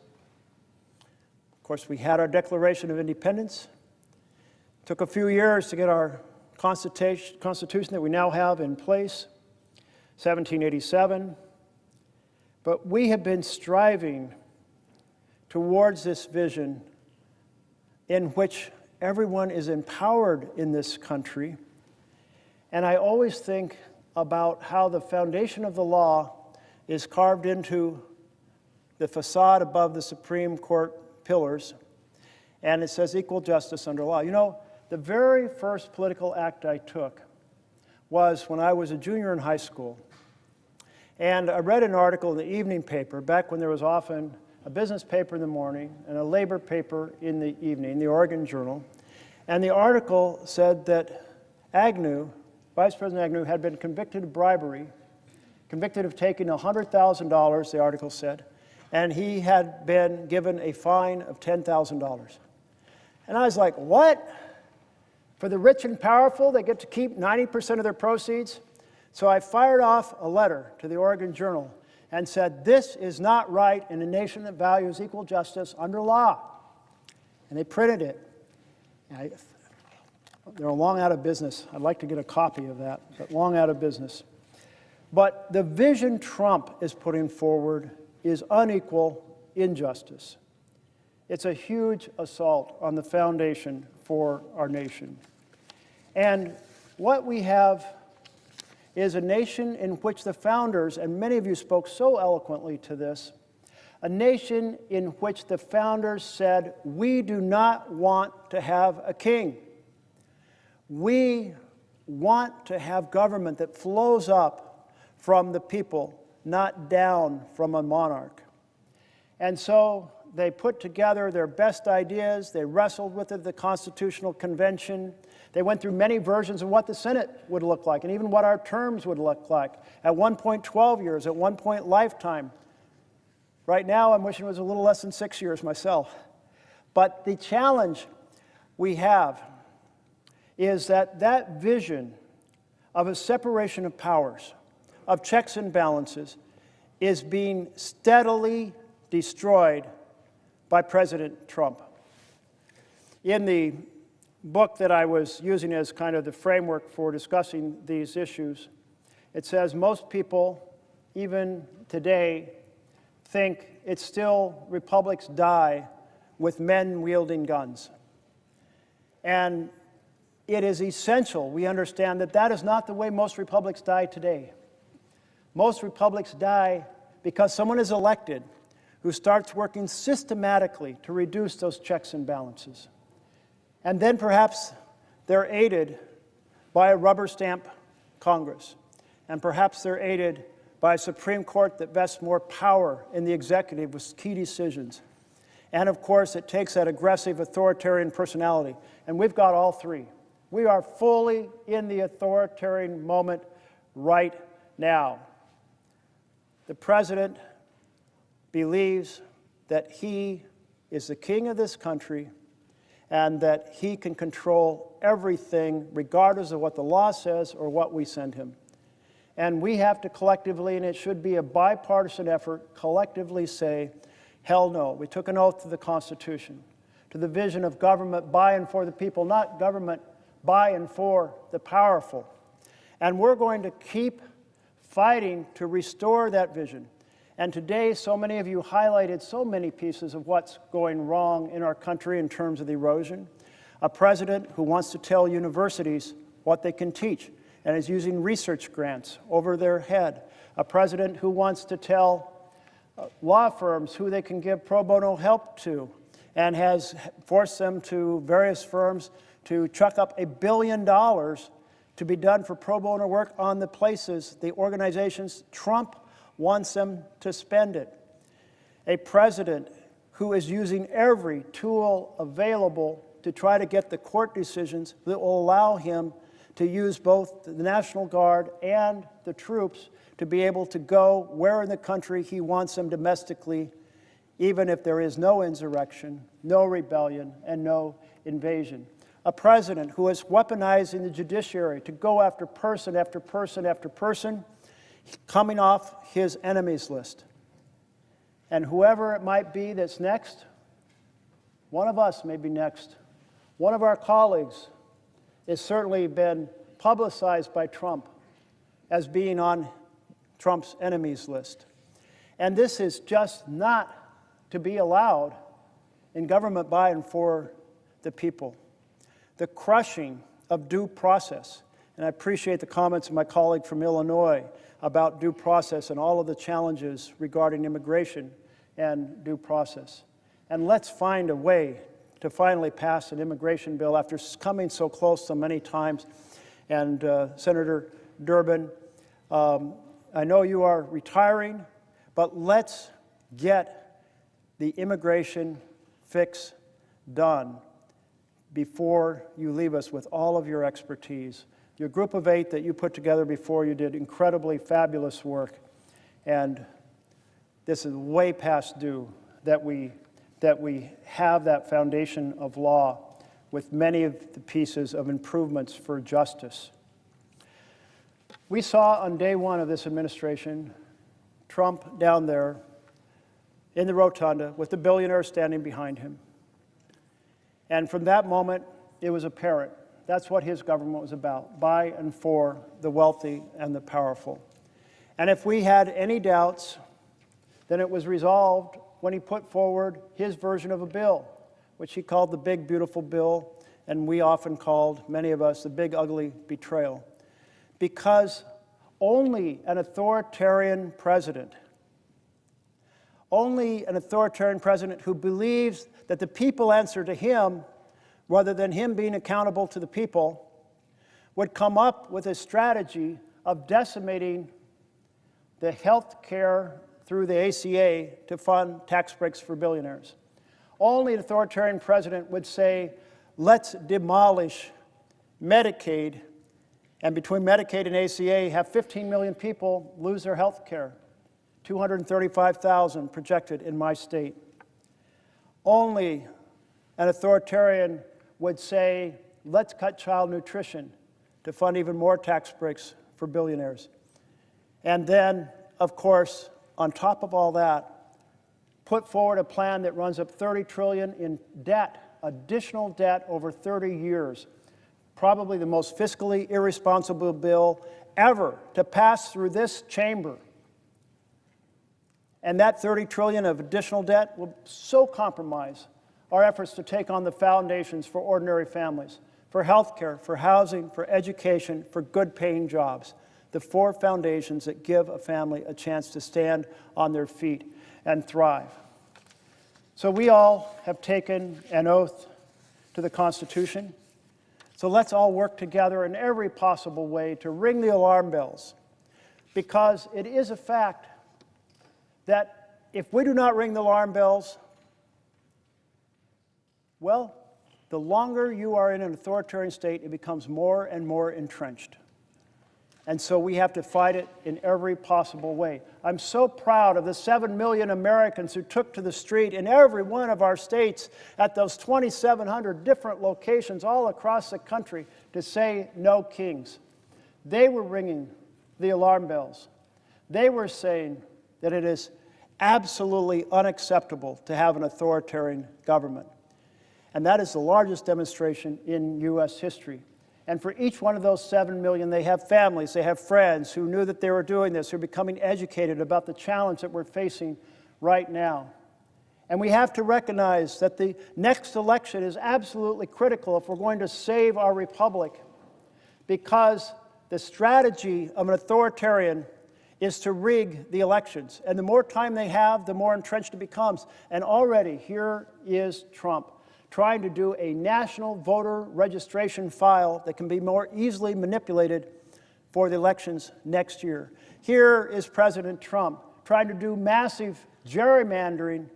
Of course, we had our Declaration of Independence. It took a few years to get our Constitution that we now have in place, 1787. But we have been striving towards this vision in which everyone is empowered in this country. And I always think about how the foundation of the law is carved into the facade above the Supreme Court pillars, and it says equal justice under law. You know, the very first political act I took was when I was a junior in high school. And I read an article in the evening paper, back when there was often a business paper in the morning and a labor paper in the evening, the Oregon Journal. And the article said that Agnew, Vice President Agnew, had been convicted of bribery, convicted of taking $100,000, the article said, and he had been given a fine of $10,000. And I was like, what? For the rich and powerful, they get to keep 90% of their proceeds? So I fired off a letter to the Oregon Journal and said, this is not right in a nation that values equal justice under law. And they printed it. They're long out of business. I'd like to get a copy of that, but long out of business. But the vision Trump is putting forward is unequal injustice. It's a huge assault on the foundation for our nation. And what we have is a nation in which the founders, and many of you spoke so eloquently to this, a nation in which the founders said, we do not want to have a king. We want to have government that flows up from the people, not down from a monarch. And so they put together their best ideas. They wrestled with it at the Constitutional Convention. They went through many versions of what the Senate would look like and even what our terms would look like. At one point, 12 years. At one point, lifetime. Right now, I'm wishing it was a little less than 6 years myself. But the challenge we have is that that vision of a separation of powers, of checks and balances, is being steadily destroyed by President Trump. In the book that I was using as kind of the framework for discussing these issues, it says most people, even today, think it's still republics die with men wielding guns. And it is essential we understand that that is not the way most republics die today. Most republics die because someone is elected who starts working systematically to reduce those checks and balances. And then perhaps they're aided by a rubber stamp Congress. And perhaps they're aided by a Supreme Court that vests more power in the executive with key decisions. And of course, it takes that aggressive authoritarian personality. And we've got all three. We are fully in the authoritarian moment right now. The president believes that he is the king of this country and that he can control everything regardless of what the law says or what we send him. And we have to collectively, and it should be a bipartisan effort, collectively say, Hell no. We took an oath to the Constitution, to the vision of government by and for the people, not government by and for the powerful. And we're going to keep fighting to restore that vision. And today, so many of you highlighted so many pieces of what's going wrong in our country in terms of the erosion. A president who wants to tell universities what they can teach and is using research grants over their head. A president who wants to tell law firms who they can give pro bono help to and has forced them to various firms to chuck up $1 billion to be done for pro bono work on the places, the organizations Trump wants them to spend it. A president who is using every tool available to try to get the court decisions that will allow him to use both the National Guard and the troops to be able to go where in the country he wants them domestically, even if there is no insurrection, no rebellion, and no invasion. A president who is weaponizing the judiciary to go after person after person after person, coming off his enemies list. And whoever it might be that's next, one of us may be next. One of our colleagues has certainly been publicized by Trump as being on Trump's enemies list. And this is just not to be allowed in government by and for the people. The crushing of due process, and I appreciate the comments of my colleague from Illinois about due process and all of the challenges regarding immigration and due process. And let's find a way to finally pass an immigration bill after coming so close so many times. And Senator Durbin, I know you are retiring, but let's get the immigration fix done before you leave us with all of your expertise. Your group of 8 that you put together before you did incredibly fabulous work, and this is way past due that we have that foundation of law with many of the pieces of improvements for justice. We saw on day one of this administration Trump down there in the rotunda with the billionaire standing behind him. And from that moment, it was apparent that's what his government was about, by and for the wealthy and the powerful. And if we had any doubts, then it was resolved when he put forward his version of a bill, which he called the Big Beautiful Bill, and we often called, many of us, the Big Ugly Betrayal. Because only an authoritarian president who believes that the people answer to him rather than him being accountable to the people would come up with a strategy of decimating the health care through the ACA to fund tax breaks for billionaires. Only an authoritarian president would say, let's demolish Medicaid, and between Medicaid and ACA, have 15 million people lose their health care, 235,000 projected in my state. Only an authoritarian would say, let's cut child nutrition to fund even more tax breaks for billionaires. And then, of course, on top of all that, put forward a plan that runs up $30 trillion in debt, additional debt over 30 years. Probably the most fiscally irresponsible bill ever to pass through this chamber. And that $30 trillion of additional debt will so compromise our efforts to take on the foundations for ordinary families, for health care, for housing, for education, for good-paying jobs. The 4 foundations that give a family a chance to stand on their feet and thrive. So we all have taken an oath to the Constitution. So let's all work together in every possible way to ring the alarm bells, because it is a fact that if we do not ring the alarm bells, well, the longer you are in an authoritarian state, it becomes more and more entrenched. And so we have to fight it in every possible way. I'm so proud of the 7 million Americans who took to the street in every one of our states at those 2,700 different locations all across the country to say no kings. They were ringing the alarm bells. They were saying that it is absolutely unacceptable to have an authoritarian government. And that is the largest demonstration in U.S. history. And for each one of those 7 million, they have families, they have friends who knew that they were doing this, who are becoming educated about the challenge that we're facing right now. And we have to recognize that the next election is absolutely critical if we're going to save our republic, because the strategy of an authoritarian is to rig the elections. And the more time they have, the more entrenched it becomes. And already here is Trump trying to do a national voter registration file that can be more easily manipulated for the elections next year. Here is President Trump trying to do massive gerrymandering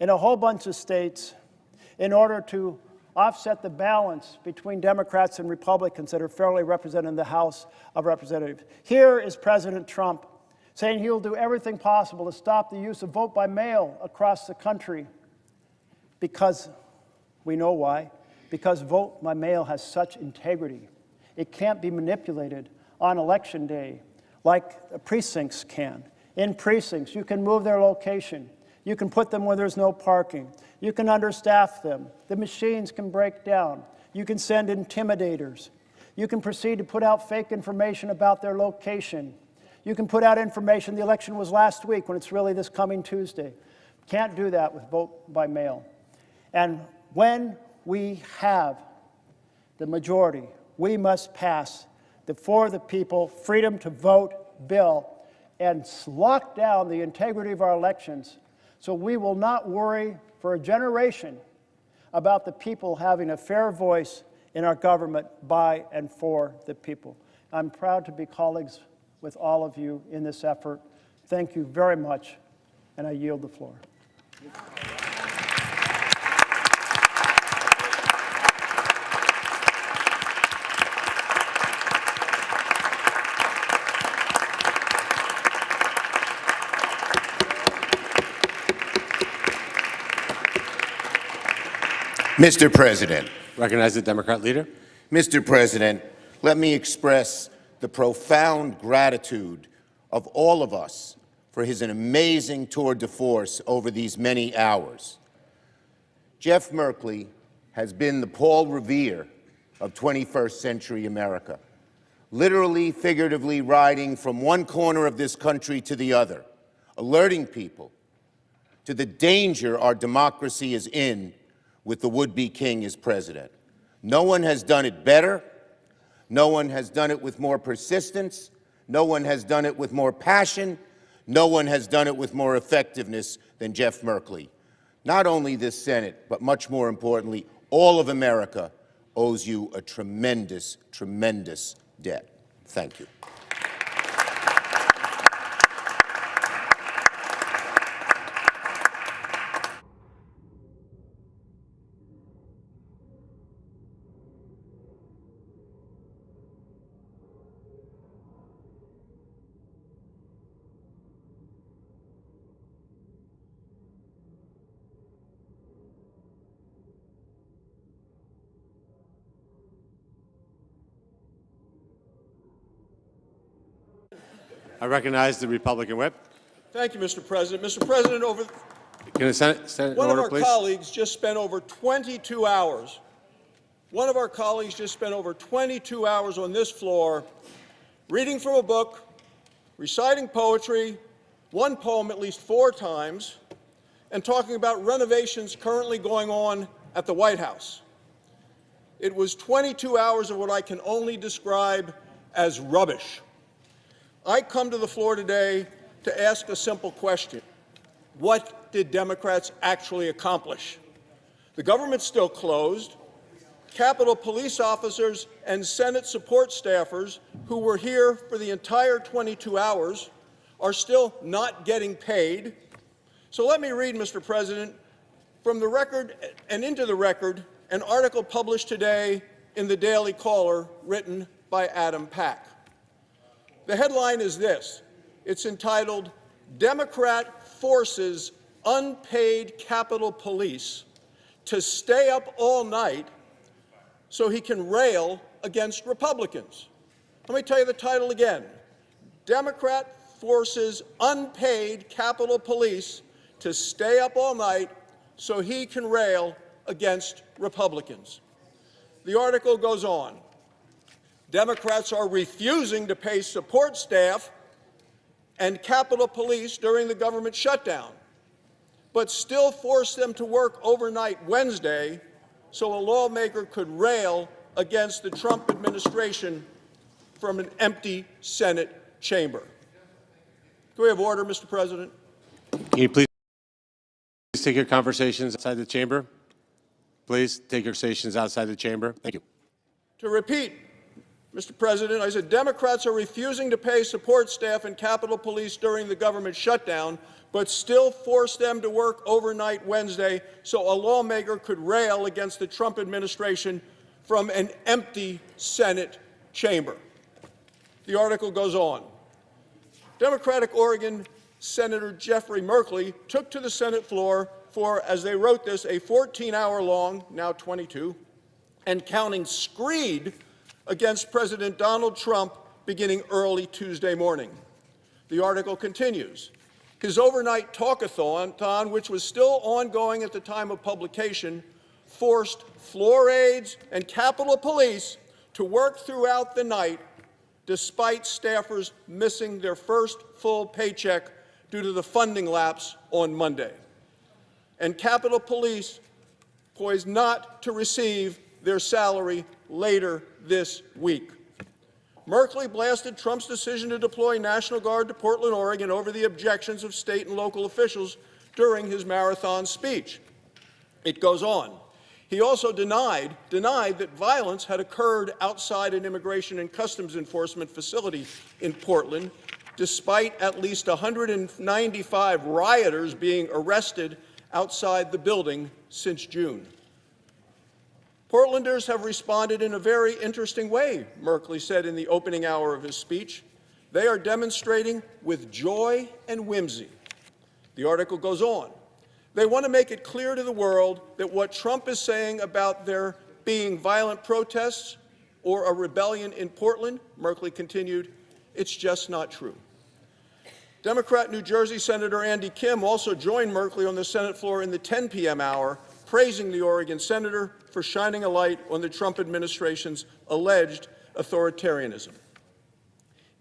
in a whole bunch of states in order to offset the balance between Democrats and Republicans that are fairly represented in the House of Representatives. Here is President Trump saying he will do everything possible to stop the use of vote by mail across the country, because we know why. Because vote by mail has such integrity. It can't be manipulated on election day like precincts can. In precincts, you can move their location. You can put them where there's no parking. You can understaff them. The machines can break down. You can send intimidators. You can proceed to put out fake information about their location. You can put out information the election was last week when it's really this coming Tuesday. Can't do that with vote by mail. And when we have the majority, we must pass the For the People Freedom to Vote bill and lock down the integrity of our elections, so we will not worry for a generation about the people having a fair voice in our government by and for the people. I'm proud to be colleagues with all of you in this effort. Thank you very much, and I yield the floor. Mr. President. Recognize the Democrat leader. Mr. President, let me express the profound gratitude of all of us for his amazing tour de force over these many hours. Jeff Merkley has been the Paul Revere of 21st century America, literally, figuratively riding from one corner of this country to the other, alerting people to the danger our democracy is in with the would-be king as president. No one has done it better. No one has done it with more persistence. No one has done it with more passion. No one has done it with more effectiveness than Jeff Merkley. Not only this Senate, but much more importantly, all of America owes you a tremendous, tremendous debt. Thank you. I recognize the Republican whip. Thank you, Mr. President. Mr. President, Can the Senate one of order, our please? colleagues just spent over 22 hours. One of our colleagues just spent over 22 hours on this floor reading from a book, reciting poetry, one poem at least 4 times, and talking about renovations currently going on at the White House. It was 22 hours of what I can only describe as rubbish. I come to the floor today to ask a simple question. What did Democrats actually accomplish? The government's still closed. Capitol police officers and Senate support staffers who were here for the entire 22 hours are still not getting paid. So let me read, Mr. President, from the record and into the record, an article published today in the Daily Caller written by Adam Pack. The headline is this. It's entitled, "Democrat Forces Unpaid Capitol Police to Stay Up All Night So He Can Rail Against Republicans." Let me tell you the title again. Democrat forces unpaid Capitol Police to stay up all night so he can rail against Republicans. The article goes on. Democrats are refusing to pay support staff and Capitol Police during the government shutdown, but still force them to work overnight Wednesday so a lawmaker could rail against the Trump administration from an empty Senate chamber. Do we have order, Mr. President? Can you please take your conversations outside the chamber? Please take your conversations outside the chamber. Thank you. To repeat, Mr. President, I said Democrats are refusing to pay support staff and Capitol Police during the government shutdown, but still force them to work overnight Wednesday so a lawmaker could rail against the Trump administration from an empty Senate chamber. The article goes on. Democratic Oregon Senator Jeffrey Merkley took to the Senate floor for, as they wrote this, a 14-hour-long, now 22, and counting screed against President Donald Trump beginning early Tuesday morning. The article continues. His overnight talkathon, which was still ongoing at the time of publication, forced floor aides and Capitol Police to work throughout the night despite staffers missing their first full paycheck due to the funding lapse on Monday. And Capitol Police poised not to receive their salary later this week. Merkley blasted Trump's decision to deploy National Guard to Portland, Oregon over the objections of state and local officials during his marathon speech. It goes on. He also denied that violence had occurred outside an Immigration and Customs Enforcement facility in Portland, despite at least 195 rioters being arrested outside the building since June. Portlanders have responded in a very interesting way, Merkley said in the opening hour of his speech. They are demonstrating with joy and whimsy. The article goes on. They want to make it clear to the world that what Trump is saying about there being violent protests or a rebellion in Portland, Merkley continued, it's just not true. Democrat New Jersey Senator Andy Kim also joined Merkley on the Senate floor in the 10 p.m. hour, praising the Oregon senator for shining a light on the Trump administration's alleged authoritarianism.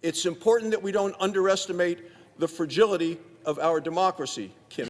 It's important that we don't underestimate the fragility of our democracy, Kim